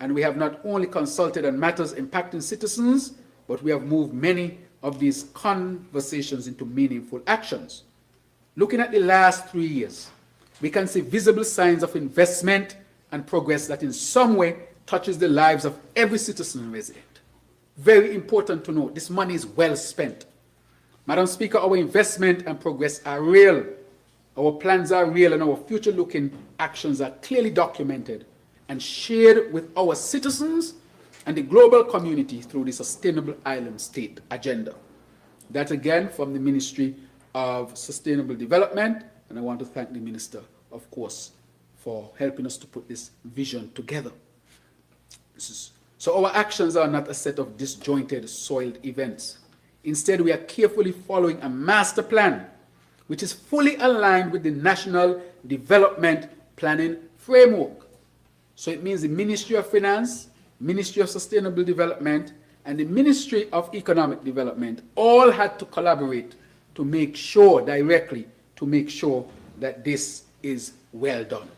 and we have not only consulted on matters impacting citizens, but we have moved many of these conversations into meaningful actions. Looking at the last 3 years, we can see visible signs of investment and progress that in some way touches the lives of every citizen and resident. Very important to note, this money is well spent. Madam Speaker, our investment and progress are real. Our plans are real and our future-looking actions are clearly documented and shared with our citizens and the global community through the Sustainable Island State Agenda. That again from the Ministry of Sustainable Development, and I want to thank the Minister, of course, for helping us to put this vision together. So our actions are not a set of disjointed, soiled events. Instead, we are carefully following a master plan which is fully aligned with the National Development Planning Framework. So it means the Ministry of Finance, Ministry of Sustainable Development, and the Ministry of Economic Development all had to collaborate to make sure, directly, to make sure that this is well done.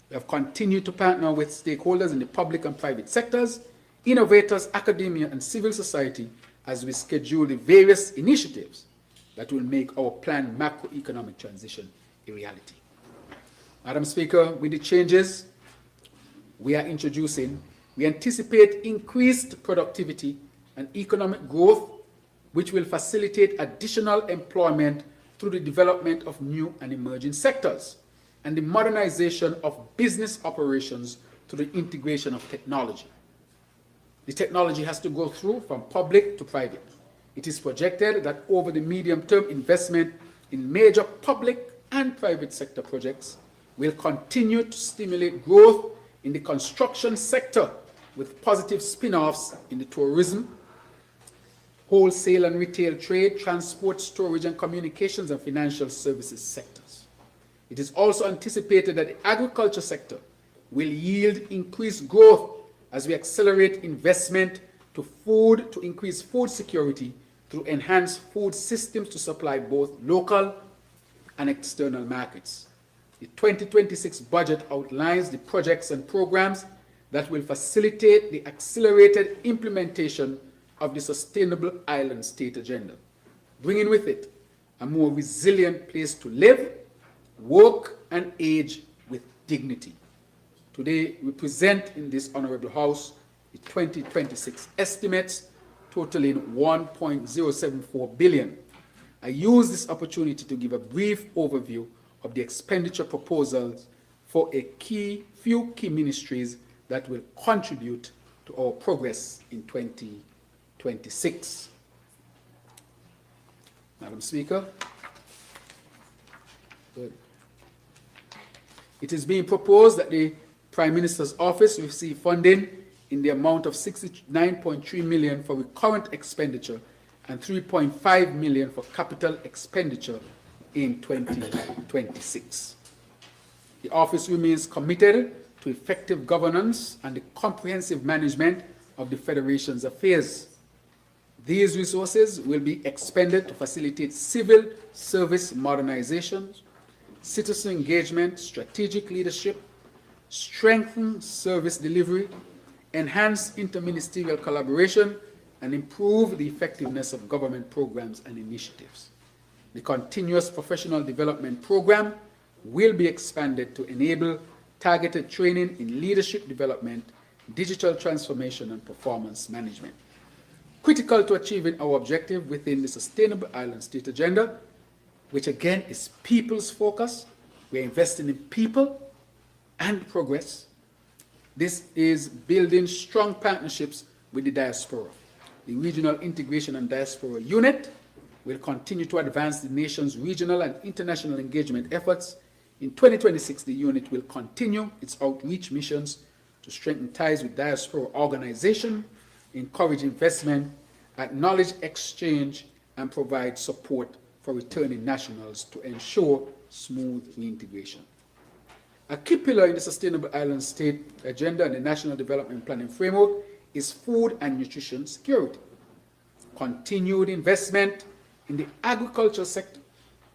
We have continued to partner with stakeholders in the public and private sectors, innovators, academia, and civil society as we schedule the various initiatives that will make our planned macroeconomic transition a reality. Madam Speaker, with the changes we are introducing, we anticipate increased productivity and economic growth, which will facilitate additional employment through the development of new and emerging sectors and the modernization of business operations through the integration of technology. The technology has to go through from public to private. It is projected that over the medium-term investment in major public and private sector projects will continue to stimulate growth in the construction sector with positive spin-offs in the tourism, wholesale and retail trade, transport, storage and communications, and financial services sectors. It is also anticipated that the agriculture sector will yield increased growth as we accelerate investment to increase food security through enhanced food systems to supply both local and external markets. The 2026 budget outlines the projects and programs that will facilitate the accelerated implementation of the Sustainable Island State Agenda, bringing with it a more resilient place to live, work, and age with dignity. Today, we present in this Honorable House the 2026 estimates totaling $1.074 billion. I use this opportunity to give a brief overview of the expenditure proposals for a few key ministries that will contribute to our progress in 2026. Madam Speaker, good. It is being proposed that the Prime Minister's Office receive funding in the amount of $69.3 million for recurrent expenditure and $3.5 million for capital expenditure in 2026. The office remains committed to effective governance and the comprehensive management of the Federation's affairs. These resources will be expended to facilitate civil service modernization, citizen engagement, strategic leadership, strengthen service delivery, enhance interministerial collaboration, and improve the effectiveness of government programs and initiatives. The Continuous Professional Development Program will be expanded to enable targeted training in leadership development, digital transformation, and performance management. Critical to achieving our objective within the Sustainable Island State Agenda, which again is people's focus. We're investing in people and progress. This is building strong partnerships with the diaspora. The Regional Integration and Diaspora Unit will continue to advance the nation's regional and international engagement efforts. In 2026, the unit will continue its outreach missions to strengthen ties with diaspora organizations, encourage investment, acknowledge exchange, and provide support for returning nationals to ensure smooth reintegration. A key pillar in the Sustainable Island State Agenda and the National Development Planning Framework is food and nutrition security. Continued investment in the agriculture sector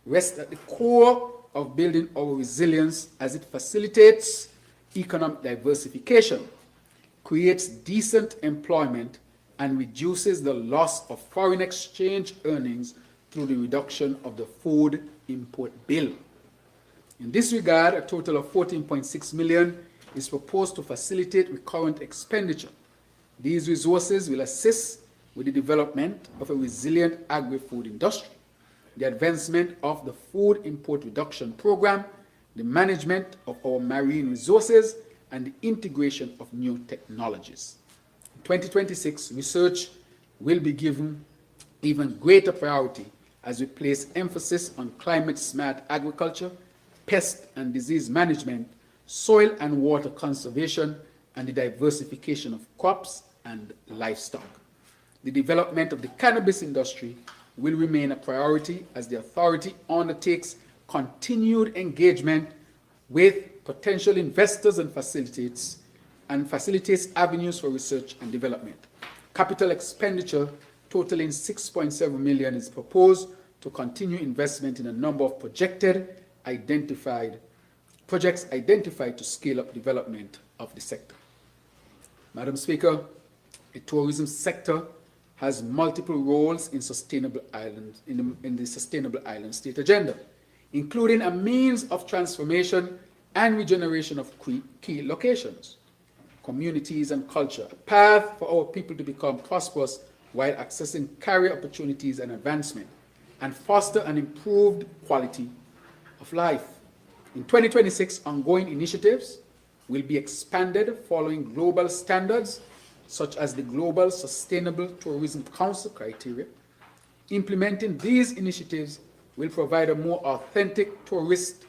rests at the core of building our resilience as it facilitates economic diversification, creates decent employment, and reduces the loss of foreign exchange earnings through the reduction of the food import bill. In this regard, a total of $14.6 million is proposed to facilitate recurrent expenditure. These resources will assist with the development of a resilient agri-food industry, the advancement of the food import reduction program, the management of our marine resources, and the integration of new technologies. In 2026, research will be given even greater priority as we place emphasis on climate-smart agriculture, pest and disease management, soil and water conservation, and the diversification of crops and livestock. The development of the cannabis industry will remain a priority as the authority undertakes continued engagement with potential investors and facilitates avenues for research and development. Capital expenditure totaling $6.7 million is proposed to continue investment in a number of projects identified to scale up development of the sector. Madam Speaker, the tourism sector has multiple roles in the Sustainable Island State Agenda, including a means of transformation and regeneration of key locations, communities, and culture, a path for our people to become prosperous while accessing career opportunities and advancement, and foster an improved quality of life. In 2026, ongoing initiatives will be expanded following global standards such as the Global Sustainable Tourism Council criteria. Implementing these initiatives will provide a more authentic tourist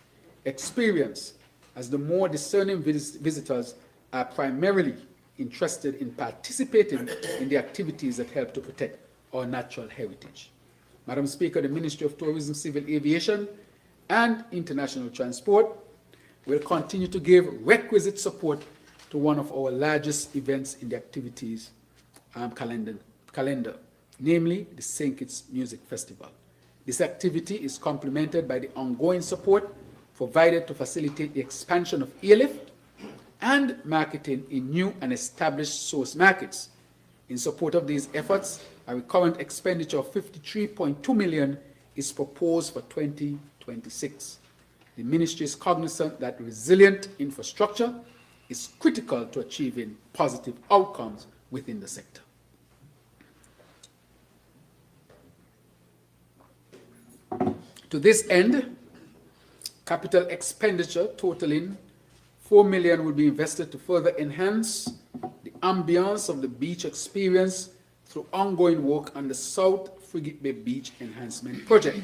experience, as the more discerning visitors are primarily interested in participating in the activities that help to protect our natural heritage. Madam Speaker, the Ministry of Tourism, Civil Aviation, and International Transport will continue to give requisite support to one of our largest events in the activities calendar, namely the St. Kitts Music Festival. This activity is complemented by the ongoing support provided to facilitate the expansion of airlift and marketing in new and established source markets. In support of these efforts, a recurrent expenditure of 53.2 million is proposed for 2026. The ministry is cognizant that resilient infrastructure is critical to achieving positive outcomes within the sector. To this end, capital expenditure totaling 4 million will be invested to further enhance the ambience of the beach experience through ongoing work on the South Frigate Bay Beach Enhancement Project,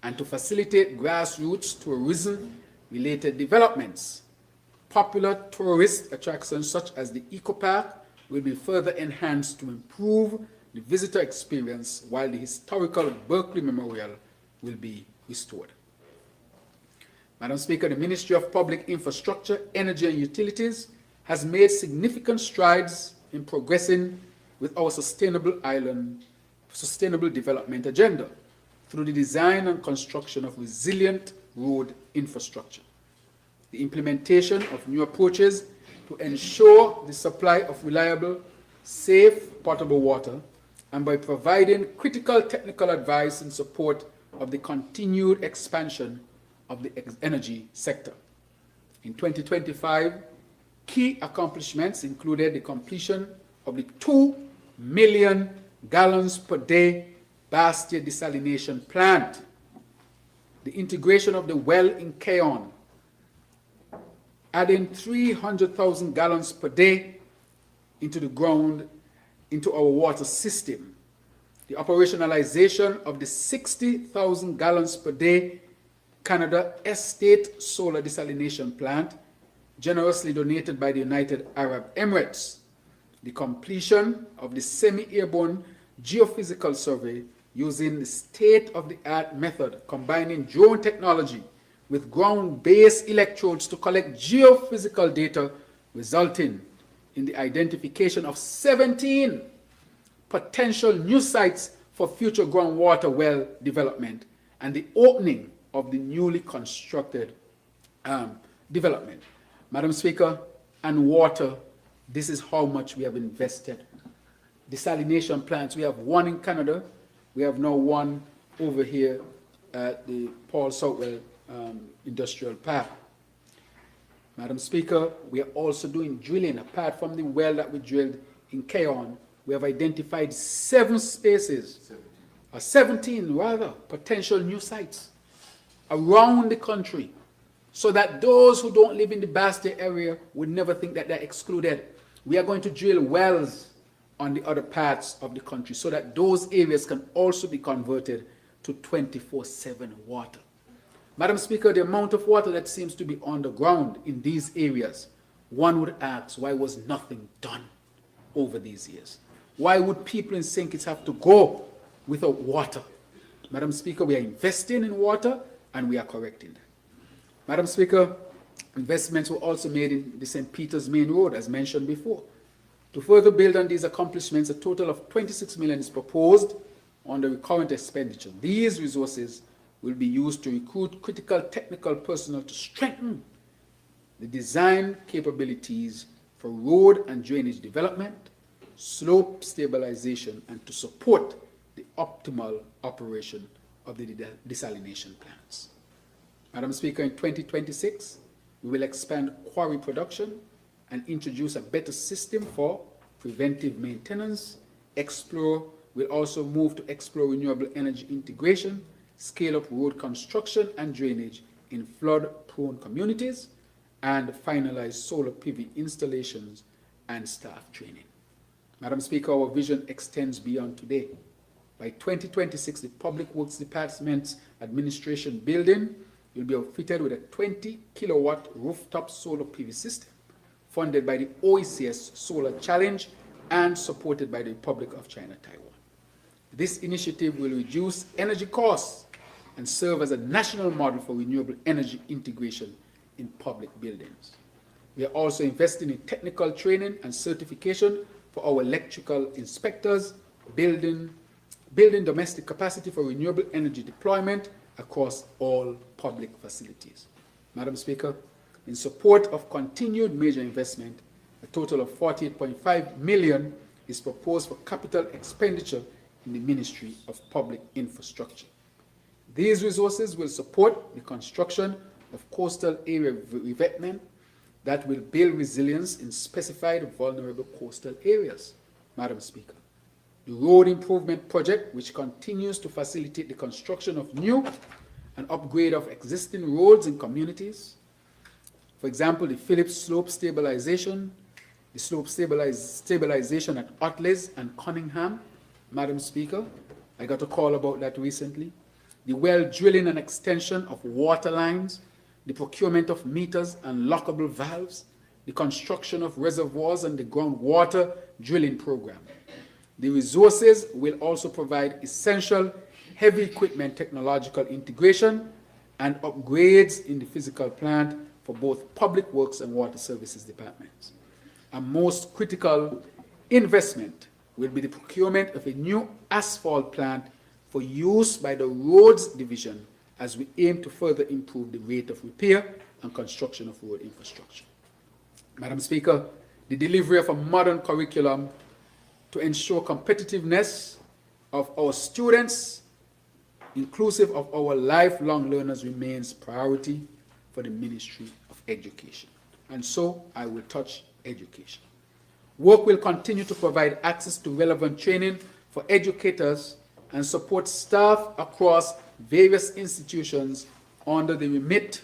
and to facilitate grassroots tourism-related developments. Popular tourist attractions such as the Eco Park will be further enhanced to improve the visitor experience, while the historical Berkeley Memorial will be restored. Madam Speaker, the Ministry of Public Infrastructure, Energy and Utilities has made significant strides in progressing with our sustainable development agenda through the design and construction of resilient road infrastructure, the implementation of new approaches to ensure the supply of reliable, safe, potable water, and by providing critical technical advice in support of the continued expansion of the energy sector. In 2025, key accomplishments included the completion of the 2 million gallons per day Bastia desalination plant, the integration of the well in Keon, adding 300,000 gallons per day into the ground, into our water system, the operationalization of the 60,000 gallons per day Canada Estate Solar Desalination Plant, generously donated by the United Arab Emirates, the completion of the semi-airborne geophysical survey using the state-of-the-art method combining drone technology with ground-based electrodes to collect geophysical data, resulting in the identification of 17 potential new sites for future groundwater well development, and the opening of the newly constructed development. Madam Speaker, and water, this is how much we have invested. Desalination plants, we have one in Canada, we have now one over here at the Paul Southwell Industrial Park. Madam Speaker, we are also doing drilling. Apart from the well that we drilled in Keon, we have identified 17 potential new sites around the country, so that those who don't live in the Bastia area would never think that they're excluded. We are going to drill wells on the other parts of the country so that those areas can also be converted to 24/7 water. Madam Speaker, the amount of water that seems to be underground in these areas, one would ask, why was nothing done over these years? Why would people in St. Kitts have to go without water? Madam Speaker, we are investing in water and we are correcting that. Madam Speaker, investments were also made in the St. Peter's Main Road, as mentioned before. To further build on these accomplishments, a total of 26 million is proposed on the current expenditure. These resources will be used to recruit critical technical personnel to strengthen the design capabilities for road and drainage development, slope stabilization, and to support the optimal operation of the desalination plants. Madam Speaker, in 2026, we will expand quarry production and introduce a better system for preventive maintenance. Explore will also move to explore renewable energy integration, scale up road construction and drainage in flood-prone communities, and finalize solar PV installations and staff training. Madam Speaker, our vision extends beyond today. By 2026, the Public Works Department's administration building will be outfitted with a 20-kilowatt rooftop solar PV system, funded by the OECS Solar Challenge and supported by the Republic of China, Taiwan. This initiative will reduce energy costs and serve as a national model for renewable energy integration in public buildings. We are also investing in technical training and certification for our electrical inspectors, building domestic capacity for renewable energy deployment across all public facilities. Madam Speaker, In support of continued major investment, a total of 48.5 million is proposed for capital expenditure in the Ministry of Public Infrastructure. These resources will support the construction of coastal area revetment that will build resilience in specified vulnerable coastal areas. Madam Speaker, the road improvement project, which continues to facilitate the construction of new and upgrade of existing roads in communities. For example, the Phillips Slope Stabilization, the slope stabilization at Otleys and Cunningham. Madam Speaker, I got a call about that recently. The well drilling and extension of water lines, the procurement of meters and lockable valves, the construction of reservoirs and the groundwater drilling program. The resources will also provide essential heavy equipment technological integration and upgrades in the physical plant for both public works and water services departments. A most critical investment will be the procurement of a new asphalt plant for use by the Roads Division as we aim to further improve the rate of repair and construction of road infrastructure. Madam Speaker, the delivery of a modern curriculum to ensure competitiveness of our students, inclusive of our lifelong learners, remains priority for the Ministry of Education. And so I will touch education. Work will continue to provide access to relevant training for educators and support staff across various institutions under the remit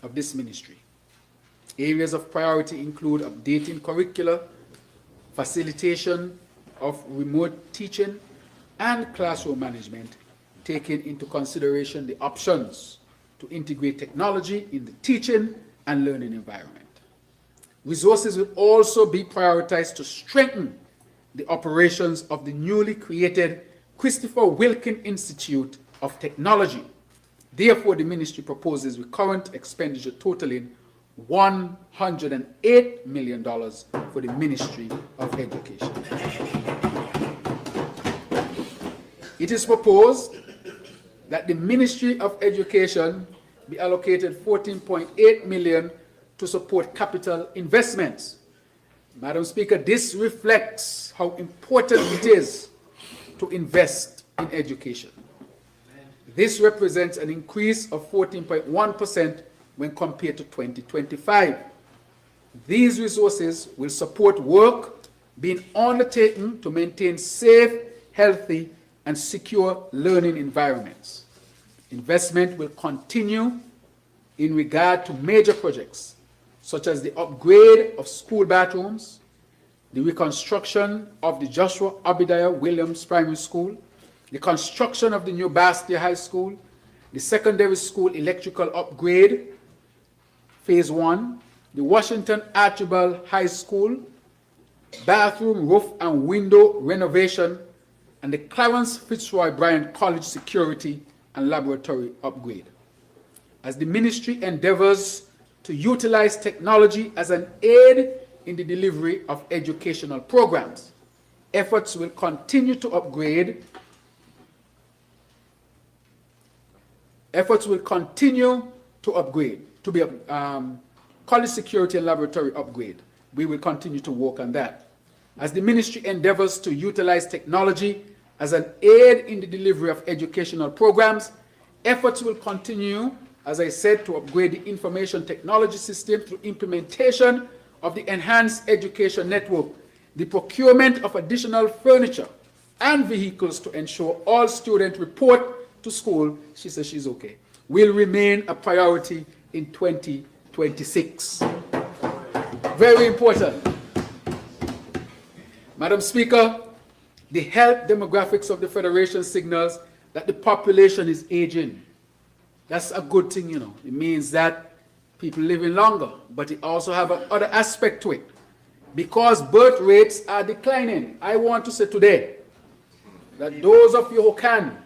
of this ministry. Areas of priority include updating curricula, facilitation of remote teaching, and classroom management, taking into consideration the options to integrate technology in the teaching and learning environment. Resources will also be prioritized to strengthen the operations of the newly created Christopher Wilkin Institute of Technology. Therefore, the ministry proposes recurrent expenditure totaling $108 million for the Ministry of Education. It is proposed that the Ministry of Education be allocated $14.8 million to support capital investments. Madam Speaker, this reflects how important it is to invest in education. This represents an increase of 14.1% when compared to 2025. These resources will support work being undertaken to maintain safe, healthy, and secure learning environments. Investment will continue in regard to major projects such as the upgrade of school bathrooms, the reconstruction of the Joshua Obadiah Williams Primary School, the construction of the new Bastia High School, the secondary school electrical upgrade, Phase 1, the Washington Archibald High School, bathroom, roof, and window renovation, and the Clarence Fitzroy Bryant College security and laboratory upgrade. As the ministry endeavors to utilize technology as an aid in the delivery of educational programs, efforts will continue to upgrade. College security and laboratory upgrade. We will continue to work on that. As the ministry endeavors to utilize technology as an aid in the delivery of educational programs, efforts will continue, as I said, to upgrade the information technology system through implementation of the enhanced education network, the procurement of additional furniture and vehicles to ensure all students report to school, she says she's okay, will remain a priority in 2026. Very important. Madam Speaker, the health demographics of the Federation signals that the population is aging. That's a good thing, you know. It means that people living longer, but it also have another aspect to it. Because birth rates are declining, I want to say today that those of you who can,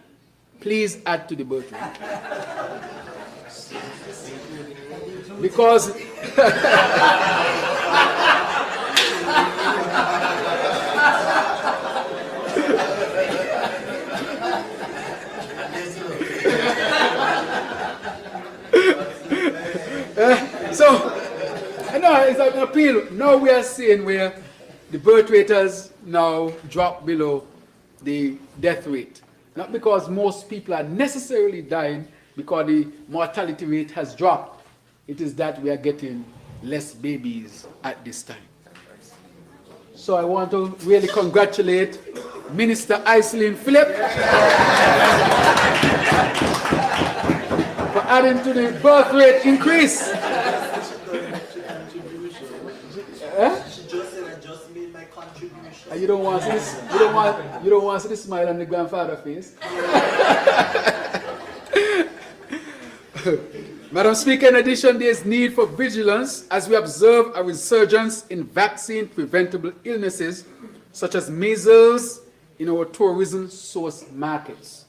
please add to the birth rate. Because so an appeal. Now we are seeing where the birth rate has now dropped below the death rate. Not because most people are necessarily dying because the mortality rate has dropped. It is that we are getting less babies at this time. So I want to really congratulate Minister Iselin Phillip for adding to the birth rate increase. You don't want to see this. You don't want to see the smile on the grandfather face. Madam Speaker, in addition, there is need for vigilance as we observe a resurgence in vaccine-preventable illnesses such as measles in our tourism source markets.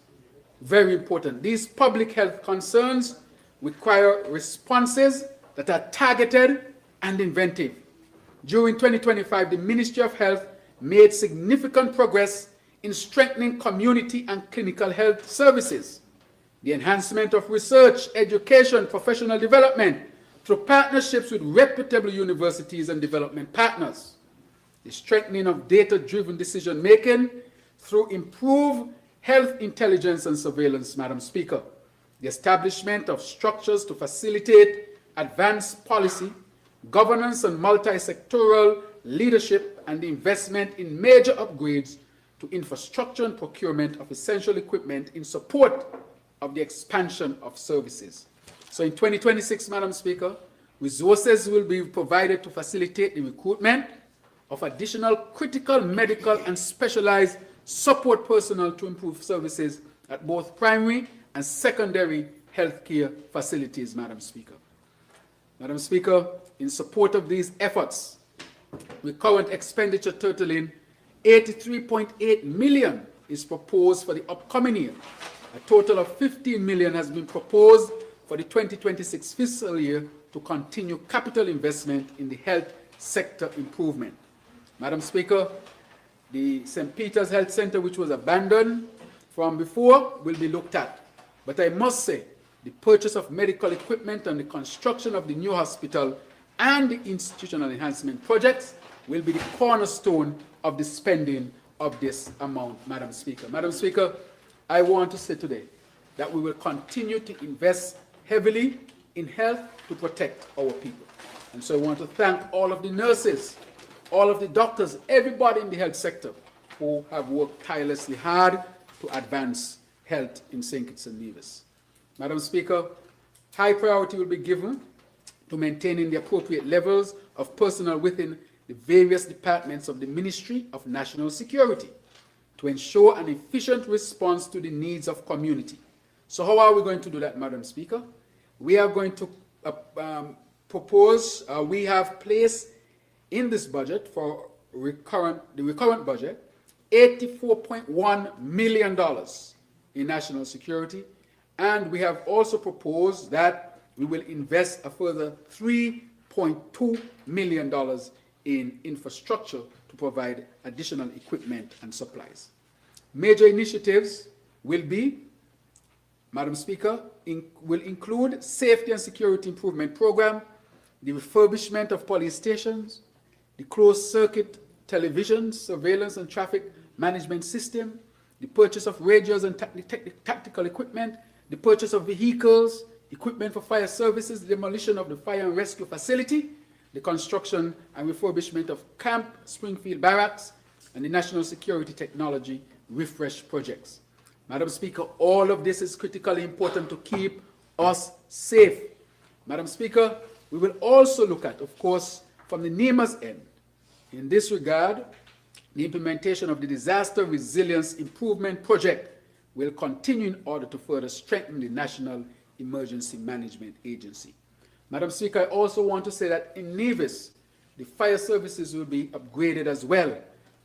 Very important. These public health concerns require responses that are targeted and inventive. During 2025, the Ministry of Health made significant progress in strengthening community and clinical health services, the enhancement of research, education, professional development through partnerships with reputable universities and development partners, the strengthening of data-driven decision-making through improved health intelligence and surveillance, Madam Speaker, the establishment of structures to facilitate advanced policy, governance and multi-sectoral leadership, and the investment in major upgrades to infrastructure and procurement of essential equipment in support of the expansion of services. So in 2026, Madam Speaker, resources will be provided to facilitate the recruitment of additional critical medical and specialized support personnel to improve services at both primary and secondary healthcare facilities, Madam Speaker. Madam Speaker, in support of these efforts, with current expenditure totaling 83.8 million is proposed for the upcoming year. A total of 15 million has been proposed for the 2026 fiscal year to continue capital investment in the health sector improvement. Madam Speaker, the St. Peter's Health Center, which was abandoned from before, will be looked at. But I must say, the purchase of medical equipment and the construction of the new hospital and the institutional enhancement projects will be the cornerstone of the spending of this amount, Madam Speaker. Madam Speaker, I want to say today that we will continue to invest heavily in health to protect our people. And so I want to thank all of the nurses, all of the doctors, everybody in the health sector who have worked tirelessly hard to advance health in St. Kitts and Nevis. Madam Speaker, high priority will be given to maintaining the appropriate levels of personnel within the various departments of the Ministry of National Security to ensure an efficient response to the needs of community. So how are we going to do that, Madam Speaker? We are going to propose, we have placed in this budget for the recurrent budget, $84.1 million in national security, and we have also proposed that we will invest a further $3.2 million in infrastructure to provide additional equipment and supplies. Major initiatives will be, Madam Speaker, will include safety and security improvement program, the refurbishment of police stations, the closed-circuit television surveillance and traffic management system, the purchase of radios and tactical equipment, the purchase of vehicles, equipment for fire services, the demolition of the fire and rescue facility, the construction and refurbishment of Camp Springfield Barracks, and the National Security Technology refresh projects. Madam Speaker, all of this is critically important to keep us safe. Madam Speaker, we will also look at, of course, from the NEMA's end, in this regard, the implementation of the Disaster Resilience Improvement Project will continue in order to further strengthen the National Emergency Management Agency. Madam Speaker, I also want to say that in Nevis, the fire services will be upgraded as well.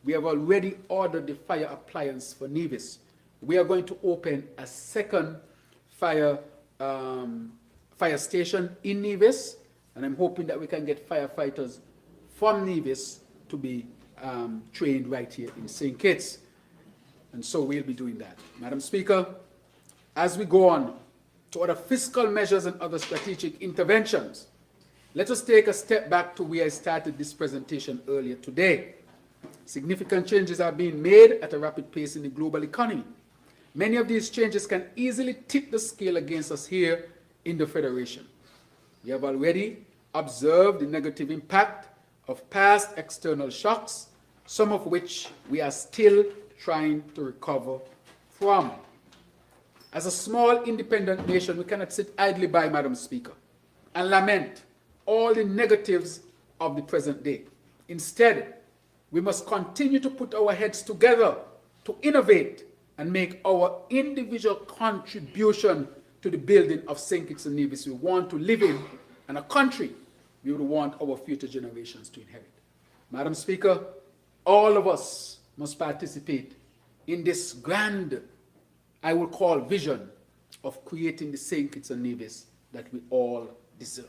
We have already ordered the fire appliance for Nevis. We are going to open a second fire station in Nevis, and I'm hoping that we can get firefighters from Nevis to be trained right here in St. Kitts. And so we'll be doing that. Madam Speaker, as we go on to other fiscal measures and other strategic interventions, Let us take a step back to where I started this presentation earlier today. Significant changes are being made at a rapid pace in the global economy. Many of these changes can easily tip the scale against us here in the Federation. We have already observed the negative impact of past external shocks, some of which we are still trying to recover from. As a small independent nation, we cannot sit idly by, Madam Speaker, and lament all the negatives of the present day. Instead, we must continue to put our heads together to innovate and make our individual contribution to the building of St. Kitts and Nevis we want to live in, and a country we would want our future generations to inherit. Madam Speaker, all of us must participate in this grand, I will call, vision of creating the St. Kitts and Nevis that we all deserve.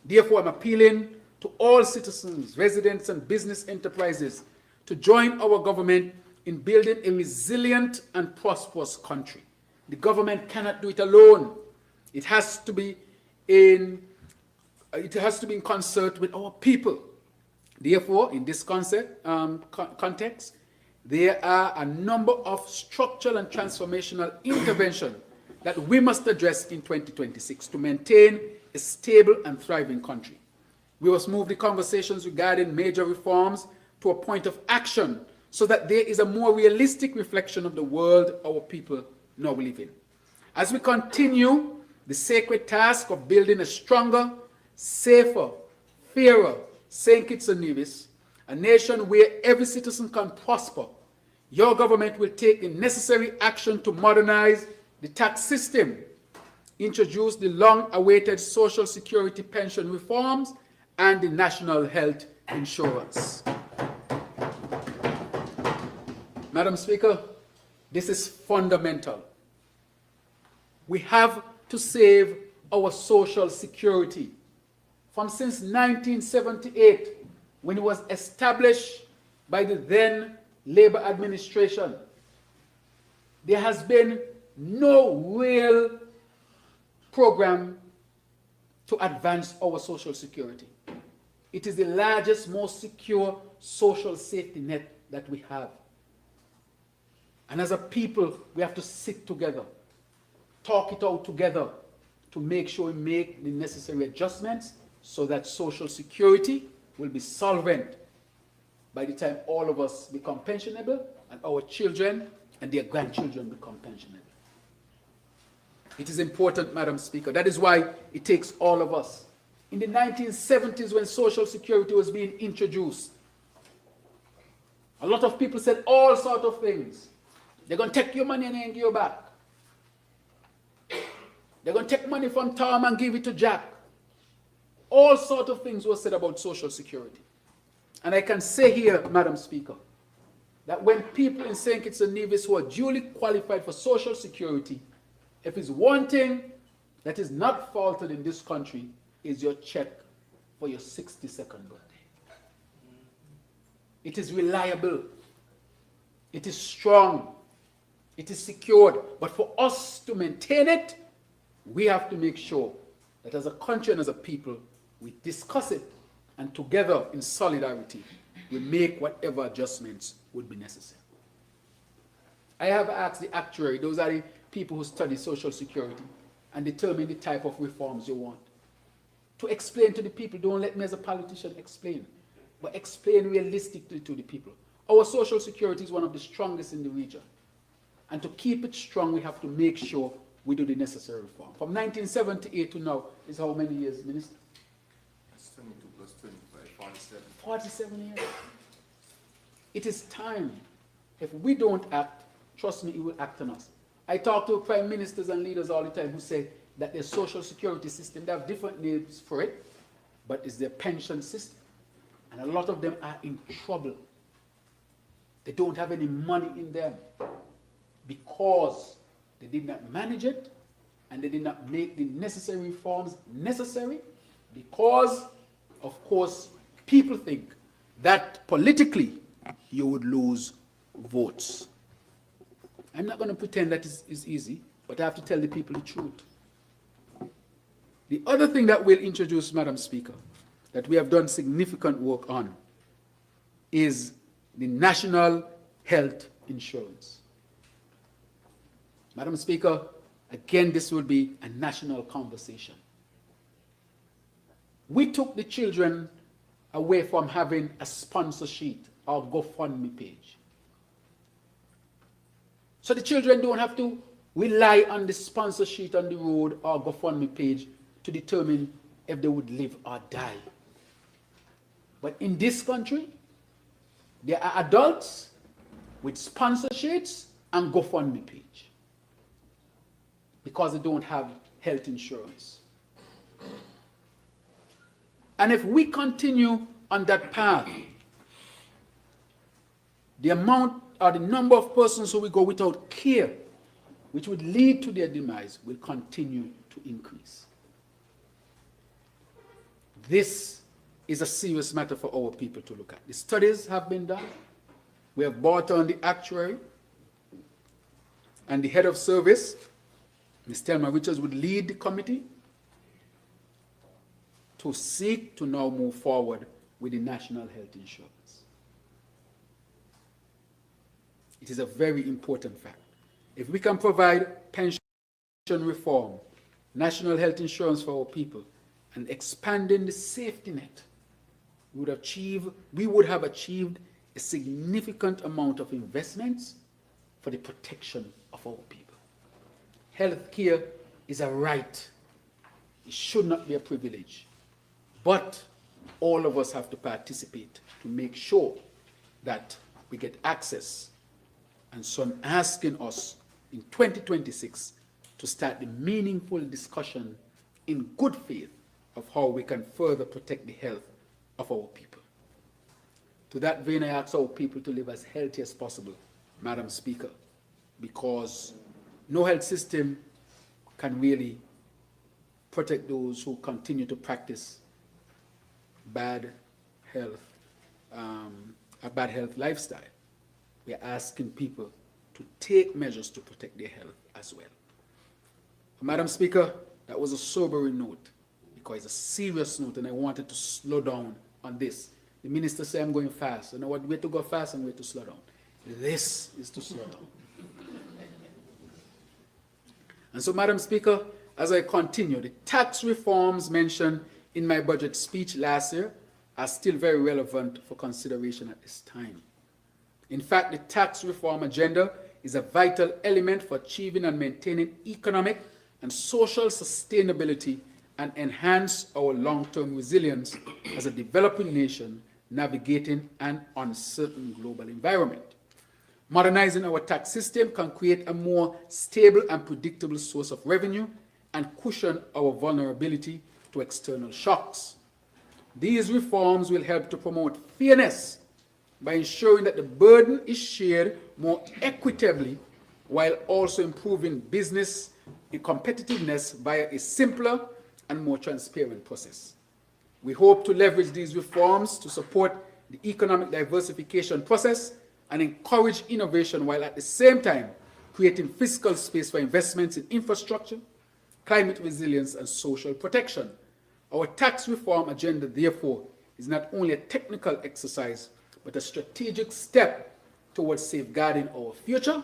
Therefore, I'm appealing to all citizens, residents, and business enterprises to join our government in building a resilient and prosperous country. The government cannot do it alone. It has to be in concert with our people. Therefore, in this context, there are a number of structural and transformational interventions that we must address in 2026 to maintain a stable and thriving country. We must move the conversations regarding major reforms to a point of action so that there is a more realistic reflection of the world our people now live in. As we continue the sacred task of building a stronger, safer, fairer St. Kitts and Nevis, a nation where every citizen can prosper, your government will take the necessary action to modernize the tax system, introduce the long-awaited Social Security pension reforms, and the National Health Insurance. Madam Speaker, this is fundamental. We have to save our Social Security. Since 1978, when it was established by the then Labour administration, there has been no real program to advance our Social Security. It is the largest, most secure social safety net that we have. And as a people, we have to sit together, talk it out together to make sure we make the necessary adjustments so that Social Security will be solvent by the time all of us become pensionable and our children and their grandchildren become pensionable. It is important, Madam Speaker. That is why it takes all of us. In the 1970s, when Social Security was being introduced, a lot of people said all sorts of things. They're going to take your money and then give you back. They're going to take money from Tom and give it to Jack. All sorts of things were said about Social Security. And I can say here, Madam Speaker, that when people in St. Kitts and Nevis who are duly qualified for Social Security, if it's one thing that is not faltered in this country, is your check for your 62nd birthday. It is reliable. It is strong. It is secured. But for us to maintain it, we have to make sure that as a country and as a people, we discuss it, and together in solidarity, we make whatever adjustments would be necessary. I have asked the actuary, those are the people who study Social Security, and determine the type of reforms you want, to explain to the people. Don't let me as a politician explain, but explain realistically to the people. Our Social Security is one of the strongest in the region. And to keep it strong, we have to make sure we do the necessary reform. From 1978 to now is how many years, Minister? That's 22 plus 25, 47. 47 years. It is time. If we don't act, trust me, it will act on us. I talk to prime ministers and leaders all the time who say that their Social Security system, they have different names for it, but it's their pension system. And a lot of them are in trouble. They don't have any money in them because they did not manage it and they did not make the necessary reforms necessary, because, of course, people think that politically you would lose votes. I'm not going to pretend that it's easy, but I have to tell the people the truth. The other thing that we'll introduce, Madam Speaker, that we have done significant work on is the National Health Insurance. Madam Speaker, again, this will be a national conversation. We took the children away from having a sponsor sheet or GoFundMe page. So the children don't have to rely on the sponsor sheet on the road or GoFundMe page to determine if they would live or die. But in this country, there are adults with sponsor sheets and GoFundMe page because they don't have health insurance. And if we continue on that path, the amount or the number of persons who will go without care, which would lead to their demise, will continue to increase. This is a serious matter for our people to look at. The studies have been done. We have brought on the actuary, and the head of service, Ms. Thelma Richards, would lead the committee to seek to now move forward with the national health insurance. It is a very important fact. If we can provide pension reform, national health insurance for our people, and expanding the safety net, we would have achieved a significant amount of investments for the protection of our people. Health care is a right. It should not be a privilege. But all of us have to participate to make sure that we get access. And so I'm asking us in 2026 to start the meaningful discussion in good faith of how we can further protect the health of our people. To that vein, I ask our people to live as healthy as possible, Madam Speaker, because no health system can really protect those who continue to practice bad health, a bad health lifestyle. We are asking people to take measures to protect their health as well. Madam Speaker, that was a sobering note because it's a serious note, and I wanted to slow down on this. The minister said I'm going fast. I know what way to go fast and way to slow down. This is to slow down. And so, Madam Speaker, as I continue, the tax reforms mentioned in my budget speech last year are still very relevant for consideration at this time. In fact, the tax reform agenda is a vital element for achieving and maintaining economic and social sustainability and enhance our long-term resilience as a developing nation navigating an uncertain global environment. Modernizing our tax system can create a more stable and predictable source of revenue and cushion our vulnerability to external shocks. These reforms will help to promote fairness by ensuring that the burden is shared more equitably while also improving business competitiveness via a simpler and more transparent process. We hope to leverage these reforms to support the economic diversification process and encourage innovation while at the same time creating fiscal space for investments in infrastructure, climate resilience, and social protection. Our tax reform agenda, therefore, is not only a technical exercise, but a strategic step towards safeguarding our future,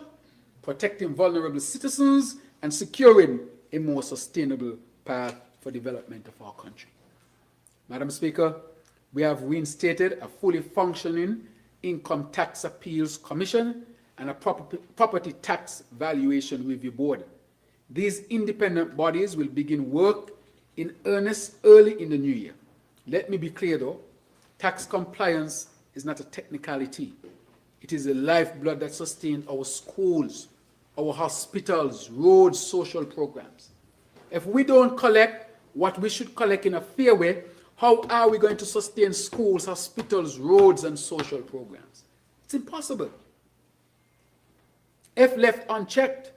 protecting vulnerable citizens, and securing a more sustainable path for development of our country. Madam Speaker, we have reinstated a fully functioning Income Tax Appeals Commission and a Property Tax Valuation Review Board. These independent bodies will begin work in earnest early in the new year. Let me be clear though, tax compliance is not a technicality. It is the lifeblood that sustains our schools, our hospitals, roads, social programs. If we don't collect what we should collect in a fair way, how are we going to sustain schools, hospitals, roads, and social programs? It's impossible. If left unchecked,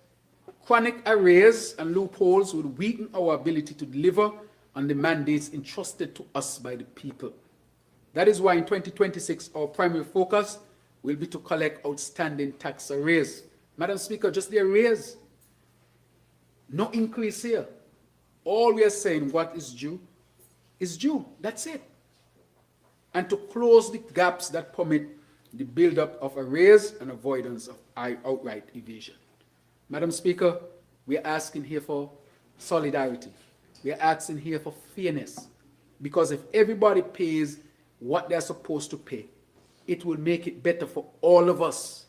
chronic arrears and loopholes would weaken our ability to deliver on the mandates entrusted to us by the people. That is why in 2026, our primary focus will be to collect outstanding tax arrears. Madam Speaker, just the arrears. No increase here. All we are saying, what is due, is due. That's it. And to close the gaps that permit the build-up of arrears and avoidance of outright evasion. Madam Speaker, we are asking here for solidarity. We are asking here for fairness. Because if everybody pays what they're supposed to pay, it will make it better for all of us.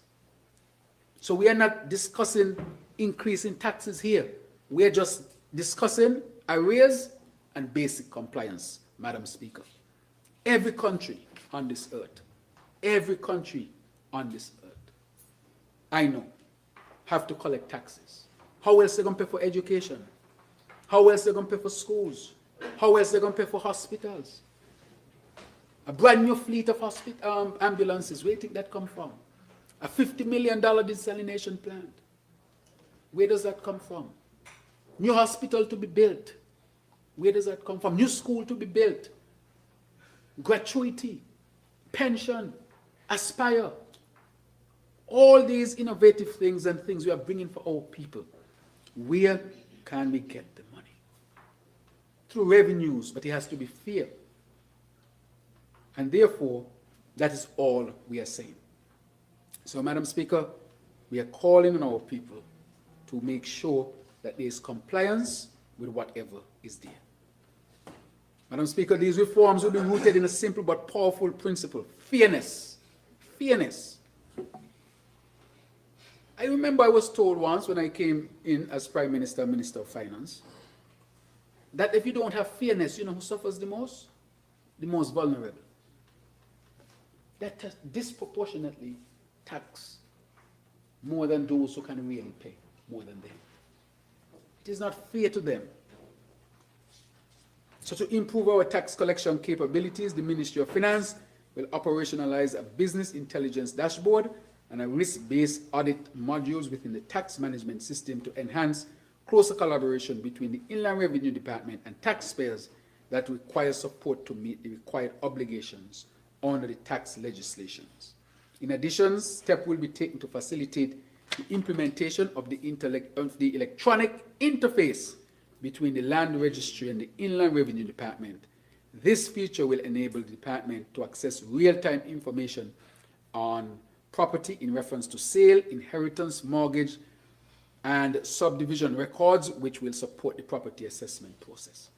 So we are not discussing increasing taxes here. We are just discussing arrears and basic compliance, Madam Speaker. Every country on this earth, every country on this earth, I know, have to collect taxes. How else are they going to pay for education? How else are they going to pay for schools? How else are they going to pay for hospitals? A brand new fleet of ambulances, where do you think that come from? A $50 million desalination plant. Where does that come from? New hospital to be built. Where does that come from? New school to be built. Gratuity, pension, aspire. All these innovative things and things we are bringing for our people. Where can we get the money? Through revenues, but it has to be fair. And therefore, that is all we are saying. So, Madam Speaker, we are calling on our people to make sure that there is compliance with whatever is there. Madam Speaker, these reforms will be rooted in a simple but powerful principle: fairness. Fairness. I remember I was told once when I came in as Prime Minister, Minister of Finance, that if you don't have fairness, you know who suffers the most? The most vulnerable. That disproportionately tax more than those who can really pay more than them. It is not fair to them. So to improve our tax collection capabilities, the Ministry of Finance will operationalize a business intelligence dashboard and a risk-based audit modules within the tax management system to enhance closer collaboration between the Inland Revenue Department and taxpayers that require support to meet the required obligations under the tax legislations. In addition, steps will be taken to facilitate the implementation of the electronic interface between the Land Registry and the Inland Revenue Department. This feature will enable the department to access real-time information on property in reference to sale, inheritance, mortgage, and subdivision records, which will support the property assessment process.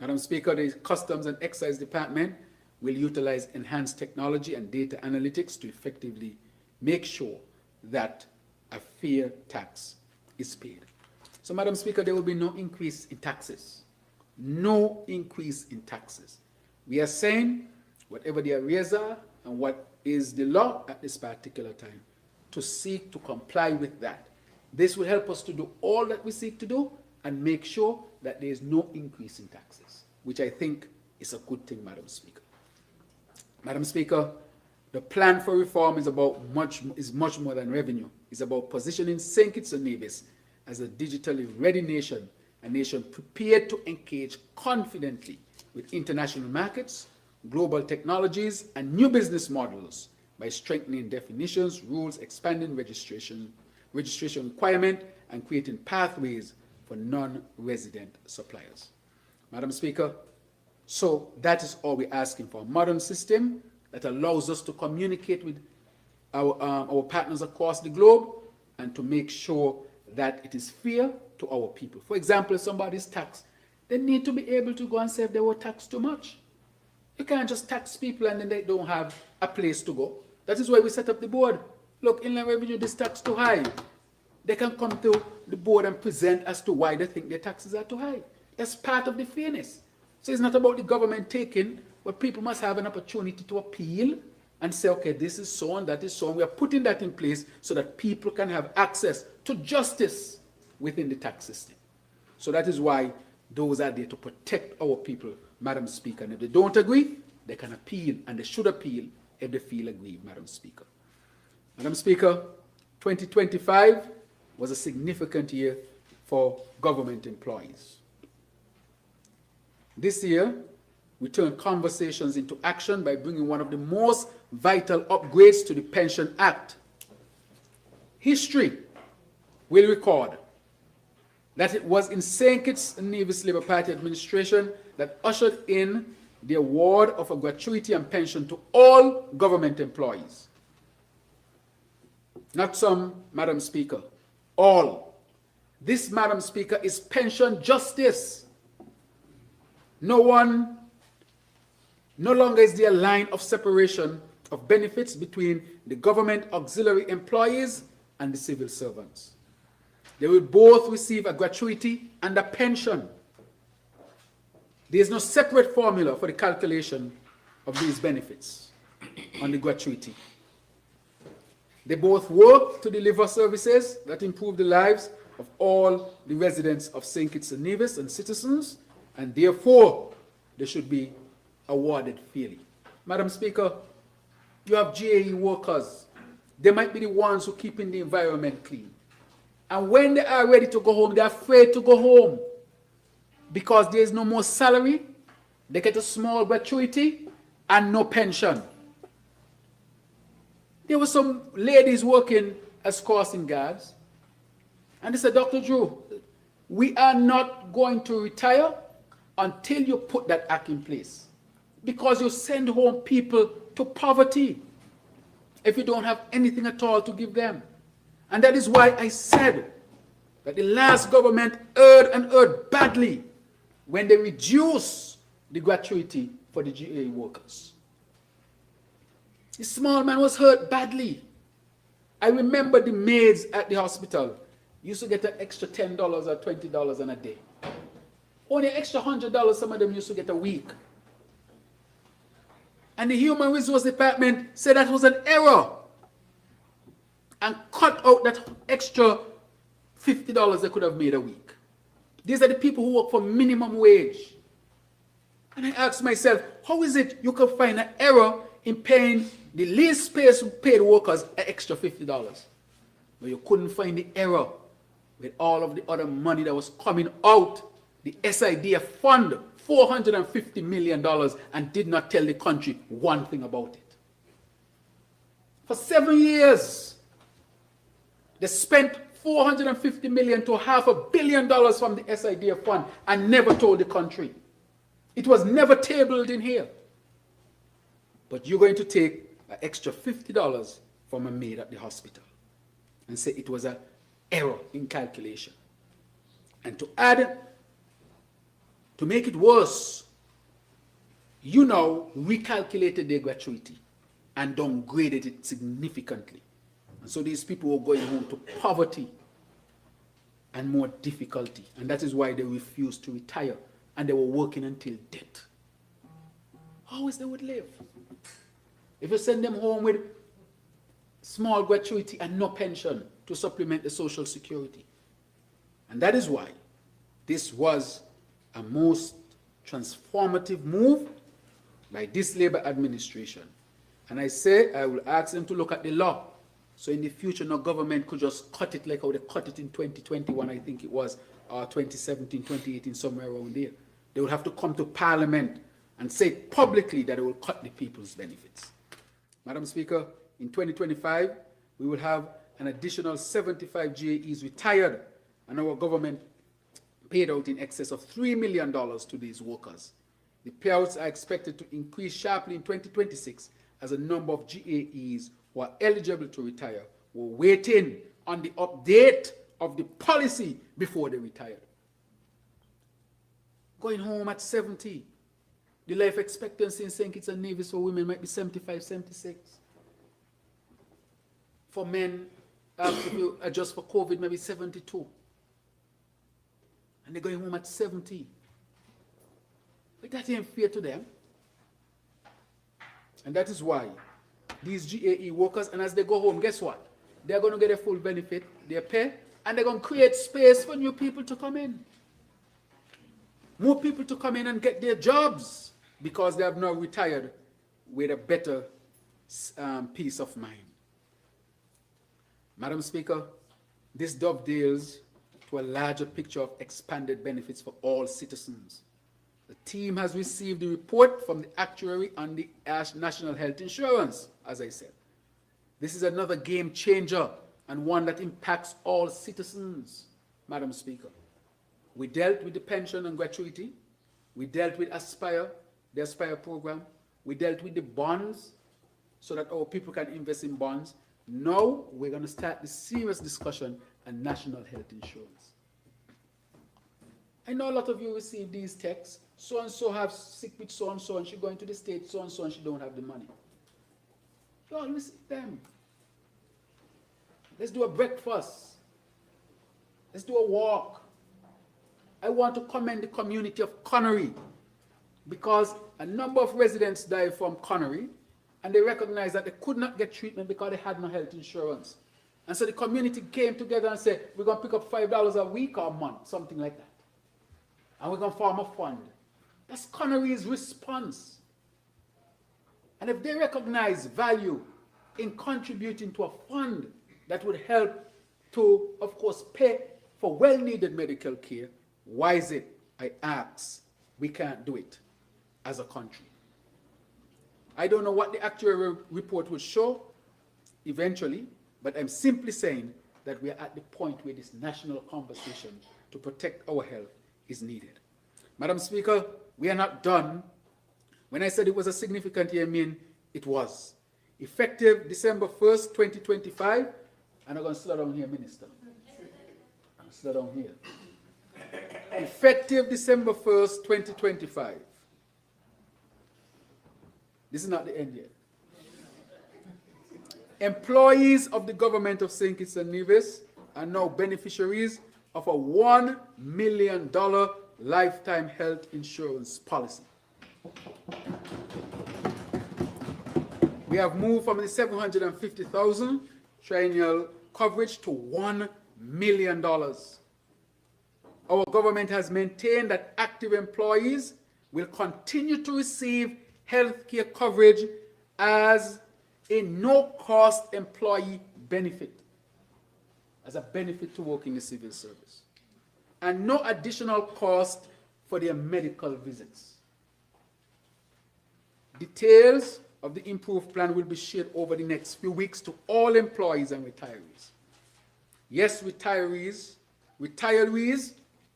Madam Speaker, the Customs and Excise Department will utilize enhanced technology and data analytics to effectively make sure that a fair tax is paid. So, Madam Speaker, there will be no increase in taxes. No increase in taxes. We are saying whatever the arrears are and what is the law at this particular time, to seek to comply with that. This will help us to do all that we seek to do and make sure that there is no increase in taxes, which I think is a good thing, Madam Speaker. Madam Speaker, the plan for reform is much more than revenue. It's about positioning St. Kitts and Nevis as a digitally ready nation, a nation prepared to engage confidently with international markets, global technologies, and new business models by strengthening definitions, rules, expanding registration requirement, and creating pathways for non-resident suppliers. Madam Speaker, so that is all we're asking for: a modern system that allows us to communicate with our partners across the globe and to make sure that it is fair to our people. For example, if somebody's taxed, they need to be able to go and say if they were taxed too much. You can't just tax people and then they don't have a place to go. That is why we set up the board. Look, Inland Revenue, this tax too high. They can come to the board and present as to why they think their taxes are too high. That's part of the fairness. So it's not about the government taking, but people must have an opportunity to appeal and say, okay, this is so and that is so, and we are putting that in place so that people can have access to justice within the tax system. So that is why those are there to protect our people, Madam Speaker. And if they don't agree, they can appeal, and they should appeal if they feel aggrieved, Madam Speaker. Madam Speaker, 2025 was a significant year for government employees. This year, we turned conversations into action by bringing one of the most vital upgrades to the Pension Act. History will record that it was in St. Kitts and Nevis Labour Party administration that ushered in the award of a gratuity and pension to all government employees. Not some, Madam Speaker, all. This, Madam Speaker, is pension justice. No longer is there a line of separation of benefits between the government auxiliary employees and the civil servants. They will both receive a gratuity and a pension. There is no separate formula for the calculation of these benefits on the gratuity. They both work to deliver services that improve the lives of all the residents of St. Kitts and Nevis and citizens, and therefore they should be awarded fairly. Madam Speaker, you have GAE workers. They might be the ones who are keeping the environment clean. And when they are ready to go home, they're afraid to go home because there is no more salary, they get a small gratuity, and no pension. There were some ladies working as crossing guards, and they said, Dr. Drew, we are not going to retire until you put that act in place, because you send home people to poverty if you don't have anything at all to give them. And that is why I said that the last government erred badly when they reduced the gratuity for the GA workers. The small man was hurt badly. I remember the maids at the hospital used to get an extra $10 or $20 in a day. Only an extra $100 some of them used to get a week. And the Human Resource Department said that was an error and cut out that extra $50 they could have made a week. These are the people who work for minimum wage. And I asked myself, how is it you can find an error in paying the least paid workers an extra $50? But you couldn't find the error with all of the other money that was coming out, the SIDF fund, $450 million, and did not tell the country one thing about it. For 7 years, they spent $450 million to $500 million from the SIDF fund and never told the country. It was never tabled in here. But you're going to take an extra $50 from a maid at the hospital and say it was an error in calculation. And to add, to make it worse, you now recalculated their gratuity and downgraded it significantly. And so these people were going home to poverty and more difficulty. And that is why they refused to retire. And they were working until death. How is they would live? If you send them home with small gratuity and no pension to supplement the social security. And that is why this was a most transformative move by this Labour administration. And I say I will ask them to look at the law. So in the future, no government could just cut it like how they cut it in 2021, I think it was, or 2017, 2018, somewhere around there. They would have to come to Parliament and say publicly that they will cut the people's benefits. Madam Speaker, in 2025, we will have an additional 75 GAEs retired, and our government paid out in excess of $3 million to these workers. The payouts are expected to increase sharply in 2026 as a number of GAEs who are eligible to retire were waiting on the update of the policy before they retired. Going home at 70. The life expectancy in St. Kitts and Nevis for women might be 75, 76. For men, if you adjust for COVID, maybe 72. And they're going home at 70. But that ain't fair to them. And that is why these GAE workers, and as they go home, guess what? They're going to get a full benefit, their pay, and they're going to create space for new people to come in. More people to come in and get their jobs because they have now retired with a better peace of mind. Madam Speaker, this dovetails to a larger picture of expanded benefits for all citizens. The team has received the report from the actuary on the National Health Insurance, as I said. This is another game changer and one that impacts all citizens, Madam Speaker. We dealt with the pension and gratuity. We dealt with Aspire, the Aspire program. We dealt with the bonds so that our people can invest in bonds. Now we're going to start the serious discussion on national health insurance. I know a lot of you receive these texts. So and so have sick with so and she going to the States, so and she don't have the money. You all receive them. Let's do a breakfast. Let's do a walk. I want to commend the community of Connery because a number of residents died from Connery and they recognized that they could not get treatment because they had no health insurance. And so the community came together and said, we're going to pick up $5 a week or a month, something like that. And we're going to form a fund. That's Connery's response. And if they recognize value in contributing to a fund that would help to, of course, pay for well-needed medical care, why is it, I ask, we can't do it as a country? I don't know what the actual report will show eventually, but I'm simply saying that we are at the point where this national conversation to protect our health is needed. Madam Speaker, we are not done. When I said it was a significant year, I mean it was. Effective December 1st, 2025, and I'm going to slow down here, Minister. I'm slow down here. Effective December 1st, 2025. This is not the end yet. Employees of the government of St. Kitts and Nevis are now beneficiaries of a $1 million lifetime health insurance policy. We have moved from the $750,000 triennial coverage to $1 million. Our government has maintained that active employees will continue to receive health care coverage as a no-cost employee benefit, as a benefit to work in the civil service, and no additional cost for their medical visits. Details of the improved plan will be shared over the next few weeks to all employees and retirees. Yes, retirees,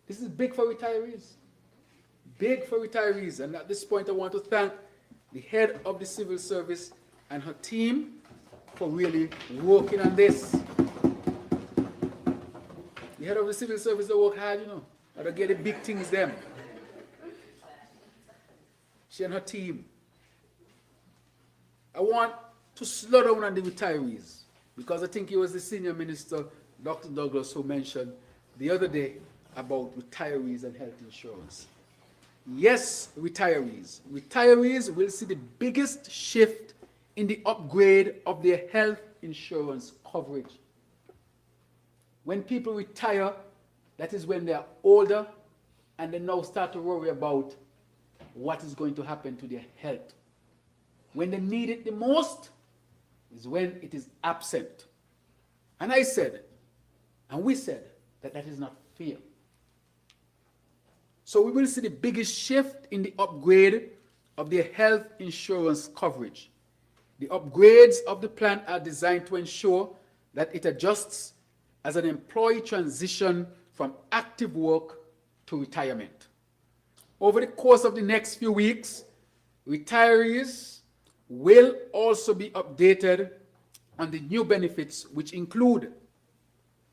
this is big for retirees. Big for retirees. And at this point, I want to thank the head of the civil service and her team for really working on this. The head of the civil service, they work hard, you know, how to get the big things them. She and her team. I want to slow down on the retirees because I think it was the senior minister, Dr. Douglas, who mentioned the other day about retirees and health insurance. Yes, retirees. Retirees will see the biggest shift in the upgrade of their health insurance coverage. When people retire, that is when they are older and they now start to worry about what is going to happen to their health. When they need it the most is when it is absent. And I said, and we said, that that is not fair. So we will see the biggest shift in the upgrade of their health insurance coverage. The upgrades of the plan are designed to ensure that it adjusts as an employee transition from active work to retirement. Over the course of the next few weeks, retirees will also be updated on the new benefits, which include,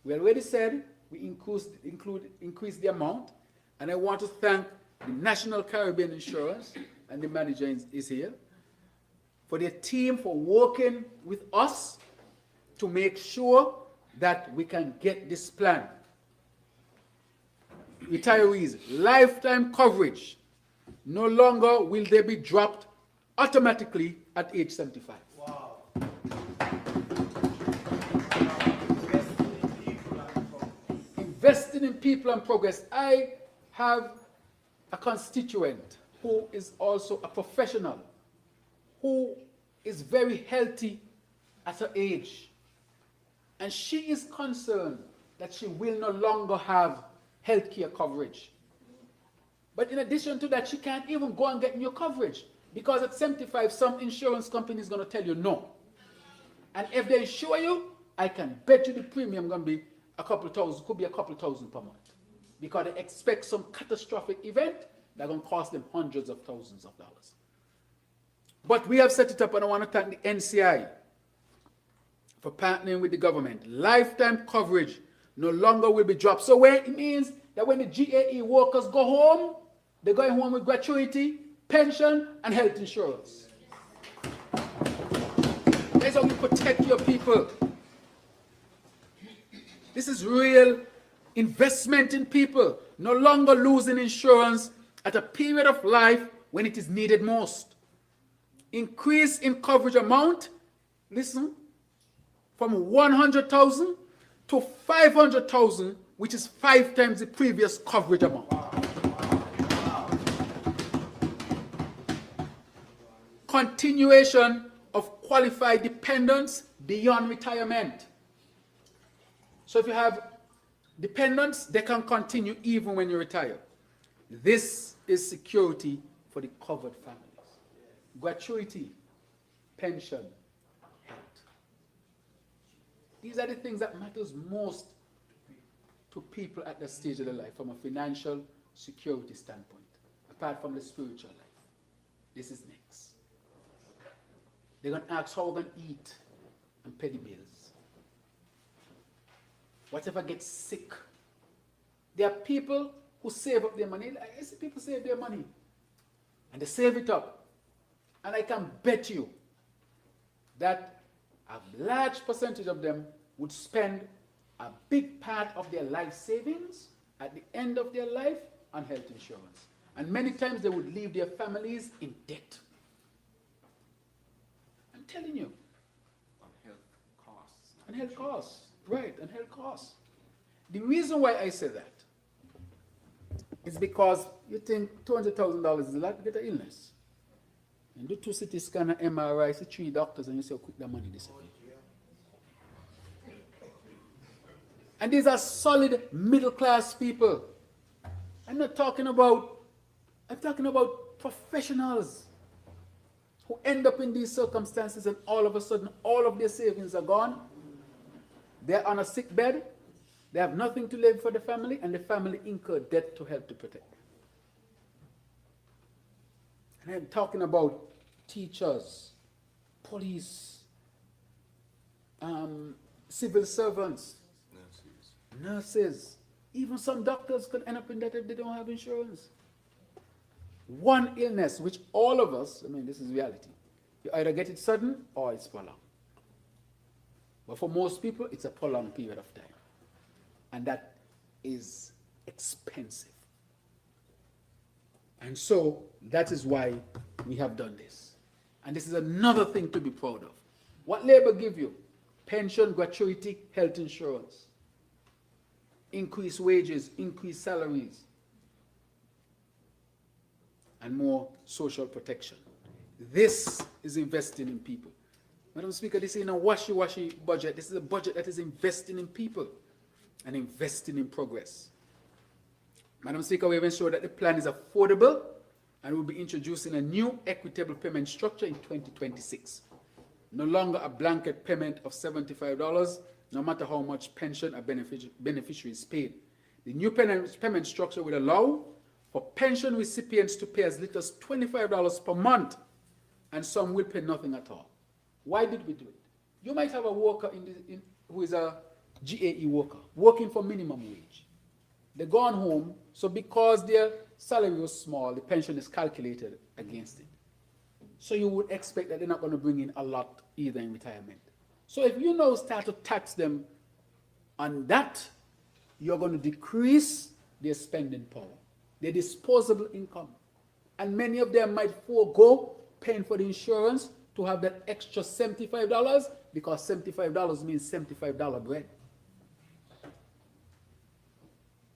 we already said, we increase the amount, and I want to thank the National Caribbean Insurance, and the manager is here, for their team for working with us to make sure that we can get this plan. Retirees, lifetime coverage. No longer will they be dropped automatically at age 75. Wow. Investing in people and progress. I have a constituent who is also a professional, who is very healthy at her age. And she is concerned that she will no longer have health care coverage. But in addition to that, she can't even go and get new coverage because at 75, some insurance company is going to tell you no. And if they insure you, I can bet you the premium is going to be a couple thousand, could be a couple thousand per month. because they expect some catastrophic event that's going to cost them hundreds of thousands of dollars. But we have set it up, and I want to thank the NCI for partnering with the government. Lifetime coverage no longer will be dropped. So it means that when the GAE workers go home, they're going home with gratuity, pension, and health insurance. That's how you protect your people. This is real investment in people, no longer losing insurance at a period of life when it is needed most. Increase in coverage amount, listen, from 100,000 to 500,000, which is 5 times the previous coverage amount. Continuation of qualified dependents beyond retirement. So if you have dependents, they can continue even when you retire. This is security for the covered families. Gratuity, pension, health. These are the things that matters most to people at that stage of their life from a financial security standpoint, apart from the spiritual life. This is next. They're going to ask how we're going to eat and pay the bills. Whatever gets sick. There are people who save up their money. I see people save their money. And they save it up. And I can bet you that a large percentage of them would spend a big part of their life savings at the end of their life on health insurance. And many times they would leave their families in debt. I'm telling you. On health costs. On health costs. Right, and health costs. The reason why I say that is because you think $200,000 is a lot to get an illness. And do 2 CT scan and MRI, see 3 doctors, and you see how quick that money disappears. And these are solid middle-class people. I'm talking about professionals who end up in these circumstances and all of a sudden all of their savings are gone. They're on a sick bed, they have nothing to live for the family, and the family incur debt to help to protect them. And I'm talking about teachers, police, civil servants, nurses. Even some doctors could end up in debt if they don't have insurance. One illness, which all of us, this is reality. You either get it sudden or it's prolonged. But for most people, it's a prolonged period of time. And that is expensive. And so that is why we have done this. And this is another thing to be proud of. What Labour give you? Pension, gratuity, health insurance. Increased wages, increased salaries. And more social protection. This is investing in people. Madam Speaker, this is a washy-washy budget. This is a budget that is investing in people and investing in progress. Madam Speaker, we have ensured that the plan is affordable and we'll be introducing a new equitable payment structure in 2026. No longer a blanket payment of $75, no matter how much pension a beneficiary is paid. The new payment structure will allow for pension recipients to pay as little as $25 per month, and some will pay nothing at all. Why did we do it? You might have a worker who is a GAE worker, working for minimum wage. They're gone home, so because their salary was small, the pension is calculated against it. So you would expect that they're not going to bring in a lot either in retirement. So if you now start to tax them on that, you're going to decrease their spending power, their disposable income. And many of them might forego paying for the insurance to have that extra $75 because $75 means $75 bread.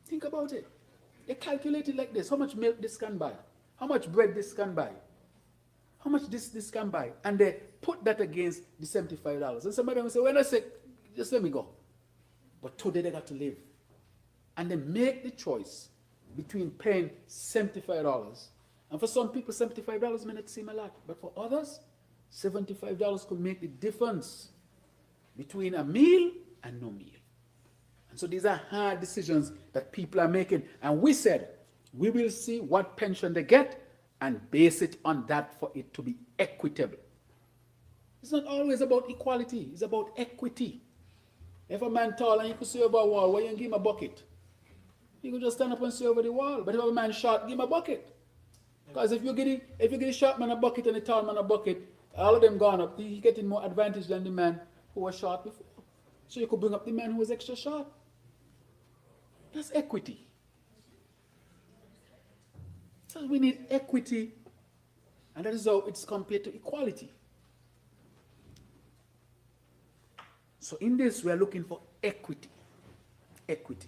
Think about it. They calculate it like this. How much milk this can buy? How much bread this can buy? How much this can buy? And they put that against the $75. And somebody will say, when I say, just let me go. But today they got to live. And they make the choice between paying $75. And for some people, $75 may not seem a lot. But for others, $75 could make the difference between a meal and no meal. And so these are hard decisions that people are making. And we said, we will see what pension they get and base it on that for it to be equitable. It's not always about equality, it's about equity. If a man tall and you could see over a wall, why you give him a bucket? You could just stand up and see over the wall. But if a man short, give him a bucket. Because if you get the short man a bucket and the tall man a bucket, all of them gone up, he's getting more advantage than the man who was short before. So you could bring up the man who was extra short. That's equity. So we need equity, and that is how it's compared to equality. So in this, we are looking for equity. Equity.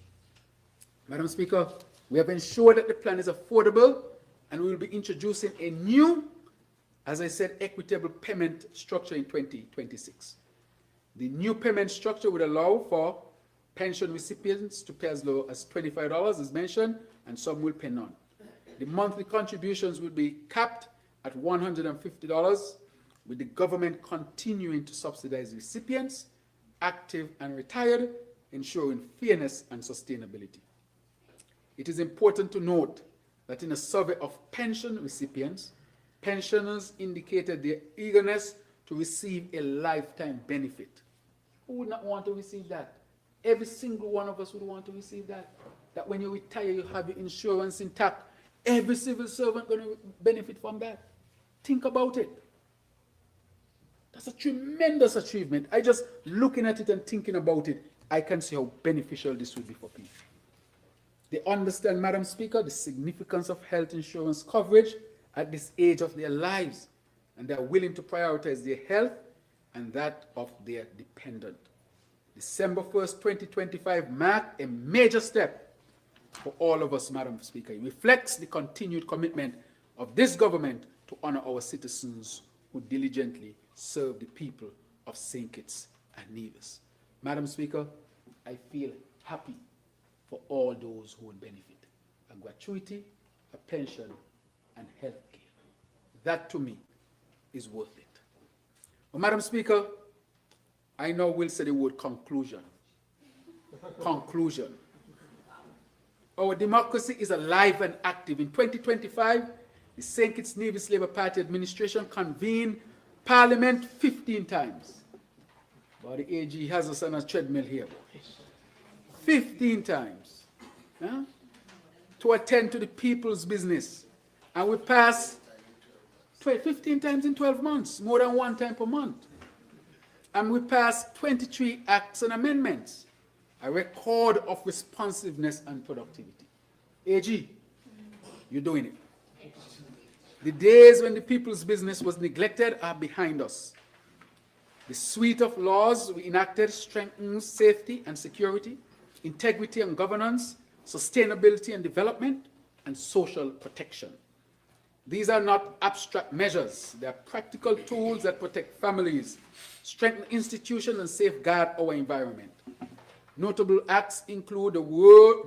Madam Speaker, we have ensured that the plan is affordable, and we will be introducing a new, as I said, equitable payment structure in 2026. The new payment structure would allow for pension recipients to pay as low as $25, as mentioned, and some will pay none. The monthly contributions will be capped at $150, with the government continuing to subsidize recipients, active and retired, ensuring fairness and sustainability. It is important to note that in a survey of pension recipients, pensioners indicated their eagerness to receive a lifetime benefit. Who would not want to receive that? Every single one of us would want to receive that. That when you retire, you have your insurance intact. Every civil servant going to benefit from that. Think about it. That's a tremendous achievement. I just looking at it and thinking about it, I can see how beneficial this will be for people. They understand, Madam Speaker, the significance of health insurance coverage at this age of their lives, and they are willing to prioritize their health and that of their dependent. December 1st, 2025 marked a major step for all of us, Madam Speaker. It reflects the continued commitment of this government to honor our citizens who diligently serve the people of St. Kitts and Nevis. Madam Speaker, I feel happy for all those who will benefit. A gratuity, a pension, and health care. That to me is worth it. Well, Madam Speaker, I now will say the word conclusion. Conclusion. Our democracy is alive and active. In 2025, the St. Kitts Nevis Labour Party administration convened Parliament 15 times. But the AG has us on a treadmill here. 15 times. Huh? To attend to the people's business. And we passed 15 times in 12 months, more than one time per month. And we passed 23 acts and amendments, a record of responsiveness and productivity. AG, you're doing it. The days when the people's business was neglected are behind us. The suite of laws we enacted strengthens safety and security, integrity and governance, sustainability and development, and social protection. These are not abstract measures. They are practical tools that protect families, strengthen institutions, and safeguard our environment. Notable acts include the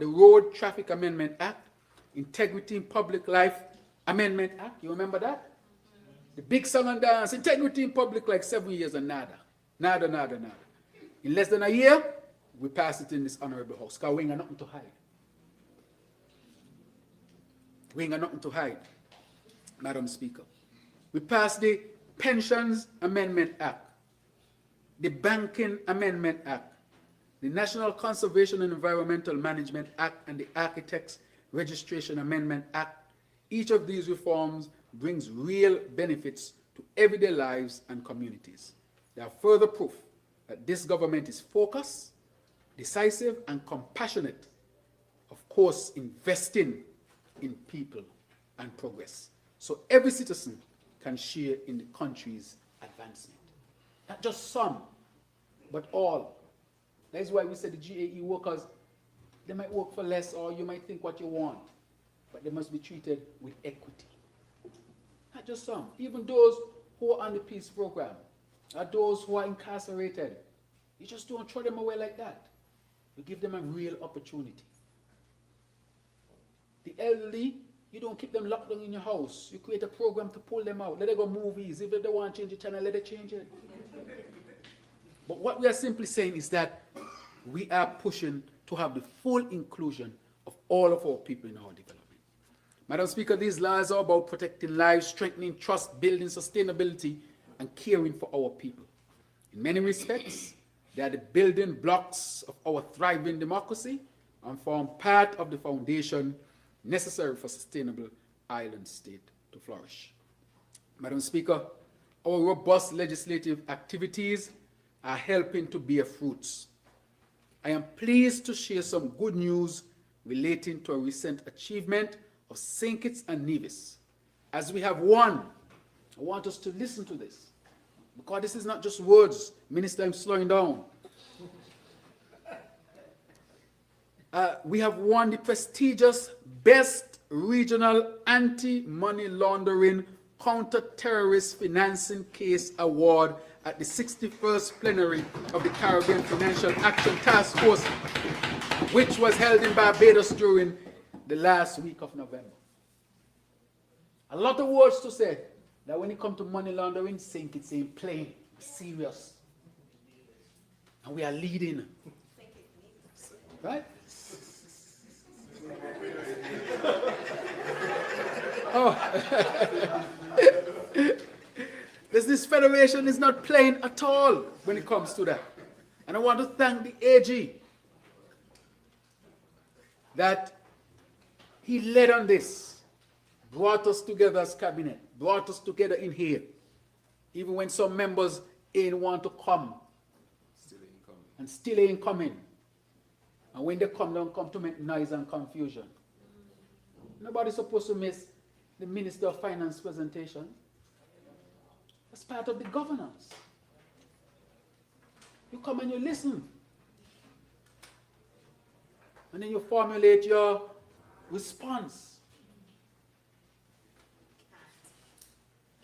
Road Traffic Amendment Act, Integrity in Public Life Amendment Act. You remember that? The big song and dance, Integrity in Public Life, 7 years and nada. Nada, nada, nada. In less than a year, we passed it in this honorable house, because we ain't got nothing to hide. We ain't got nothing to hide, Madam Speaker. We passed the Pensions Amendment Act, the Banking Amendment Act, the National Conservation and Environmental Management Act, and the Architects Registration Amendment Act. Each of these reforms brings real benefits to everyday lives and communities. They are further proof that this government is focused, decisive, and compassionate, of course, investing in people and progress, so every citizen can share in the country's advancement. Not just some, but all. That is why we say the GAE workers, they might work for less, or you might think what you want, but they must be treated with equity. Not just some, even those who are on the peace program, or those who are incarcerated. You just don't throw them away like that. You give them a real opportunity. The elderly, you don't keep them locked down in your house. You create a program to pull them out. Let them go movies. If they want to change the channel, let them change it. But what we are simply saying is that we are pushing to have the full inclusion of all of our people in our development. Madam Speaker, these laws are about protecting lives, strengthening trust, building sustainability, and caring for our people. In many respects, they are the building blocks of our thriving democracy and form part of the foundation necessary for sustainable island state to flourish. Madam Speaker, our robust legislative activities are helping to bear fruits. I am pleased to share some good news relating to a recent achievement of St. Kitts and Nevis. As we have won, I want us to listen to this, because this is not just words. Minister, I'm slowing down. We have won the prestigious Best Regional Anti-Money Laundering Counter-Terrorist Financing Case Award at the 61st plenary of the Caribbean Financial Action Task Force, which was held in Barbados during the last week of November. A lot of words to say that when it comes to money laundering, St. Kitts ain't playing, serious. And we are leading. Right? Oh. This federation is not playing at all when it comes to that. And I want to thank the AG that he led on this, brought us together as cabinet, brought us together in here, even when some members ain't want to come, and still ain't coming. And when they come, they don't come to make noise and confusion. Nobody's supposed to miss the Minister of Finance presentation. That's part of the governance. You come and you listen. And then you formulate your response.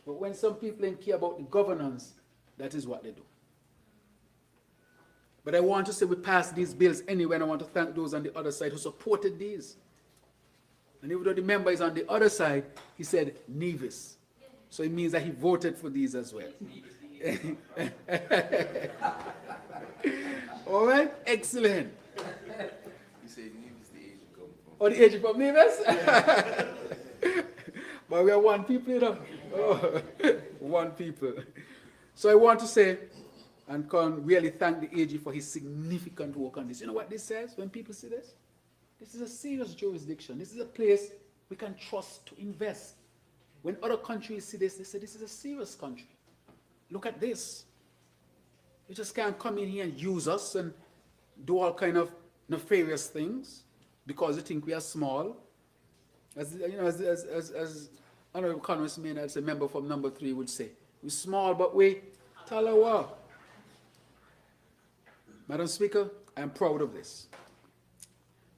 But when some people don't care about the governance, that is what they do. But I want to say we passed these bills anyway, and I want to thank those on the other side who supported these. And even though the member is on the other side, he said Nevis. So it means that he voted for these as well. All right, excellent. You say Nevis, the age you come from. Oh, the age from Nevis? But we are one people, you know. Oh, one people. So I want to say, and can really thank the AG for his significant work on this. You know what this says when people see this? This is a serious jurisdiction. This is a place we can trust to invest. When other countries see this, they say this is a serious country. Look at this. You just can't come in here and use us and do all kind of nefarious things because you think we are small. As you know, as Honorable Congressman, as a member from number 3 would say, we're small, but we talawa. Madam Speaker, I am proud of this.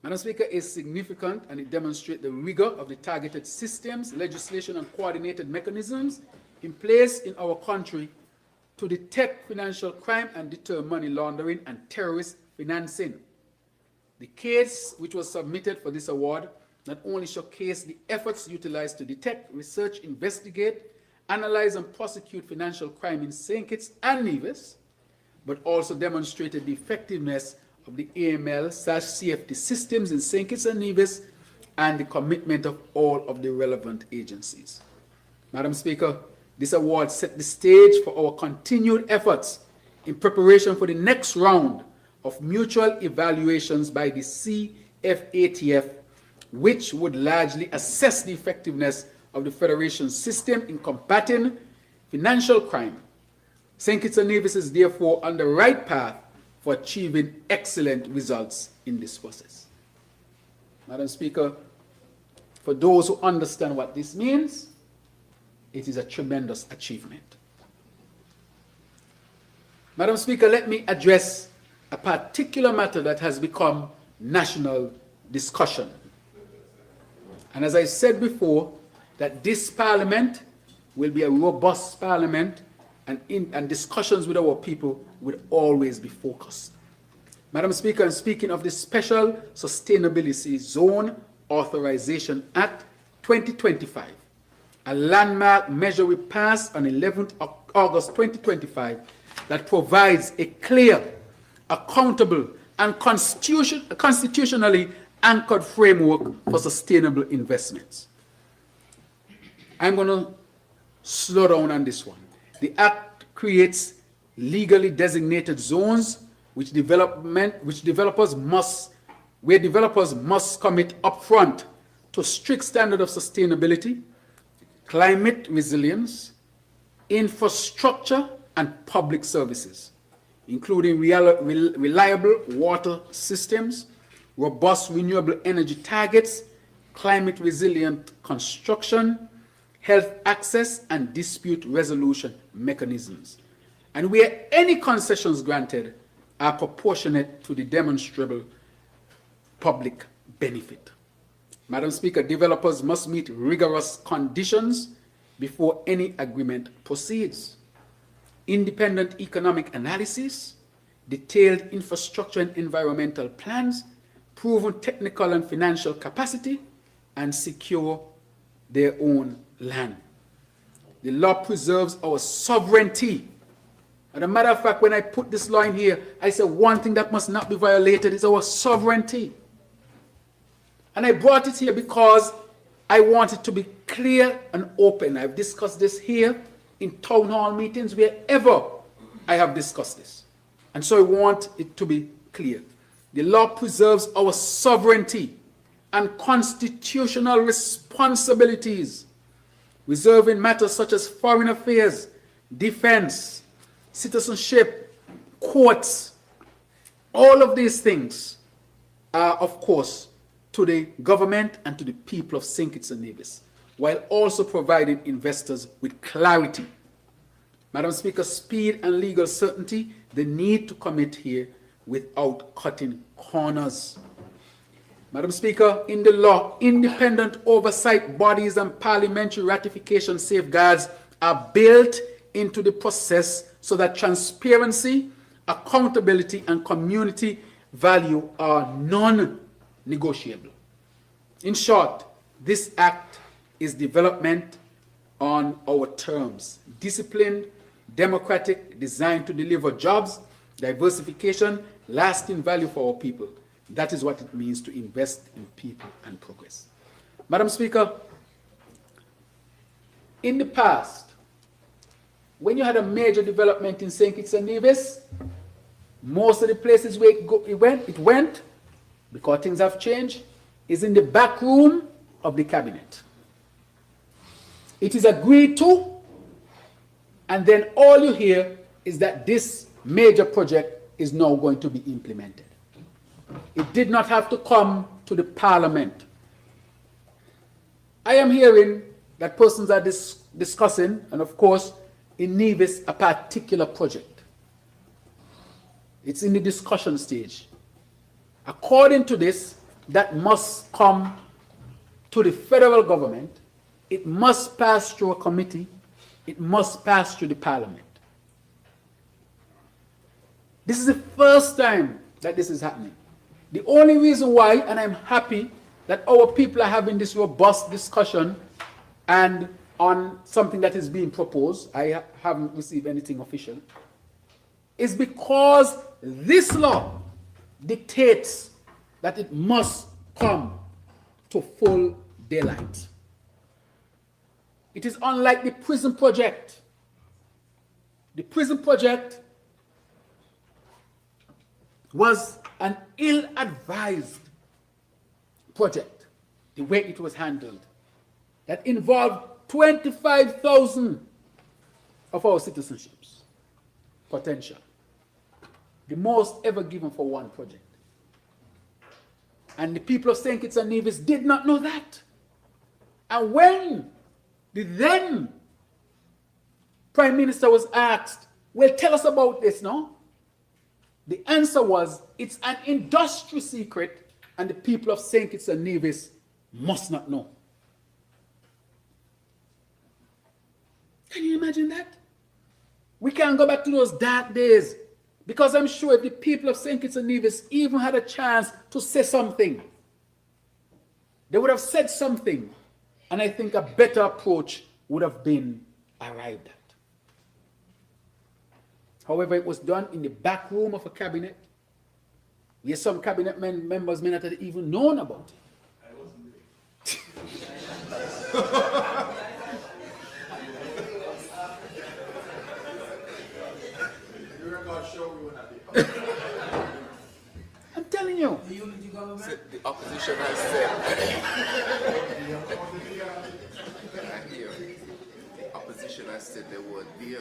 Madam Speaker, is significant, and it demonstrates the rigor of the targeted systems, legislation, and coordinated mechanisms in place in our country to detect financial crime and deter money laundering and terrorist financing. The case which was submitted for this award not only showcased the efforts utilized to detect, research, investigate, analyze, and prosecute financial crime in St. Kitts and Nevis, but also demonstrated the effectiveness of the AML/CFT systems in St. Kitts and Nevis and the commitment of all of the relevant agencies. Madam Speaker, this award set the stage for our continued efforts in preparation for the next round of mutual evaluations by the CFATF, which would largely assess the effectiveness of the Federation system in combating financial crime. St. Kitts and Nevis is therefore on the right path for achieving excellent results in this process. Madam Speaker, for those who understand what this means, it is a tremendous achievement. Madam Speaker, let me address a particular matter that has become national discussion. And as I said before, that this Parliament will be a robust Parliament, and discussions with our people will always be focused. Madam Speaker, and speaking of the Special Sustainability Zone Authorization Act 2025, a landmark measure we passed on 11th August 2025 that provides a clear, accountable, and constitutionally anchored framework for sustainable investments. I'm going to slow down on this one. The Act creates legally designated zones where developers must commit upfront to strict standard of sustainability, climate resilience, infrastructure, and public services, including reliable water systems, robust renewable energy targets, climate resilient construction, health access, and dispute resolution mechanisms, and where any concessions granted are proportionate to the demonstrable public benefit. Madam Speaker, developers must meet rigorous conditions before any agreement proceeds. Independent economic analysis, detailed infrastructure and environmental plans, proven technical and financial capacity, and secure their own land. The law preserves our sovereignty. As a matter of fact, when I put this law in here, I said one thing that must not be violated is our sovereignty. And I brought it here because I want it to be clear and open. I've discussed this here in town hall meetings, wherever I have discussed this. And so I want it to be clear. The law preserves our sovereignty and constitutional responsibilities, reserving matters such as foreign affairs, defense, citizenship, courts. All of these things are, of course, to the government and to the people of St. Kitts and Nevis, while also providing investors with clarity. Madam Speaker, speed and legal certainty, the need to commit here without cutting corners. Madam Speaker, in the law, independent oversight bodies and parliamentary ratification safeguards are built into the process so that transparency, accountability, and community value are non-negotiable. In short, this act is development on our terms, disciplined, democratic, designed to deliver jobs, diversification, lasting value for our people. That is what it means to invest in people and progress. Madam Speaker, in the past, when you had a major development in St. Kitts and Nevis, most of the places where it went, because things have changed, is in the back room of the cabinet. It is agreed to, and then all you hear is that this major project is now going to be implemented. It did not have to come to the parliament. I am hearing that persons are discussing, and of course, in Nevis, a particular project. It's in the discussion stage. According to this, that must come to the federal government. It must pass through a committee. It must pass through the parliament. This is the first time that this is happening. The only reason why, and I'm happy that our people are having this robust discussion and on something that is being proposed, I haven't received anything official, is because this law dictates that it must come to full daylight. It is unlike the prison project. The prison project was an ill-advised project, the way it was handled, that involved 25,000 of our citizenships potential, the most ever given for one project. And the people of St. Kitts and Nevis did not know that. And when the then Prime Minister was asked, well, tell us about this, no? The answer was, it's an industry secret and the people of St. Kitts and Nevis must not know. Can you imagine that? We can't go back to those dark days, because I'm sure if the people of St. Kitts and Nevis even had a chance to say something, they would have said something, and I think a better approach would have been arrived at. However, it was done in the back room of a cabinet, Where some cabinet members may not have even known about it. I'm telling you. The opposition has said. The opposition has said they weren't there.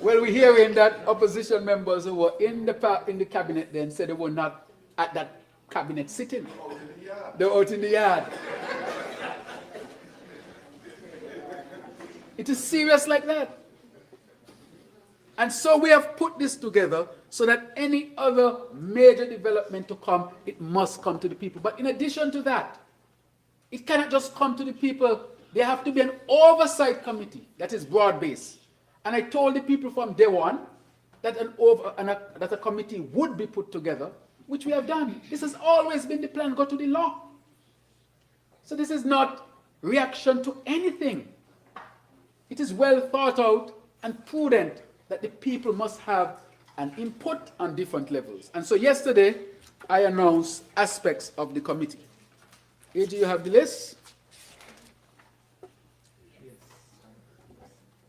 Well, we're hearing that opposition members who were in the cabinet then said they were not at that cabinet sitting. They were out in the yard. It is serious like that. And so we have put this together so that any other major development to come, it must come to the people. But in addition to that, it cannot just come to the people. There have to be an oversight committee that is broad-based. And I told the people from day one that that a committee would be put together, which we have done. This has always been the plan, go to the law. So this is not reaction to anything. It is well thought out and prudent that the people must have an input on different levels. And so yesterday, I announced aspects of the committee. AG, you have the list?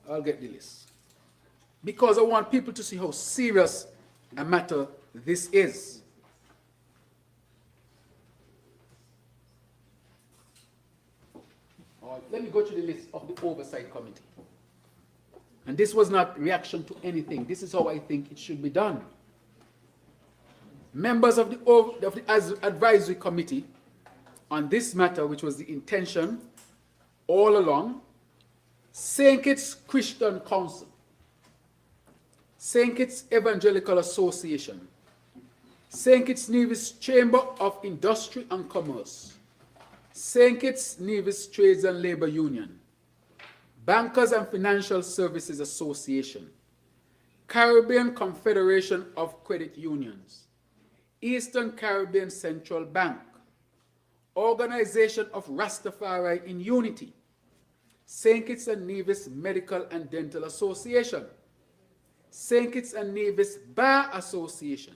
I'll get the list. Because I want people to see how serious a matter this is. All right, let me go to the list of the Oversight Committee. And this was not reaction to anything. This is how I think it should be done. Members of the Advisory Committee on this matter, which was the intention all along, St. Kitts Christian Council, St. Kitts Evangelical Association, St. Kitts Nevis Chamber of Industry and Commerce, St. Kitts Nevis Trades and Labor Union, Bankers and Financial Services Association, Caribbean Confederation of Credit Unions, Eastern Caribbean Central Bank, Organization of Rastafari in Unity, St. Kitts and Nevis Medical and Dental Association, St. Kitts and Nevis Bar Association,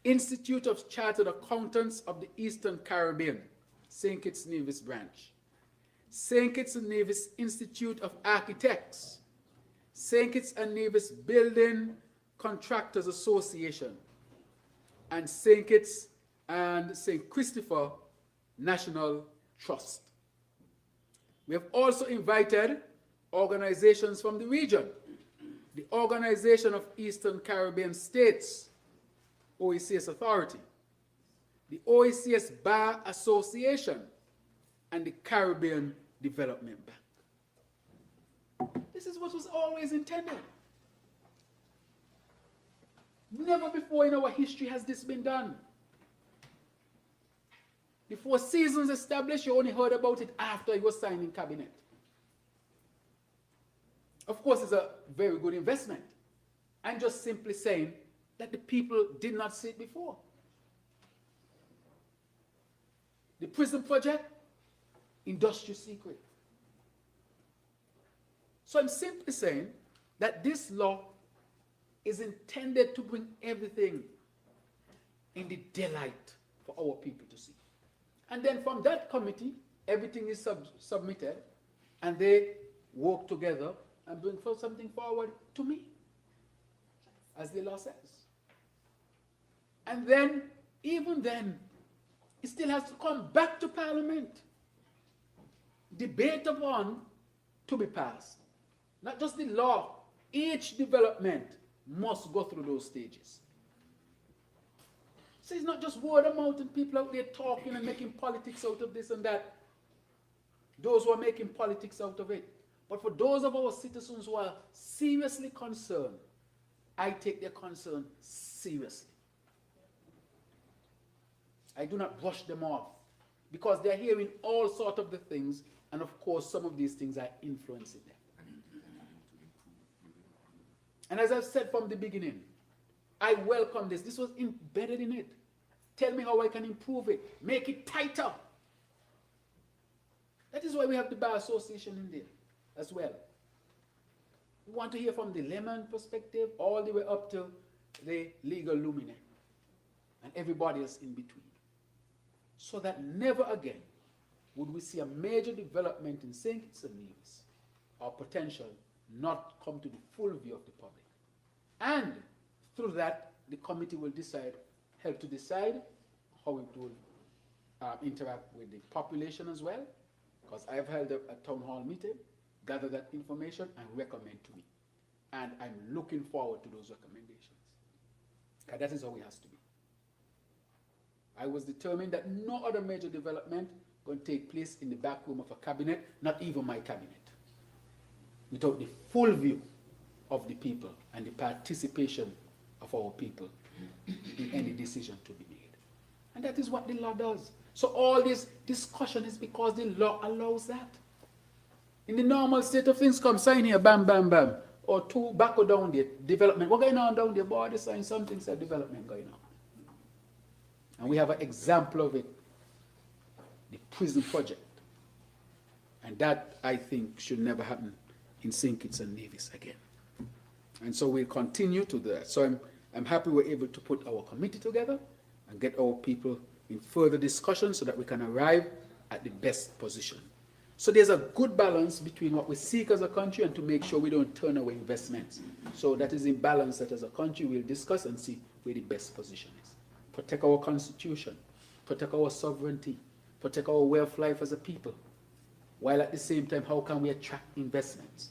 Institute of Chartered Accountants of the Eastern Caribbean, St. Kitts Nevis Branch, St. Kitts and Nevis Institute of Architects, St. Kitts and Nevis Building Contractors Association, and St. Kitts and St. Christopher National Trust. We have also invited organizations from the region, the Organization of Eastern Caribbean States, OECS Authority, the OECS Bar Association, and the Caribbean Development Bank. This is what was always intended. Never before in our history has this been done. The Four Seasons established, you only heard about it after it was signed in cabinet. Of course, it's a very good investment. I'm just simply saying that the people did not see it before. The prison project, industry secret. So I'm simply saying that this law is intended to bring everything in the daylight for our people to see. And then from that committee, everything is submitted, and they work together and bring something forward to me, as the law says. And then, even then, it still has to come back to Parliament, debate upon, to be passed. Not just the law, each development must go through those stages. So it's not just word of mouth and people out there talking and making politics out of this and that. Those who are making politics out of it. But for those of our citizens who are seriously concerned, I take their concern seriously. I do not brush them off because they're hearing all sorts of the things, and of course some of these things are influencing them. And as I've said from the beginning, I welcome this. This was embedded in it. Tell me how I can improve it. Make it tighter. That is why we have the Bar Association in there as well. We want to hear from the layman perspective all the way up to the legal luminaire. and everybody else in between. So that never again would we see a major development in St. Kitts and Nevis or potential not come to the full view of the public. And through that, the committee will help to decide how it will interact with the population as well, because I've held a town hall meeting, gather that information and recommend to me. And I'm looking forward to those recommendations. Because that is how it has to be. I was determined that no other major development going to take place in the back room of a cabinet, not even my cabinet, without the full view of the people and the participation of our people in any decision to be made. And that is what the law does. So all this discussion is because the law allows that. In the normal state of things, come sign here, bam, bam, bam. Or two back or down there, development. What going on down there? Boy, they sign something, said development going on. And we have an example of it, the prison project. And that, I think, should never happen in St. Kitts and Nevis again. And so we'll continue to that. So I'm happy we're able to put our committee together and get our people in further discussion so that we can arrive at the best position. So there's a good balance between what we seek as a country and to make sure we don't turn away investments. So that is in balance that as a country we'll discuss and see where the best position is. Protect our constitution, protect our sovereignty, protect our way of life as a people, while at the same time, how can we attract investments?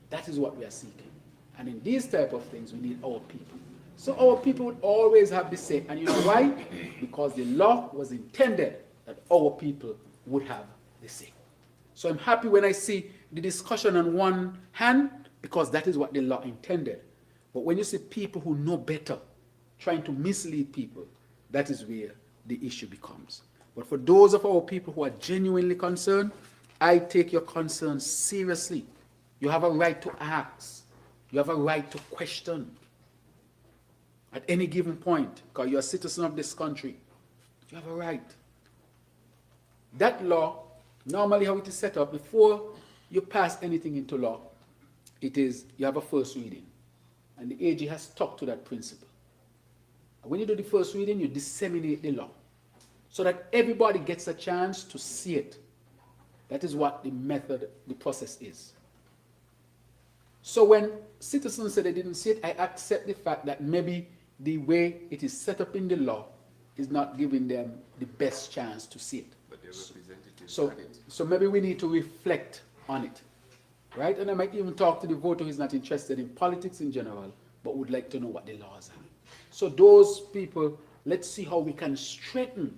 That is what we are seeking. And in these type of things, we need our people. So our people would always have the say. And you know why? Because the law was intended that our people would have the say. So I'm happy when I see the discussion on one hand, because that is what the law intended. But when you see people who know better trying to mislead people, that is where the issue becomes. But for those of our people who are genuinely concerned, I take your concerns seriously. You have a right to ask. You have a right to question. At any given point, because you're a citizen of this country, you have a right. That law, normally how it is set up, before you pass anything into law, it is, you have a first reading. And the AG has stuck to that principle. And when you do the first reading, you disseminate the law so that everybody gets a chance to see it. That is what the method, the process is. So when citizens say they didn't see it, I accept the fact that maybe the way it is set up in the law is not giving them the best chance to see it. But their representatives So maybe we need to reflect on it, right? And I might even talk to the voter who is not interested in politics in general, but would like to know what the laws are. So those people, let's see how we can straighten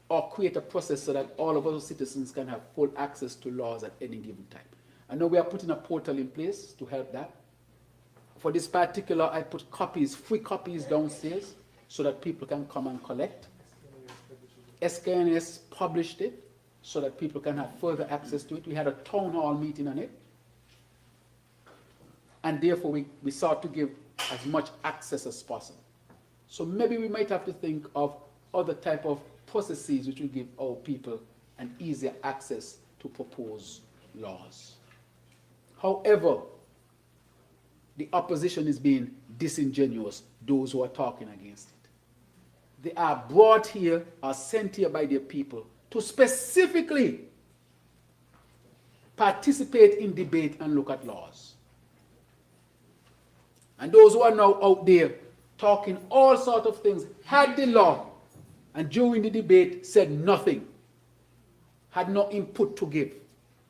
or create a process so that all of our citizens can have full access to laws at any given time. I know we are putting a portal in place to help that. For this particular, I put copies, free copies downstairs so that people can come and collect. SKNS published it so that people can have further access to it. We had a town hall meeting on it. And therefore, we sought to give as much access as possible. So maybe we might have to think of other type of processes which will give our people an easier access to propose laws. However, the opposition is being disingenuous, those who are talking against it. They are brought here, are sent here by their people to specifically participate in debate and look at laws. And those who are now out there talking all sorts of things, had the law, and during the debate said nothing, had no input to give.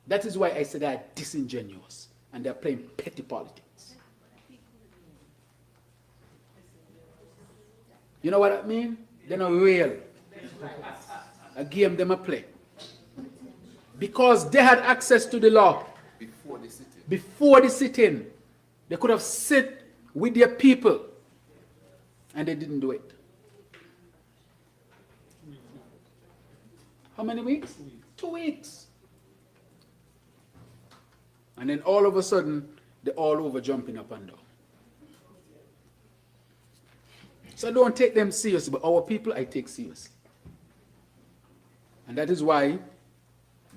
That is why I said they are disingenuous and they're playing petty politics. You know what I mean? They're not real. A game them a play. Because they had access to the law before the sit-in. They could have sit with their people and they didn't do it. How many weeks? 2 weeks. And then all of a sudden, they're all over jumping up and down. So don't take them seriously, but our people I take seriously. And that is why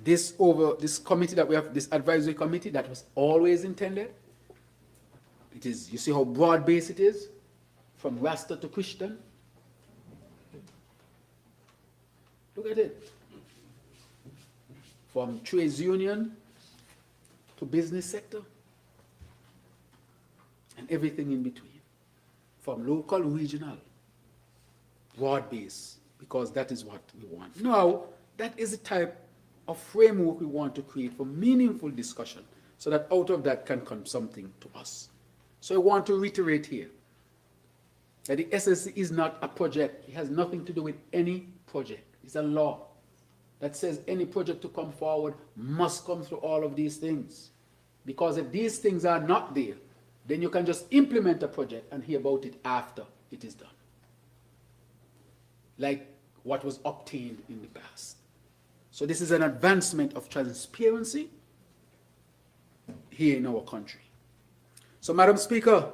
this committee that we have, this advisory committee that was always intended, it is, you see how broad-based it is, from Rasta to Christian, Look at it. From trades union to business sector and everything in between. From local, regional, broad base, because that is what we want. Now, that is the type of framework we want to create for meaningful discussion so that out of that can come something to us. So I want to reiterate here that the SSC is not a project. It has nothing to do with any project. It's a law that says any project to come forward must come through all of these things. Because if these things are not there, then you can just implement a project and hear about it after it is done. Like what was obtained in the past. So this is an advancement of transparency here in our country. So, Madam Speaker,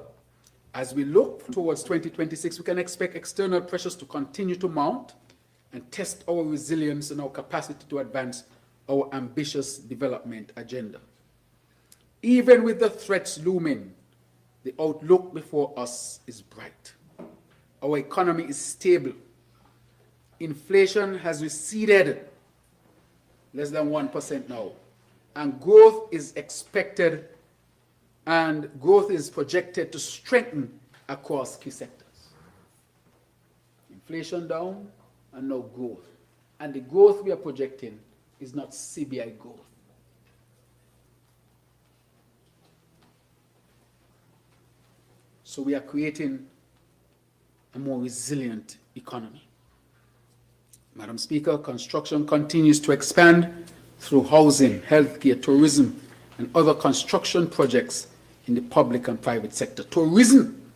as we look towards 2026, we can expect external pressures to continue to mount and test our resilience and our capacity to advance our ambitious development agenda. Even with the threats looming, the outlook before us is bright. Our economy is stable. Inflation has receded, less than 1% now, and growth is expected and growth is projected to strengthen across key sectors. Inflation down and now growth. And the growth we are projecting is not CBI growth. So we are creating a more resilient economy. Madam Speaker, construction continues to expand through housing, healthcare, tourism, and other construction projects in the public and private sector. Tourism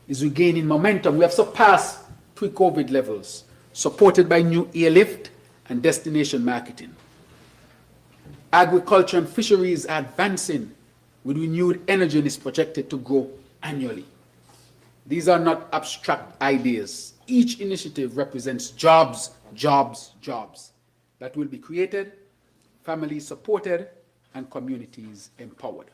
is regaining momentum. We have surpassed pre-COVID levels, supported by new airlift and destination marketing. Agriculture and fisheries are advancing with renewed energy and is projected to grow annually. These are not abstract ideas. Each initiative represents jobs, jobs, jobs that will be created, families supported, and communities empowered.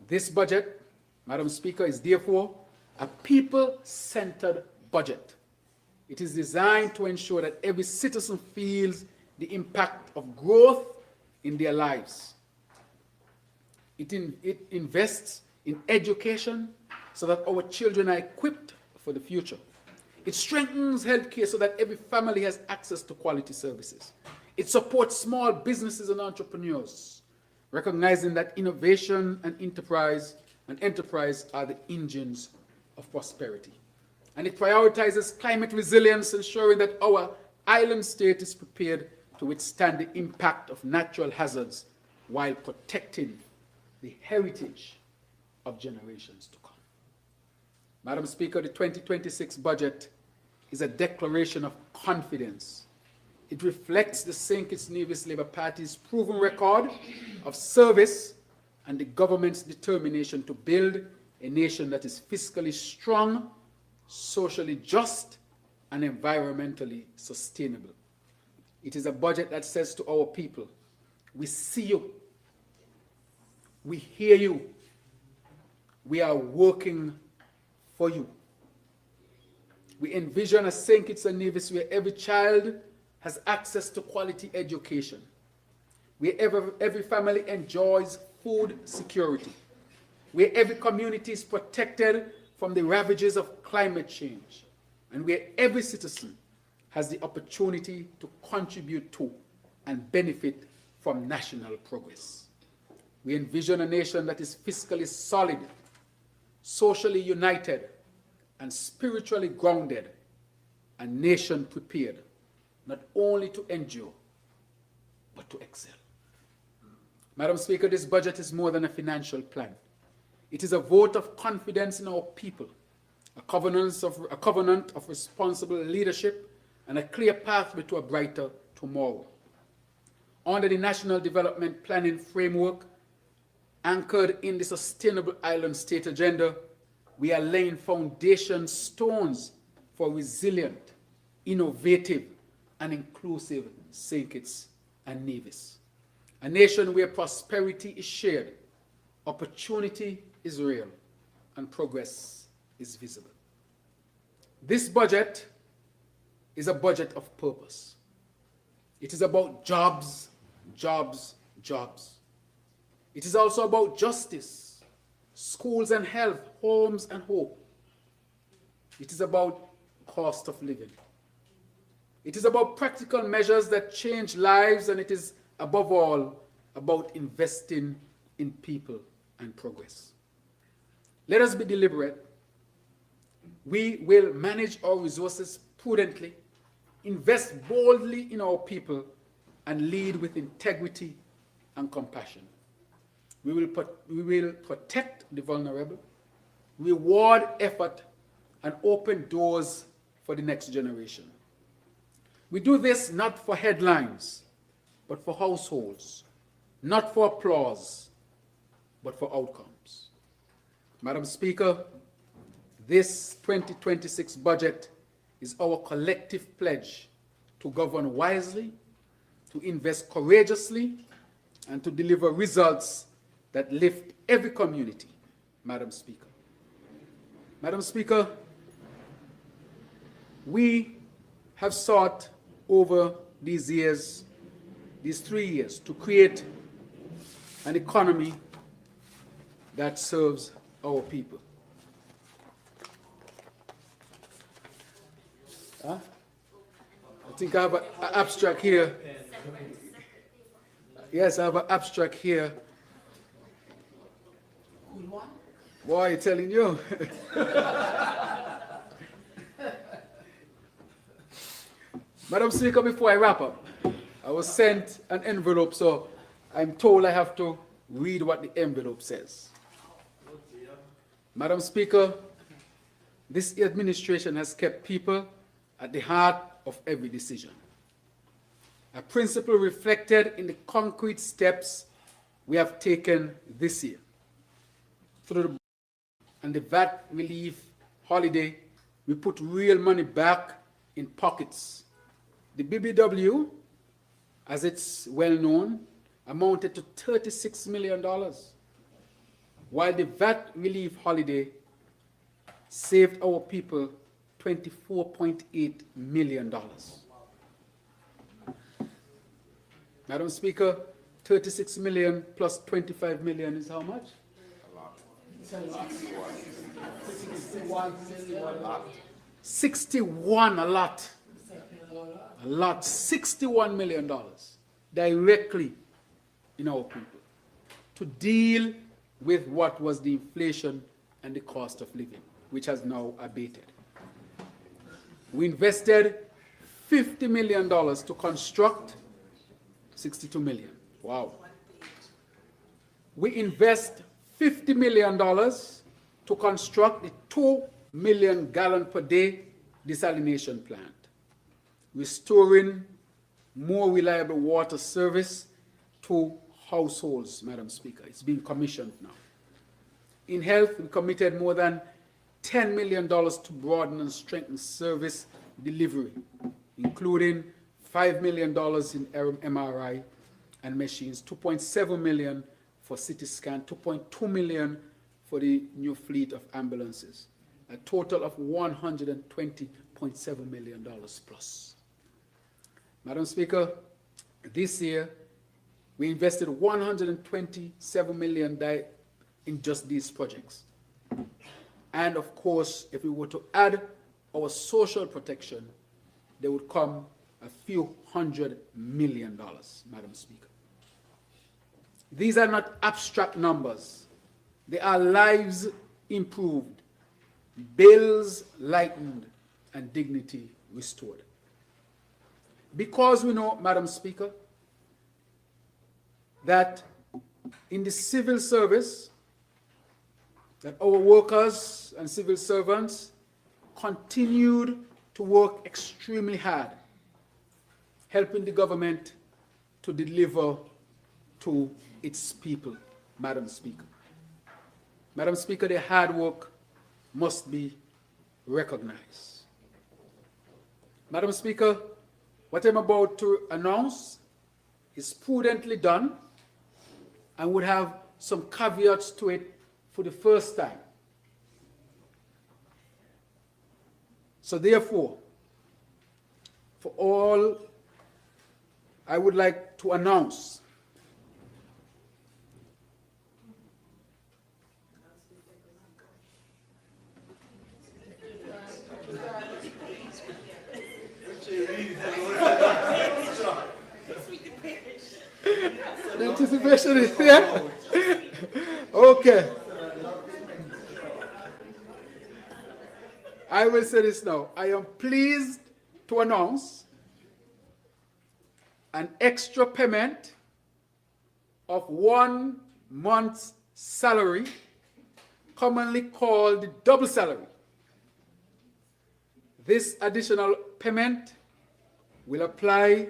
This budget, Madam Speaker, is therefore a people-centered budget. It is designed to ensure that every citizen feels the impact of growth in their lives. It invests in education so that our children are equipped for the future. It strengthens healthcare so that every family has access to quality services. It supports small businesses and entrepreneurs, recognizing that innovation and enterprise are the engines of prosperity. And it prioritizes climate resilience, ensuring that our island state is prepared to withstand the impact of natural hazards while protecting the heritage of generations to come. Madam Speaker, the 2026 budget is a declaration of confidence. It reflects the St. Kitts Nevis Labour Party's proven record of service and the government's determination to build a nation that is fiscally strong, socially just, and environmentally sustainable. It is a budget that says to our people, we see you, we hear you, we are working for you. We envision a St. Kitts and Nevis where every child has access to quality education, where every family enjoys food security, where every community is protected from the ravages of climate change, and where every citizen has the opportunity to contribute to and benefit from national progress. We envision a nation that is fiscally solid, socially united, and spiritually grounded, a nation prepared not only to endure, but to excel. Madam Speaker, this budget is more than a financial plan. It is a vote of confidence in our people, a covenant of responsible leadership, and a clear pathway to a brighter tomorrow. Under the National Development Planning Framework, anchored in the Sustainable Island State Agenda, we are laying foundation stones for resilient, innovative, and inclusive St. Kitts and Nevis. A nation where prosperity is shared, opportunity is real, and progress is visible. This budget is a budget of purpose. It is about jobs, jobs, jobs. It is also about justice, schools and health, homes and hope. It is about cost of living. It is about practical measures that change lives, and it is above all about investing in people and progress. Let us be deliberate. We will manage our resources prudently, invest boldly in our people, and lead with integrity and compassion. We will protect the vulnerable, reward effort, and open doors for the next generation. We do this not for headlines, but for households, not for applause, but for outcomes. Madam Speaker, this 2026 budget is our collective pledge to govern wisely, to invest courageously, and to deliver results that lift every community, Madam Speaker. Madam Speaker, we have sought over these years, these 3 years, to create an economy that serves our people. I think I have an abstract here. Yes, I have an abstract here. Boy, I'm telling you. Madam Speaker, before I wrap up, I was sent an envelope, so I'm told I have to read what the envelope says. Madam Speaker, this administration has kept people at the heart of every decision. A principle reflected in the concrete steps we have taken this year. Through the and the VAT relief holiday, we put real money back in pockets. The BBW, as it's well known, amounted to $36 million, while the VAT relief holiday saved our people $24.8 million. Madam Speaker, 36 million plus 25 million is how much? A lot. 61, a lot. A lot, $61 million directly in our people to deal with what was the inflation and the cost of living, which has now abated. We invested $50 million to construct 62 million. Wow. We invest $50 million to construct a 2 million gallon per day desalination plant, restoring more reliable water service to households, Madam Speaker. It's being commissioned now. In health, we committed more than $10 million to broaden and strengthen service delivery, including $5 million in MRI and machines, $2.7 million for CT scan, $2.2 million for the new fleet of ambulances, a total of $120.7 million plus. Madam Speaker, this year we invested $127 million in just these projects. And of course, if we were to add our social protection, there would come a few $100 million, Madam Speaker. These are not abstract numbers. They are lives improved, bills lightened, and dignity restored. Because we know, Madam Speaker, that in the civil service, that our workers and civil servants continued to work extremely hard, helping the government to deliver to its people, Madam Speaker. Madam Speaker, their hard work must be recognized. Madam Speaker, what I'm about to announce is prudently done and would have some caveats to it for the first time. So therefore, for all I would like to announce the anticipation is here. Okay. I will say this now. I am pleased to announce an extra payment of 1 month's salary, commonly called double salary. This additional payment will apply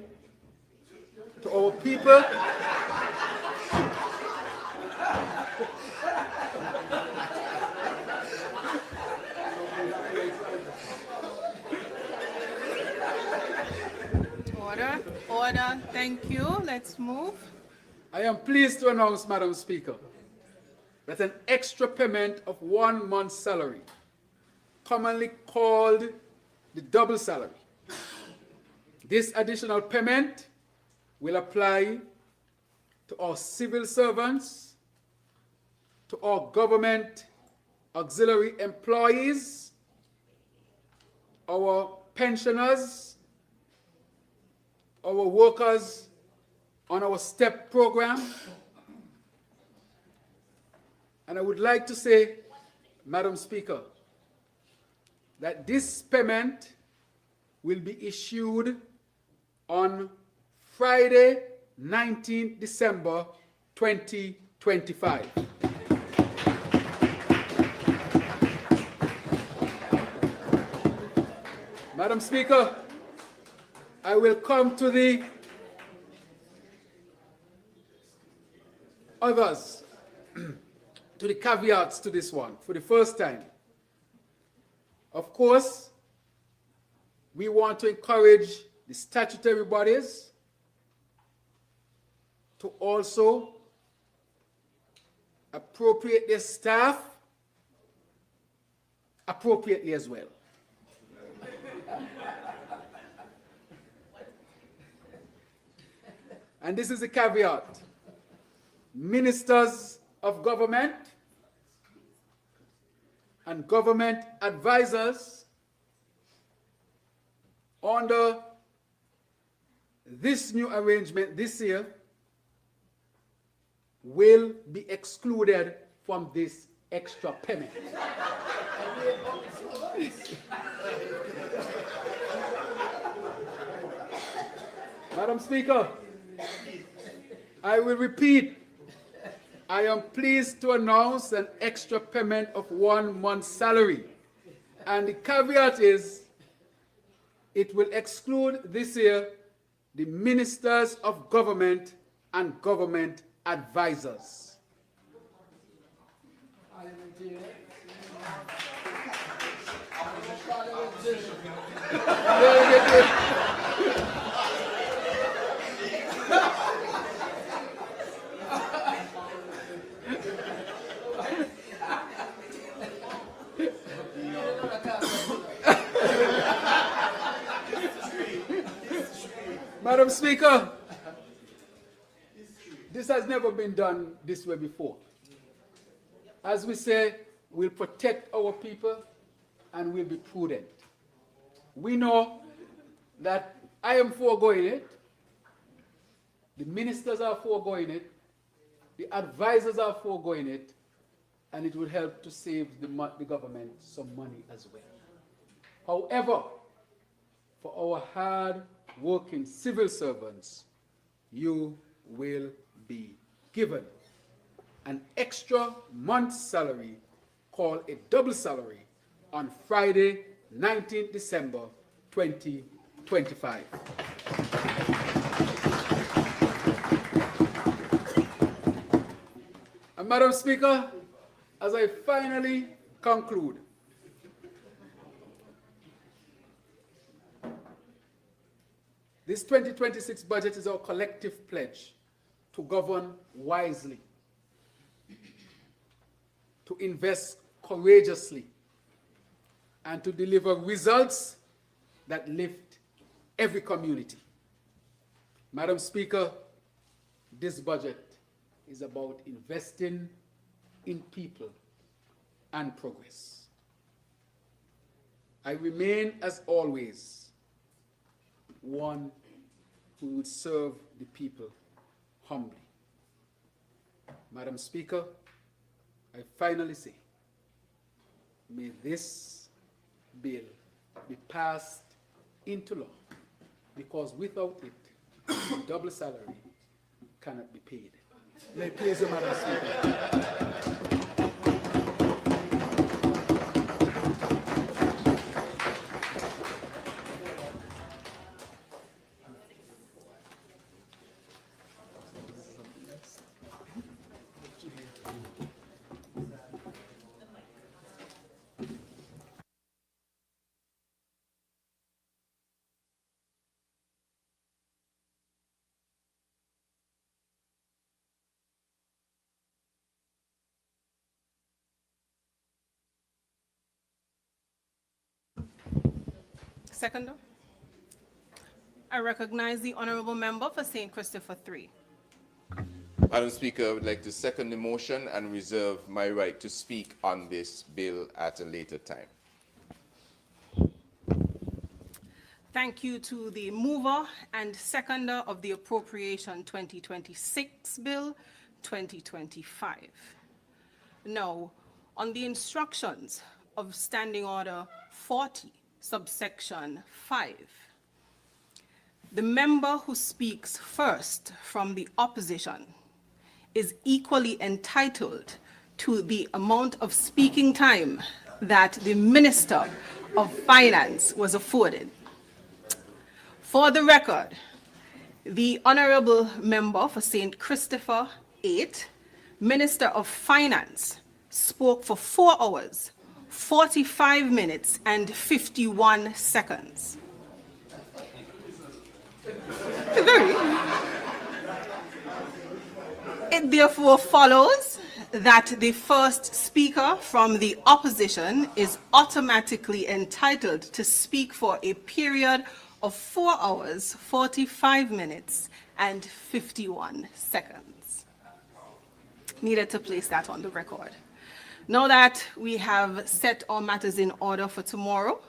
to our people Order. Thank you. Let's move. I am pleased to announce, Madam Speaker, that an extra payment of 1 month's salary, commonly called the double salary. This additional payment will apply to our civil servants, to our government auxiliary employees, our pensioners, our workers on our STEP program. And I would like to say, Madam Speaker, that this payment will be issued on Friday, 19 December 2025. Madam Speaker, I will come to the others, to the caveats to this one for the first time. Of course, we want to encourage the statutory bodies to also appropriate their staff appropriately as well. And this is a caveat. Ministers of government and government advisors under this new arrangement this year will be excluded from this extra payment. Madam Speaker, I will repeat. I am pleased to announce an extra payment of 1 month's salary. And the caveat is, it will exclude this year the ministers of government and government advisors. Madam Speaker, this has never been done this way before. As we say, we'll protect our people and we'll be prudent. We know that I am foregoing it, the ministers are foregoing it, the advisors are foregoing it, and it will help to save the government some money as well. However, for our hard-working civil servants, you will be given an extra month's salary called a double salary on Friday, 19 December 2025. And Madam Speaker, as I finally conclude, this 2026 budget is our collective pledge to govern wisely, to invest courageously, and to deliver results that lift every community. Madam Speaker, this budget is about investing in people and progress. I remain, as always, one who would serve the people humbly. Madam Speaker, I finally say, may this bill be passed into law, because without it, double salary cannot be paid. May it please you, Madam Speaker. Seconder. I recognize the honourable member for St. Christopher 3. Madam Speaker, I would like to second the motion and reserve my right to speak on this bill at a later time. Thank you to the mover and seconder of the Appropriation 2026 Bill 2025. Now, on the instructions of Standing Order 40, subsection 5, the member who speaks first from the opposition is equally entitled to the amount of speaking time that the Minister of Finance was afforded. For the record, the honourable member for St. Christopher 8, Minister of Finance, spoke for 4 hours, 45 minutes and 51 seconds. It therefore follows that the first speaker from the opposition is automatically entitled to speak for a period of 4 hours, 45 minutes and 51 seconds. Needed to place that on the record. Now that we have set our matters in order for tomorrow,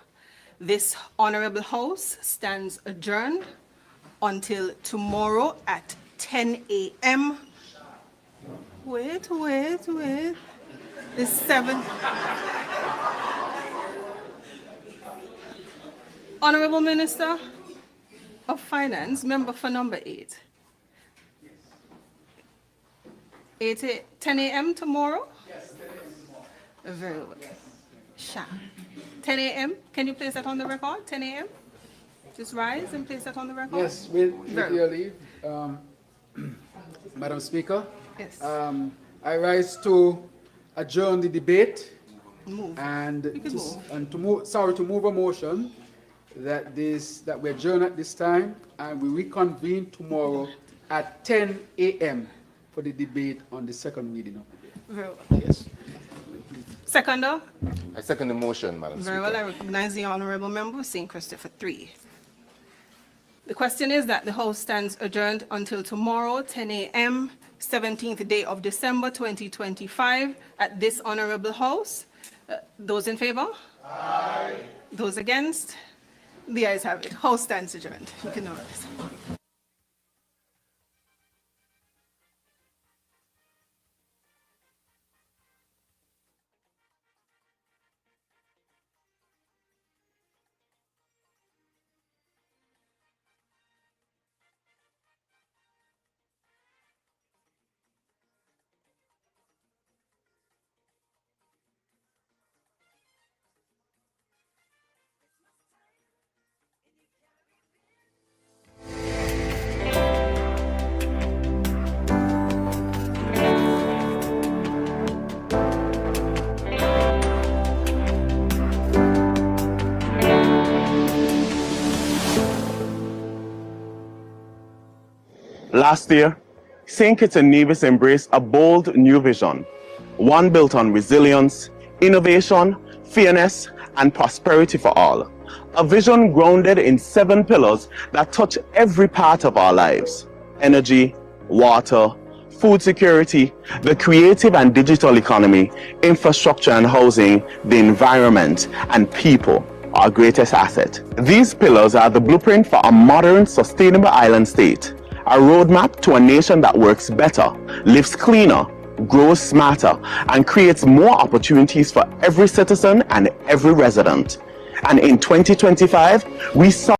this honourable House stands adjourned until tomorrow at 10 a.m. Wait. The 7th. Honourable Minister of Finance, member for number 8. 10 a.m. tomorrow? Yes, 10 a.m. tomorrow. Very well. 10 a.m. Can you place that on the record? 10 a.m. Just rise and place that on the record. Yes, with your leave, Madam Speaker. Yes. I rise to adjourn the debate move. And to move a motion that we adjourn at this time and we reconvene tomorrow at 10 a.m. for the debate on the second reading of the bill. Very well. Yes. Seconder. I second the motion, Madam Very Speaker. well. I recognize the honourable member, St. Christopher 3. The question is that the House stands adjourned until tomorrow, 10 a.m., 17th day of December 2025, at this honourable House. Those in favour? Aye. Those against? The ayes have it. House stands adjourned. You can now rise. Last year, St. Kitts and Nevis embraced a bold new vision, one built on resilience, innovation, fairness, and prosperity for all. A vision grounded in 7 pillars that touch every part of our lives: energy, water, food security, the creative and digital economy, infrastructure and housing, the environment, and people, our greatest asset. These pillars are the blueprint for a modern, sustainable island state, a roadmap to a nation that works better, lives cleaner, grows smarter, and creates more opportunities for every citizen and every resident. And in 2025, we saw